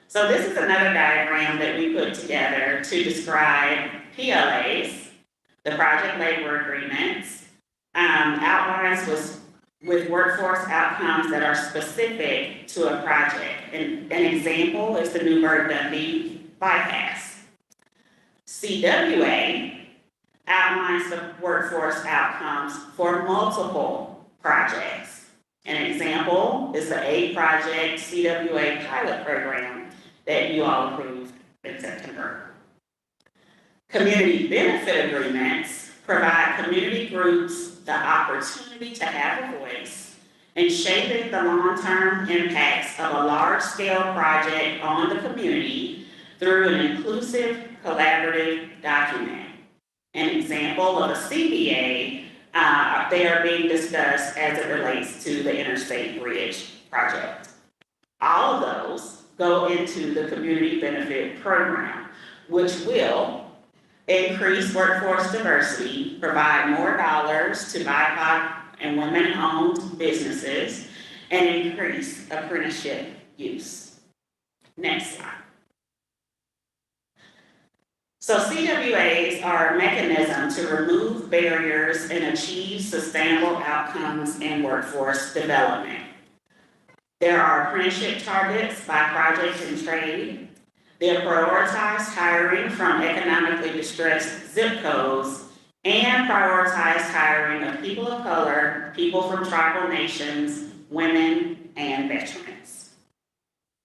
So this is another diagram that we put together to describe PLAs, the project labor agreements, outlines with workforce outcomes that are specific to a project. An example is the Newburgh-Dundee bypass. CWA outlines the workforce outcomes for multiple projects. An example is the 8-project CWA pilot program that you all approved in September. Community benefit agreements provide community groups the opportunity to have a voice in shaping the long-term impacts of a large-scale project on the community through an inclusive, collaborative document. An example of a CBA, they are being discussed as it relates to the Interstate Bridge project. All of those go into the community benefit program, which will increase workforce diversity, provide more dollars to BIPOC and women-owned businesses, and increase apprenticeship use. Next slide. So CWAs are a mechanism to remove barriers and achieve sustainable outcomes in workforce development. There are apprenticeship targets by project and trade. They prioritize hiring from economically distressed zip codes and prioritize hiring of people of color, people from tribal nations, women, and veterans.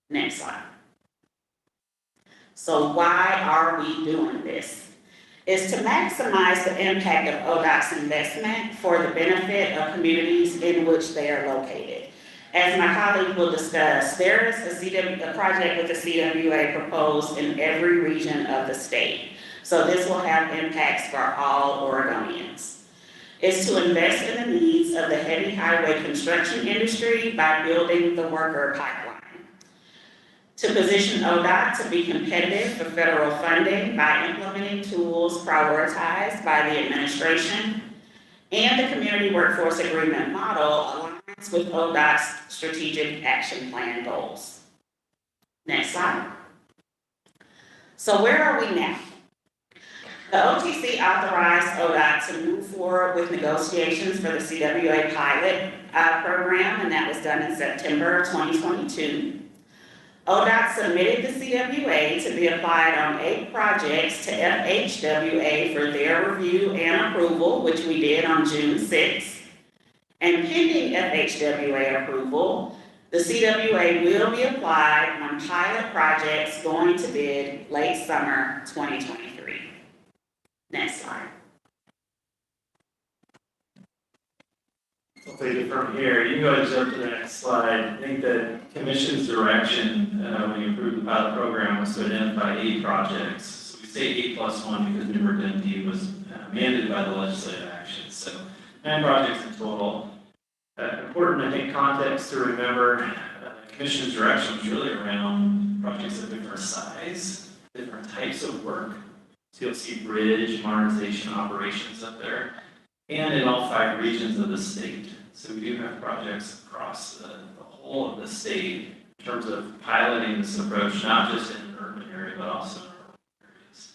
Next slide. So why are we doing this? It's to maximize the impact of ODOT's investment for the benefit of communities in which they are located. As my colleague will discuss, there is a project with the CWA proposed in every region of the state. So this will have impacts for all Oregonians. It's to invest in the needs of the heavy highway construction industry by building the worker pipeline. To position ODOT to be competitive for federal funding by implementing tools prioritized by the administration, And the community workforce agreement model aligns with ODOT's strategic action plan goals. Next slide. So where are we now? The OTC authorized ODOT to move forward with negotiations for the CWA pilot program, and that was done in September 2022. ODOT submitted the CWA to be applied on 8 projects to FHWA for their review and approval, which we did on June 6th. And pending FHWA approval, the CWA will be applied on pilot projects going to bid late summer 2023. Next slide. I'll take it from here. You can go ahead and jump to the next slide. I think the commission's direction when you approved the pilot program was to identify 8 projects. So we say 8 plus 1 because Newburgh MD was mandated by the legislative action. So 9 projects in total. Important, I think, context to remember, the commission's direction was really around projects of different size, different types of work. So you'll see bridge, modernization operations up there, and in all 5 regions of the state. So we do have projects across the whole of the state in terms of piloting this approach, not just in an urban area, but also in rural areas.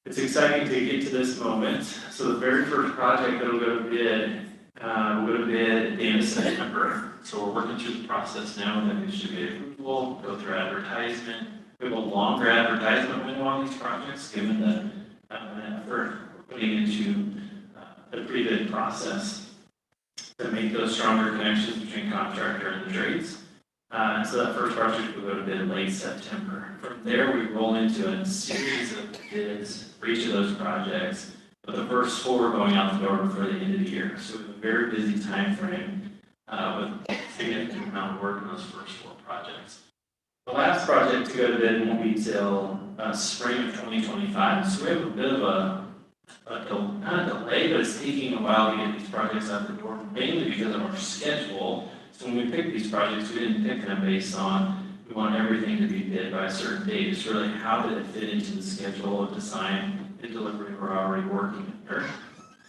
It's exciting to get to this moment. So the very first project that will go to bid, we'll go to bid at the end of September. So we're working through the process now that we should get approval, go through advertisement. We have a longer advertisement window on these projects, given the effort we're putting into the pre-bid process to make those stronger connections between contractor and the trades. So that first project will go to bid late September. From there, we roll into a series of bids for each of those projects, with the first 4 going out the door before the end of the year. So we have a very busy time frame with a significant amount of work on those first 4 projects. The last project to go to bid won't be till spring of 2025. So we have a bit of not a delay, but it's taking a while to get these projects out the door, mainly because of our schedule. So when we picked these projects, we didn't pick them based on, we want everything to be bid by a certain date. It's really how did it fit into the schedule of design and delivery we're already working under.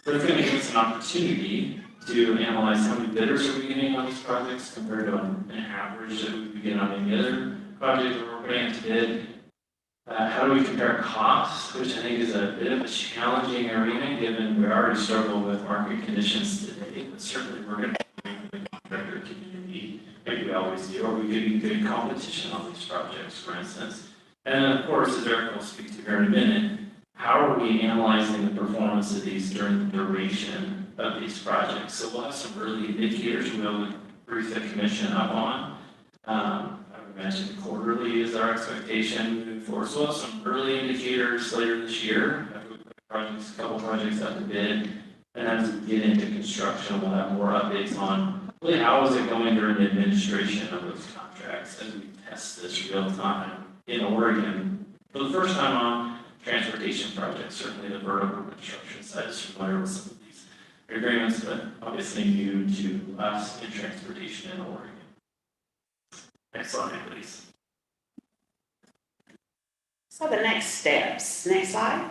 So it's going to give us an opportunity to analyze how many bidders are we getting on these projects compared to an average that we would get on any other project that we're putting into bid. How do we compare costs, which I think is a bit of a challenging arena, given we already struggle with market conditions today, but certainly we're going to be the contractor community, like we always do, or we could get good competition on these projects, for instance. And then, of course, as Eric will speak to here in a minute, how are we analyzing the performance of these during the duration of these projects? So we'll have some early indicators we'll brief the commission up on. I mentioned quarterly is our expectation moving forward. So we'll have some early indicators later this year after we put a couple projects out to bid. And as we get into construction, we'll have more updates on really how is it going during the administration of those contracts as we test this real time in Oregon for the first time on transportation projects. Certainly the vertical construction side is familiar with some of these agreements, but obviously new to us in transportation in Oregon. Next slide, please. So the next steps, next slide.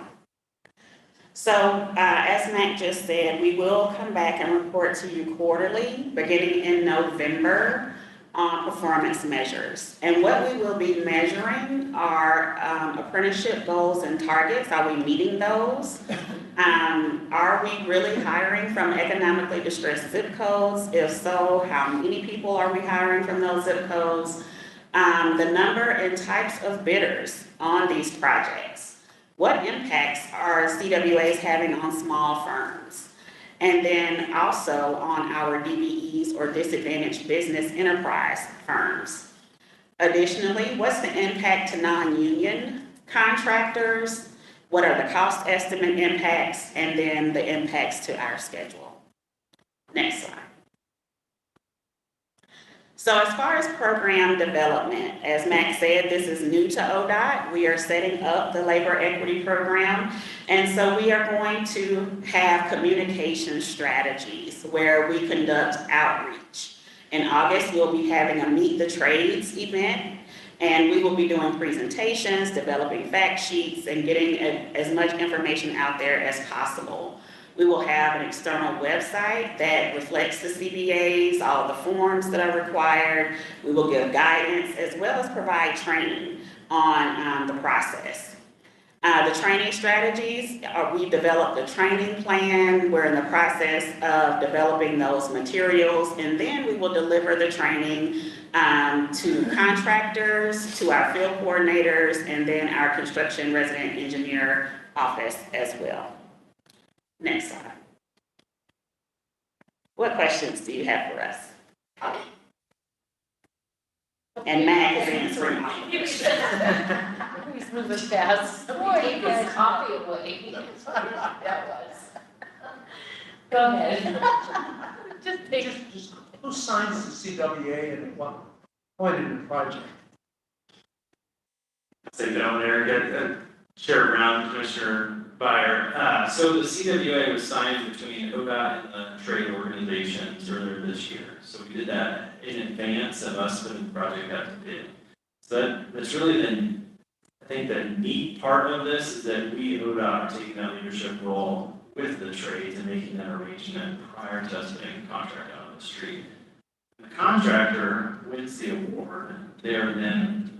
So as Mac just said, we will come back and report to you quarterly, beginning in November, on performance measures. And what we will be measuring are apprenticeship goals and targets. Are we meeting those? Are we really hiring from economically distressed zip codes? If so, how many people are we hiring from those zip codes? The number and types of bidders on these projects. What impacts are CWAs having on small firms? And then also on our DBEs or disadvantaged business enterprise firms. Additionally, what's the impact to non-union contractors? What are the cost estimate impacts? And then the impacts to our schedule. Next slide. So as far as program development, as Mac said, this is new to ODOT. We are setting up the labor equity program. And so we are going to have communication strategies where we conduct outreach. In August, we'll be having a Meet the Trades event, and we will be doing presentations, developing fact sheets, and getting as much information out there as possible. We will have an external website that reflects the CBAs, all the forms that are required. We will give guidance as well as provide training on the process. The training strategies, we developed a training plan. We're in the process of developing those materials, and then we will deliver the training to contractors, to our field coordinators, and then our construction resident engineer office as well. Next slide. What questions do you have for us? And Matt is answering all the questions. He's moving fast. Boy, he got coffee away. That was. Go ahead. Just who signs the CWA and at what point in the project? Sit down there, Chair Brown, Commissioner Byer. So the CWA was signed between ODOT and the trade organizations earlier this year. So we did that in advance of us putting the project out to bid. So that's really been, I think the neat part of this is that we, ODOT, are taking that leadership role with the trades and making that arrangement prior to us putting a contract out on the street. The contractor wins the award. They are then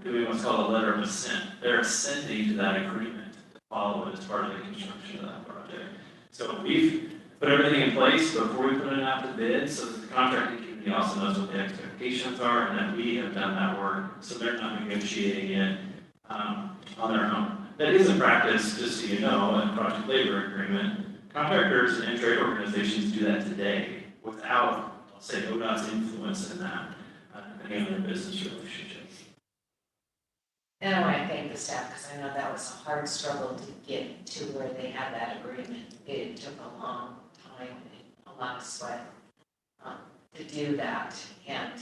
doing what's called a letter of assent. They're assenting to that agreement to follow it as part of the construction of that project. So we've put everything in place before we put it out to bid, so that the contracting community also knows what the expectations are and that we have done that work, so they're not negotiating it on their own. That is a practice, just so you know, in project labor agreement. Contractors and trade organizations do that today without, I'll say, ODOT's influence in that, depending on their business relationship. And I want to thank the staff because I know that was a hard struggle to get to where they had that agreement. It took a long time and a lot of sweat to do that. And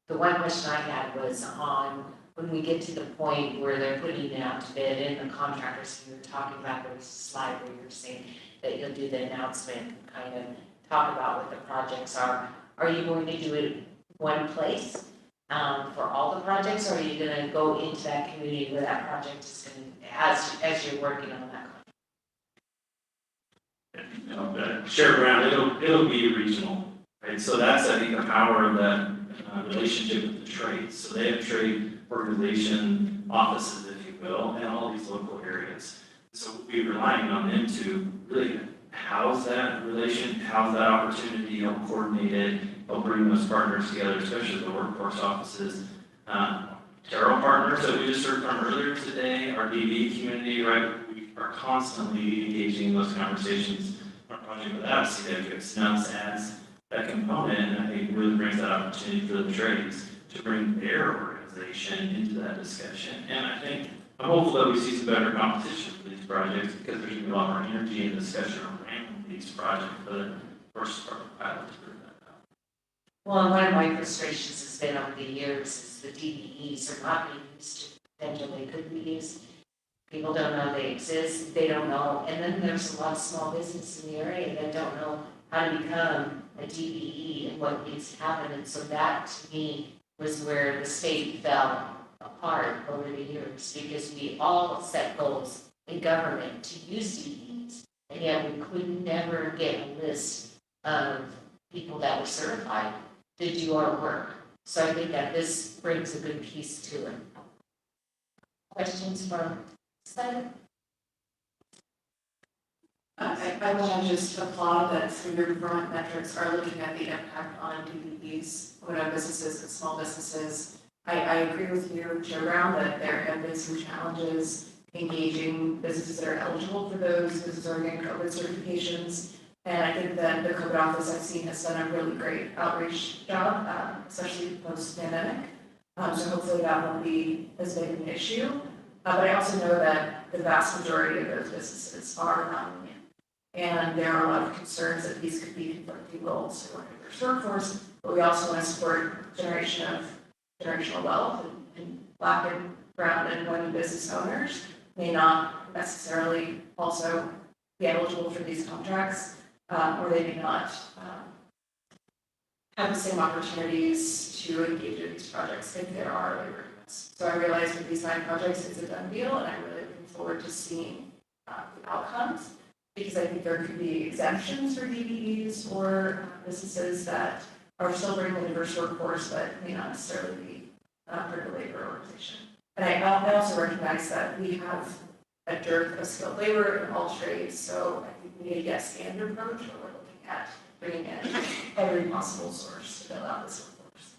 the one question I had was on when we get to the point where they're putting it out to bid and the contractors, you were talking about, there was a slide where you were saying that you'll do the announcement and kind of talk about what the projects are. Are you going to do it one place for all the projects, or are you going to go into that community where that project is going to, as you're working on that contract? Chair Brown, it'll be regional, right? So that's, I think, the power of that relationship with the trades. So they have trade organization offices, if you will, in all these local areas. So we're relying on them to really house that relation, house that opportunity, help coordinate it, help bring those partners together, especially the workforce offices. Terrell partners that we just heard from earlier today, our DV community, right? We are constantly engaging in those conversations on our project with us. Now this adds that component, and I think really brings that opportunity for the trades to bring their organization into that discussion. And I think I'm hopeful that we see some better competition for these projects because there's going to be a lot more energy and discussion around these projects for the first part of the pilot. Well, and one of my frustrations has been over the years is the DVEs are not being used to the potential they could be used. People don't know they exist, they don't know, and then there's a lot of small businesses in the area that don't know how to become a DVE and what needs to happen, and so that to me was where the state fell apart over the years, because we all set goals in government to use DVEs, and yet we could never get a list of people that were certified to do our work. So I think that this brings a good piece to it. Questions from Simon? I want to just applaud that some of your performance metrics are looking at the impact on DVPs, owner businesses and small businesses. I agree with you, Chair Brown, that there have been some challenges engaging businesses that are eligible for those business organ COVID certifications. And I think that the COVID office I've seen has done a really great outreach job, especially post-pandemic. So hopefully that won't be as big of an issue. But I also know that the vast majority of those businesses are non-union. And there are a lot of concerns that these could be conflicting goals for their workforce, but we also want to support generational wealth and Black and brown and women business owners may not necessarily also be eligible for these contracts, or they may not have the same opportunities to engage in these projects if there are labor agreements. So I realize with these 9 projects, it's a done deal, and I'm really looking forward to seeing the outcomes. because I think there could be exemptions for DVDs or businesses that are still bringing a diverse workforce, but may not necessarily be for the labor organization. And I also recognize that we have a dearth of skilled labor in all trades, so I think we need a yes and approach, where we're looking at bringing in every possible source to fill out this workforce.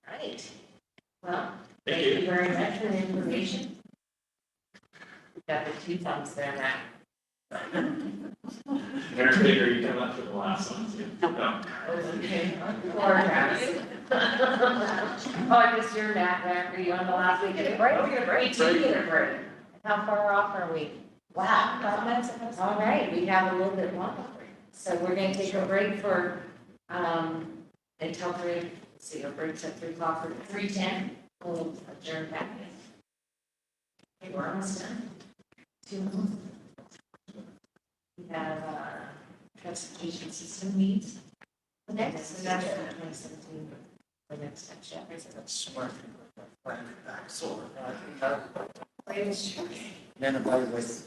Right. Well, thank you very much for the information. We've got the two thumbs there now. Aaron Baker, you come up for the last one too. No. Okay. Or Travis. Oh, I guess you're Matt, are you on the last week? Get a break. We do get a break. How far off are we? Wow. 5 minutes. All right, we have a little bit longer break. So we're gonna take a break for, until three, let's see, our break's at 3 o'clock for 3:10. We'll adjourn back in. Okay, we're almost done. 2 minutes. We have, transportation system needs. The next, is that's 2017. The next step, yeah. That's smart. Solar. Then evaluate.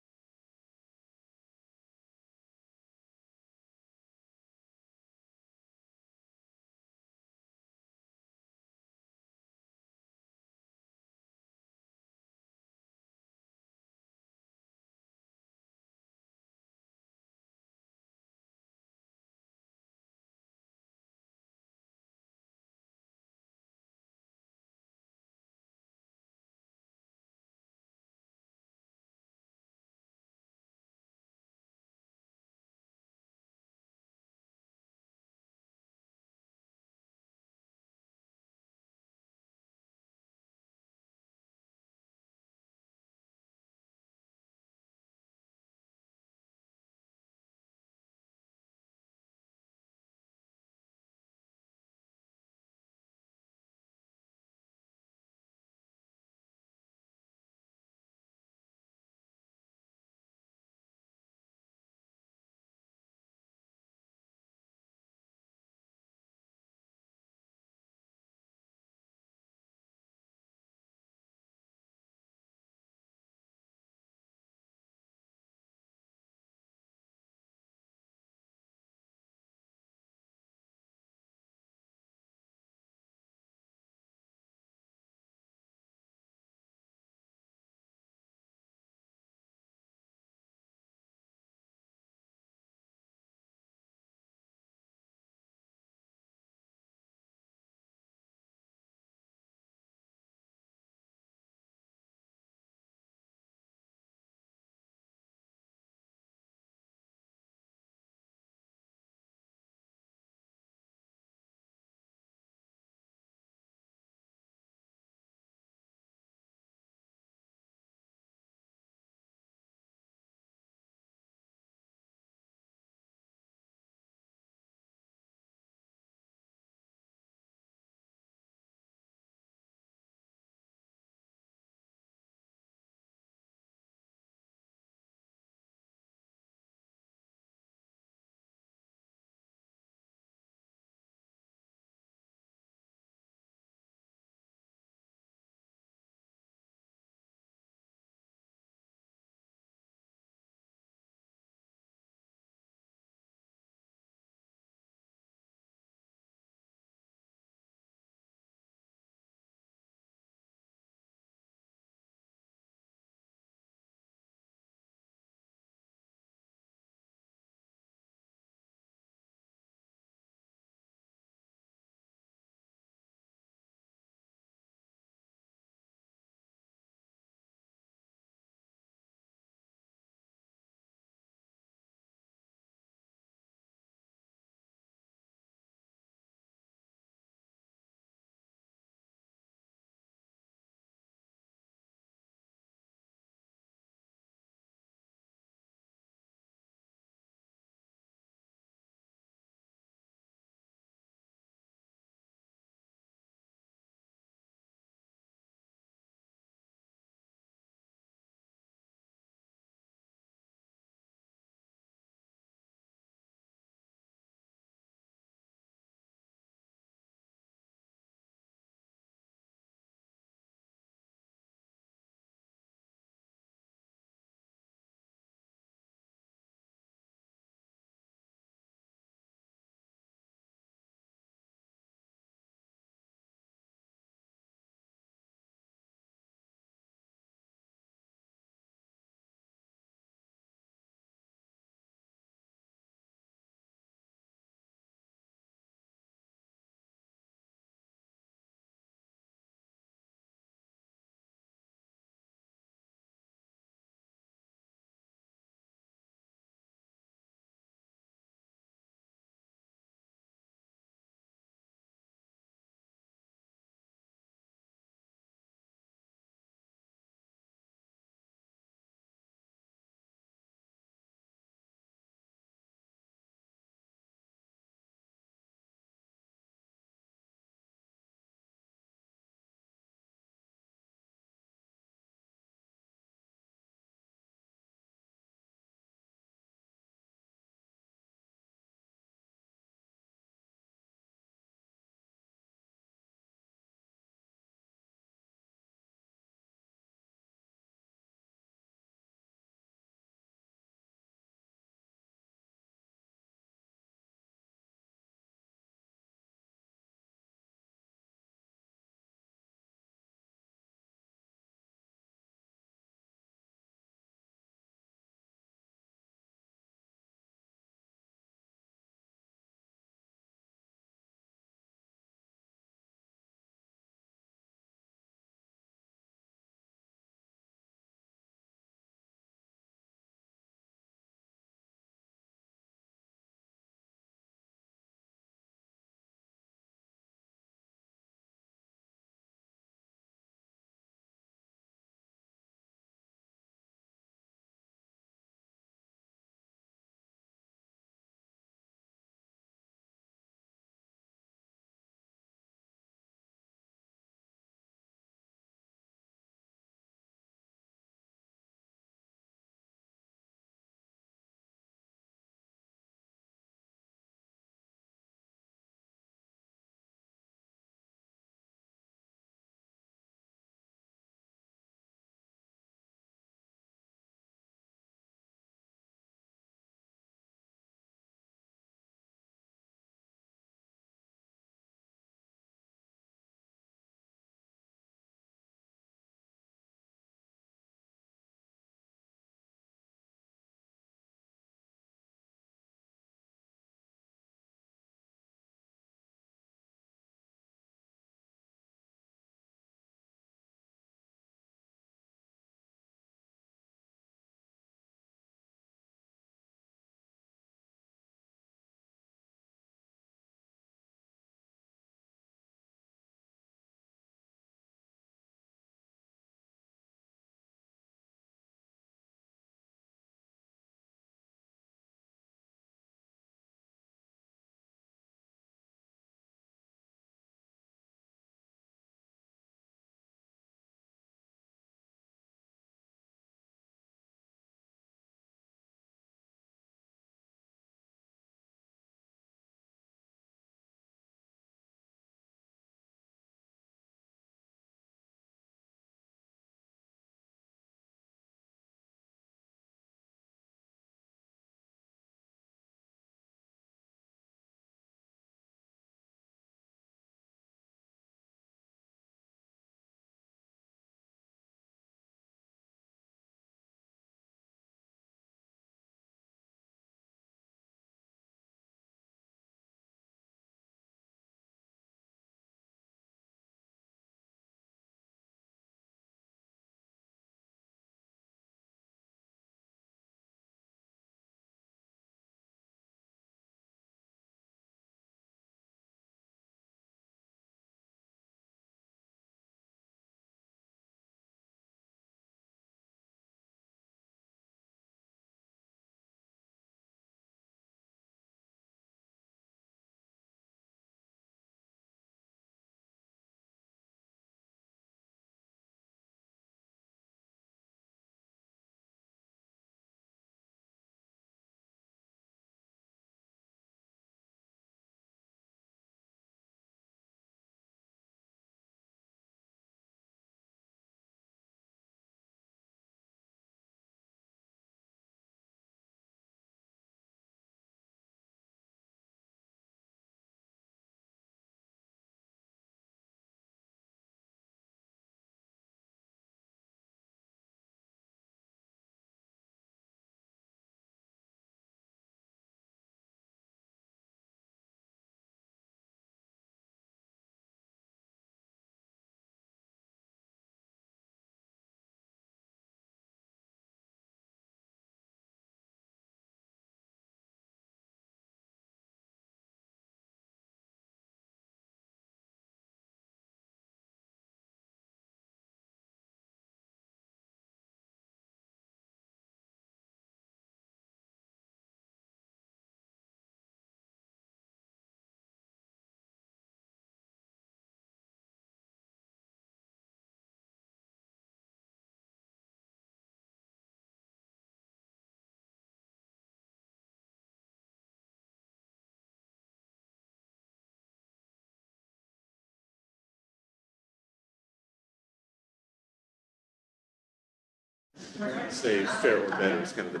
say fair or better, it's kind of the,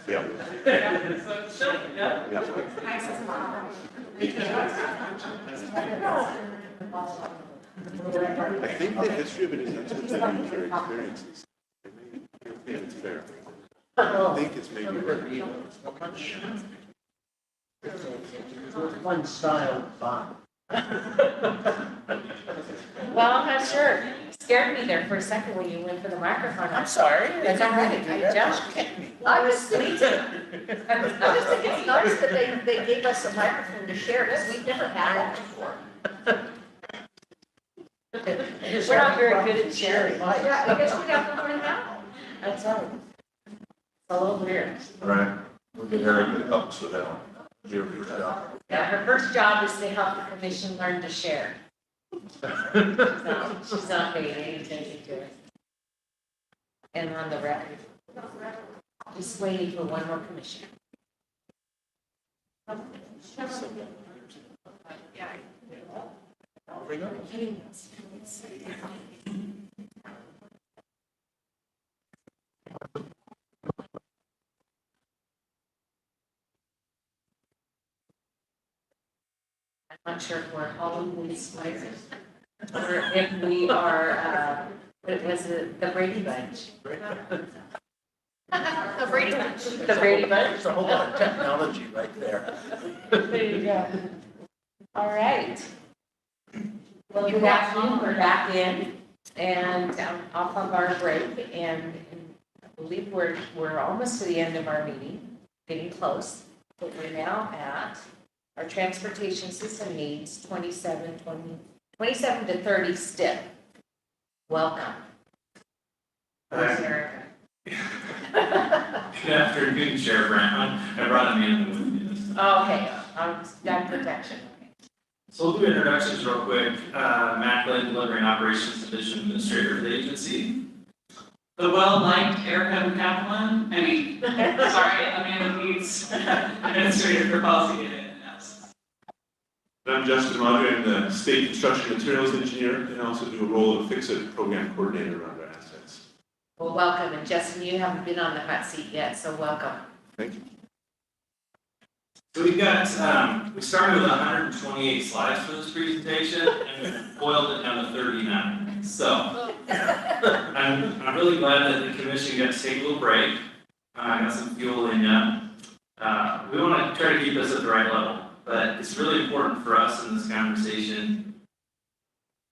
yeah. I think the history of it is that's what they use their experiences. They may think it's fair. I think it's maybe better. It's one style fun. Well, I'm not sure. You scared me there for a second when you went for the microphone. I'm sorry. That's all right. I jumped. I just think, I just think it's nice that they gave us a microphone to share, because we've never had that before. We're not very good at sharing. Yeah, I guess we have to learn how. That's all. It's a little weird. All right, we'll get Eric to help us with that one. Your first job. Yeah, her first job is to help the commission learn to share. She's not paying any attention to it. And on the record. Just waiting for one more commission. I'm not sure if we're hauling these spices or if we are, what was it, the Brady Bunch? The Brady Bunch. The Brady Bunch? There's a whole lot of technology right there. There you go. All right. Well, good afternoon, we're back in and off of our break, and I believe we're almost to the end of our meeting, getting close. But we're now at our transportation system needs 27 to 30 STIP. Welcome. Where's Erica? Good afternoon, Chair Brown. I brought him in with me this time. Okay, gun protection. So we'll do introductions real quick. Matt Lynn, Delivery and Operations Division Administrator for the agency. The well-liked Erica Kaplan, sorry, Amanda Leeds, Administrator for Policy Data and Analysis. I'm Justin Madre, I'm the State Construction Materials Engineer, and I also do a role of Fix-It Program Coordinator around our assets. Well, welcome, and Justin, you haven't been on the hot seat yet, so welcome. Thank you. So we've got, we started with 128 slides for this presentation, and we boiled it down to 39. So, I'm really glad that the commission got to take a little break. I got some fuel in ya. We want to try to keep this at the right level, but it's really important for us in this conversation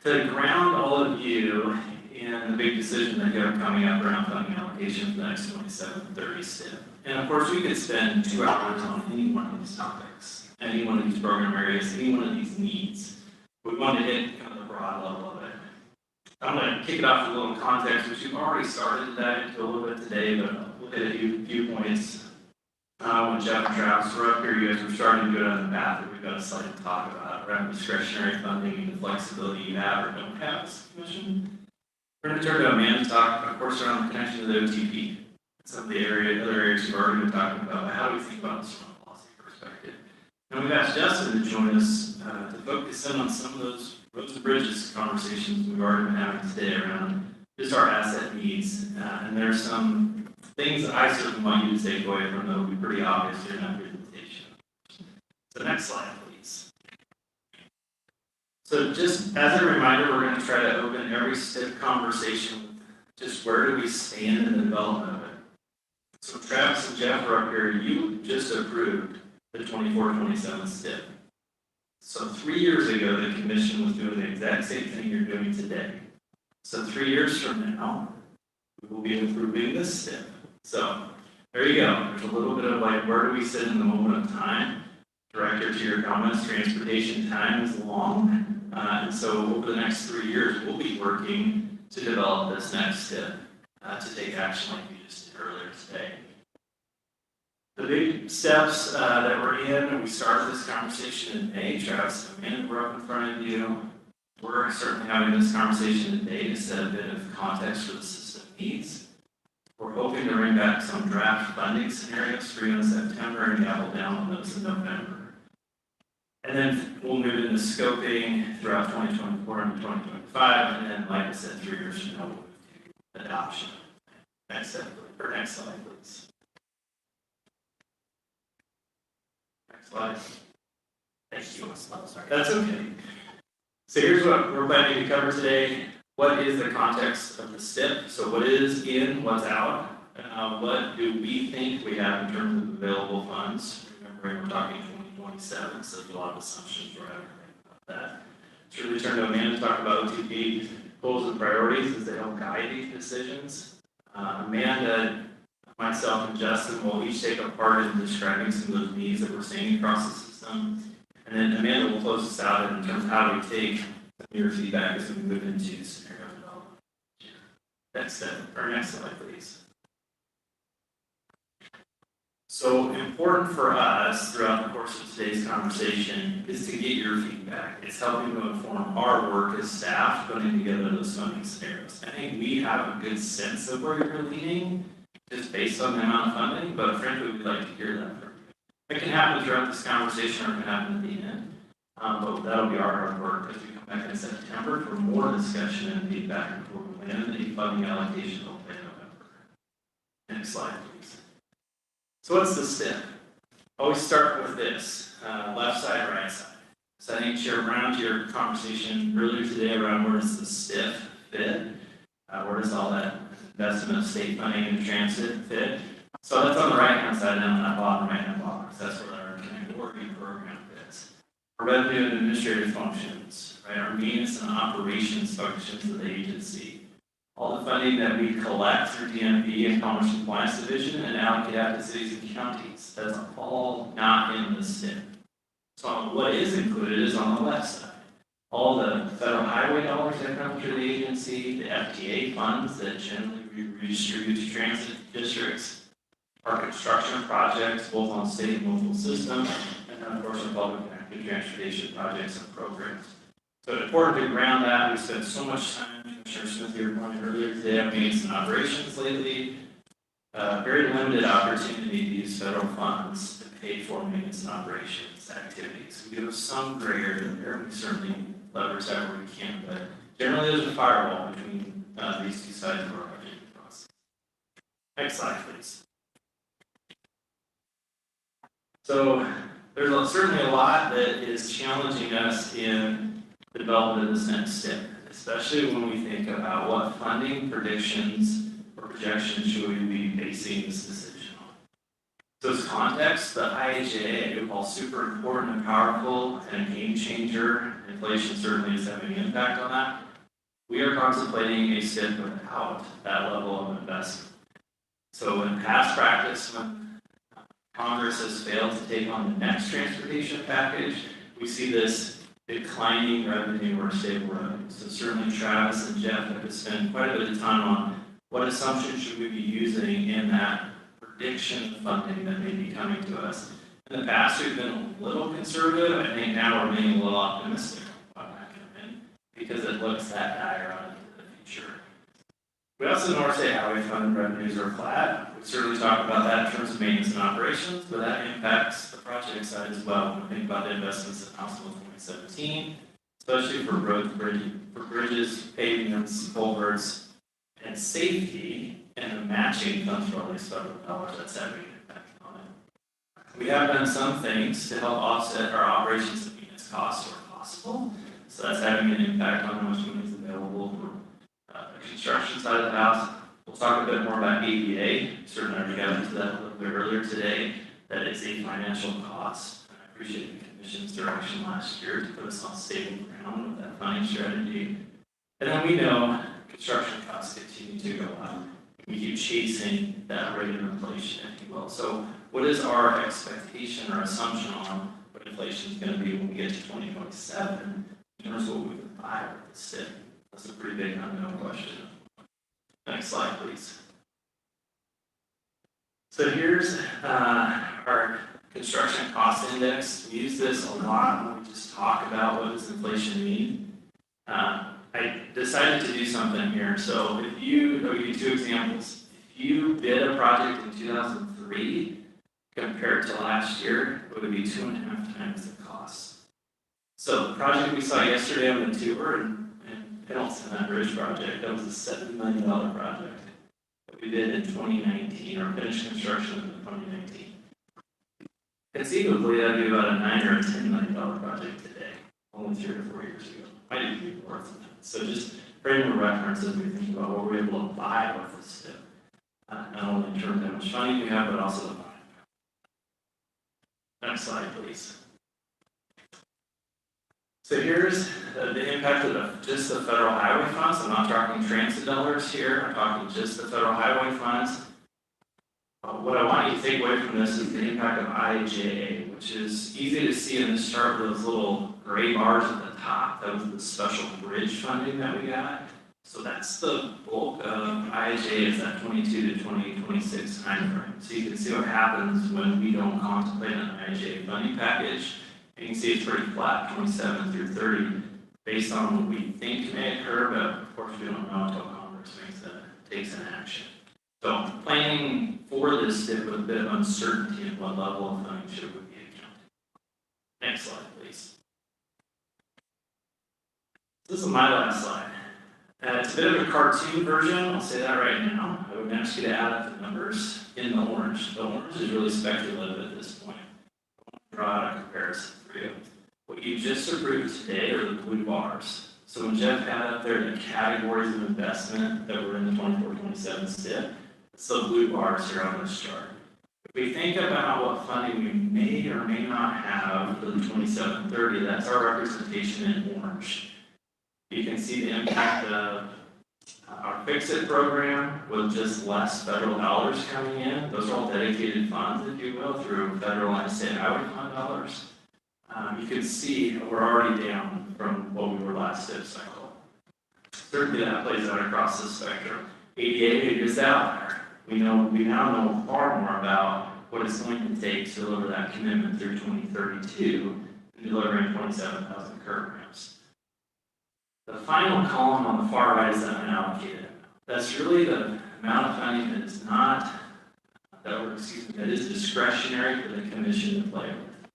to ground all of you in the big decision that you have coming up around funding allocation for the next 27-30 STIP. And of course, we could spend 2 hours on any one of these topics, any one of these program areas, any one of these needs. We want to hit kind of the broad level of it. I'm going to kick it off with a little context, which you've already started to dive into a little bit today, but we'll hit a few points. When Jeff and Travis were up here, you guys were starting to go down the path that we've got a slide to talk about around discretionary funding and the flexibility you have or don't have as a commission. We're going to turn to Amanda to talk, of course, around the connection to the OTP. Some of the other areas we've already been talking about, but how do we think about this from a policy perspective? And we've asked Justin to join us to focus in on some of those roads and bridges conversations we've already been having today around just our asset needs. And there are some things that I certainly want you to take away from that will be pretty obvious during that presentation. So next slide, please. So just as a reminder, we're going to try to open every STIP conversation with just where do we stand in the development of it. So Travis and Jeff are up here, you just approved the 24-27 STIP. So 3 years ago, the commission was doing the exact same thing you're doing today. So 3 years from now, we will be improving this STIP. So there you go. There's a little bit of like, where do we sit in the moment of time? Director, to your comments, transportation time is long. And so over the next 3 years, we'll be working to develop this next STIP to take action like we just did earlier today. The big steps that we're in, we started this conversation in May. Travis and Amanda were up in front of you. We're certainly having this conversation today to set a bit of context for the system needs. We're hoping to bring back some draft funding scenarios for you in September and gavel down on those in November. And then we'll move into scoping throughout 2024 and 2025, and then, like I said, 3 years from now, we'll move to adoption. Next slide, please. Next slide. Thank you. That's okay. So here's what we're planning to cover today. What is the context of the STIP? So what is in, what's out? What do we think we have in terms of available funds? Remember, we're talking 2027, so there's a lot of assumptions we're having about that. Should return to Amanda to talk about OTP goals and priorities as they help guide these decisions. Amanda, myself, and Justin will each take a part in describing some of those needs that we're seeing across the system. And then Amanda will close us out in terms of how we take your feedback as we move into scenario development. Next slide, please. So important for us throughout the course of today's conversation is to get your feedback. It's helping to inform our work as staff putting together those funding scenarios. I think we have a good sense of where you're leaning just based on the amount of funding, but frankly, we'd like to hear that from you. It can happen throughout this conversation or it can happen at the end, but that'll be our hard work as we come back in September for more discussion and feedback and where we land the funding allocation will play in November. Next slide, please. So what's the STIP? Always start with this, left side, right side. So I think Chair Brown, to your conversation earlier today around where does the STIP fit? Where does all that investment of state funding in transit fit? So that's on the right-hand side and on that bottom right-hand box. That's where our connectivity program fits. Our revenue and administrative functions, right? Our maintenance and operations functions of the agency. All the funding that we collect through DMV and Commerce Compliance Division and allocate out to cities and counties. That's all not in the STIP. So what is included is on the left side. All the federal highway dollars that come through the agency, the FTA funds that generally we redistribute to transit districts, our construction projects, both on state and local systems, and then of course our public and active transportation projects and programs. So it's important to ground that. We spent so much time, Commissioner Smith, you were pointing earlier today, on maintenance and operations lately. Very limited opportunity to use federal funds to pay for maintenance and operations activities. We do have some gray area there. We certainly leverage however we can, but generally there's a firewall between these two sides of our budgeting process. Next slide, please. So there's certainly a lot that is challenging us in the development of this next step, especially when we think about what funding predictions or projections should we be basing this decision on. So as context, the IHA I call super important and powerful and a game changer. Inflation certainly is having an impact on that. We are contemplating a STIP without that level of investment. So in past practice, when Congress has failed to take on the next transportation package, we see this declining revenue or stable revenue. So certainly Travis and Jeff have to spend quite a bit of time on what assumptions should we be using in that prediction funding that may be coming to us. In the past, we've been a little conservative. I think now we're being a little optimistic about that coming in because it looks that dire on into the future. We also know our state highway fund revenues are flat. We certainly talk about that in terms of maintenance and operations, but that impacts the project side as well when we think about the investments in House Bill 2017, especially for roads, bridges, pavements, culverts, and safety, and the matching funds for all these federal dollars. That's having an impact on it. We have done some things to help offset our operations and maintenance costs where possible. So that's having an impact on how much money is available for the construction side of the house. We'll talk a bit more about ADA. Certainly already got into that a little bit earlier today. That is a financial cost. I appreciate the Commission's direction last year to put us on stable ground with that funding strategy. And then we know construction costs continue to go up. We keep chasing that rate of inflation, if you will. So what is our expectation or assumption on what inflation is going to be when we get to 2027 in terms of what we can buy with the STIP? That's a pretty big unknown question. Next slide, please. So here's our construction cost index. We use this a lot when we just talk about what does inflation mean. I decided to do something here. So I'll give you 2 examples. If you bid a project in 2003 compared to last year, it would be 2.5 times the cost. So the project we saw yesterday on the tour in Pendleton, that bridge project, that was a $7 million project that we did in 2019, or finished construction in 2019. Conceivably, that'd be about a $9 or $10 million project today, only 3 or 4 years ago. Might even be more than that. So just frame of reference as we think about what we're able to buy with this STIP. Not only in terms of how much funding we have, but also the buying power. Next slide, please. So here's the impact of just the federal highway funds. I'm not talking transit dollars here. I'm talking just the federal highway funds. What I want you to take away from this is the impact of IIJA, which is easy to see in this chart with those little gray bars at the top. That was the special bridge funding that we got. So that's the bulk of IIJA, is that 22 to 2026 timeframe. So you can see what happens when we don't contemplate an IIJA funding package. You can see it's pretty flat, 27 through 30, based on what we think may occur, but of course we don't know until Congress takes an action. So planning for this STIP with a bit of uncertainty in what level of funding should we be accounting. Next slide, please. This is my last slide. It's a bit of a cartoon version, I'll say that right now. I would ask you to add up the numbers in the orange. The orange is really speculative at this point. I'll draw out a comparison for you. What you just approved today are the blue bars. So when Jeff had up there the categories of investment that were in the 24-27 STIP, it's the blue bars here on this chart. If we think about what funding we may or may not have for the 27-30, that's our representation in orange. You can see the impact of our Fix-It program with just less federal dollars coming in. Those are all dedicated funds, if you will, through federal and state highway fund dollars. You can see we're already down from what we were last STIP cycle. Certainly that plays out across the spectrum. ADA is out there. We now know far more about what it's going to take to deliver that commitment through 2032 and delivering 27,000 curb ramps. The final column on the far right is the unallocated. That's really the amount of funding that is not, that is discretionary for the commission to play with.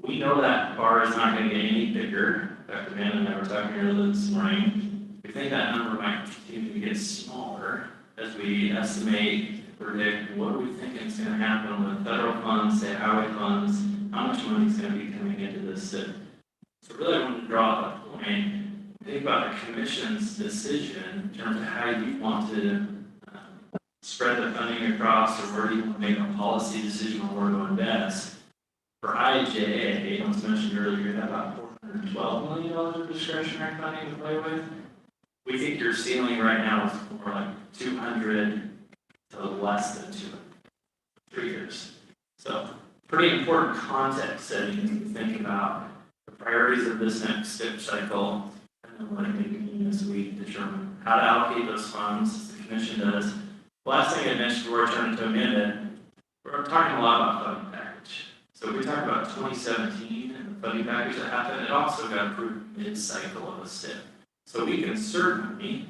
We know that bar is not going to get any bigger. Dr. Van and I were talking earlier this morning. We think that number might continue to get smaller as we estimate, predict what we think is going to happen with federal funds, state highway funds, how much money is going to be coming into this STIP. So really I want to draw that point. Think about the commission's decision in terms of how you want to spread the funding across, or where do you want to make a policy decision on where to invest. For IIJA, as mentioned earlier, you have about $412 million of discretionary funding to play with. We think your ceiling right now is more like 200 to less than 200, 3 years. So pretty important context setting as we think about the priorities of this next STIP cycle, and then what it may mean as we determine how to allocate those funds, as the commission does. Last thing I mentioned before I turn it to Amanda, we're talking a lot about funding package. So if we talk about 2017 and the funding package that happened, it also got approved mid-cycle of a STIP. So we can certainly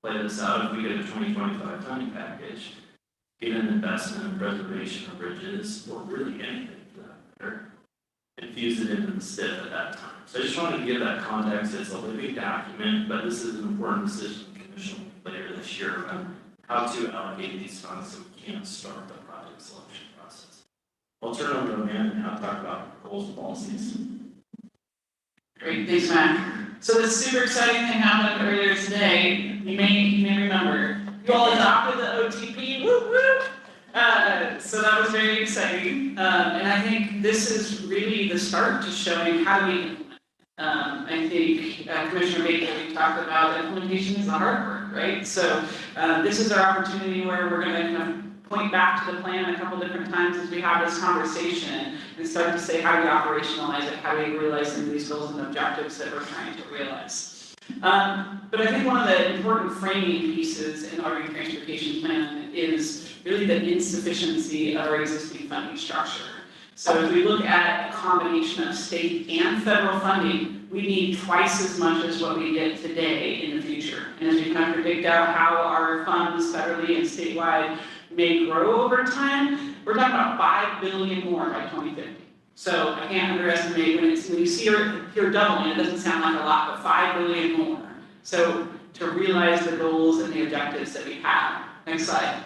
play this out if we get a 2025 funding package, get an investment in preservation of bridges, or really anything for that matter, infuse it into the STIP at that time. So I just wanted to give that context. It's a living document, but this is an important decision the commission will make later this year about how to allocate these funds so we can start the project selection process. I'll turn it over to Amanda now to talk about goals and policies. Great, thanks, Matt. So this super exciting thing happened earlier today. You may remember. You all adopted the OTP. Woo woo! So that was very exciting. And I think this is really the start to showing how do we implement. I think Commissioner Baker, we talked about implementation is the hard work, right? So this is our opportunity where we're going to kind of point back to the plan a couple different times as we have this conversation and start to say how do we operationalize it, how do we realize some of these goals and objectives that we're trying to realize. But I think one of the important framing pieces in our transportation plan is really the insufficiency of our existing funding structure. So if we look at a combination of state and federal funding, we need twice as much as what we get today in the future. And as we kind of predict out how our funds federally and statewide may grow over time, we're talking about $5 billion more by 2050. So I can't underestimate when you see here doubling, it doesn't sound like a lot, but $5 billion more. So to realize the goals and the objectives that we have. Next slide.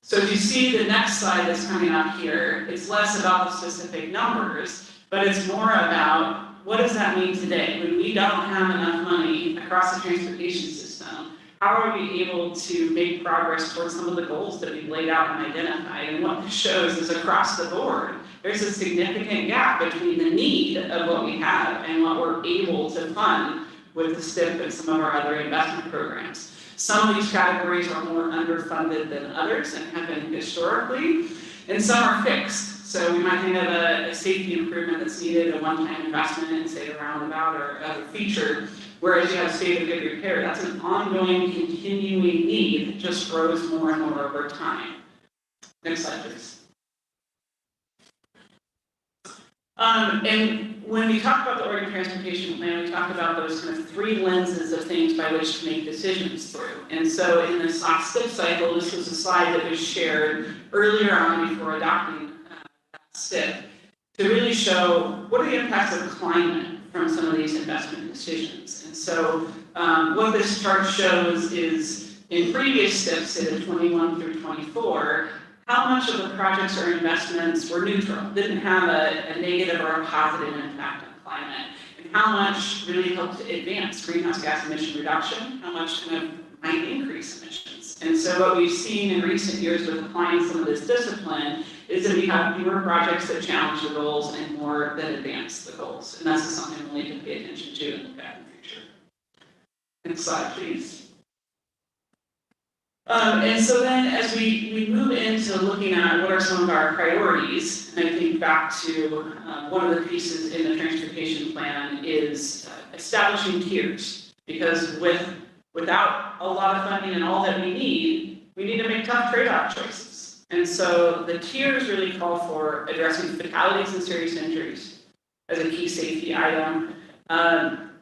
So if you see the next slide that's coming up here, it's less about the specific numbers, but it's more about what does that mean today? When we don't have enough money across the transportation system, how are we able to make progress towards some of the goals that we've laid out and identified? And what this shows is across the board, there's a significant gap between the need of what we have and what we're able to fund with the STIP and some of our other investment programs. Some of these categories are more underfunded than others and have been historically, and some are fixed. So we might think of a safety improvement that's needed, a one-time investment in, say, a roundabout or other feature, whereas you have state of good repair. That's an ongoing, continuing need that just grows more and more over time. Next slide, please. And when we talk about the Oregon Transportation Plan, we talk about those kind of three lenses of things by which to make decisions through. And so in this last STIP cycle, this was a slide that was shared earlier on before adopting STIP to really show what are the impacts of climate from some of these investment decisions. And so what this chart shows is in previous STIPs, in 21 through 24, how much of the projects or investments were neutral, didn't have a negative or a positive impact on climate, and how much really helped to advance greenhouse gas emission reduction, how much kind of might increase emissions. And so what we've seen in recent years with applying some of this discipline is that we have fewer projects that challenge the goals and more that advance the goals. And that's something we'll need to pay attention to and look at in the future. Next slide, please. And so then as we move into looking at what are some of our priorities, and I think back to one of the pieces in the transportation plan is establishing tiers. Because without a lot of funding and all that we need to make tough trade-off choices. And so the tiers really call for addressing fatalities and serious injuries as a key safety item.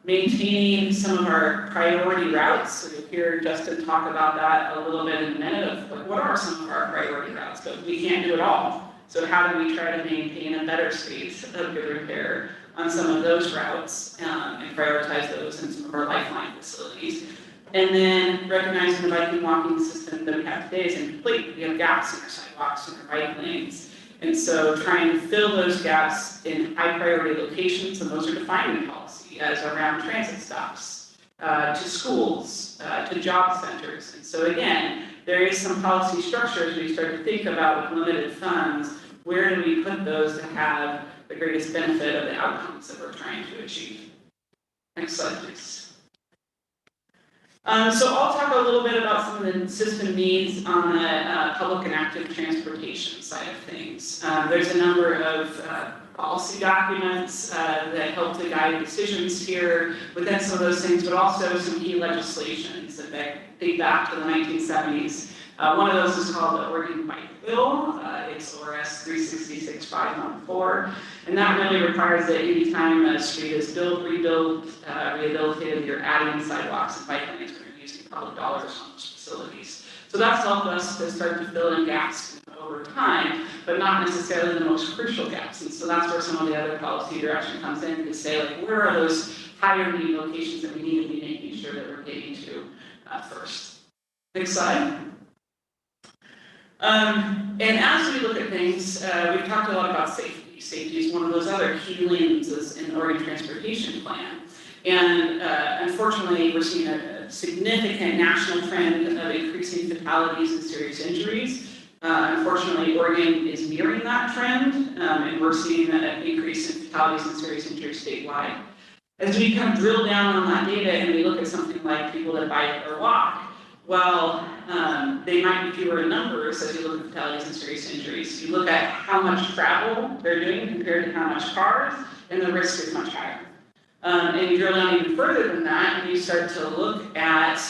Maintaining some of our priority routes. So you'll hear Justin talk about that a little bit in a minute of like, what are some of our priority routes, but we can't do it all. So how do we try to maintain a better state of good repair on some of those routes and prioritize those in some of our lifeline facilities. And then recognizing the biking and walking system that we have today is incomplete. We have gaps in our sidewalks and our bike lanes. And so trying to fill those gaps in high priority locations, and those are defined in policy as around transit stops, to schools, to job centers. And so again, there is some policy structures we start to think about with limited funds, where do we put those to have the greatest benefit of the outcomes that we're trying to achieve. Next slide, please. So I'll talk a little bit about some of the system needs on the public and active transportation side of things. There's a number of policy documents that help to guide decisions here within some of those things, but also some key legislations that date back to the 1970s. One of those is called the Oregon Bike Bill. It's ORS 366-514, and that really requires that any time a street is built, rebuilt, rehabilitated, you're adding sidewalks and bike lanes when you're using public dollars on those facilities. So that's helped us to start to fill in gaps over time, but not necessarily the most crucial gaps. And so that's where some of the other policy direction comes in to say, like, where are those higher need locations that we need to be making sure that we're getting to first. Next slide. And as we look at things, we've talked a lot about safety. Safety is one of those other key lenses in the Oregon Transportation Plan. And unfortunately, we're seeing a significant national trend of increasing fatalities and serious injuries. Unfortunately, Oregon is mirroring that trend, and we're seeing an increase in fatalities and serious injuries statewide. As we kind of drill down on that data and we look at something like people that bike or walk, well, they might be fewer in numbers as you look at fatalities and serious injuries. You look at how much travel they're doing compared to how much cars, and the risk is much higher. And you drill down even further than that, and you start to look at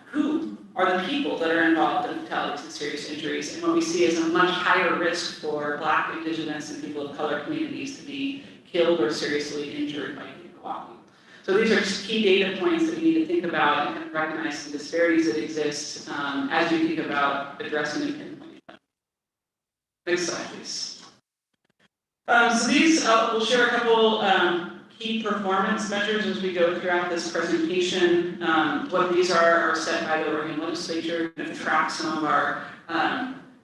who are the people that are involved in fatalities and serious injuries. And what we see is a much higher risk for Black, Indigenous, and people of color communities to be killed or seriously injured by people walking. So these are key data points that we need to think about and kind of recognize some disparities that exist as we think about addressing and pinpointing them. Next slide, please. So these, we'll share a couple key performance measures as we go throughout this presentation. What these are set by the Oregon legislature to track some of our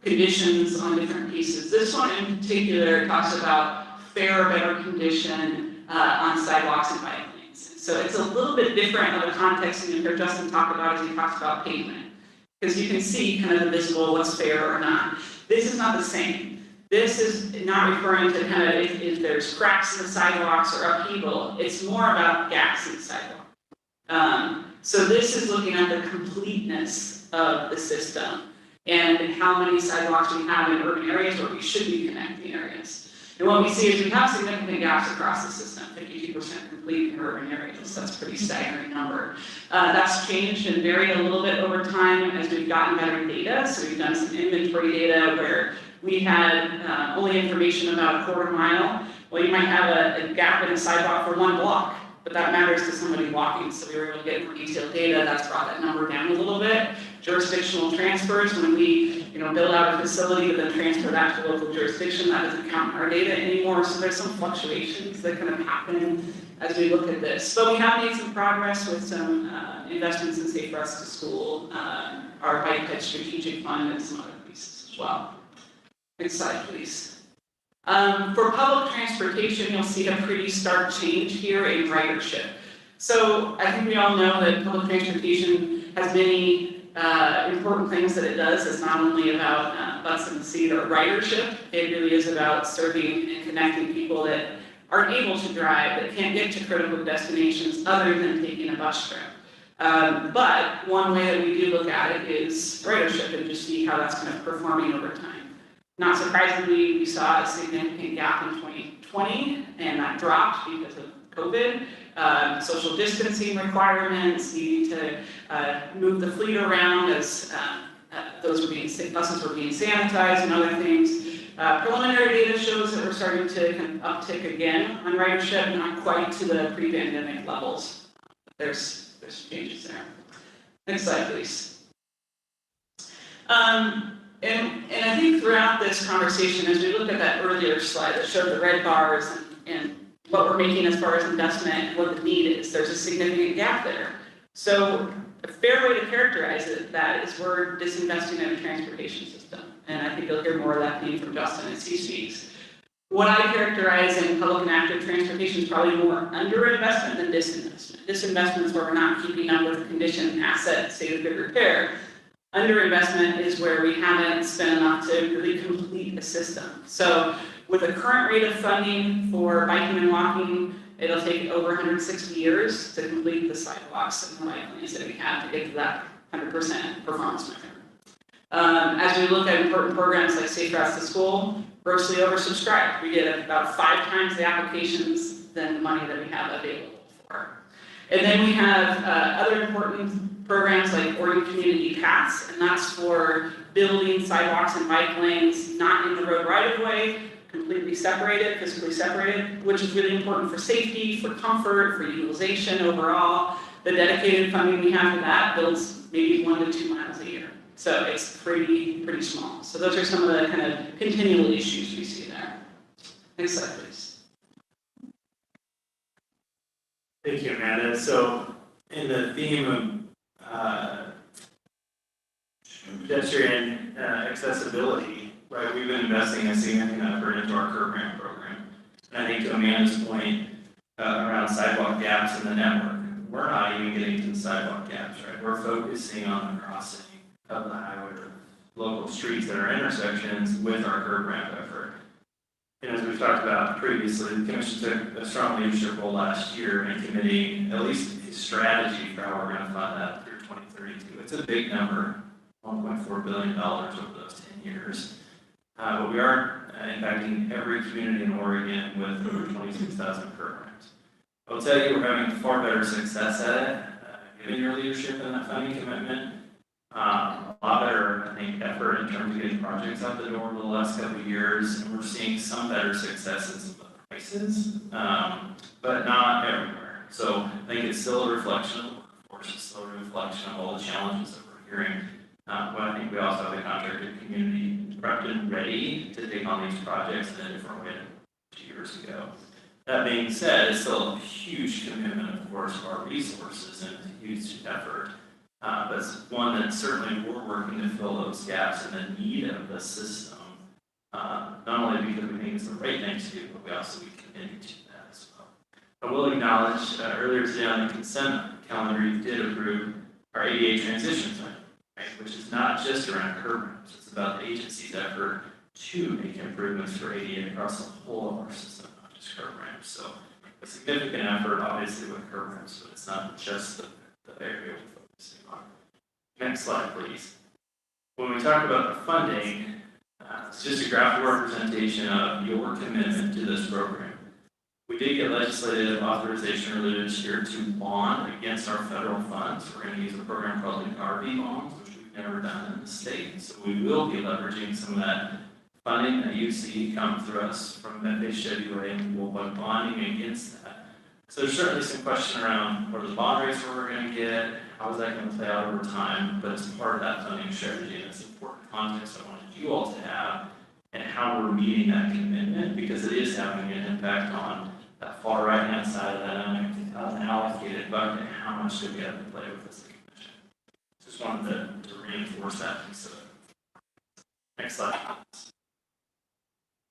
conditions on different pieces. This one in particular talks about fair or better condition on sidewalks and bike lanes. So it's a little bit different of a context than you hear Justin talk about as he talks about pavement. Because you can see kind of the visible what's fair or not. This is not the same. This is not referring to kind of if there's cracks in the sidewalks or upheaval. It's more about gaps in the sidewalk. So this is looking at the completeness of the system and how many sidewalks we have in urban areas where we should be connecting areas. And what we see is we have significant gaps across the system, 52% complete in urban areas. That's a pretty staggering number. That's changed and varied a little bit over time as we've gotten better data. So we've done some inventory data where we had only information about a quarter mile. Well, you might have a gap in a sidewalk for 1 block, but that matters to somebody walking. So we were able to get more detailed data. That's brought that number down a little bit. Jurisdictional transfers, when we build out a facility and then transfer that to local jurisdiction, that doesn't count in our data anymore. So there's some fluctuations that kind of happen as we look at this. But we have made some progress with some investments in Safe Routes to School, our Bike Ped Strategic Fund, and some other pieces as well. Next slide, please. For public transportation, you'll see a pretty stark change here in ridership. So I think we all know that public transportation has many important things that it does. It's not only about butts in the seat or ridership. It really is about serving and connecting people that aren't able to drive, that can't get to critical destinations other than taking a bus trip. But one way that we do look at it is ridership and just see how that's kind of performing over time. Not surprisingly, we saw a significant gap in 2020, and that dropped because of COVID. Social distancing requirements, needing to move the fleet around as buses were being sanitized and other things. Preliminary data shows that we're starting to kind of uptick again on ridership, not quite to the pre-pandemic levels. There's changes there. Next slide, please. And I think throughout this conversation, as we look at that earlier slide that showed the red bars and what we're making as far as investment and what the need is, there's a significant gap there. So a fair way to characterize that is we're disinvesting in a transportation system. And I think you'll hear more of that theme from Justin as he speaks. What I characterize in public and active transportation is probably more underinvestment than disinvestment. Disinvestment is where we're not keeping up with the condition, asset, state of good repair. Underinvestment is where we haven't spent enough to really complete a system. So with the current rate of funding for biking and walking, it'll take over 160 years to complete the sidewalks and the bike lanes that we have to get to that 100% performance measure. As we look at important programs like Safe Routes to School, grossly oversubscribed. We get about 5 times the applications than the money that we have available for. And then we have other important programs like Oregon Community Paths, and that's for building sidewalks and bike lanes, not in the road right of way, completely separated, physically separated, which is really important for safety, for comfort, for utilization overall. The dedicated funding we have for that builds maybe 1 to 2 miles a year. So it's pretty small. So those are some of the kind of continual issues we see there. Next slide, please. Thank you, Amanda. So in the theme of pedestrian accessibility, right, we've been investing a significant effort into our curb ramp program. And I think to Amanda's point around sidewalk gaps in the network, we're not even getting to the sidewalk gaps, right? We're focusing on the crossing of the highway or local streets that are intersections with our curb ramp effort. And as we've talked about previously, the Commission took a strong leadership role last year in committing at least a strategy for how we're going to fund that through 2032. It's a big number, $1.4 billion over those 10 years. But we are impacting every community in Oregon with over 26,000 curb ramps. I'll tell you, we're having far better success at it, given your leadership in that funding commitment. A lot better, I think, effort in terms of getting projects out the door over the last couple of years, and we're seeing some better success in some of the prices, but not everywhere. So I think it's still a reflection of the workforce, it's still a reflection of all the challenges that we're hearing. But I think we also have the contracted community prepped and ready to take on these projects in a different way than 2 years ago. That being said, it's still a huge commitment, of course, of our resources and a huge effort. But it's one that certainly we're working to fill those gaps in the need of the system. Not only because we think it's the right thing to do, but we also be committed to that as well. I will acknowledge earlier today on the consent calendar, you did approve our ADA transition plan, right? Which is not just around curb ramps, it's about the agency's effort to make improvements for ADA across the whole of our system, not just curb ramps. So a significant effort, obviously, with curb ramps, but it's not just the area we're focusing on. Next slide, please. When we talk about the funding, it's just a graphical representation of your commitment to this program. We did get legislative authorization earlier this year to bond against our federal funds. We're going to use a program called the RV bonds, which we've never done in the state. So we will be leveraging some of that funding that you see come through us from FHWA, and we'll be bonding against that. So there's certainly some question around what are the bond rates we're going to get, how is that going to play out over time, but it's part of that funding strategy, and it's important context I wanted you all to have, and how we're meeting that commitment, because it is having an impact on that far right-hand side of that unallocated bucket, and how much do we have to play with as a commission. Just wanted to reinforce that piece of it. Next slide.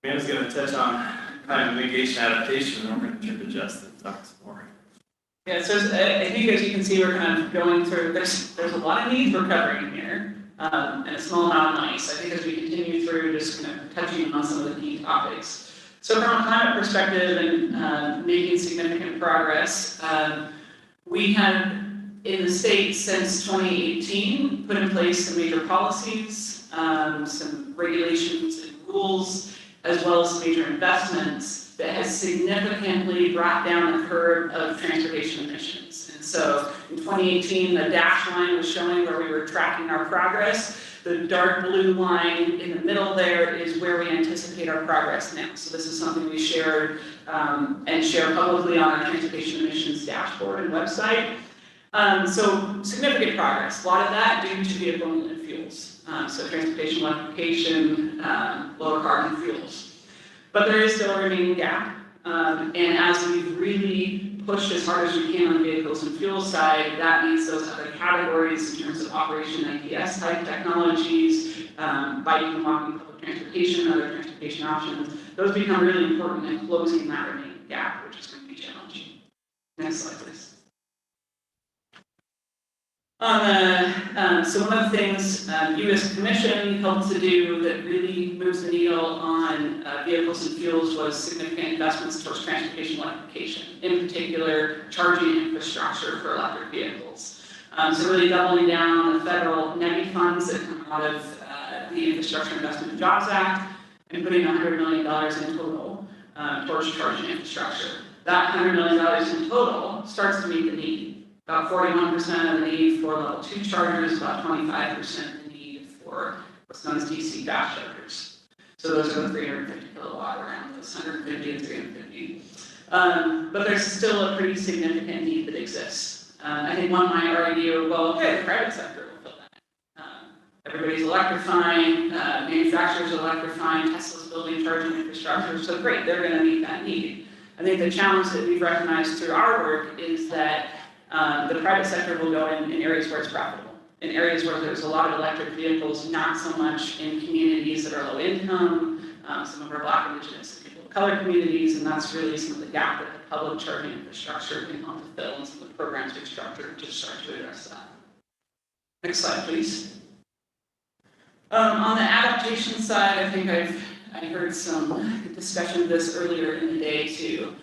Amanda's going to touch on climate mitigation adaptation, and we're going to turn to Justin to talk some more. Yeah, so I think as you can see, we're kind of going through, there's a lot of needs we're covering here, and a small amount of money. So I think as we continue through, just kind of touching on some of the key topics. So from a climate perspective and making significant progress, we have in the state since 2018 put in place some major policies, some regulations and rules, as well as major investments that has significantly brought down the curve of transportation emissions. And so in 2018, the dash line was showing where we were tracking our progress. The dark blue line in the middle there is where we anticipate our progress now. So this is something we shared and share publicly on our transportation emissions dashboard and website. So significant progress. A lot of that due to vehicle and fuels. So transportation electrification, lower carbon fuels. But there is still a remaining gap. And as we've really pushed as hard as we can on the vehicles and fuel side, that means those other categories in terms of operation IPS type technologies, biking and walking, public transportation, other transportation options, those become really important in closing that remaining gap, which is going to be challenging. Next slide, please. So one of the things you as a commission helped to do that really moves the needle on vehicles and fuels was significant investments towards transportation electrification, in particular charging infrastructure for electric vehicles. So really doubling down on the federal NEVI funds that come out of the Infrastructure Investment and Jobs Act and putting $100 million in total towards charging infrastructure. That $100 million in total starts to meet the need. About 41% of the need for level 2 chargers, about 25% the need for what's known as DC fast chargers. So those are the 350 kilowatt around those 150 and 350. But there's still a pretty significant need that exists. I think one might argue, well, okay, the private sector will fill that. Everybody's electrifying, manufacturers are electrifying, Tesla's building charging infrastructure, so great, they're going to meet that need. I think the challenge that we've recognized through our work is that the private sector will go in areas where it's profitable. In areas where there's a lot of electric vehicles, not so much in communities that are low income, some of our Black, Indigenous, and people of color communities, and that's really some of the gap that the public charging infrastructure can help to fill, and some of the programs we've structured to start to address that. Next slide, please. On the adaptation side, I think I heard some discussion of this earlier in the day too.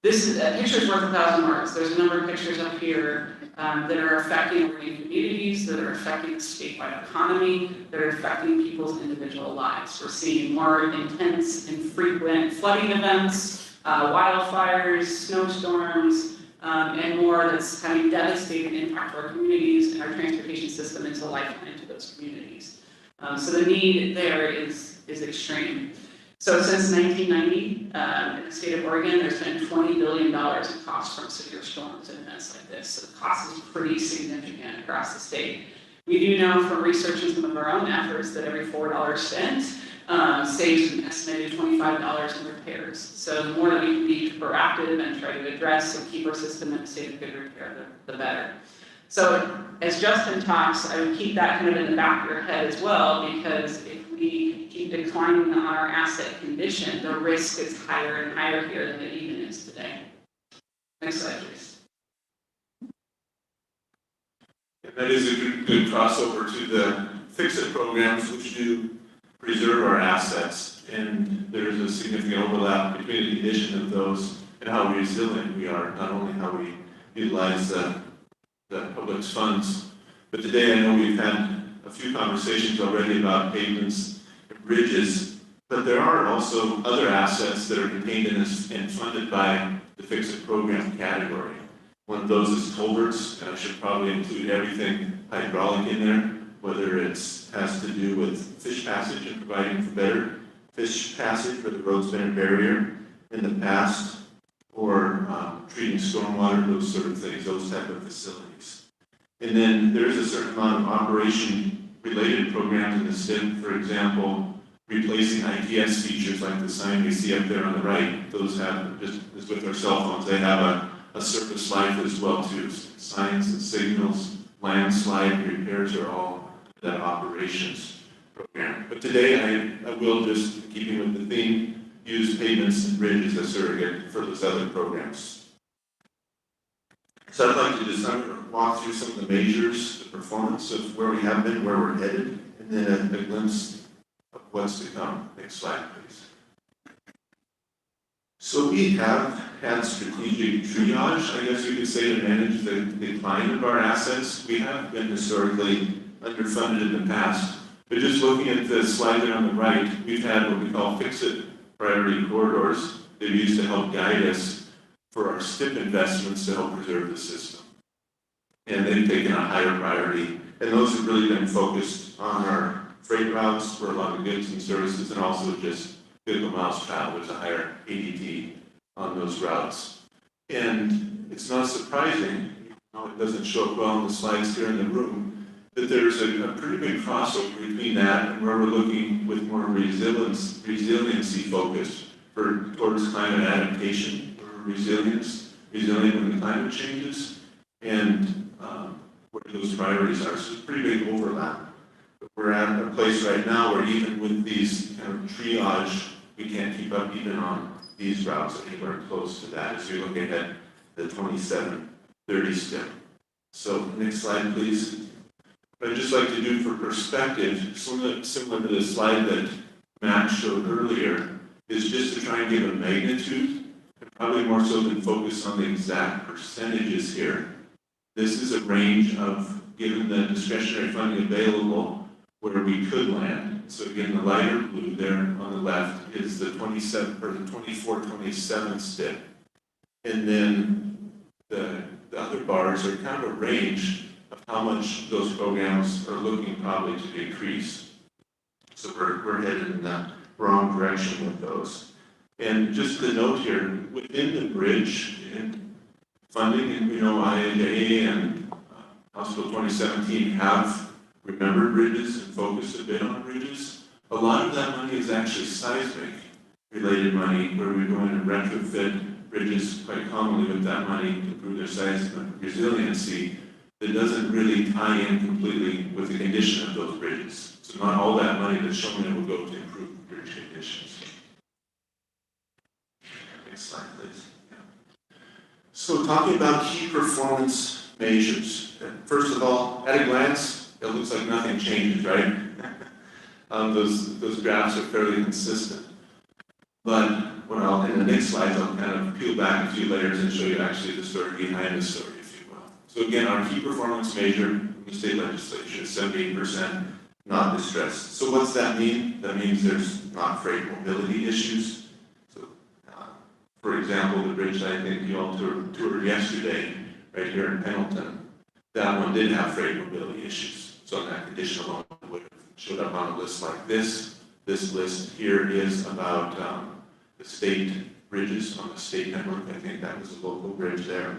This is a picture's worth 1,000 words. There's a number of pictures up here that are affecting urban communities, that are affecting the statewide economy, that are affecting people's individual lives. We're seeing more intense and frequent flooding events, wildfires, snowstorms, and more that's having devastating impact to our communities, and our transportation system is a lifeline to those communities. So the need there is extreme. So since 1990, in the state of Oregon, there's been $20 billion in costs from severe storms and events like this. So the cost is pretty significant across the state. We do know from researching some of our own efforts that every $4 spent saves an estimated $25 in repairs. So the more that we can be proactive and try to address and keep our system in a state of good repair, the better. So as Justin talks, I would keep that kind of in the back of your head as well, because if we keep declining on our asset condition, the risk is higher and higher here than it even is today. Next slide, please. That is a good crossover to the fix-it programs, which do preserve our assets, and there's a significant overlap between the condition of those and how resilient we are, not only how we utilize the public's funds. But today I know we've had a few conversations already about pavements and bridges, but there are also other assets that are contained in this and funded by the fix-it program category. One of those is culverts, and I should probably include everything hydraulic in there, whether it has to do with fish passage and providing for better fish passage where the road's been a barrier in the past, or treating stormwater, those sort of things, those type of facilities. And then there's a certain amount of operation-related programs in the STIP, for example, replacing ITS features like the sign we see up there on the right. Those have, just as with our cell phones, they have a surface life as well too. Signs and signals, landslide repairs are all that operations program. But today I will, just keeping with the theme, use pavements and bridges as surrogate for those other programs. So I'd like to just walk through some of the measures, the performance of where we have been, where we're headed, and then a glimpse of what's to come. Next slide, please. So we have had strategic triage, I guess you could say, to manage the decline of our assets. We have been historically underfunded in the past, but just looking at the slide there on the right, we've had what we call fix-it priority corridors that we used to help guide us for our STIP investments to help preserve the system. And they've taken a higher priority, and those have really been focused on our freight routes for a lot of goods and services, and also just vehicle miles traveled. There's a higher ADT on those routes. And it's not surprising, it doesn't show up well on the slides here in the room, that there's a pretty big crossover between that and where we're looking with more resiliency focus towards climate adaptation, or resilient when the climate changes, and where those priorities are. So it's a pretty big overlap. But we're at a place right now where even with these kind of triage, we can't keep up even on these routes anywhere close to that as we look ahead the 27-30 step. So next slide, please. What I'd just like to do for perspective, similar to the slide that Matt showed earlier, is just to try and give a magnitude, and probably more so than focus on the exact percentages here. This is a range of, given the discretionary funding available, where we could land. So again, the lighter blue there on the left is the 27 or the 24-27 step. And then the other bars are kind of a range of how much those programs are looking probably to decrease. So we're headed in that wrong direction with those. And just to note here, within the bridge and funding, and we know IAA and House Bill 2017 have remembered bridges and focused a bit on bridges. A lot of that money is actually seismic related money, where we're going to retrofit bridges quite commonly with that money to improve their seismic resiliency. That doesn't really tie in completely with the condition of those bridges. So not all that money that's shown there will go to improve bridge conditions. Next slide, please. So talking about key performance measures. First of all, at a glance, it looks like nothing changes, right? Those graphs are fairly consistent. But in the next slides, I'll kind of peel back a few layers and show you actually the story behind the story, if you will. So again, our key performance measure in the state legislature is 78% not distressed. So what's that mean? That means there's not freight mobility issues. So, for example, the bridge that I think you all toured yesterday, right here in Pendleton, that one did have freight mobility issues. So on that condition alone, it would have showed up on a list like this. This list here is about the state bridges on the state network. I think that was a local bridge there.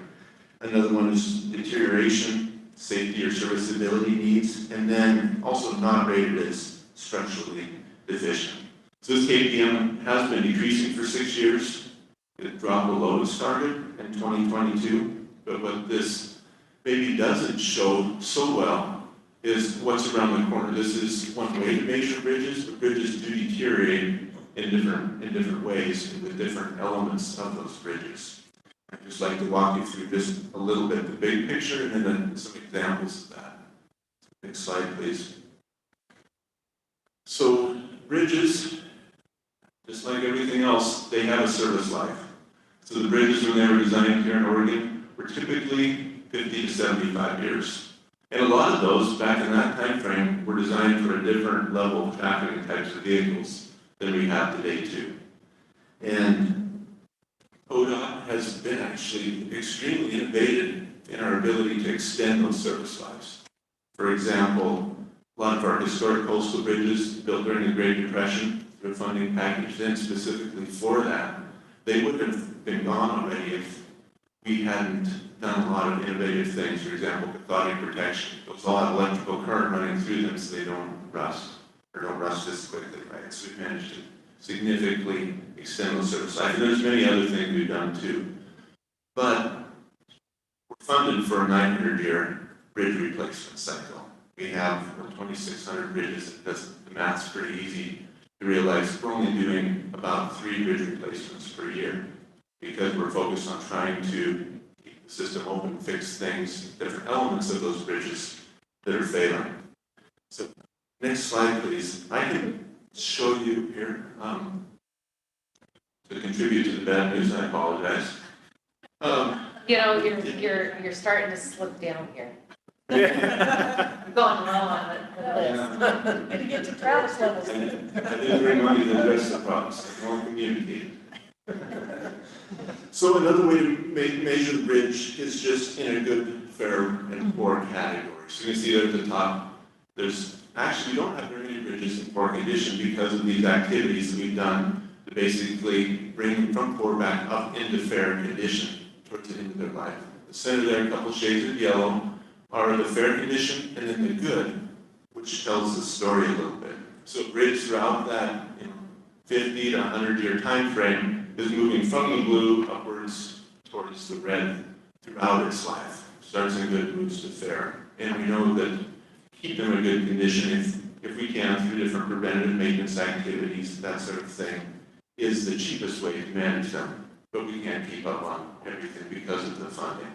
Another one is deterioration, safety or serviceability needs, and then also not rated as structurally deficient. So this KPM has been decreasing for 6 years. It dropped below its target in 2022, but what this maybe doesn't show so well is what's around the corner. This is one way to measure bridges, but bridges do deteriorate in different ways with different elements of those bridges. I'd just like to walk you through just a little bit, the big picture, and then some examples of that. Next slide, please. So bridges, just like everything else, they have a service life. So the bridges, when they were designed here in Oregon, were typically 50 to 75 years. And a lot of those, back in that time frame, were designed for a different level of traffic and types of vehicles than we have today too. And ODOT has been actually extremely innovative in our ability to extend those service lives. For example, a lot of our historic coastal bridges built during the Great Depression, through a funding package then specifically for that, they would have been gone already if we hadn't done a lot of innovative things. For example, cathodic protection. Those all have electrical current running through them so they don't rust, or don't rust as quickly, right? So we've managed to significantly extend those service life. And there's many other things we've done too. But we're funded for a 900-year bridge replacement cycle. We have 2,600 bridges. The math's pretty easy to realize. We're only doing about 3 bridge replacements per year because we're focused on trying to keep the system open, fix things, different elements of those bridges that are failing. So next slide, please. I can show you here, to contribute to the bad news, I apologize. You know, you're starting to slip down here. You're going low on the list. And you get to Travis levels. I didn't bring money to address the problems, I can only communicate. So another way to measure the bridge is just in a good, fair, and poor category. So you can see there at the top, there's actually, we don't have very many bridges in poor condition because of these activities that we've done to basically bring them from poor back up into fair condition towards the end of their life. The center there, a couple shades of yellow, are the fair condition, and then the good, which tells the story a little bit. So a bridge throughout that 50 to 100-year time frame is moving from the blue upwards towards the red throughout its life. Starts in good, moves to fair. And we know that keep them in good condition if we can through different preventative maintenance activities, that sort of thing, is the cheapest way to manage them. But we can't keep up on everything because of the funding.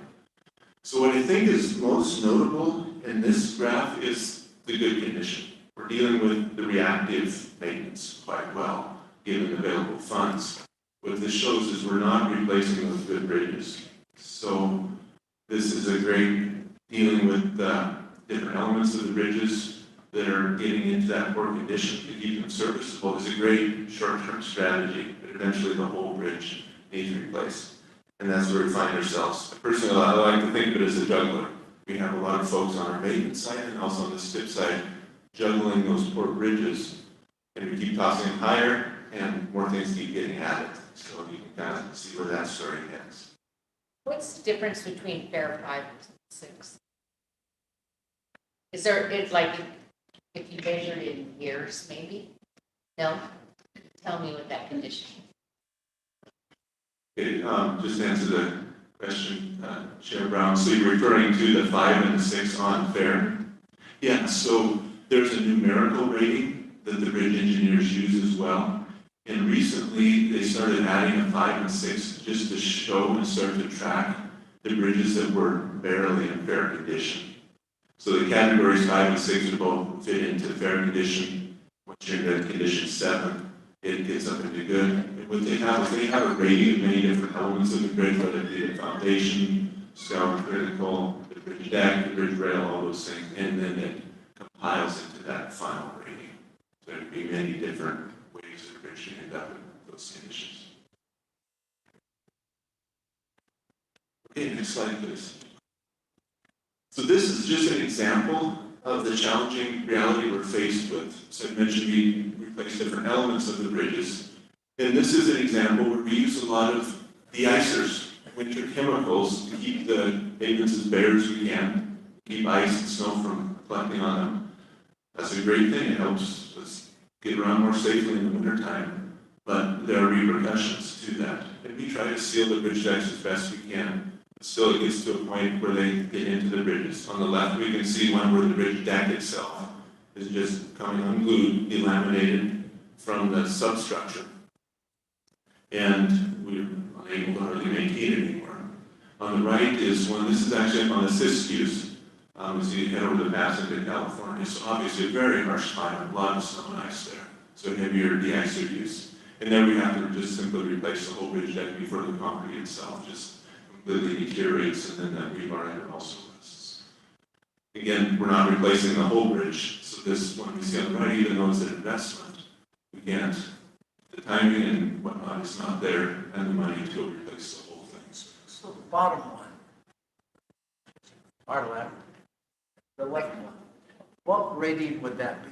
So what I think is most notable in this graph is the good condition. We're dealing with the reactive maintenance quite well, given the available funds. What this shows is we're not replacing those good bridges. So this is a great dealing with different elements of the bridges that are getting into that poor condition to keep them serviceable is a great short-term strategy, but eventually the whole bridge needs replaced. And that's where we find ourselves. Personally, I like to think of it as a juggler. We have a lot of folks on our maintenance side and also on the STIP side juggling those poor bridges. And we keep tossing them higher and more things keep getting added. So you can kind of see where that story heads. What's the difference between fair 5 and 6? Is there, it's like, if you measured it in years, maybe? No? Tell me what that condition is. Okay, just to answer the question, Chair Brown, so you're referring to the 5 and the 6 on fair? Yeah, so there's a numerical rating that the bridge engineers use as well. And recently, they started adding a 5 and 6 just to show and start to track the bridges that were barely in fair condition. So the categories 5 and 6 would both fit into fair condition. Once you're in condition 7, it gets up into good. What they have is they have a rating of many different elements of the bridge, whether it be the foundation, scour critical, the bridge deck, the bridge rail, all those things, and then it compiles into that final rating. So there would be many different ways the bridge should end up in those conditions. Okay, next slide, please. So this is just an example of the challenging reality we're faced with. So I mentioned we replace different elements of the bridges. And this is an example where we use a lot of de-icers, winter chemicals, to keep the pavements as bare as we can, keep ice and snow from collecting on them. That's a great thing. It helps us get around more safely in the wintertime, but there are repercussions to that. And we try to seal the bridge decks as best we can. Still, it gets to a point where they get into the bridges. On the left, we can see one where the bridge deck itself is just coming unglued, delaminated from the substructure. And we're unable to hardly maintain it anymore. On the right is one, this is actually on the Siskiyous, as you head over the pass into California. So obviously a very harsh climate, a lot of snow and ice there. So heavier de-icer use. And then we have to just simply replace the whole bridge deck before the concrete itself just completely deteriorates, and then that rebar end also rusts. Again, we're not replacing the whole bridge. So this one we see on the right, even though it's an investment, we can't, the timing and whatnot is not there, and the money to replace the whole thing. So the bottom one, our left, the left one, what rating would that be?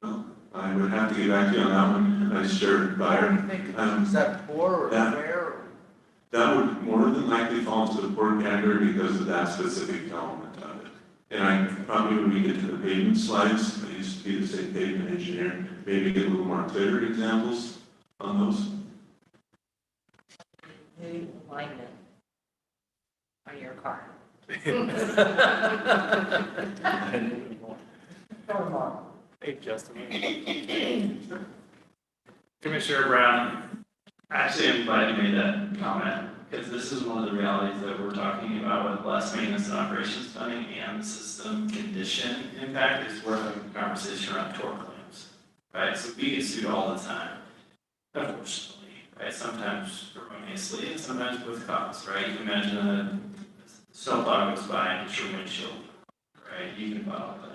Well, I would have to get back to you on that one. I sure buyer. What do you think? Is that poor or fair? That would more than likely fall into the poor category because of that specific element of it. And I probably, when we get to the pavement slides, I used to be the state pavement engineer, maybe get a little more clear examples on those. New alignment on your car. Hey, Justin. Commissioner Brown, actually, I'm glad you made that comment, because this is one of the realities that we're talking about with less maintenance and operations funding and the system condition impact is we're having a conversation around tort claims, right? So we get sued all the time, unfortunately, right? Sometimes erroneously and sometimes with cause, right? You can imagine a snowplow goes by and hits your windshield, right? You can file a claim.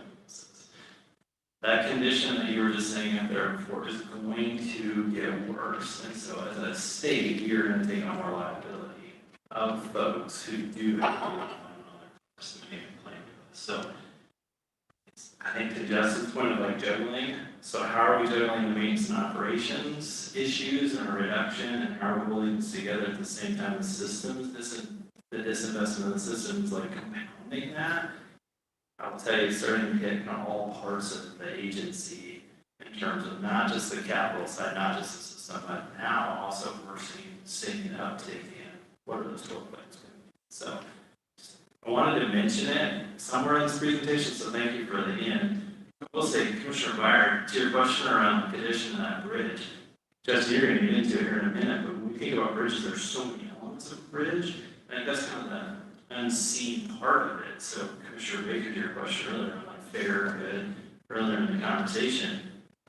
That condition that you were just saying up there before is going to get worse. And so as a state, you're going to take on more liability of folks who do have to rely on other person to make a claim with us. So I think to Justin's point of like juggling, so how are we juggling the maintenance and operations issues and a reduction, and how are we pulling this together at the same time the systems, the disinvestment of the systems like compounding that? I'll tell you, starting to hit kind of all parts of the agency in terms of not just the capital side, not just the system, but now also we're seeing an uptick in what are those tort claims going to be. So I wanted to mention it somewhere in this presentation, so thank you for the end. I will say, Commissioner Byer, to your question around the condition of that bridge, Justin, you're going to get into it here in a minute, but when we think about bridges, there's so many elements of bridge, and that's kind of the unseen part of it. So Commissioner Baker, to your question earlier on like fair, good, earlier in the conversation,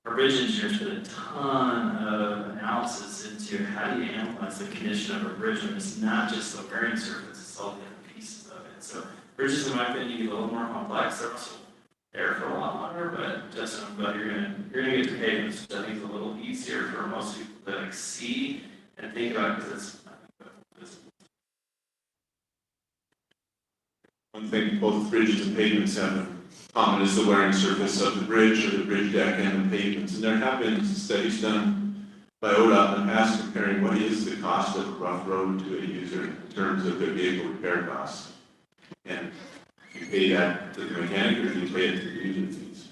our bridge engineers put a ton of analysis into how do you analyze the condition of a bridge when it's not just the wearing surface, it's all the other pieces of it. So bridges, in my opinion, get a little more complex. They're also there for a lot longer, but Justin, but you're gonna get to pavements, which I think is a little easier for most people to like see and think about because it's One thing both bridges and pavements have in common is the wearing surface of the bridge or the bridge deck and the pavements. And there have been studies done by ODOT in the past comparing what is the cost of a rough road to a user in terms of their vehicle repair costs. And you pay that to the mechanic or you pay it to the user fees.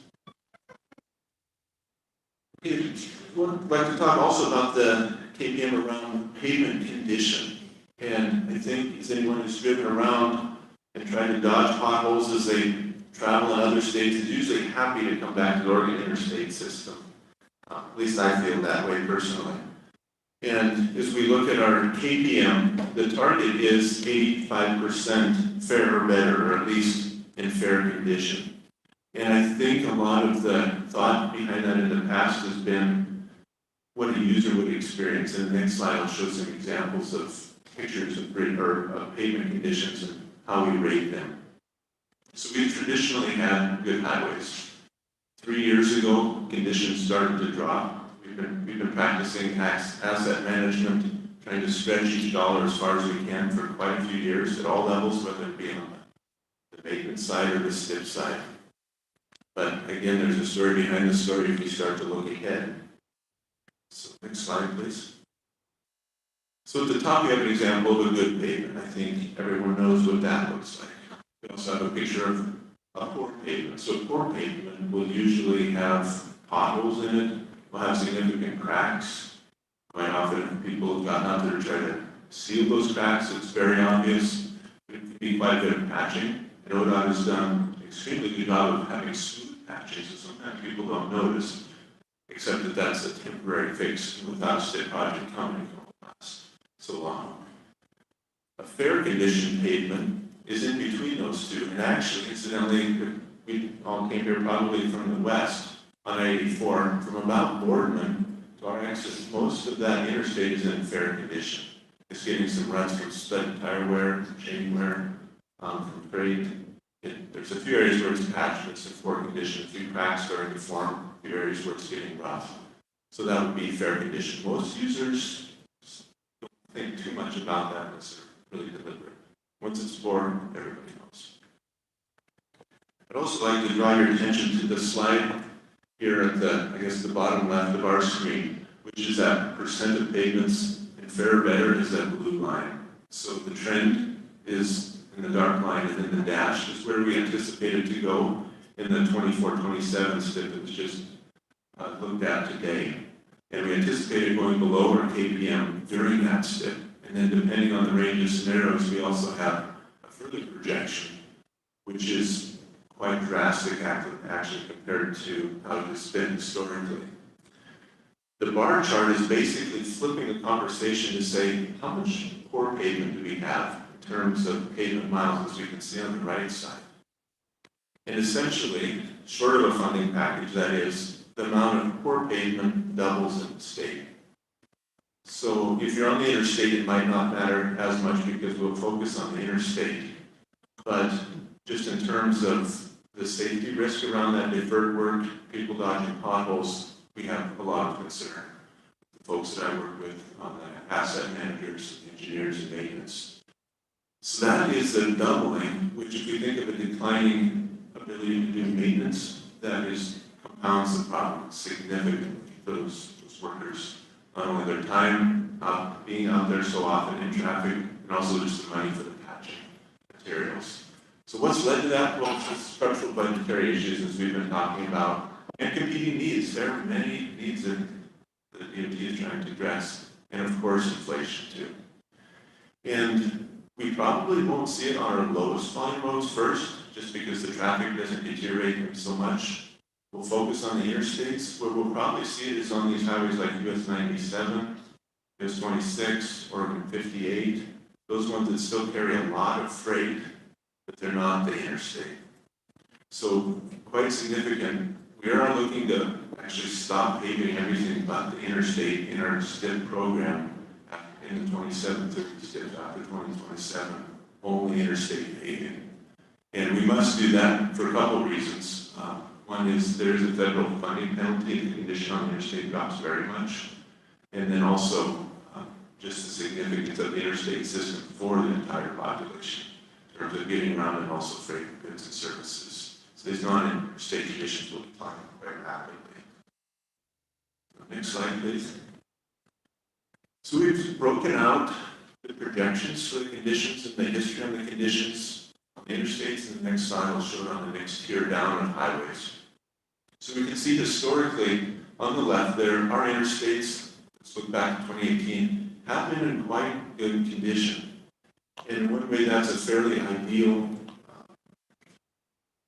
I'd like to talk also about the KPM around pavement condition. And I think as anyone who's driven around and trying to dodge potholes as they travel in other states is usually happy to come back to the Oregon interstate system. At least I feel that way personally. And as we look at our KPM, the target is 85% fair or better, or at least in fair condition. And I think a lot of the thought behind that in the past has been what a user would experience. And the next slide will show some examples of pictures of pavement conditions and how we rate them. So we've traditionally had good highways. 3 years ago, conditions started to drop. We've been practicing asset management, trying to stretch each dollar as far as we can for quite a few years at all levels, whether it be on the pavement side or the STIP side. But again, there's a story behind the story if we start to look ahead. So next slide, please. So at the top, we have an example of a good pavement. I think everyone knows what that looks like. We also have a picture of a poor pavement. So poor pavement will usually have potholes in it, will have significant cracks. Quite often, people have gotten out there to try to seal those cracks. It's very obvious. It can be quite a bit of patching. And ODOT has done an extremely good job of having smooth patching, so sometimes people don't notice, except that that's a temporary fix without a STIP project coming to last so long. A fair condition pavement is in between those two, and actually, incidentally, we all came here probably from the west on 84, from about Boardman to our exit. Most of that interstate is in fair condition. It's getting some runs from stud tire wear, chain wear, from freight. There's a few areas where it's patched, but it's in poor condition. A few cracks starting to form, a few areas where it's getting rough. So that would be fair condition. Most users don't think too much about that unless they're really deliberate. Once it's poor, everybody knows. I'd also like to draw your attention to the slide here at the, I guess, the bottom left of our screen, which is that percent of pavements in fair or better is that blue line. So the trend is in the dark line, and then the dash is where we anticipated to go in the 24-27 STIP that was just looked at today. And we anticipated going below our KPM during that STIP. And then depending on the range of scenarios, we also have a further projection, which is quite drastic actually compared to how it has been historically. The bar chart is basically flipping the conversation to say, how much poor pavement do we have in terms of pavement miles, as we can see on the right side? And essentially, short of a funding package, that is, the amount of poor pavement doubles in the state. So if you're on the interstate, it might not matter as much because we'll focus on the interstate. But just in terms of the safety risk around that deferred work, people dodging potholes, we have a lot of concern. The folks that I work with on the asset managers, engineers, and maintenance. So that is a doubling, which if we think of a declining ability to do maintenance, that is compounds the problem significantly for those workers. Not only their time being out there so often in traffic, and also just the money for the patching materials. So what's led to that? Well, it's structural budgetary issues, as we've been talking about, and competing needs. There are many needs that the DOT is trying to address, and of course, inflation too. And we probably won't see it on our lowest volume roads first, just because the traffic doesn't deteriorate so much. We'll focus on the interstates. Where we'll probably see it is on these highways like US 97, US 26, Oregon 58, those ones that still carry a lot of freight, but they're not the interstate. So quite significant. We are looking to actually stop paving everything but the interstate in our STIP program in the 27-30 STIP after 2027, only interstate paving. And we must do that for a couple of reasons. One is there's a federal funding penalty if the condition on the interstate drops very much. And then also just the significance of the interstate system for the entire population in terms of getting around and also freight goods and services. So these non-interstate conditions will decline very rapidly. Next slide, please. So we've broken out the projections for the conditions and the history on the conditions on the interstates, and the next slide will show it on the next tier down of highways. So we can see historically on the left there, our interstates, let's look back to 2018, have been in quite good condition. And in one way, that's a fairly ideal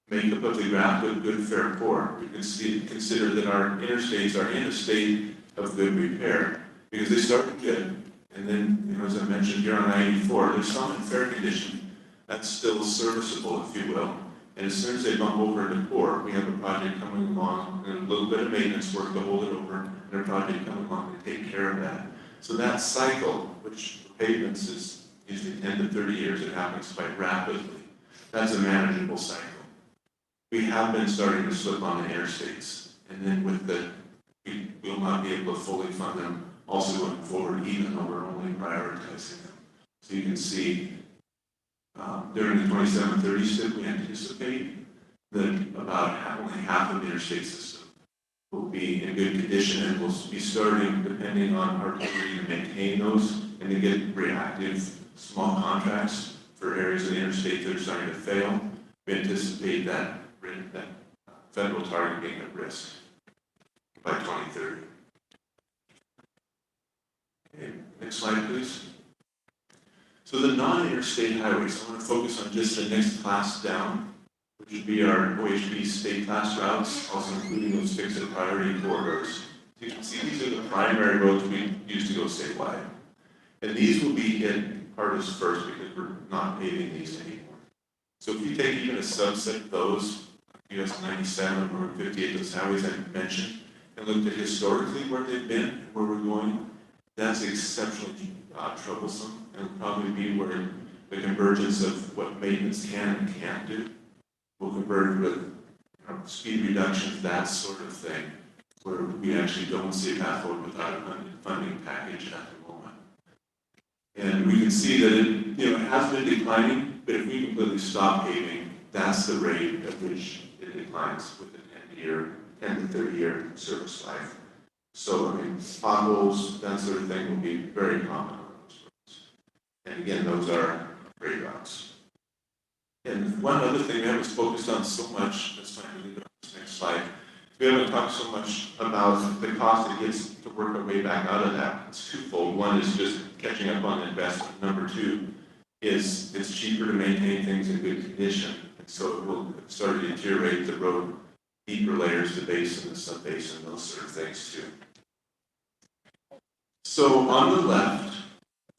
makeup of the graph with good, fair, poor. We can consider that our interstates are in a state of good repair because they started good. And then, as I mentioned here on I-84, there's some in fair condition. That's still serviceable, if you will. And as soon as they bump over into poor, we have a project coming along and a little bit of maintenance work to hold it over, and a project coming along to take care of that. So that cycle, which for pavements is usually 10 to 30 years, it happens quite rapidly. That's a manageable cycle. We have been starting to slip on the interstates, and then with we will not be able to fully fund them also going forward, even though we're only prioritizing them. So you can see during the 27-30 STIP, we anticipate that about only half of the interstate system will be in good condition, and we'll be starting, depending on our ability to maintain those and to get reactive small contracts for areas of the interstate that are starting to fail. we anticipate that federal target being at risk by 2030. Okay, next slide, please. So the non-interstate highways, I want to focus on just the next class down, which would be our OHB state class routes, also including those fixed priority corridors. So you can see these are the primary roads we use to go statewide. And these will be hit hardest first because we're not paving these anymore. So if you take even a subset of those, US 97 or 58, those highways I mentioned, and looked at historically where they've been and where we're going, that's exceptionally troublesome and will probably be where the convergence of what maintenance can and can't do will converge with speed reductions, that sort of thing, where we actually don't see a path forward without a funding package at the moment. And we can see that it has been declining, but if we completely stop paving, that's the rate at which it declines with the 10 to 30-year service life. So, I mean, potholes, that sort of thing will be very common on those roads. And again, those are great routes. And one other thing we haven't focused on so much, that's fine, we'll leave it on this next slide. We haven't talked so much about the cost it gets to work our way back out of that. It's twofold. One is just catching up on investment. Number two is it's cheaper to maintain things in good condition. And so it will start to deteriorate the road, deeper layers, the basin, the sub-basin, those sort of things too. So on the left,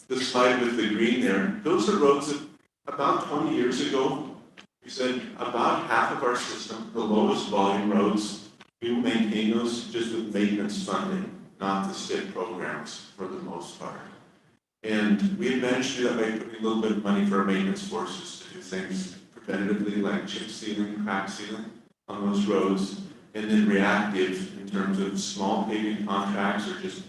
the slide with the green there, those are roads that about 20 years ago, we said about half of our system, the lowest volume roads, we will maintain those just with maintenance funding, not the STIP programs for the most part. And we had managed to do that by putting a little bit of money for our maintenance forces to do things preventatively like chip sealing, crack sealing on those roads, and then reactive in terms of small paving contracts or just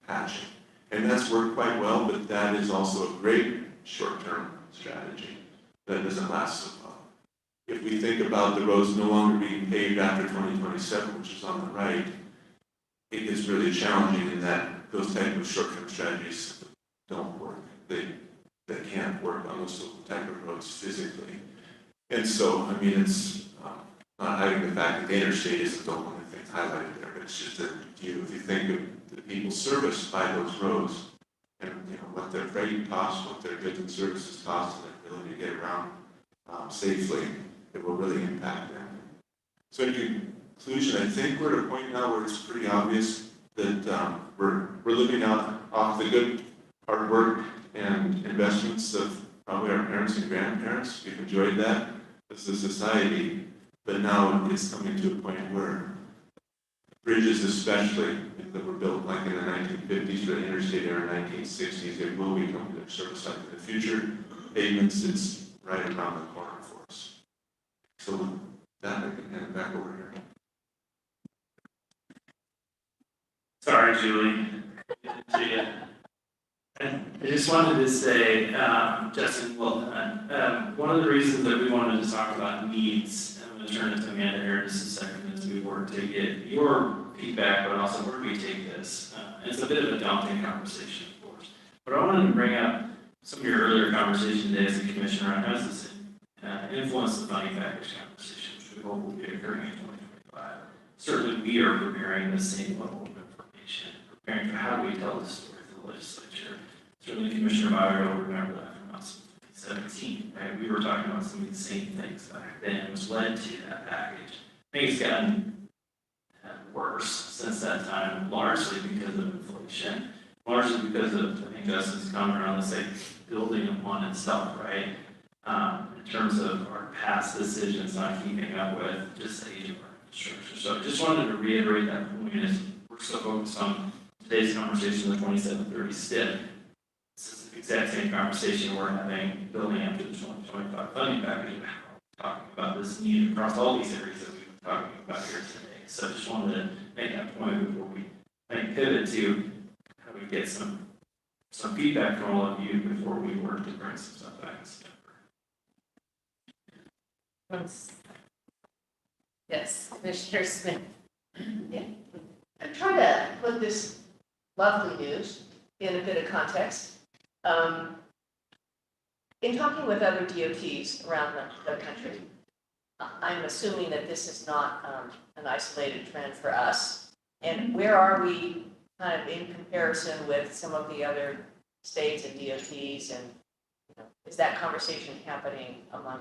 patching. And that's worked quite well, but that is also a great short-term strategy that doesn't last so well. If we think about the roads no longer being paved after 2027, which is on the right, it is really challenging in that those type of short-term strategies don't work. They can't work on those type of roads physically. And so, I mean, it's not hiding the fact that the interstate isn't the only thing highlighted there, but it's just a view. If you think of the people serviced by those roads and what their freight costs, what their goods and services cost, and their ability to get around safely, it will really impact them. So in conclusion, I think we're at a point now where it's pretty obvious that we're living out off the good hard work and investments of probably our parents and grandparents. We've enjoyed that as a society, but now it's coming to a point where bridges especially that were built like in the 1950s or the interstate era 1960s, they will become their service life in the future. Pavements, it's right around the corner for us. So with that, I can hand it back over here. Sorry, Julie. I just wanted to say, Justin, well done. One of the reasons that we wanted to talk about needs, and I'm going to turn it to Amanda here in just a second as we work to get your feedback, but also where do we take this? It's a bit of a daunting conversation, of course. But I wanted to bring up some of your earlier conversation today as a commissioner on how does this influence the funding package conversation, which we hope will be occurring in 2025. Certainly, we are preparing the same level of information, preparing for how do we tell the story to the legislature. Certainly, Commissioner Meyer will remember that from us in 2017, right? We were talking about some of the same things back then, which led to that package. I think it's gotten worse since that time, largely because of inflation, largely because of, I think, Justin's comment around the same building upon itself, right? In terms of our past decisions not keeping up with just the age of our infrastructure. So I just wanted to reiterate that point as we're so focused on today's conversation, the 2730 STIP. This is the exact same conversation we're having building up to the 2025 funding package. We're talking about this need across all these areas that we've been talking about here today. So I just wanted to make that point before we pivot to how we get some feedback from all of you before we work to bring some stuff back in September. Yes, Commissioner Smith. Yeah. I'm trying to put this lovely news in a bit of context. In talking with other DOTs around the country, I'm assuming that this is not an isolated trend for us. And where are we kind of in comparison with some of the other states and DOTs, and is that conversation happening among?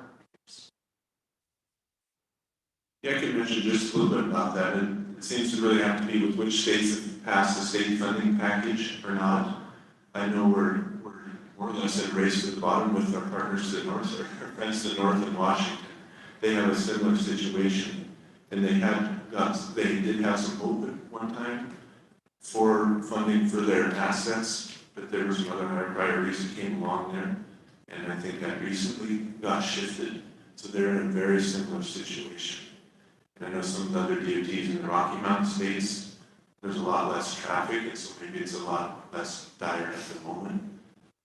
Yeah, I can mention just a little bit about that. It seems to really have to be with which states have passed the state funding package or not. I know we're more or less at a race to the bottom with our partners to the north, our friends to the north in Washington. They have a similar situation, and they did have some hope at one time for funding for their assets, but there were some other higher priorities that came along there, and I think that recently got shifted. So they're in a very similar situation. And I know some of the other DOTs in the Rocky Mountain states, there's a lot less traffic, and so maybe it's a lot less dire at the moment.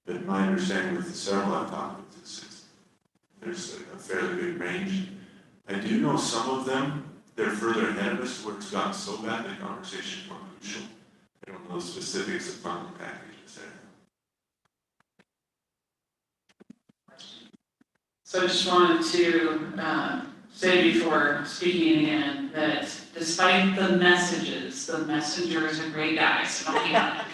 But my understanding with the several I've talked with is there's a fairly big range. I do know some of them, they're further ahead of us where it's gotten so bad the conversation is more crucial. I don't know the specifics of funding packages there. So I just wanted to say before speaking again that despite the messages, the messenger is a great guy, so don't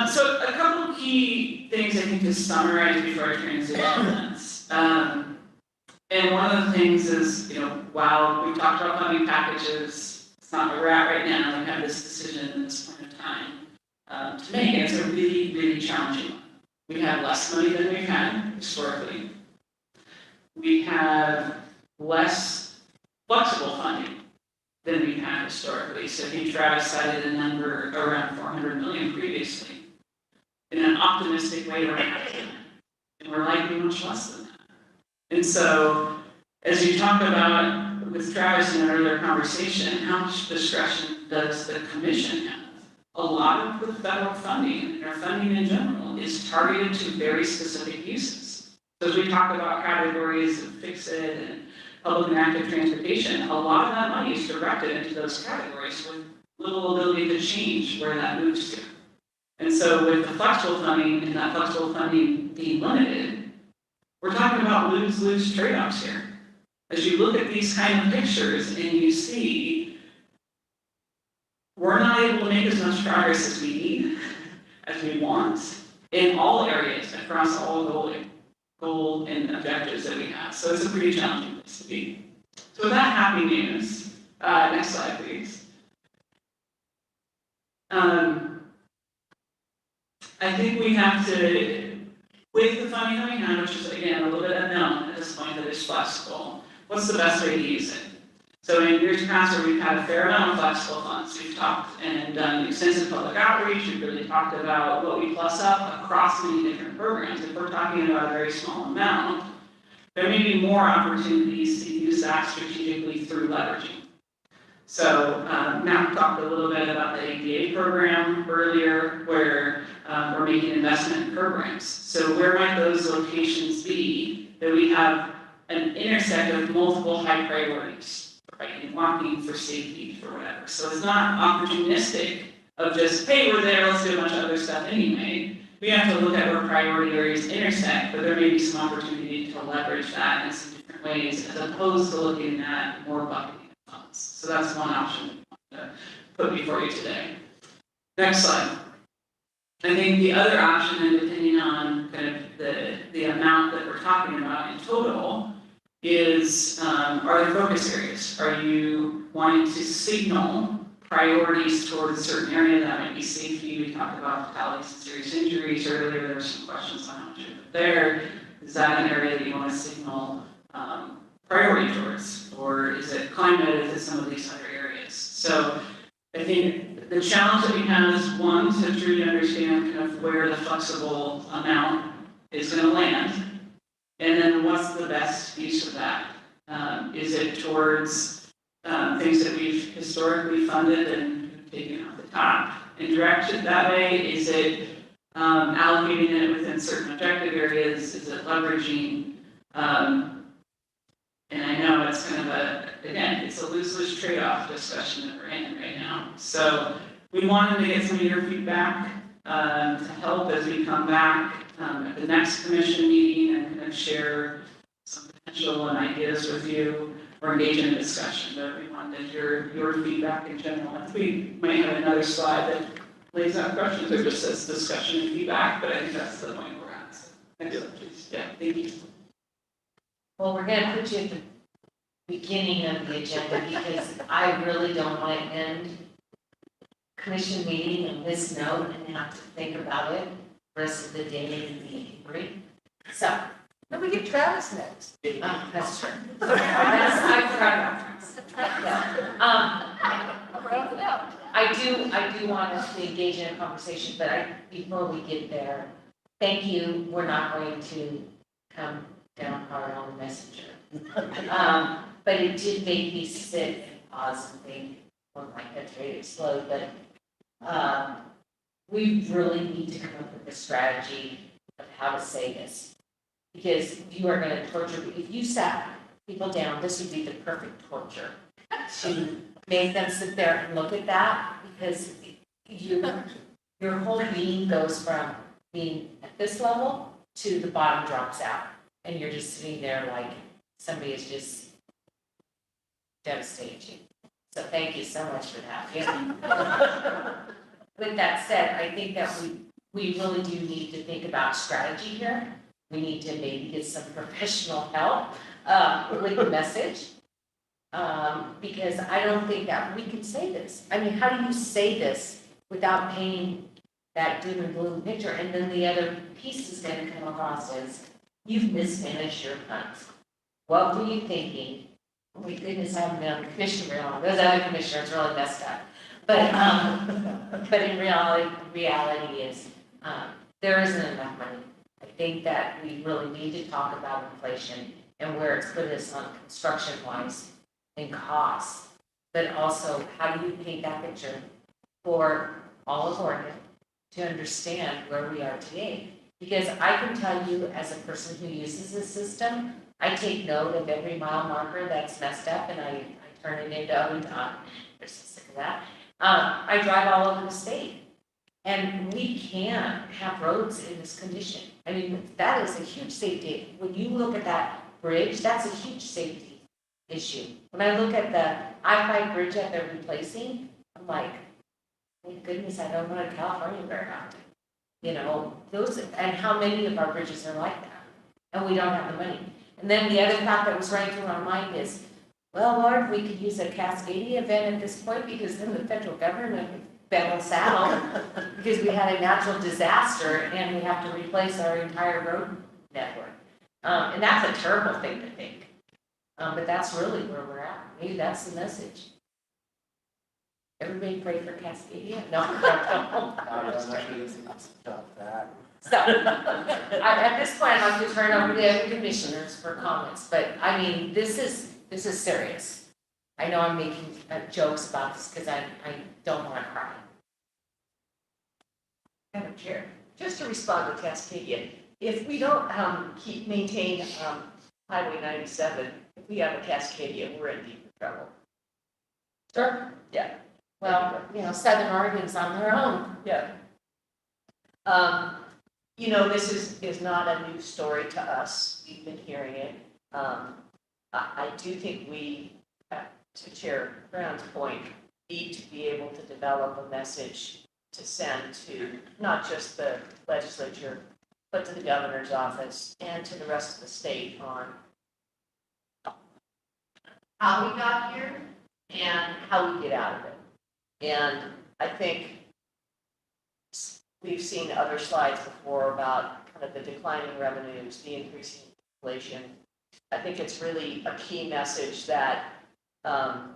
so a couple of key things I think to summarize before I transition this. And one of the things is, while we've talked about funding packages, it's not where we're at right now. We have this decision at this point of time to make, and it's a really, really challenging one. We have less money than we've had historically. We have less flexible funding than we've had historically. So I think Travis cited a number around $400 million previously. In an optimistic way, we're happy, and we're likely much less than that. And so, as you talk about with Travis in an earlier conversation, how much discretion does the commission have? A lot of the federal funding, and our funding in general, is targeted to very specific uses. So as we talk about categories of fix-it and public and active transportation, a lot of that money is directed into those categories with little ability to change where that moves to. And so with the flexible funding and that flexible funding being limited, we're talking about lose-lose trade-offs here. As you look at these kind of pictures and you see we're not able to make as much progress as we need, as we want, in all areas across all goal and objectives that we have. So it's a pretty challenging place to be. So with that happy news, next slide, please. I think we have to, with the funding that we have, which is again a little bit unknown at this point that is flexible, what's the best way to use it? So in years past where we've had a fair amount of flexible funds, we've talked and done extensive public outreach, we've really talked about what we plus up across many different programs. If we're talking about a very small amount, there may be more opportunities to use that strategically through leveraging. So Matt talked a little bit about the ADA program earlier, where we're making investment in programs. So where might those locations be that we have an intersect of multiple high priorities, right? Walking for safety, for whatever. So it's not opportunistic of just, hey, we're there, let's do a bunch of other stuff anyway. We have to look at where priority areas intersect, but there may be some opportunity to leverage that in some different ways, as opposed to looking at more bucketing funds. So that's one option we want to put before you today. Next slide. I think the other option, and depending on kind of the amount that we're talking about in total, is are there focus areas? Are you wanting to signal priorities towards a certain area? That might be safety. We talked about fatalities and serious injuries earlier. There were some questions on how much of it there. Is that an area that you want to signal priority towards? Or is it climate? Is it some of these other areas? So I think the challenge that we have is, one, to truly understand kind of where the flexible amount is going to land, and then what's the best use of that? Is it towards things that we've historically funded and taken off the top and directed that way? Is it allocating it within certain objective areas? Is it leveraging? And I know it's kind of again, it's a lose-lose trade-off discussion that we're in right now. So we wanted to get some of your feedback to help as we come back at the next commission meeting and kind of share some potential potential and ideas with you or engage in a discussion, but we wanted your feedback in general. I think we might have another slide that lays out questions or just says discussion and feedback, but I think that's the point we're at. So, next slide, please. Yeah, thank you. Well, we're gonna put you at the beginning of the agenda because I really don't want to end commission meeting on this note and have to think about it the rest of the day and be angry. So, Then we get Travis next. that's true. I forgot about Travis. Round it out. I do want us to engage in a conversation, but before we get there, thank you, we're not going to come down hard on the messenger. But it did make me sit and pause and think, well, my head's ready to explode, but we really need to come up with a strategy of how to say this. Because you are gonna torture, if you sat people down, this would be the perfect torture. To make them sit there and look at that, because your whole being goes from being at this level to the bottom drops out. And you're just sitting there like somebody is just devastating you. So thank you so much for that. Yeah. With that said, I think that we really do need to think about strategy here. We need to maybe get some professional help with the message. Because I don't think that we can say this. I mean, how do you say this without painting that doom and gloom picture? And then the other piece is going to come across as you've mismanaged your funds. What were you thinking? Oh my goodness, I haven't been on the commission very long. Those other commissioners really messed up. But in reality is there isn't enough money. I think that we really need to talk about inflation and where it's put us on construction-wise and costs, but also how do you paint that picture for all of Oregon to understand where we are today? Because I can tell you, as a person who uses this system, I take note of every mile marker that's messed up and I turn it into ODOT. They're so sick of that. I drive all over the state and we can't have roads in this condition. I mean, that is a huge safety. When you look at that bridge, that's a huge safety issue. When I look at the I-5 bridge that they're replacing, I'm like, thank goodness I don't go to California very often. You know, those, and how many of our bridges are like that? And we don't have the money. And then the other thought that was running through my mind is, well, Lord, we could use a Cascadia event at this point because then the federal government would bend saddle because we had a natural disaster and we have to replace our entire road network. And that's a terrible thing to think. But that's really where we're at. Maybe that's the message. Everybody pray for Cascadia? No. So, at this point, I'd like to turn over to the other commissioners for comments, but I mean, this is serious. I know I'm making jokes about this because I don't want to cry. Madam Chair, just to respond to Cascadia, if we don't maintain Highway 97, if we have a Cascadia, we're in deep trouble. Sure. Yeah. Well, you know, Southern Oregon's on their own. Yeah. You know, this is not a new story to us. We've been hearing it. I do think we, to Chair Brown's point, need to be able to develop a message to send to not just the legislature, but to the governor's office and to the rest of the state on how we got here and how we get out of it. And I think we've seen other slides before about kind of the declining revenues, the increasing inflation. I think it's really a key message that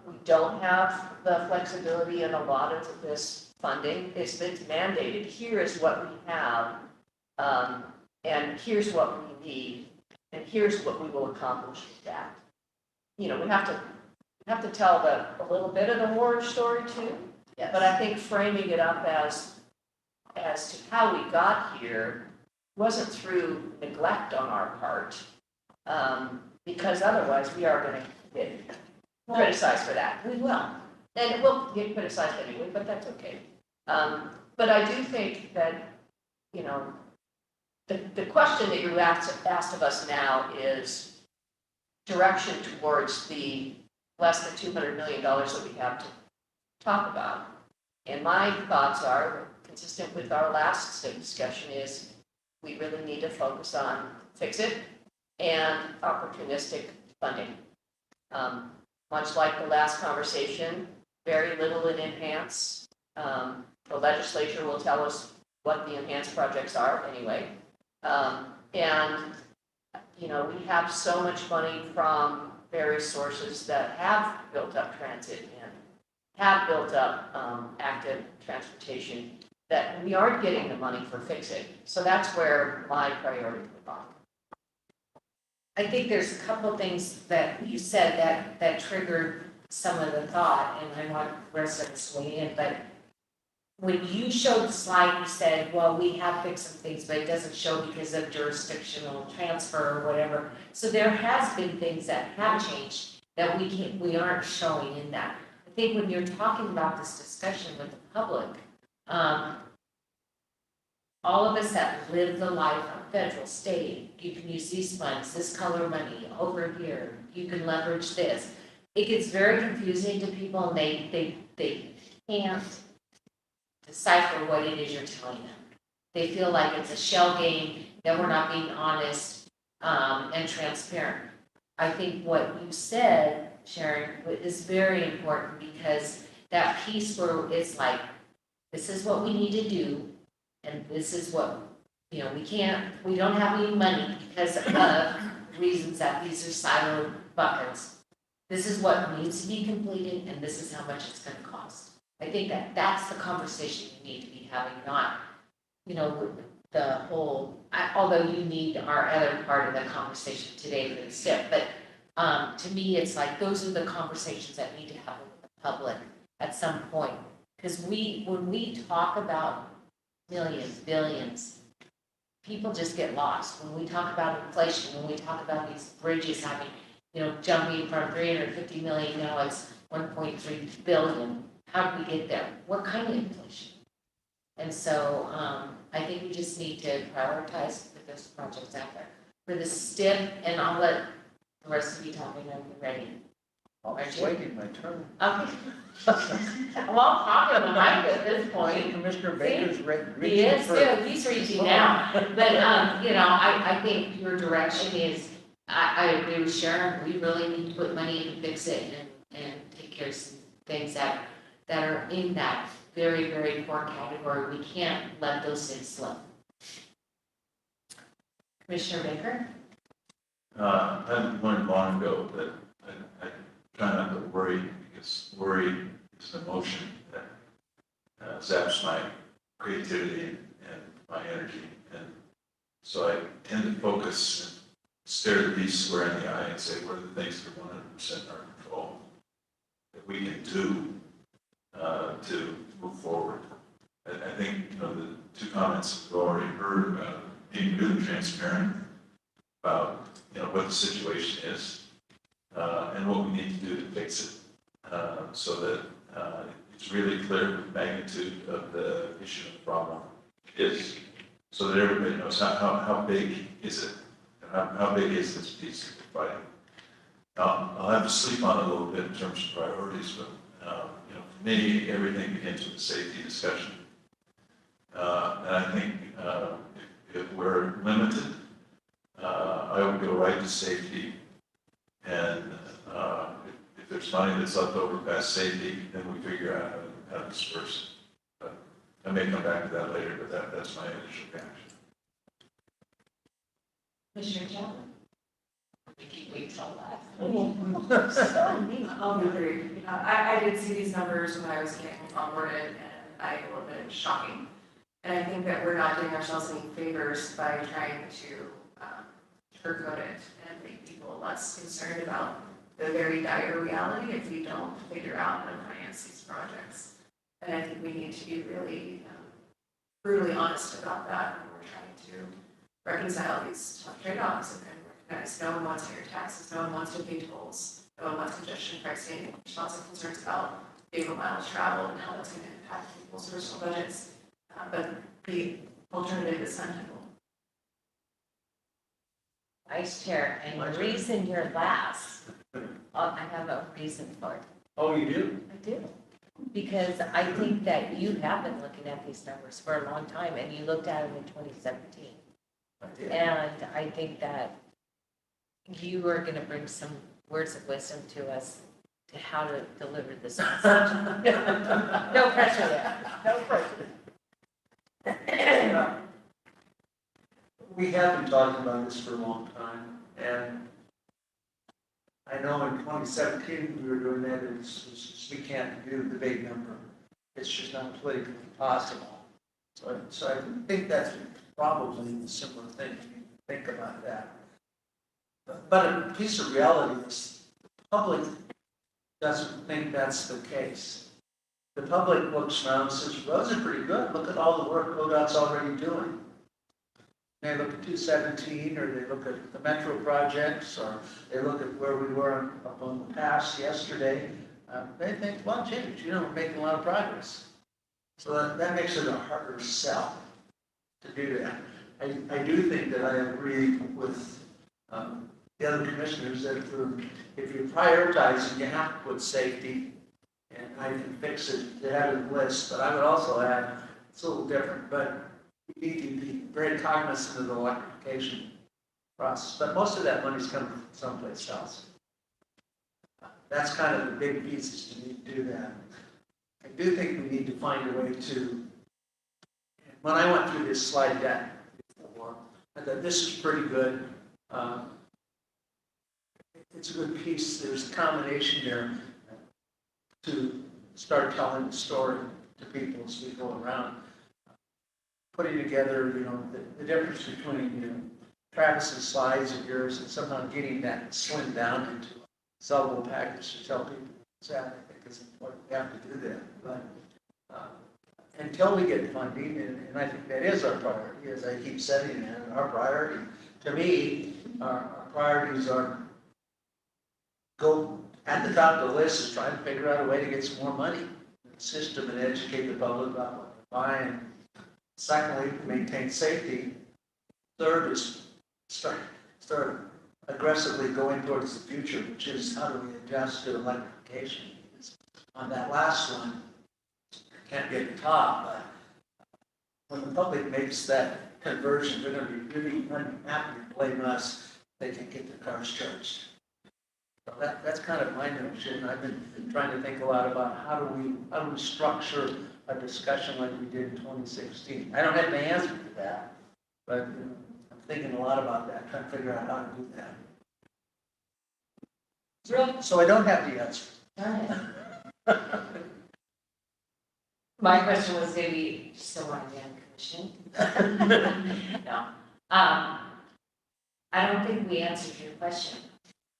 we don't have the flexibility in a lot of this funding. It's mandated. Here is what we have, and here's what we need, and here's what we will accomplish with that. You know, we have to tell a little bit of the war story too. Yes. But I think framing it up as to how we got here wasn't through neglect on our part, because otherwise we are going to get criticized for that. We will. And we'll get criticized anyway, but that's okay. But I do think that, you know, the question that you asked of us now is, direction towards the less than $200 million that we have to talk about. And my thoughts are, consistent with our last STIP discussion, is we really need to focus on fix-it and opportunistic funding. Much like the last conversation, very little in enhance. The legislature will tell us what the enhanced projects are anyway. And, you know, we have so much money from various sources that have built up transit and have built up active transportation that we aren't getting the money for fix-it. So that's where my priority would lie. I think there's a couple things that you said that triggered some of the thought, and I want the rest of us to weigh in, but when you showed the slide, you said, well, we have fixed some things, but it doesn't show because of jurisdictional transfer or whatever. So there has been things that have changed that we aren't showing in that. I think when you're talking about this discussion with the public, all of us that live the life on federal, state, you can use these funds, this color money over here, you can leverage this. It gets very confusing to people, and they can't decipher what it is you're telling them. They feel like it's a shell game, that we're not being honest and transparent. I think what you said, Sharon, is very important, because that piece where it's like, this is what we need to do, and this is what, you know, we don't have any money because of reasons that these are siloed buckets. This is what needs to be completed, and this is how much it's going to cost. I think that's the conversation you need to be having, not, you know, the whole, although you need our other part of the conversation today for the STIP, but to me, it's like those are the conversations that need to happen with the public at some point. Because when we talk about millions, billions, people just get lost. When we talk about inflation, when we talk about these bridges having, you know, jumping from 350 million, now it's 1.3 billion. How did we get there? What kind of inflation? And so I think we just need to prioritize put those projects out there. For the STIP, and I'll let the rest of you talk when you're ready. I'm waiting my turn. Okay. Well, I'm talking behind you at this point. Commissioner Baker's reaching. He is for- too, he's reaching now. But, you know, I think your direction is, I agree with Sharon, we really need to put money in to fix it and take care of some things that are in that very, very poor category. We can't let those things slip. Commissioner Baker? I learned long ago that I try not to worry, because worry is an emotion that zaps my creativity and my energy. And so I tend to focus and stare the beast square in the eye and say, what are the things that are 100% in our control that we can do to move forward? I think, you know, the two comments we've already heard about being really transparent about, you know, what the situation is and what we need to do to fix it, so that it's really clear what the magnitude of the issue and the problem is, so that everybody knows how big is it, and how big is this piece that we're fighting. I'll have to sleep on it a little bit in terms of priorities, but you know, for me, everything begins with a safety discussion. And I think if we're limited, I would go right to safety, and if there's money that's left over past safety, then we figure out how to disperse it. But I may come back to that later, but that's my initial reaction. Commissioner Chapman? We keep waiting till last. I'll be brief. You know, I did see these numbers when I was getting onboarded, and I a little bit shocking. And I think that we're not doing ourselves any favors by trying to sugarcoat it and make people less concerned about the very dire reality if we don't figure out how to finance these projects. And I think we need to be really brutally honest about that when we're trying to reconcile these tough trade-offs and recognize no one wants higher taxes, no one wants to pay tolls, no one wants congestion pricing. There's lots of concerns about vehicle miles traveled and how that's going to impact people's personal budgets. But the alternative is untenable. I Vice Chair, and the reason you're last, I have a reason for it. Oh, you do? I do. Because I think that you have been looking at these numbers for a long time, and you looked at them in 2017. And I think that you are gonna bring some words of wisdom to us to how to deliver this message. No pressure there. No pressure. We have been talking about this for a long time, and I know in 2017 we were doing that, and we can't do the big number. It's just not politically possible. So I think that's probably the similar thing, if you think about that. But a piece of reality is the public doesn't think that's the case. The public looks around and says, roads are pretty good. Look at all the work ODOT's already doing. They look at 217, or they look at the metro projects, or they look at where we were up on the pass yesterday. They think, well, geez, we're making a lot of progress. So that makes it a harder sell to do that. I do think that I agree with the other commissioners that if you're prioritizing, you have to put safety, and I can fix it to have it list. But I would also add, it's a little different, but we need to be very cognizant of the electrification process. But most of that money's coming from someplace else. That's kind of the big pieces to need to do that. I do think we need to find a way to, when I went through this slide deck before, I thought this is pretty good. It's a good piece. There's a combination there to start telling the story to people as we go around. Putting together, the difference between, Travis's slides and yours, and somehow getting that slimmed down into a sellable package to tell people exactly. I think is important. We have to do that. But until we get funding, and I think that is our priority, as I keep saying that, our priority, to me, our priorities are go at the top of the list is trying to figure out a way to get some more money in the system and educate the public about what they're buying. Secondly, maintain safety. Third is start aggressively going towards the future, which is how do we adjust to electrification. On that last one, I can't get the top, but when the public makes that conversion, they're going to be really unhappy to blame us. They can get their cars charged. So that's kind of my notion. I've been trying to think a lot about how do we structure a discussion like we did in 2016. I don't have the answer to that, but I'm thinking a lot about that, trying to figure out how to do that. So I don't have the answer. My question was maybe just so I'm in commission. No. I don't think we answered your question.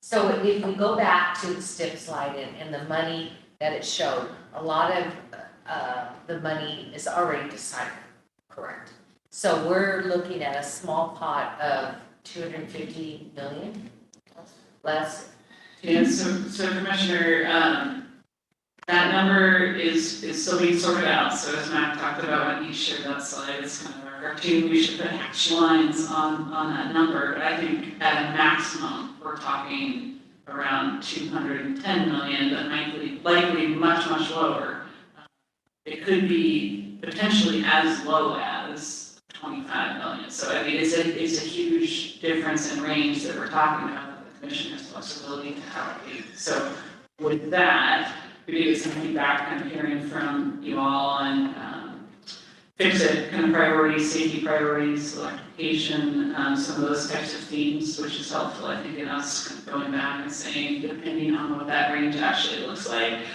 So if we go back to the STIP slide and the money that it showed, a lot of the money is already decided, correct? So we're looking at a small pot of 250 million less. Yeah, so Commissioner, that number is still being sorted out. So as Matt talked about when he shared that slide, it's kind of our team, we should put hash lines on that number. But I think at a maximum, we're talking around 210 million, but likely much, much lower. It could be potentially as low as 25 million. So I mean, it's a huge difference in range that we're talking about that the commission has flexibility to allocate. So with that, we get some feedback kind of hearing from you all on fix it kind of priorities, safety priorities, electrification, some of those types of themes, which is helpful, I think, in us kind of going back and saying, depending on what that range actually looks like,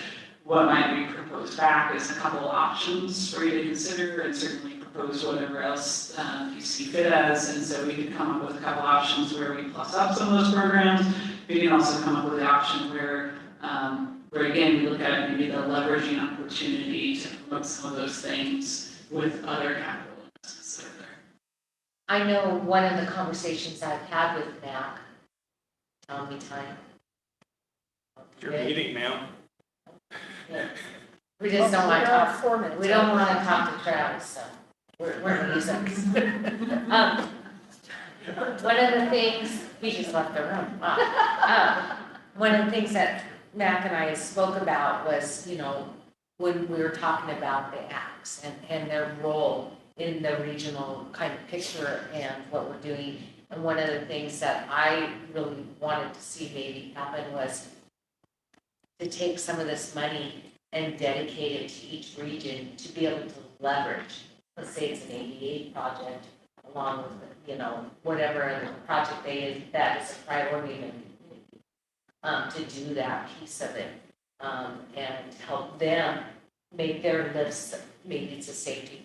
what might we propose back as a couple of options for you to consider, and certainly propose whatever else you see fit as. And so we could come up with a couple options where we plus up some of those programs. We can also come up with the option where again, we look at maybe the leveraging opportunity to promote some of those things with other capital investments that are there. I know one of the conversations I've had with Mac, tell me time. You're meeting now. Yeah. We just don't want to talk 4 minutes. We don't want to talk to Travis, so we're going to use them. One of the things, we just left the room, wow. One of the things that Mac and I spoke about was, you know, when we were talking about the acts and their role in the regional kind of picture and what we're doing. And one of the things that I really wanted to see maybe happen was to take some of this money and dedicate it to each region to be able to leverage. Let's say it's an ADA project, along with, you know, whatever the project that is a priority in the community, to do that piece of it, and help them make their lives, maybe it's a safety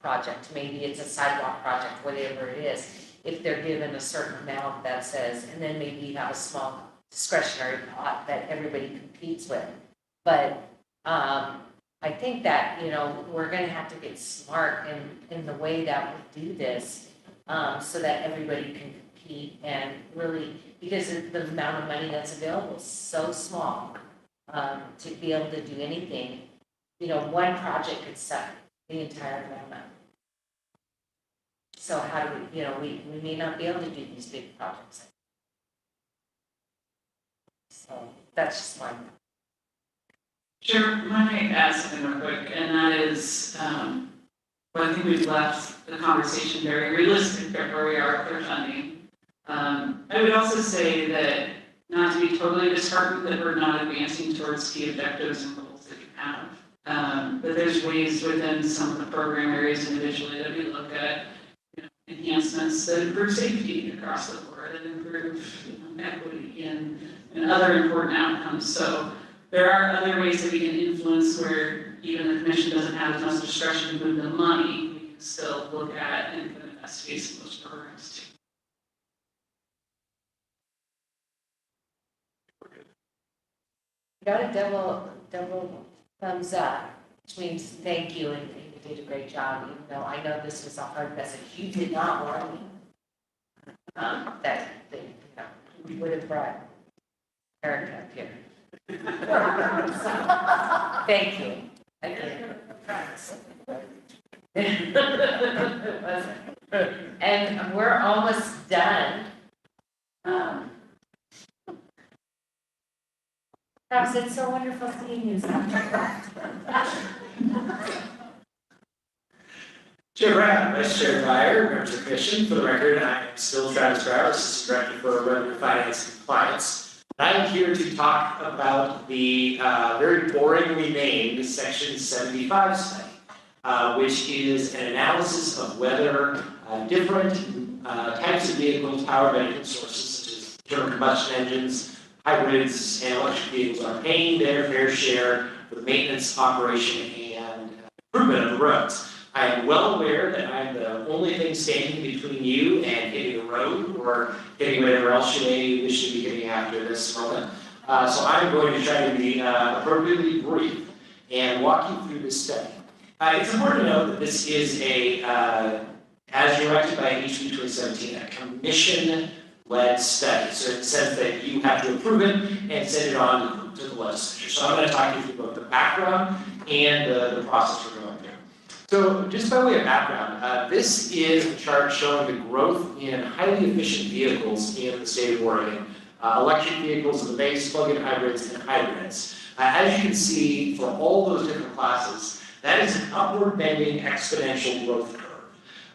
project, maybe it's a sidewalk project, whatever it is. If they're given a certain amount that says, and then maybe you have a small discretionary pot that everybody competes with. But I think that, you know, we're gonna have to get smart in the way that we do this, so that everybody can compete and really, because the amount of money that's available is so small, to be able to do anything. You know, one project could suck the entire amount. So how do we, you know, we may not be able to do these big projects. So that's just one. Sure, might add something real quick, and that is, well, I think we've left the conversation very realistic of where we are with our funding. I would also say that, not to be totally disheartened that we're not advancing towards key objectives and goals that you have. But there's ways within some of the program areas individually that we look at, you know, enhancements that improve safety across the board and improve, you know, equity and other important outcomes. So there are other ways that we can influence where even the commission doesn't have as much discretion to move the money. We can still look at and kind of investigate some of those programs too. Got a double thumbs up, which means thank you and you did a great job, even though I know this was a hard message. You did not warn me. That you know, we would have brought Erica up here. Thank you. And we're almost done. Ross, it's so wonderful seeing you. Chair Brown, Vice Chair Dyer, members of the commission, for the record, I am still Travis Brower, Assistant Director for Revenue Finance and Compliance. I am here to talk about the very boringly named Section 75 study, which is an analysis of whether different types of vehicles powered by different sources, such as internal combustion engines, hybrids, and electric vehicles, are paying their fair share for the maintenance, operation, and improvement of the roads. I am well aware that I'm the only thing standing between you and hitting the road or hitting whatever else you may wish to be hitting after this moment. So I'm going to try to be appropriately brief and walk you through this study. It's important to note that this is a, as directed by HB 2017, a commission-led study. So in the sense that you have to approve it and send it on to the legislature. So I'm going to talk you through both the background and the process we're going through. So just by way of background, this is a chart showing the growth in highly efficient vehicles in the state of Oregon. Electric vehicles, the base, plug-in hybrids, and hybrids. As you can see, for all those different classes, that is an upward bending exponential growth curve.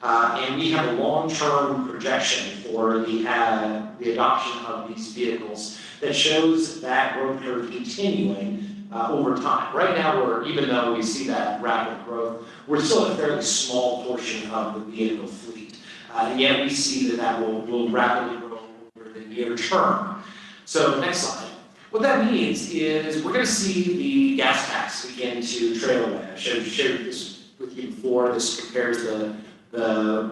And we have a long-term projection for the adoption of these vehicles that shows that growth curve continuing over time. Right now, even though we see that rapid growth, we're still a fairly small portion of the vehicle fleet. And yet we see that will rapidly grow over the near term. So next slide. What that means is we're going to see the gas tax begin to trail away. I shared this with you before. This compares the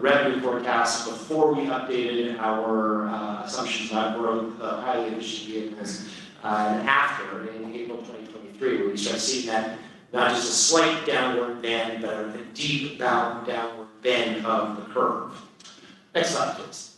revenue forecast before we updated our assumptions about growth of highly efficient vehicles, and after in April 2023, where we start seeing that not just a slight downward bend, but a deep downward bend of the curve. Next slide, please.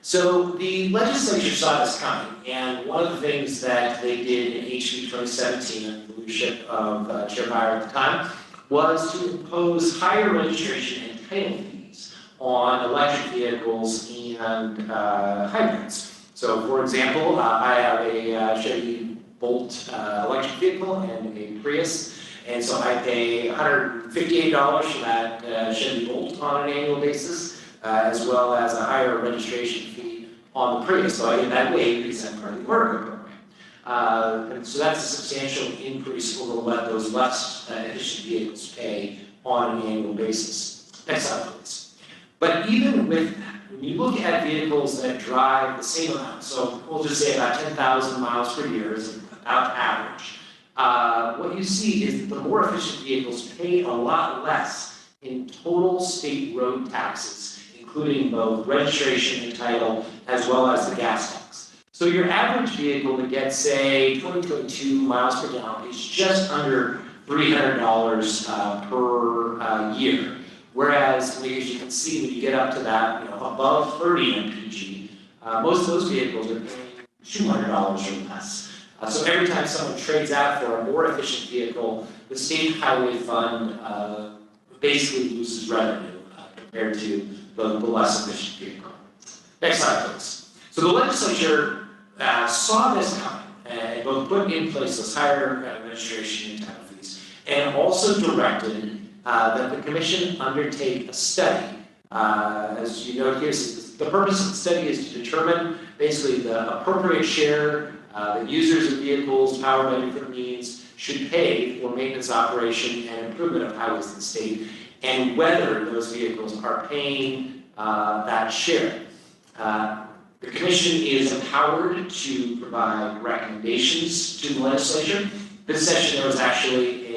So the legislature saw this coming, and one of the things that they did in HB 2017 under the leadership of Chair Byer at the time was to impose higher registration and title fees on electric vehicles and hybrids. So for example, I have a Chevy Bolt electric vehicle and a Prius, and so I pay $158 for that Chevy Bolt on an annual basis, as well as a higher registration fee on the Prius. So I get that waived because I'm part of the Orca program. And so that's a substantial increase over what those less efficient vehicles pay on an annual basis. Next slide, please. But even with that, when you look at vehicles that drive the same amount, so we'll just say about 10,000 miles per year is about average, what you see is that the more efficient vehicles pay a lot less in total state road taxes, including both registration and title, as well as the gas tax. So your average vehicle that gets, say, 20.2 miles per gallon is just under $300 per year. Whereas, as you can see, when you get up to that, above 30 mpg, most of those vehicles are paying $200 or less. So every time someone trades out for a more efficient vehicle, the state highway fund basically loses revenue compared to the less efficient vehicle. Next slide, please. So the legislature saw this coming and both put in place this higher registration and title fees, and also directed that the commission undertake a study. As you note here, the purpose of the study is to determine basically the appropriate share that users of vehicles powered by different means should pay for maintenance, operation, and improvement of highways in the state, and whether those vehicles are paying that share. The commission is empowered to provide recommendations to the legislature. This session, there was actually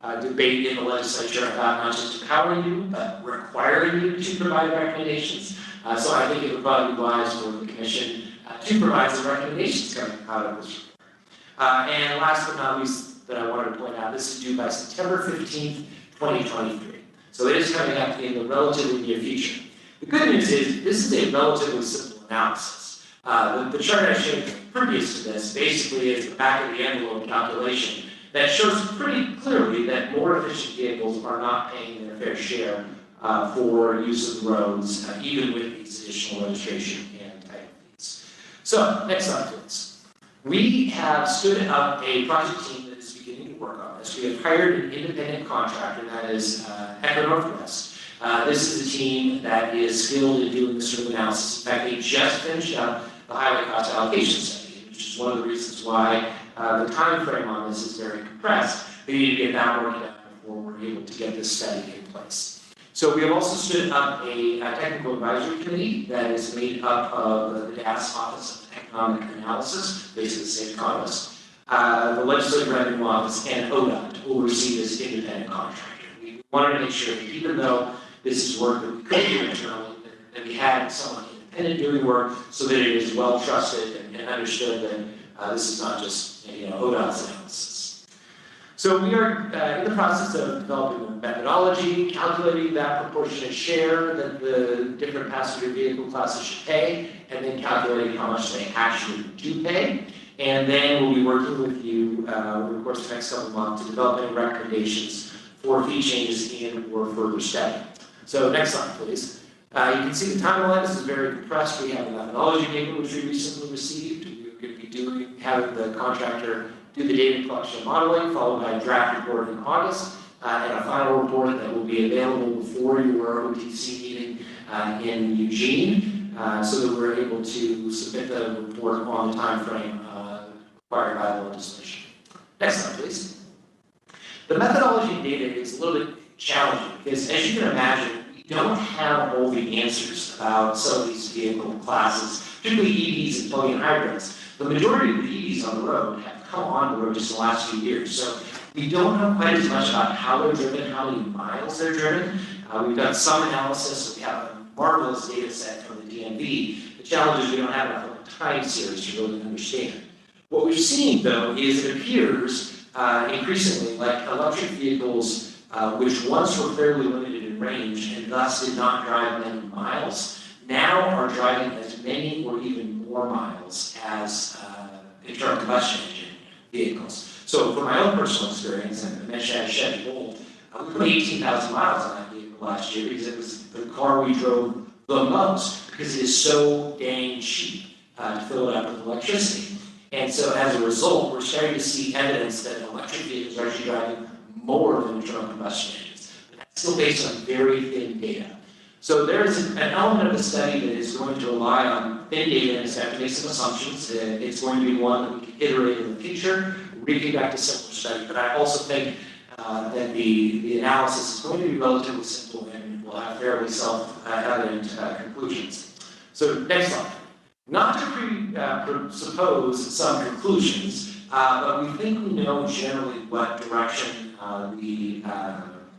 a debate in the legislature about not just empowering you, but requiring you to provide recommendations. So I think it would probably be wise for the commission to provide some recommendations coming out of this report. And last but not least, that I wanted to point out, this is due by September 15th, 2023. So it is coming up in the relatively near future. The good news is, this is a relatively simple analysis. The chart I showed previous to this basically is the back of the envelope calculation that shows pretty clearly that more efficient vehicles are not paying their fair share for use of the roads, even with these additional registration and title fees. So, next slide, please. We have stood up a project team that is beginning to work on this. We have hired an independent contractor, that is Echo Northwest. This is a team that is skilled in doing this sort of analysis. In fact, they just finished up the highway cost allocation study, which is one of the reasons why the time frame on this is very compressed. We need to get that work done before we're able to get this study in place. So we have also stood up a technical advisory committee that is made up of the DAS Office of Economic Analysis, basically the same economist, the Legislative Revenue Office, and ODOT will oversee this independent contractor. We wanted to make sure that even though this is work that we could do internally, that we had someone independent doing work so that it is well trusted and understood that this is not just ODOT's analysis. So we are in the process of developing a methodology, calculating that proportionate share that the different passenger vehicle classes should pay, and then calculating how much they actually do pay. And then we'll be working with you over the course of the next couple of months to develop any recommendations for fee changes and or further study. So next slide, please. You can see the timeline. This is very compressed. We have a methodology paper which we recently received. We're going to be having the contractor do the data collection and modeling, followed by a draft report in August, and a final report that will be available before your OTC meeting in Eugene, so that we're able to submit the report on the time frame required by the legislation. Next slide, please. The methodology data is a little bit challenging because, as you can imagine, we don't have all the answers about some of these vehicle classes, particularly EVs and plug-in hybrids. The majority of the EVs on the road have come on the road just in the last few years. So we don't know quite as much about how they're driven, how many miles they're driven. We've done some analysis. We have a marvelous data set from the DMV. The challenge is we don't have enough of a time series to really understand. What we're seeing, though, is it appears increasingly like electric vehicles, which once were fairly limited in range and thus did not drive many miles, now are driving as many or even more miles as internal combustion engine vehicles. So from my own personal experience, and I mentioned I had a Chevy Bolt, We put 18,000 miles on that vehicle last year because it was the car we drove the most, because it is so dang cheap to fill it up with electricity. And so as a result, we're starting to see evidence that electric vehicles are actually driving more than internal combustion engines. But that's still based on very thin data. So there's an element of the study that is going to rely on thin data and it's going to make some assumptions. It's going to be one that we can iterate in the future, reconduct a similar study. But I also think that the analysis is going to be relatively simple and will have fairly self-evident conclusions. So next slide. Not to presuppose some conclusions, but we think we know generally what direction the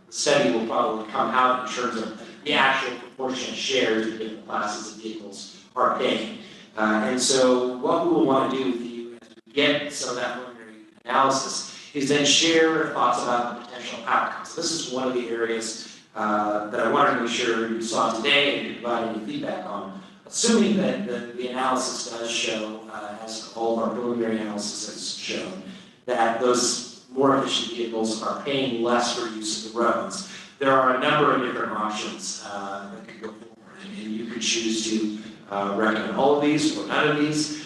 study will probably come out in terms of the actual proportion of shares that different classes of vehicles are paying. And so what we will want to do with you as we get some of that preliminary analysis is then share thoughts about the potential outcomes. So this is one of the areas that I wanted to make sure you saw today and you provide any feedback on. Assuming that the analysis does show, as all of our preliminary analysis has shown, that those more efficient vehicles are paying less for use of the roads, there are a number of different options that could go forward. And you could choose to recommend all of these or none of these.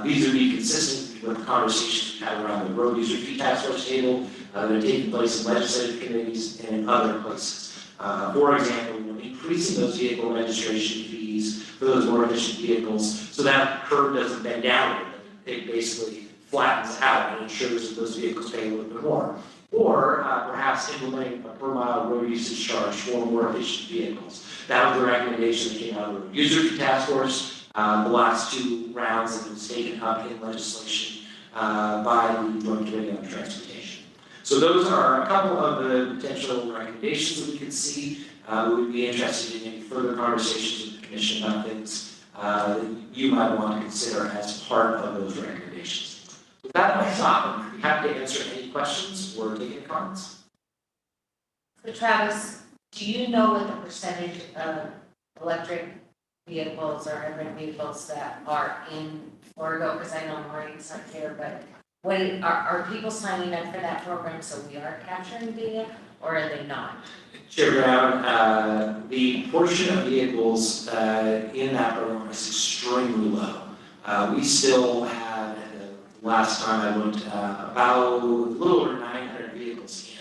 These would be consistent with the conversations we had around the road user fee task force table that are taking place in legislative committees and in other places. For example, increasing those vehicle registration fees for those more efficient vehicles so that curve doesn't bend downward. It basically flattens out and ensures that those vehicles pay a little bit more. Or perhaps implementing a per mile road usage charge for more efficient vehicles. That was the recommendation that came out of the user fee task force. The last two rounds that was taken up in legislation by the Joint Committee on Transportation. So those are a couple of the potential recommendations that we could see. We would be interested in any further conversations with the Commission about things that you might want to consider as part of those recommendations. With that, I'll stop and be happy to answer any questions or take any comments. So Travis, do you know what the percentage of electric vehicles or hybrid vehicles that are in Florida? Because I know Maureen's not here, but what are people signing up for that program so we are capturing data, or are they not? Chair Brown, the portion of vehicles in that program is extremely low. We still have, last time I looked, about a little over 900 vehicles in.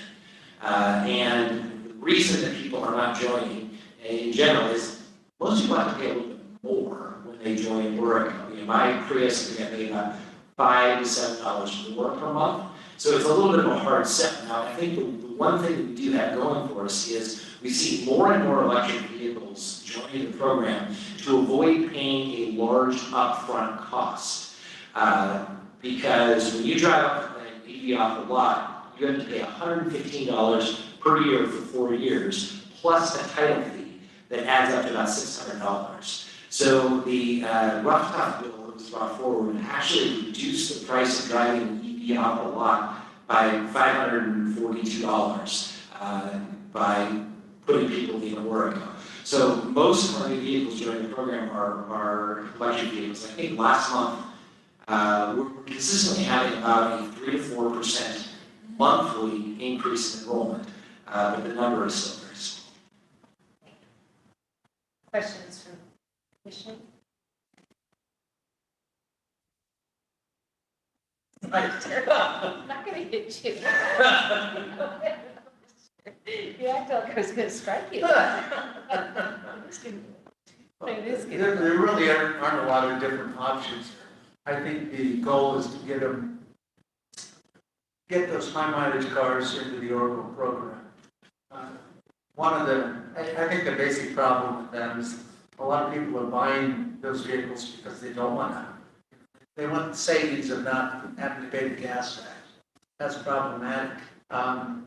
And the reason that people are not joining in general is most people have to pay a little bit more when they join Oregon. My Prius can pay about $5 to $7 more per month. So it's a little bit of a hard set. Now, I think the one thing that we do have going for us is we see more and more electric vehicles joining the program to avoid paying a large upfront cost. Because when you drive up an EV off the lot, you have to pay $115 per year for 4 years, plus a title fee that adds up to about $600. So the rough top bill that was brought forward actually reduced the price of driving an EV off the lot by $542 by putting people in Oregon. So most of our new vehicles during the program are electric vehicles. I think last month we're consistently having about a 3 to 4% monthly increase in enrollment, but the number is still very small. Questions from the Commission? I'm not going to hit you. You act like I was going to strike you. There really aren't a lot of different options. I think the goal is to get those high mileage cars into the Oracle program. I think the basic problem with them is a lot of people are buying those vehicles because they don't want to. They want the savings of not having to pay the gas tax. That's problematic. I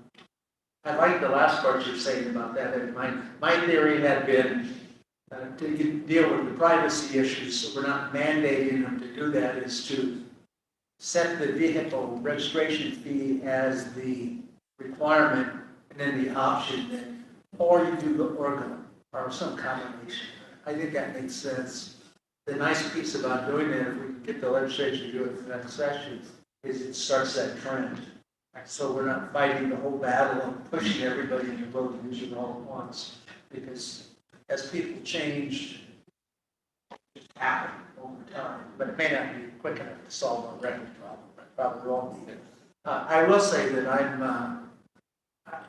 like the last part you're saying about that. And my theory had been to deal with the privacy issues, so we're not mandating them to do that, is to set the vehicle registration fee as the requirement and then the option, then, or you do the Oregon or some combination. I think that makes sense. The nice piece about doing that, if we can get the legislature to do it for the next session, is it starts that trend. So we're not fighting the whole battle and pushing everybody into road users all at once. Because as people change, it just happen over time. But it may not be quick enough to solve our record problem. It probably won't be. I will say that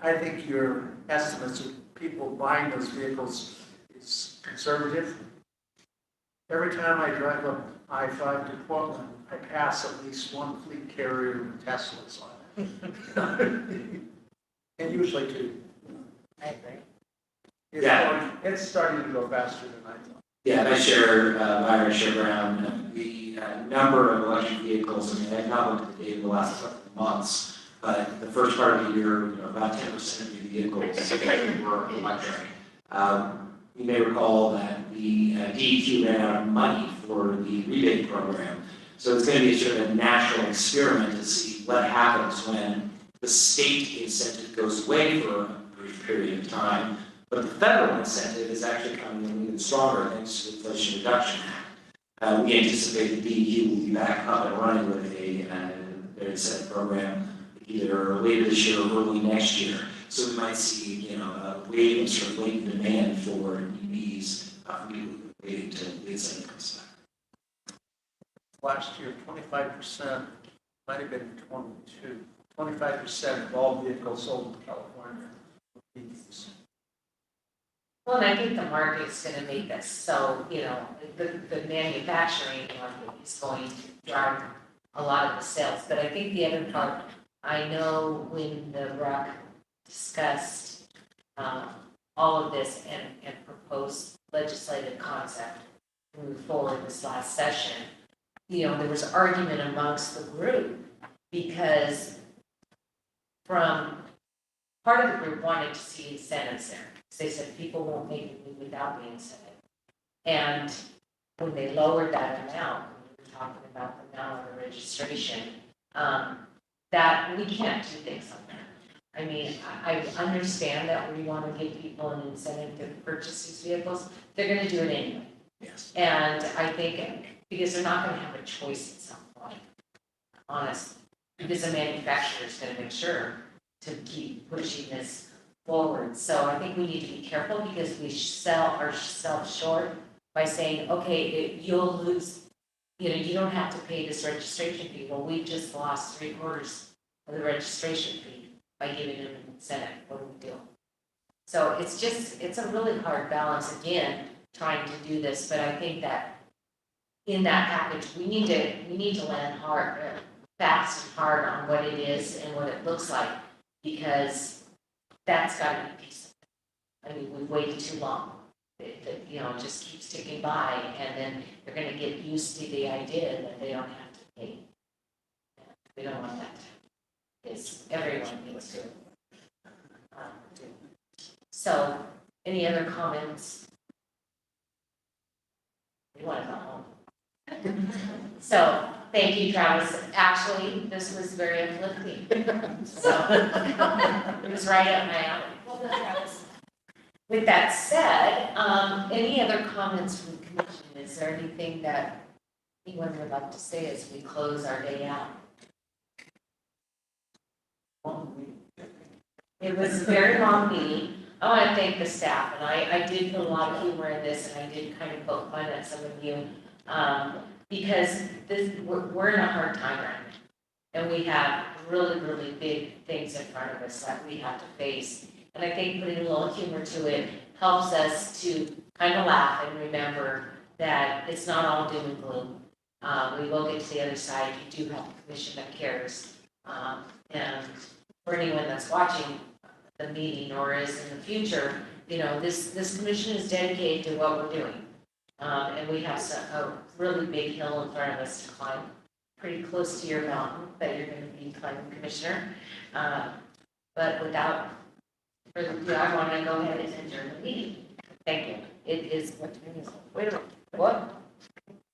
I think your estimates of people buying those vehicles is conservative. Every time I drive up I-5 to Portland, I pass at least one fleet carrier with Teslas on it. And usually two. I agree. It's starting to go faster than I thought. Yeah, I share, Myra, share Brown, the number of electric vehicles, I mean, I've not looked at the data the last couple of months, but the first part of the year, about 10% of the vehicles were electric. You may recall that the DEQ ran out of money for the rebate program. So it's going to be a sort of natural experiment to see what happens when the state incentive goes away for a brief period of time, but the federal incentive is actually coming in even stronger thanks to the Inflation Reduction Act. We anticipate the DEQ will be back up and running with their incentive program either later this year or early next year. So we might see, a wave, sort of latent demand for EVs from people waiting to the incentive comes back. Last year, 25%, might have been 25% of all vehicles sold in California were EVs. Well, and I think the market's gonna make this, so, the manufacturing market is going to drive a lot of the sales. But I think the other part, I know when the RUC discussed all of this and proposed legislative concept to move forward this last session, there was argument amongst the group because from part of the group wanted to see incentives there. They said people won't make it move without the incentive. And when they lowered that amount, we were talking about the amount of the registration, that we can't do things like that. I mean, I understand that we want to give people an incentive to purchase these vehicles. They're going to do it anyway. Yes. And I think because they're not going to have a choice at some point, honestly, because the manufacturer is going to make sure to keep pushing this forward. So I think we need to be careful because we sell ourselves short by saying, okay, you'll lose, you don't have to pay this registration fee. Well, we just lost 3/4 of the registration fee by giving them an incentive. What do we do? So it's a really hard balance, again, trying to do this, but I think that in that package, we need to land hard, fast and hard on what it is and what it looks like, because that's got to be a piece of it. I mean, we've waited too long. It just keeps ticking by, and then they're going to get used to the idea that they don't have to pay. We don't want that. Because everyone needs to. So, any other comments? We want to go home. So, thank you, Travis. Actually, this was very uplifting. So, it was right up my alley. Well done, Travis. With that said, any other comments from the commission? Is there anything that anyone would like to say as we close our day out? It was a very long meeting. I want to thank the staff, and I did put a lot of humor in this, and I did kind of poke fun at some of you, because we're in a hard time right now, and we have really, really big things in front of us that we have to face. And I think putting a little humor to it helps us to kind of laugh and remember that it's not all doom and gloom. We will get to the other side. You do have a commission that cares. And for anyone that's watching the meeting or is in the future, this commission is dedicated to what we're doing. And we have a really big hill in front of us to climb, pretty close to your mountain that you're going to be climbing, Commissioner. But without further ado, I want to go ahead and adjourn the meeting. Thank you. It is, what time is it? Wait a minute. What?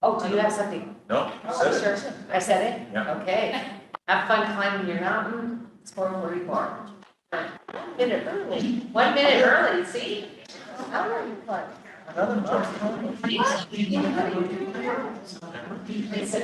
Oh, do you have something? No, Oh, sure. I said it? Yeah. Okay. Have fun climbing your mountain. It's 4:44. 1 minute early. 1 minute early, see? How are you climbing? Another month. It's a